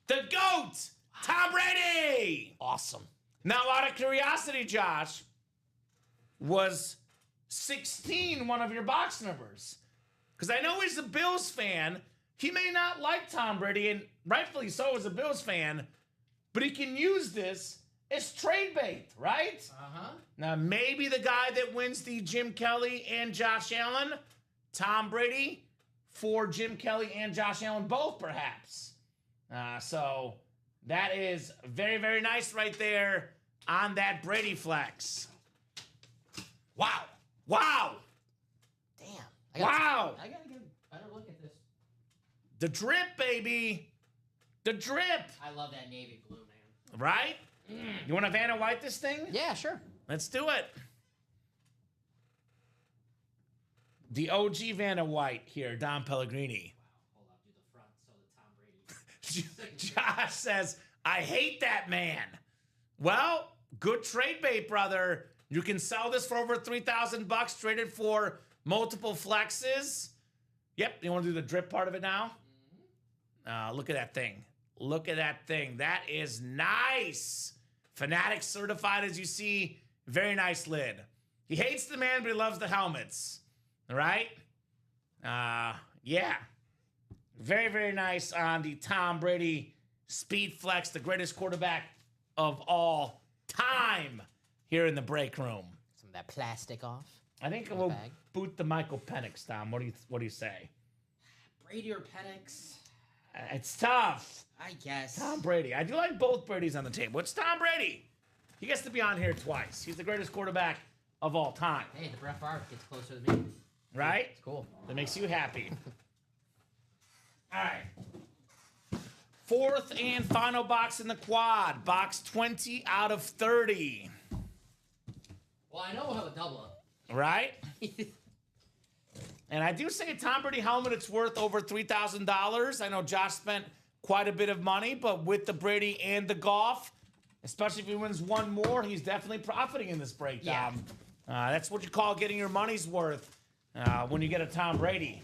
the GOAT, Tom Brady. Awesome. Now, out of curiosity, Josh, was 16 one of your box numbers? Because I know he's a Bills fan. He may not like Tom Brady, and rightfully so as a Bills fan, but he can use this as trade bait, right? Uh-huh. Now, maybe the guy that wins the Jim Kelly and Josh Allen, Tom Brady, for Jim Kelly and Josh Allen both, perhaps. So that is very, very nice right there on that Brady flex. Wow. Damn. I gotta get a better look at this. The drip, baby. The drip. I love that navy blue, man. Right? You want to Vanna White this thing? Yeah, sure. Let's do it. The OG Vanna White here, Dom Pellegrini. Wow, hold up, do the front so the Tom Brady. Josh says, I hate that man. Well, good trade bait, brother. You can sell this for over $3,000, trade it for multiple flexes. Yep, you want to do the drip part of it now? Look at that thing. Look at that thing. That is nice. Fanatic certified, as you see. Very nice lid. He hates the man, but he loves the helmets. All right? Yeah. Very, very nice on the Tom Brady Speed Flex, the greatest quarterback of all time here in the break room. Some of that plastic off. I think we'll boot the Michael Penix, Tom. What do you say? Brady or Penix? It's tough. I guess. Tom Brady. I do like both Bradys on the table. It's Tom Brady. He gets to be on here twice. He's the greatest quarterback of all time. Hey, the Brett Favre gets closer to me. Right? It's cool. That makes you happy. All right. Fourth and final box in the quad. Box 20 out of 30. Well, I know we'll have a double up. Right? And I do say a Tom Brady helmet, it's worth over $3,000. I know Josh spent quite a bit of money, but with the Brady and the golf, especially if he wins one more, he's definitely profiting in this breakdown. Yeah. That's what you call getting your money's worth when you get a Tom Brady.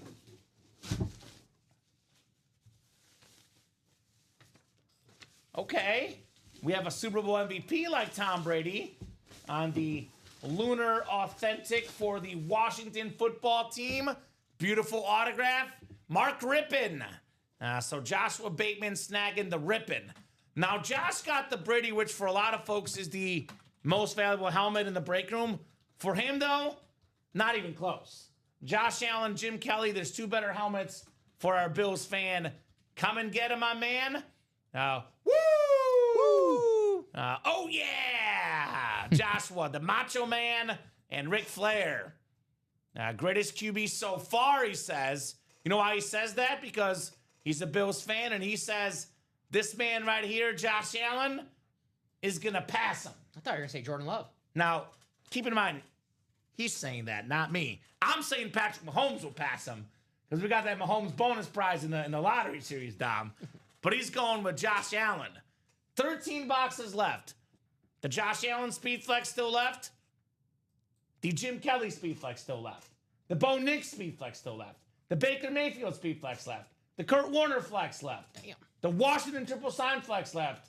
Okay. We have a Super Bowl MVP like Tom Brady on the Lunar Authentic for the Washington football team. Beautiful autograph. Mark Rippon. So Joshua Bateman snagging the Rippon. Now, Josh got the Brady, which for a lot of folks is the most valuable helmet in the break room. For him, though, not even close. Josh Allen, Jim Kelly, there's two better helmets for our Bills fan. Come and get him, my man. Woo! Oh, yeah! Joshua, the Macho Man, and Ric Flair. Greatest QB so far, he says. You know why he says that? Because he's a Bills fan, and he says this man right here, Josh Allen, is going to pass him. I thought you were going to say Jordan Love. Now, keep in mind, he's saying that, not me. I'm saying Patrick Mahomes will pass him because we got that Mahomes bonus prize in the lottery series, Dom. But he's going with Josh Allen. 13 boxes left. The Josh Allen Speed Flex still left. The Jim Kelly Speed Flex still left. The Bo Nix Speed Flex still left. The Baker Mayfield Speed Flex left. The Kurt Warner Flex left. Damn. The Washington Triple Sign Flex left.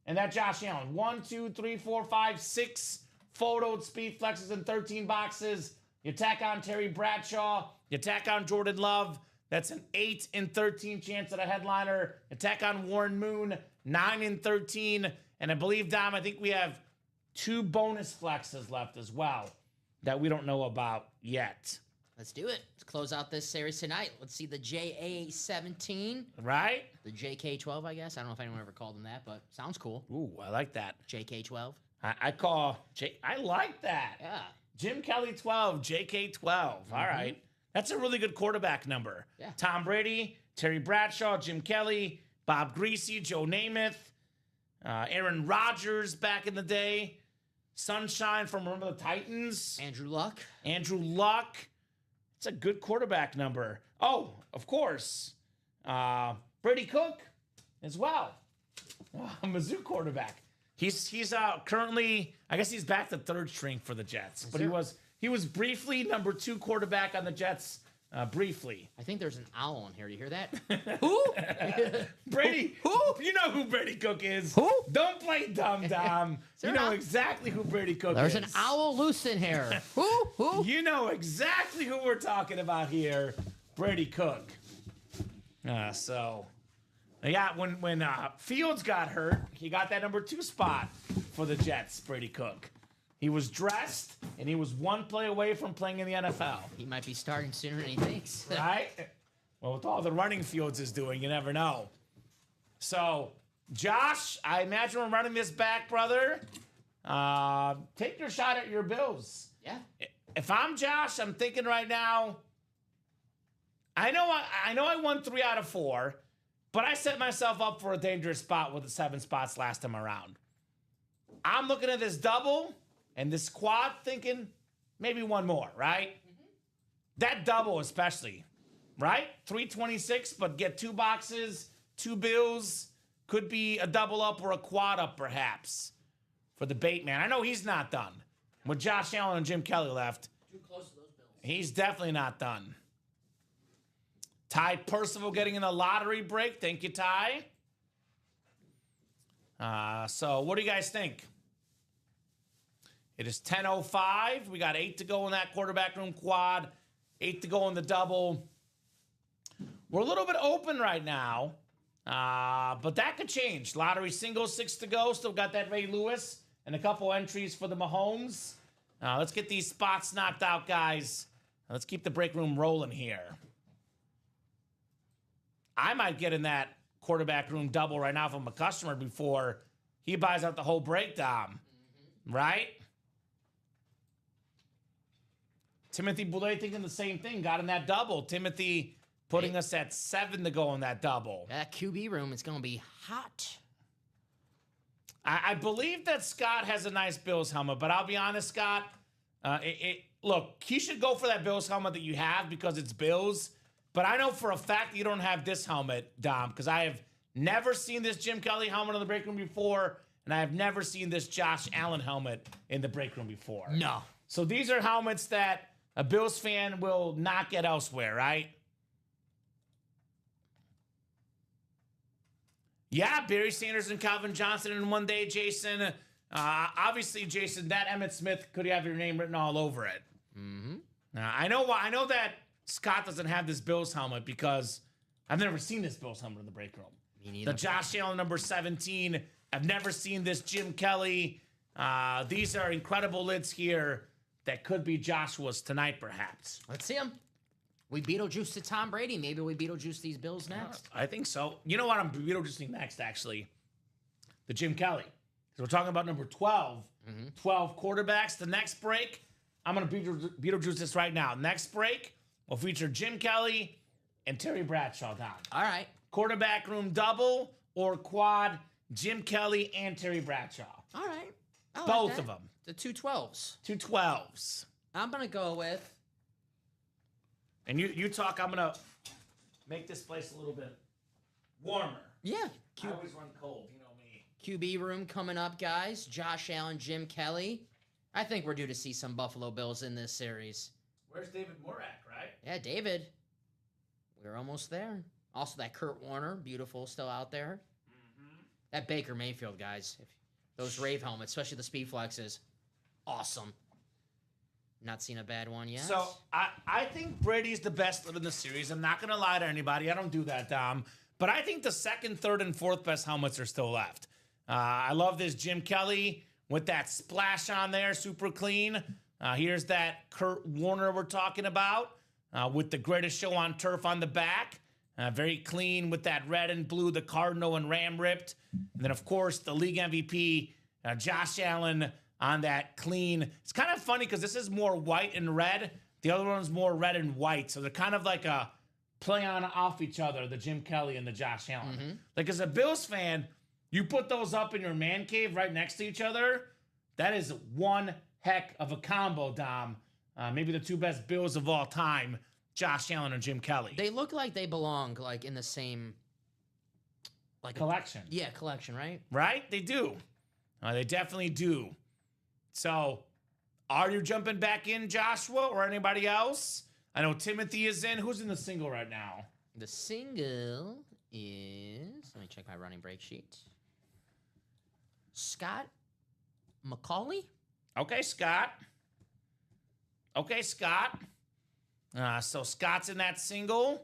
And that Josh Allen. 1, 2, 3, 4, 5, 6 photoed Speed Flexes in 13 boxes. You tack on Terry Bradshaw. You tack on Jordan Love. That's an 8 in 13 chance at a headliner. You tack on Warren Moon. 9 in 13. And I believe, Dom, I think we have 2 bonus flexes left as well that we don't know about yet. Let's do it. Let's close out this series tonight. Let's see the JA-17. Right? The JK-12, I guess. I don't know if anyone ever called them that, but sounds cool. Ooh, I like that. JK-12. I like that. Yeah. Jim Kelly 12, JK 12. All right. That's a really good quarterback number. Yeah. Tom Brady, Terry Bradshaw, Jim Kelly, Bob Greasy, Joe Namath, Aaron Rodgers back in the day, Sunshine from Remember the Titans. Andrew Luck. It's a good quarterback number. Oh, of course. Brady Cook as well. Mizzou quarterback. He's currently, I guess he's back to third string for the Jets. But he was briefly number 2 quarterback on the Jets. Briefly. I think there's an owl in here. Do you hear that? Who? Brady. Who? You know who Brady Cook is. Who? Don't play dumb, Dom. You know exactly who Brady Cook There's is. an owl loose in here. Who? You know exactly who we're talking about here. Brady Cook. When Fields got hurt, he got that number 2 spot for the Jets, Brady Cook. He was dressed, and he was 1 play away from playing in the NFL. He might be starting sooner than he thinks. Right? Well, with all the running Fields is doing, you never know. So, Josh, I imagine we're running this back, brother. Take your shot at your Bills. Yeah. If I'm Josh, I'm thinking right now, I know I won 3 out of 4, but I set myself up for a dangerous spot with the 7 spots last time around. I'm looking at this double and this quad thinking maybe 1 more, right? Mm-hmm. That double especially, right? 326, but get 2 boxes, 2 bills, could be a double up or a quad up perhaps for the bait man. I know he's not done. With Josh Allen and Jim Kelly left, Too close to those bills. He's definitely not done. Ty Percival getting in the lottery break. Thank you, Ty. So what do you guys think? It is 10:05. We got 8 to go in that quarterback room quad. 8 to go in the double. We're a little bit open right now, but that could change. Lottery single, 6 to go. Still got that Ray Lewis and a couple entries for the Mahomes. Let's get these spots knocked out, guys. Let's keep the break room rolling here. I might get in that quarterback room double right now if I'm a customer before he buys out the whole breakdown. Mm-hmm. Right? Timothy Boulay thinking the same thing. Got in that double. Timothy putting us at 7 to go in that double. That QB room is going to be hot. I believe that Scott has a nice Bills helmet, but I'll be honest, Scott. Look, he should go for that Bills helmet that you have because it's Bills. But I know for a fact that you don't have this helmet, Dom, because I have never seen this Jim Kelly helmet in the break room before, and I have never seen this Josh Allen helmet in the break room before. No. So these are helmets that a Bills fan will not get elsewhere, right? Yeah, Barry Sanders and Calvin Johnson in one day, Jason. Obviously, Jason, that Emmitt Smith could have your name written all over it. Mm-hmm. I know that Scott doesn't have this Bills helmet because I've never seen this Bills helmet in the break room. Me neither. The Josh Allen number 17. I've never seen this Jim Kelly. These are incredible lids here that could be Joshua's tonight, perhaps. Let's see them. We Beetlejuice to Tom Brady. Maybe we Beetlejuice these Bills next. I think so. You know what I'm Beetlejuicing next, actually? The Jim Kelly. Because we're talking about number 12. 12 quarterbacks. The next break, I'm going to Beetlejuice this right now. Next break will feature Jim Kelly and Terry Bradshaw, Dom. All right. Quarterback room double or quad, Jim Kelly and Terry Bradshaw. All right. Both of them. The 212s. 212s. I'm going to go with... And you talk, I'm going to make this place a little bit warmer. Yeah. I always run cold, you know me. QB room coming up, guys. Josh Allen, Jim Kelly. I think we're due to see some Buffalo Bills in this series. Where's David Morak, right? Yeah, David. We're almost there. Also, that Kurt Warner, beautiful, still out there. That Baker Mayfield, guys. Those Rave helmets, especially the Speed Flexes. Awesome. Not seen a bad one yet. So, I think Brady's the best in the series. I'm not going to lie to anybody. I don't do that, Dom. But I think the second, third, and fourth best helmets are still left. I love this Jim Kelly with that splash on there, super clean. Here's that Kurt Warner we're talking about with the greatest show on turf on the back. Very clean with that red and blue, the Cardinal and Ram ripped. And then, of course, the league MVP, Josh Allen on that clean. It's kind of funny because this is more white and red. The other one's more red and white. So they're kind of like a play on off each other, the Jim Kelly and the Josh Allen. Like, as a Bills fan, you put those up in your man cave right next to each other. That is one heck of a combo, Dom. Maybe the two best Bills of all time, Josh Allen and Jim Kelly. They look like they belong, like, in the same... like collection. Collection, right? Right? They do. They definitely do. So, are you jumping back in, Joshua, or anybody else? I know Timothy is in. Who's in the single right now? The single is... Let me check my running break sheet. Scott McCauley? Okay, Scott. So Scott's in that single.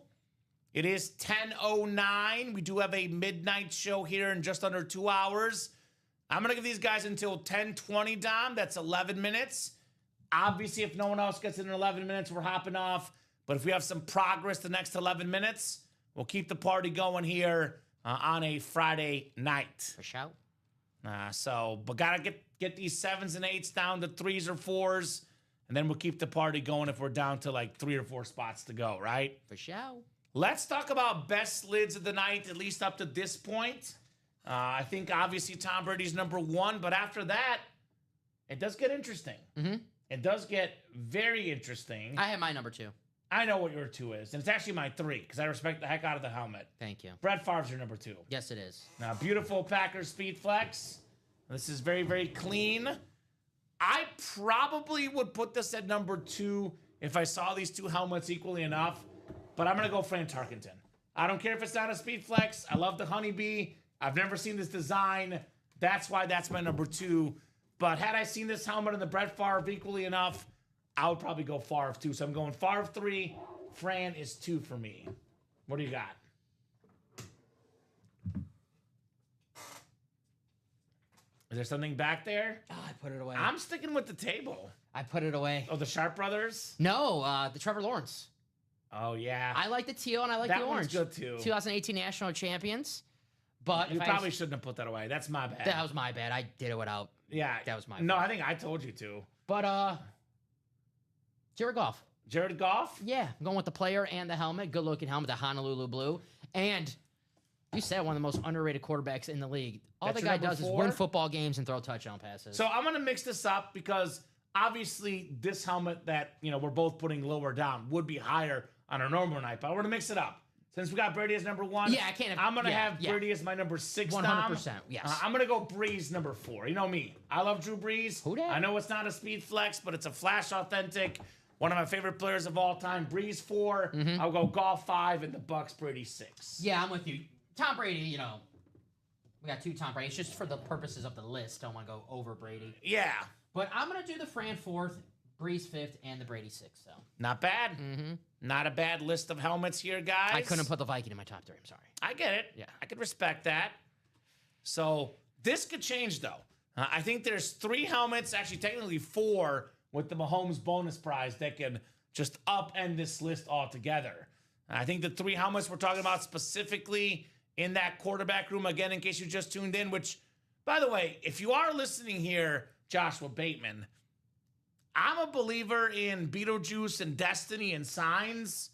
It is 10:09. We do have a midnight show here in just under 2 hours. I'm going to give these guys until 10:20, Dom. That's 11 minutes. Obviously, if no one else gets in 11 minutes, we're hopping off. But if we have some progress the next 11 minutes, we'll keep the party going here on a Friday night. For sure. But got to get these 7s and 8s down to 3s or 4s, and then we'll keep the party going if we're down to like 3 or 4 spots to go, right? For sure. Let's talk about best slids of the night, at least up to this point. I think obviously Tom Brady's number 1, but after that, it does get interesting. It does get very interesting. I have my number 2. I know what your 2 is, and it's actually my 3 because I respect the heck out of the helmet. Thank you. Brett Favre's your number 2. Yes, it is. Now, beautiful Packers Speed Flex. This is very, very clean. I probably would put this at number 2 if I saw these 2 helmets equally enough, but I'm going to go Fran Tarkenton. I don't care if it's not a Speed Flex. I love the Honeybee. I've never seen this design. That's why that's my number 2. But had I seen this helmet in the Brett Favre equally enough, I would probably go Favre 2. So I'm going Favre 3. Fran is 2 for me. What do you got? Is there something back there? Oh, I put it away. I'm sticking with the table. I put it away. Oh, the Sharp Brothers? No, the Trevor Lawrence. Oh, yeah. I like the teal and I like that the orange. That one's good, too. 2018 National Champions. But you probably shouldn't have put that away. That's my bad. That was my bad. I did it without. Yeah. That was my No, bad. I think I told you to. But, Jared Goff. Jared Goff? Yeah. I'm going with the player and the helmet. Good looking helmet, the Honolulu blue. And you said one of the most underrated quarterbacks in the league. All That's the guy your number does is 4? win football games and throw touchdown passes. So I'm going to mix this up because obviously this helmet that, we're both putting lower down would be higher on a normal night. But we're going to mix it up. Since we got Brady as number 1, yeah, I can't. I'm going to have Brady as my number 6, 100%, yes. I'm going to go Breeze number 4. You know me. I love Drew Brees. Who dat? I know it's not a speed flex, but it's a flash authentic. One of my favorite players of all time. Breeze 4. I'll go Goff 5 and the Bucks Brady 6. Yeah, I'm with you. Tom Brady, we got 2 Tom Brady. It's just for the purposes of the list. Don't want to go over Brady. Yeah. But I'm going to do the Fran 4th, Breeze 5th, and the Brady 6th. So Not bad. Not a bad list of helmets here, guys. I couldn't put the Viking in my top 3. I'm sorry. I get it. Yeah. I could respect that. So this could change, though. I think there's 3 helmets, actually technically 4, with the Mahomes bonus prize that can just upend this list altogether. I think the 3 helmets we're talking about specifically in that quarterback room, again, in case you just tuned in, which, by the way, if you are listening here Joshua Bateman. I'm a believer in Beetlejuice and Destiny and Signs.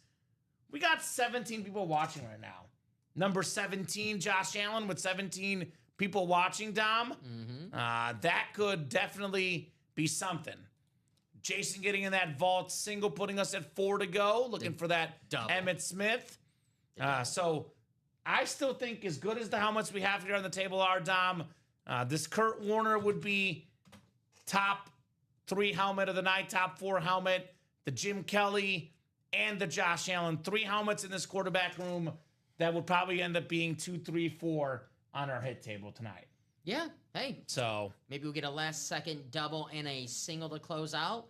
We got 17 people watching right now. Number 17, Josh Allen with 17 people watching, Dom. That could definitely be something. Jason getting in that vault single, putting us at 4 to go, looking for that double. Emmitt Smith. So I still think as good as the helmets we have here on the table are, Dom, this Kurt Warner would be top 3 helmet of the night, top 4 helmet. The Jim Kelly and the Josh Allen, 3 helmets in this quarterback room that would probably end up being 2, 3, 4 on our hit table tonight. Yeah, hey. So maybe we'll get a last-second double and a single to close out.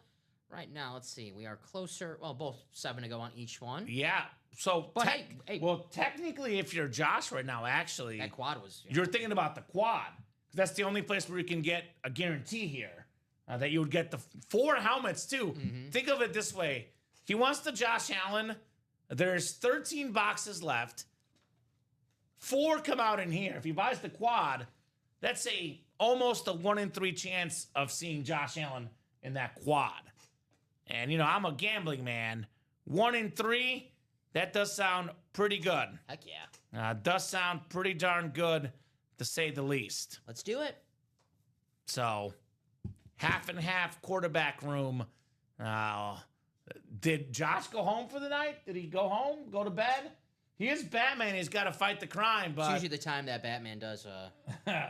Right now, let's see. We are closer. Well, both 7 to go on each one. Yeah. So, but hey, well, technically, if you're Josh right now, actually, that quad was. You're thinking about the quad because that's the only place where you can get a guarantee here that you would get the 4 helmets too. Think of it this way: he wants the Josh Allen. There's 13 boxes left. 4 come out in here. If he buys the quad, that's almost a 1 in 3 chance of seeing Josh Allen in that quad. And, you know, I'm a gambling man. 1 in 3, that does sound pretty good. Heck yeah. Does sound pretty darn good, to say the least. Let's do it. So, half and half quarterback room. Did Josh go home for the night? Did he go home, go to bed? He is Batman. He's got to fight the crime. But it's usually the time that Batman does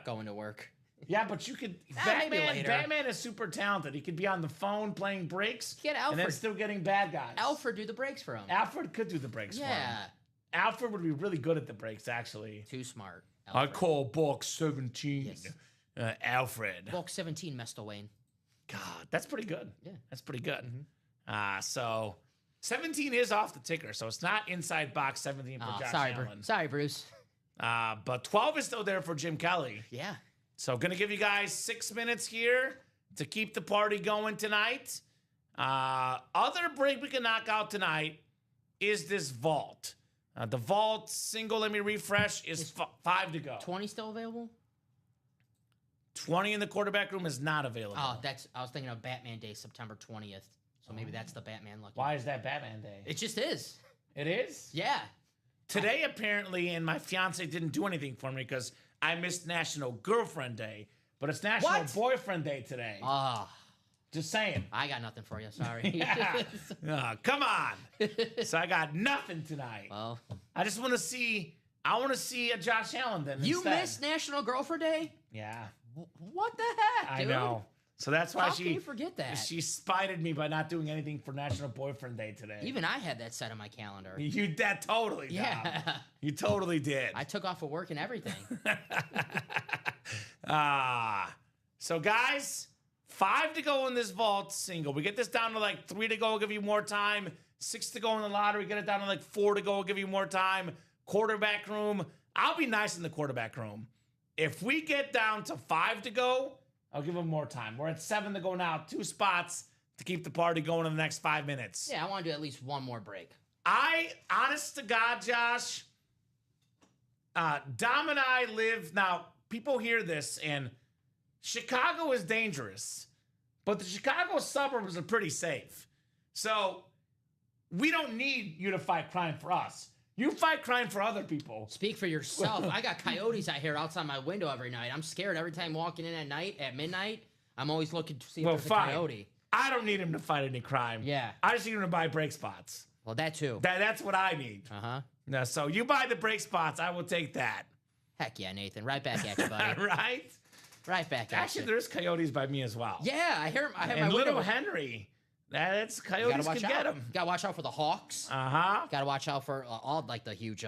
go into work. Yeah, but you could. Batman is super talented. He could be on the phone playing breaks. Get Alfred. And then still getting bad guys. Alfred do the breaks for him. Alfred could do the breaks for him. Yeah. Alfred would be really good at the breaks, actually. Too smart. Alfred. I call box 17. Yes. Alfred. Box 17, Mr. Wayne. God, that's pretty good. Yeah. That's pretty good. So 17 is off the ticker, so it's not inside box 17 for Josh Allen. Sorry, Bruce. But 12 is still there for Jim Kelly. Yeah. So going to give you guys 6 minutes here to keep the party going tonight. Other break we can knock out tonight is this vault. The vault single, let me refresh, is 5 to go. 20 still available? 20 in the quarterback room is not available. Oh, I was thinking of Batman Day, September 20th. So maybe that's the Batman lucky. Why is that Batman Day? It just is. It is? Yeah. Today, apparently, and my fiance didn't do anything for me because I missed National Girlfriend Day, but it's National Boyfriend Day today. Just saying. I got nothing for you. Sorry. Come on. So I got nothing tonight. Well, I just want to see. I want to see a Josh Allen then. You missed National Girlfriend Day? Yeah. What the heck, dude? I know. So that's why How can you forget that? She spited me by not doing anything for National Boyfriend Day today. Even I had that set on my calendar. You that totally, Dom. Yeah. You totally did. I took off of work and everything. So guys, 5 to go in this vault single. We get this down to like 3 to go. I'll give you more time. 6 to go in the lottery. Get it down to like 4 to go. I'll give you more time. Quarterback room. I'll be nice in the quarterback room. If we get down to 5 to go, I'll give them more time. We're at 7 to go now. 2 spots to keep the party going in the next 5 minutes. Yeah, I want to do at least one more break. Honest to God, Josh, Dom and I live, now, people hear this, and Chicago is dangerous, but the Chicago suburbs are pretty safe. So we don't need you to fight crime for us. You fight crime for other people. Speak for yourself. I got coyotes out here outside my window every night. I'm scared every time walking in at night, at midnight. I'm always looking to see if there's a coyote. I don't need him to fight any crime. Yeah. I just need him to buy brake spots. Well, that too. That's what I need. Uh-huh. No, so you buy the brake spots, I will take that. Heck yeah, Nathan. Right back at you, buddy. Right? Right back at you. Actually, there's coyotes by me as well. Yeah, I hear. I have and my little window. Henry. That's coyotes can get him. Gotta watch out for the hawks. Gotta watch out for all like the huge.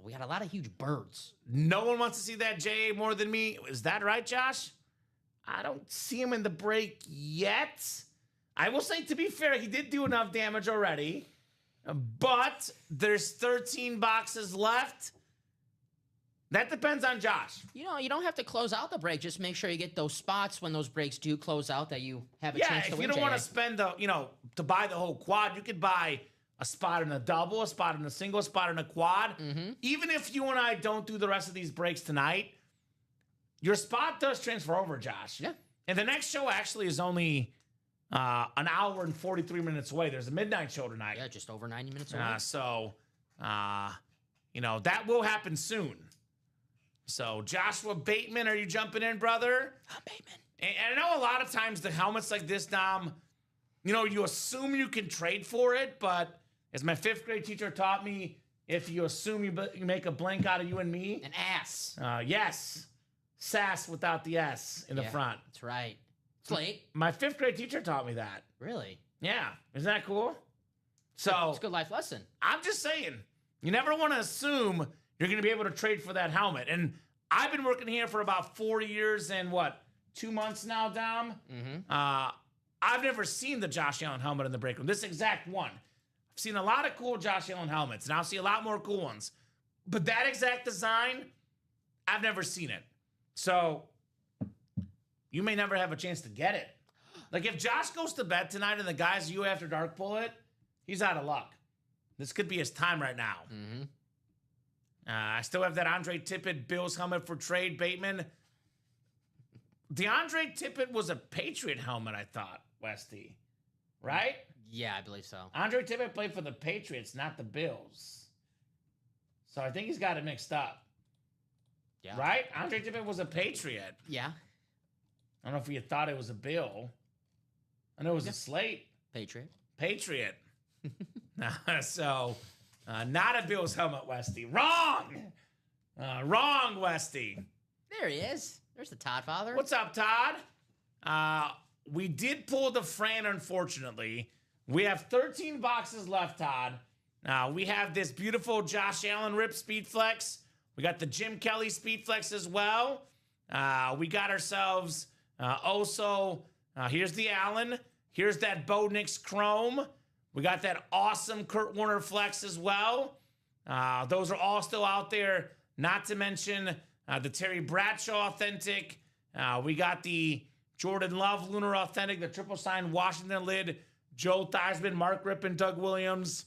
We got a lot of huge birds. No one wants to see that JA more than me. Is that right, Josh? I don't see him in the break yet. I will say, to be fair, he did do enough damage already. But there's 13 boxes left. That depends on Josh. You know, you don't have to close out the break. Just make sure you get those spots when those breaks do close out that you have a chance to win. Yeah, if you don't want to spend to buy the whole quad, you could buy a spot in a double, a spot in a single, a spot in a quad. Even if you and I don't do the rest of these breaks tonight, your spot does transfer over, Josh. Yeah. And the next show actually is only an hour and 43 minutes away. There's a midnight show tonight. Yeah, just over 90 minutes away. That will happen soon. So, Joshua Bateman, are you jumping in, brother? I'm Bateman. And I know a lot of times the helmets like this, Dom, you assume you can trade for it, but as my 5th grade teacher taught me, if you assume you make a blank out of you and me. An ass. Yes. Sass without the S in the front. That's right. It's late. My 5th grade teacher taught me that. Really? Yeah. Isn't that cool? So it's a good life lesson. I'm just saying, you never want to assume you're going to be able to trade for that helmet. And I've been working here for about 4 years and 2 months now, Dom? Mm-hmm. I've never seen the Josh Allen helmet in the break room. This exact one. I've seen a lot of cool Josh Allen helmets, and I'll see a lot more cool ones. But that exact design, I've never seen it. So you may never have a chance to get it. Like if Josh goes to bed tonight and the guys you after dark pull it, he's out of luck. This could be his time right now. Mm-hmm. I still have that Andre Tippett Bills helmet for trade, Bateman. DeAndre Tippett was a Patriot helmet, I thought, Westy. Right? Yeah, I believe so. Andre Tippett played for the Patriots, not the Bills. So I think he's got it mixed up. Yeah. Right? Andre Tippett was a Patriot. Yeah. I don't know if you thought it was a Bill. I know it was a Slate. Patriot. So, not a Bills helmet, Westy. Wrong! Wrong, Westy. There he is. There's the Todd father. What's up, Todd? We did pull the Fran, unfortunately. We have 13 boxes left, Todd. We have this beautiful Josh Allen Rip Speed Flex. We got the Jim Kelly Speed Flex as well. We got ourselves here's the Allen. Here's that Bo Nix Chrome. We got that awesome Kurt Warner Flex as well. Those are all still out there. Not to mention the Terry Bradshaw Authentic. We got the Jordan Love Lunar Authentic, the Triple Sign Washington Lid, Joe Theismann, Mark Rippon, Doug Williams.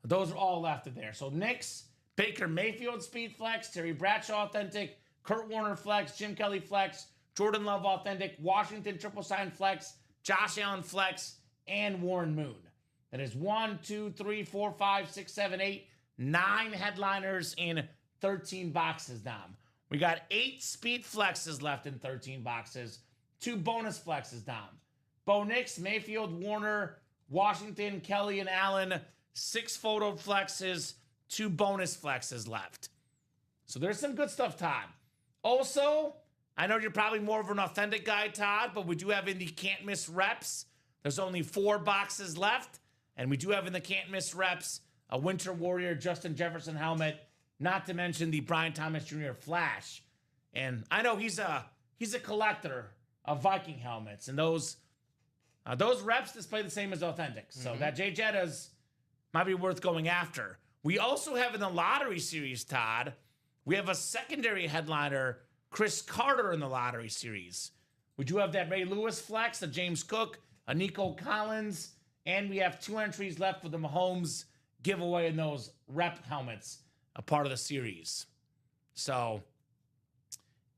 Those are all left in there. So Knicks, Baker Mayfield Speed Flex, Terry Bradshaw Authentic, Kurt Warner Flex, Jim Kelly Flex, Jordan Love Authentic, Washington Triple Sign Flex, Josh Allen Flex, and Warren Moon. That is 1, 2, 3, 4, 5, 6, 7, 8, 9 headliners in 13 boxes, Dom. We got 8 Speed Flexes left in 13 boxes, 2 bonus flexes, Dom. Bo Nix, Mayfield, Warner, Washington, Kelly, and Allen, 6 photo flexes, 2 bonus flexes left. So there's some good stuff, Todd. Also, I know you're probably more of an authentic guy, Todd, but we do have in the can't miss reps. There's only 4 boxes left, and we do have in the can't miss reps a Winter Warrior Justin Jefferson helmet, not to mention the Brian Thomas Jr. Flash. And I know he's a collector of Viking helmets, and those reps display the same as authentic. So that Jay Jetta's might be worth going after. We also have in the lottery series, Todd, we have a secondary headliner, Chris Carter, in the lottery series. We do have that Ray Lewis Flex, a James Cook, a Nico Collins, and we have 2 entries left for the Mahomes giveaway in those rep helmets, a part of the series. So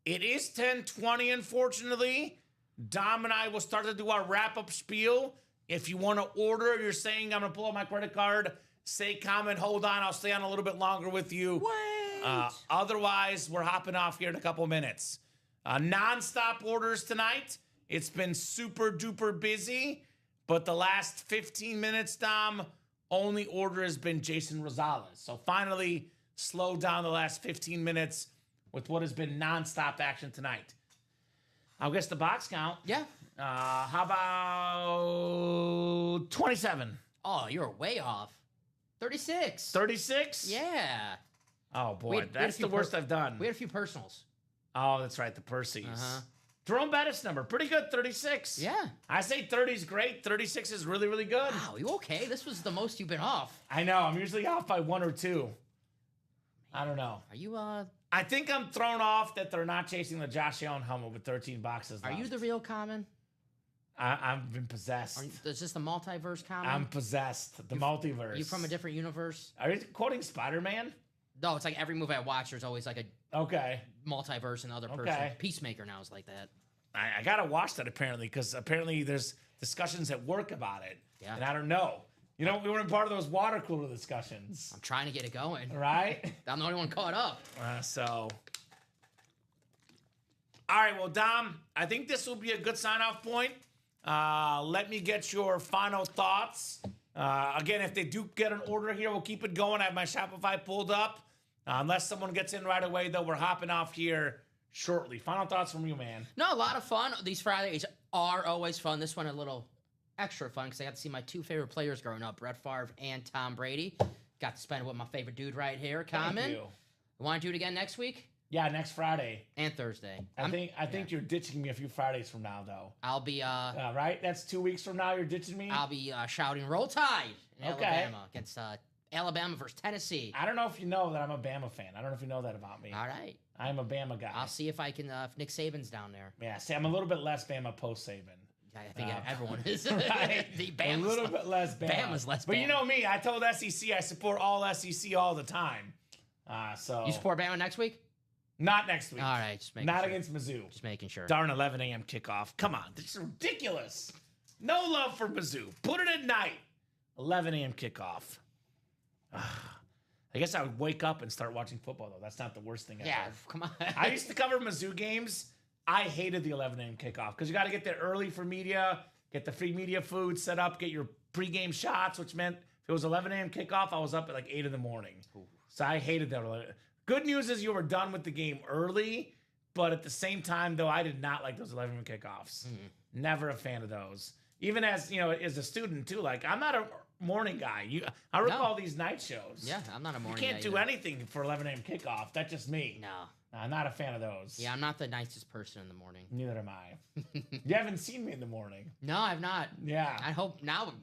it is 10:20, unfortunately. Dom and I will start to do our wrap-up spiel. If you want to order, you're saying, I'm going to pull out my credit card, say, comment, hold on, I'll stay on a little bit longer with you. Wait. Otherwise, we're hopping off here in a couple minutes. Non-stop orders tonight. It's been super duper busy, but the last 15 minutes, Dom, only order has been Jason Rosales. So finally, slow down the last 15 minutes with what has been non-stop action tonight. I'll guess the box count. Yeah. How about 27? Oh, you're way off. 36. 36? Yeah. Oh, boy. That's the worst I've done. We had a few personals. Oh, that's right. The Percy's. Jerome Bettis number. Pretty good. 36. Yeah. I say 30 is great. 36 is really, really good. Wow, you okay? This was the most you've been off. I know. I'm usually off by 1 or 2. I don't know. Are you, I think I'm thrown off that they're not chasing the Josh Allen helmet with 13 boxes left. Are you the real Kamen? I've been possessed. Is this the multiverse Kamen? I'm possessed. The multiverse. Are you from a different universe? Are you quoting Spider-Man? No, it's like every movie I watch, there's always like a multiverse, another person. Okay. Peacemaker now is like that. I got to watch that apparently, because apparently there's discussions at work about it. Yeah. And I don't know. You know, we weren't part of those water cooler discussions. I'm trying to get it going. Right? I'm the only one caught up. All right, well, Dom, I think this will be a good sign-off point. Let me get your final thoughts. Again, if they do get an order here, we'll keep it going. I have my Shopify pulled up. Unless someone gets in right away, though, we're hopping off here shortly. Final thoughts from you, man. No, a lot of fun. These Fridays are always fun. This one a little extra fun because I got to see my two favorite players growing up, Brett Favre and Tom Brady. Got to spend it with my favorite dude right here, Kamen. Thank you. Want to do it again next week? Yeah, next Friday. And Thursday. I think you're ditching me a few Fridays from now, though. I'll be right? That's 2 weeks from now. You're ditching me. I'll be shouting "Roll Tide" in Alabama against Alabama versus Tennessee. I don't know if you know that I'm a Bama fan. I don't know if you know that about me. All right. I'm a Bama guy. I'll see if I can. If Nick Saban's down there. Yeah, see, I'm a little bit less Bama post Saban. I think everyone is. Right? Bama's a little bit less Bama. Bama's less. But Bama. you know me. I told SEC I support all SEC all the time. So you support Bama next week? Not next week. All right, just making not sure. against Mizzou. Just making sure. Darn 11 a.m. kickoff. Come on, this is ridiculous. No love for Mizzou. Put it at night. 11 a.m. kickoff. I guess I would wake up and start watching football, though. That's not the worst thing ever. Yeah, come on. I used to cover Mizzou games. I hated the 11 a.m. kickoff because you got to get there early for media, get the free media food set up, get your pregame shots, which meant if it was 11 a.m. kickoff, I was up at like 8 in the morning. Ooh. So I hated that. Good news is you were done with the game early, but at the same time, though, I did not like those 11 a.m. kickoffs. Never a fan of those. Even as, as a student, too. Like, I'm not a morning guy. I recall these night shows. Yeah, I'm not a morning guy. You guy can't do anything for 11 a.m. kickoff. That's just me. No. I'm not a fan of those. Yeah, I'm not the nicest person in the morning. Neither am I. You haven't seen me in the morning. No, I've not. Yeah. I hope now,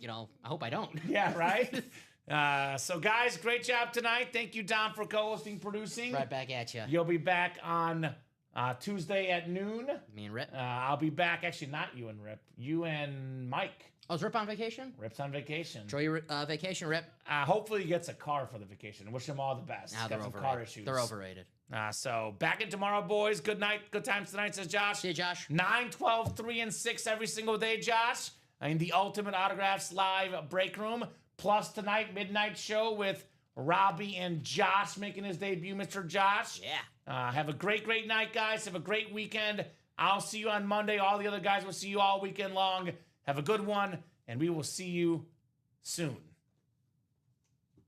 I hope I don't. Yeah, right? So, guys, great job tonight. Thank you, Dom, for co-hosting, producing. Right back at you. You'll be back on Tuesday at noon. Me and Rip. I'll be back. Actually, not you and Rip. You and Mike. Oh, is Rip on vacation? Rip's on vacation. Enjoy your vacation, Rip. Hopefully he gets a car for the vacation. Wish him all the best. Nah, got some car issues. They're overrated. So back in tomorrow, boys. Good night. Good times tonight, says Josh. See you, Josh. 9, 12, 3, and 6 every single day, Josh. In the Ultimate Autographs live break room. Plus tonight, midnight show with Robbie and Josh making his debut, Mr. Josh. Yeah. Have a great, great night, guys. Have a great weekend. I'll see you on Monday. All the other guys will see you all weekend long. Have a good one, and we will see you soon.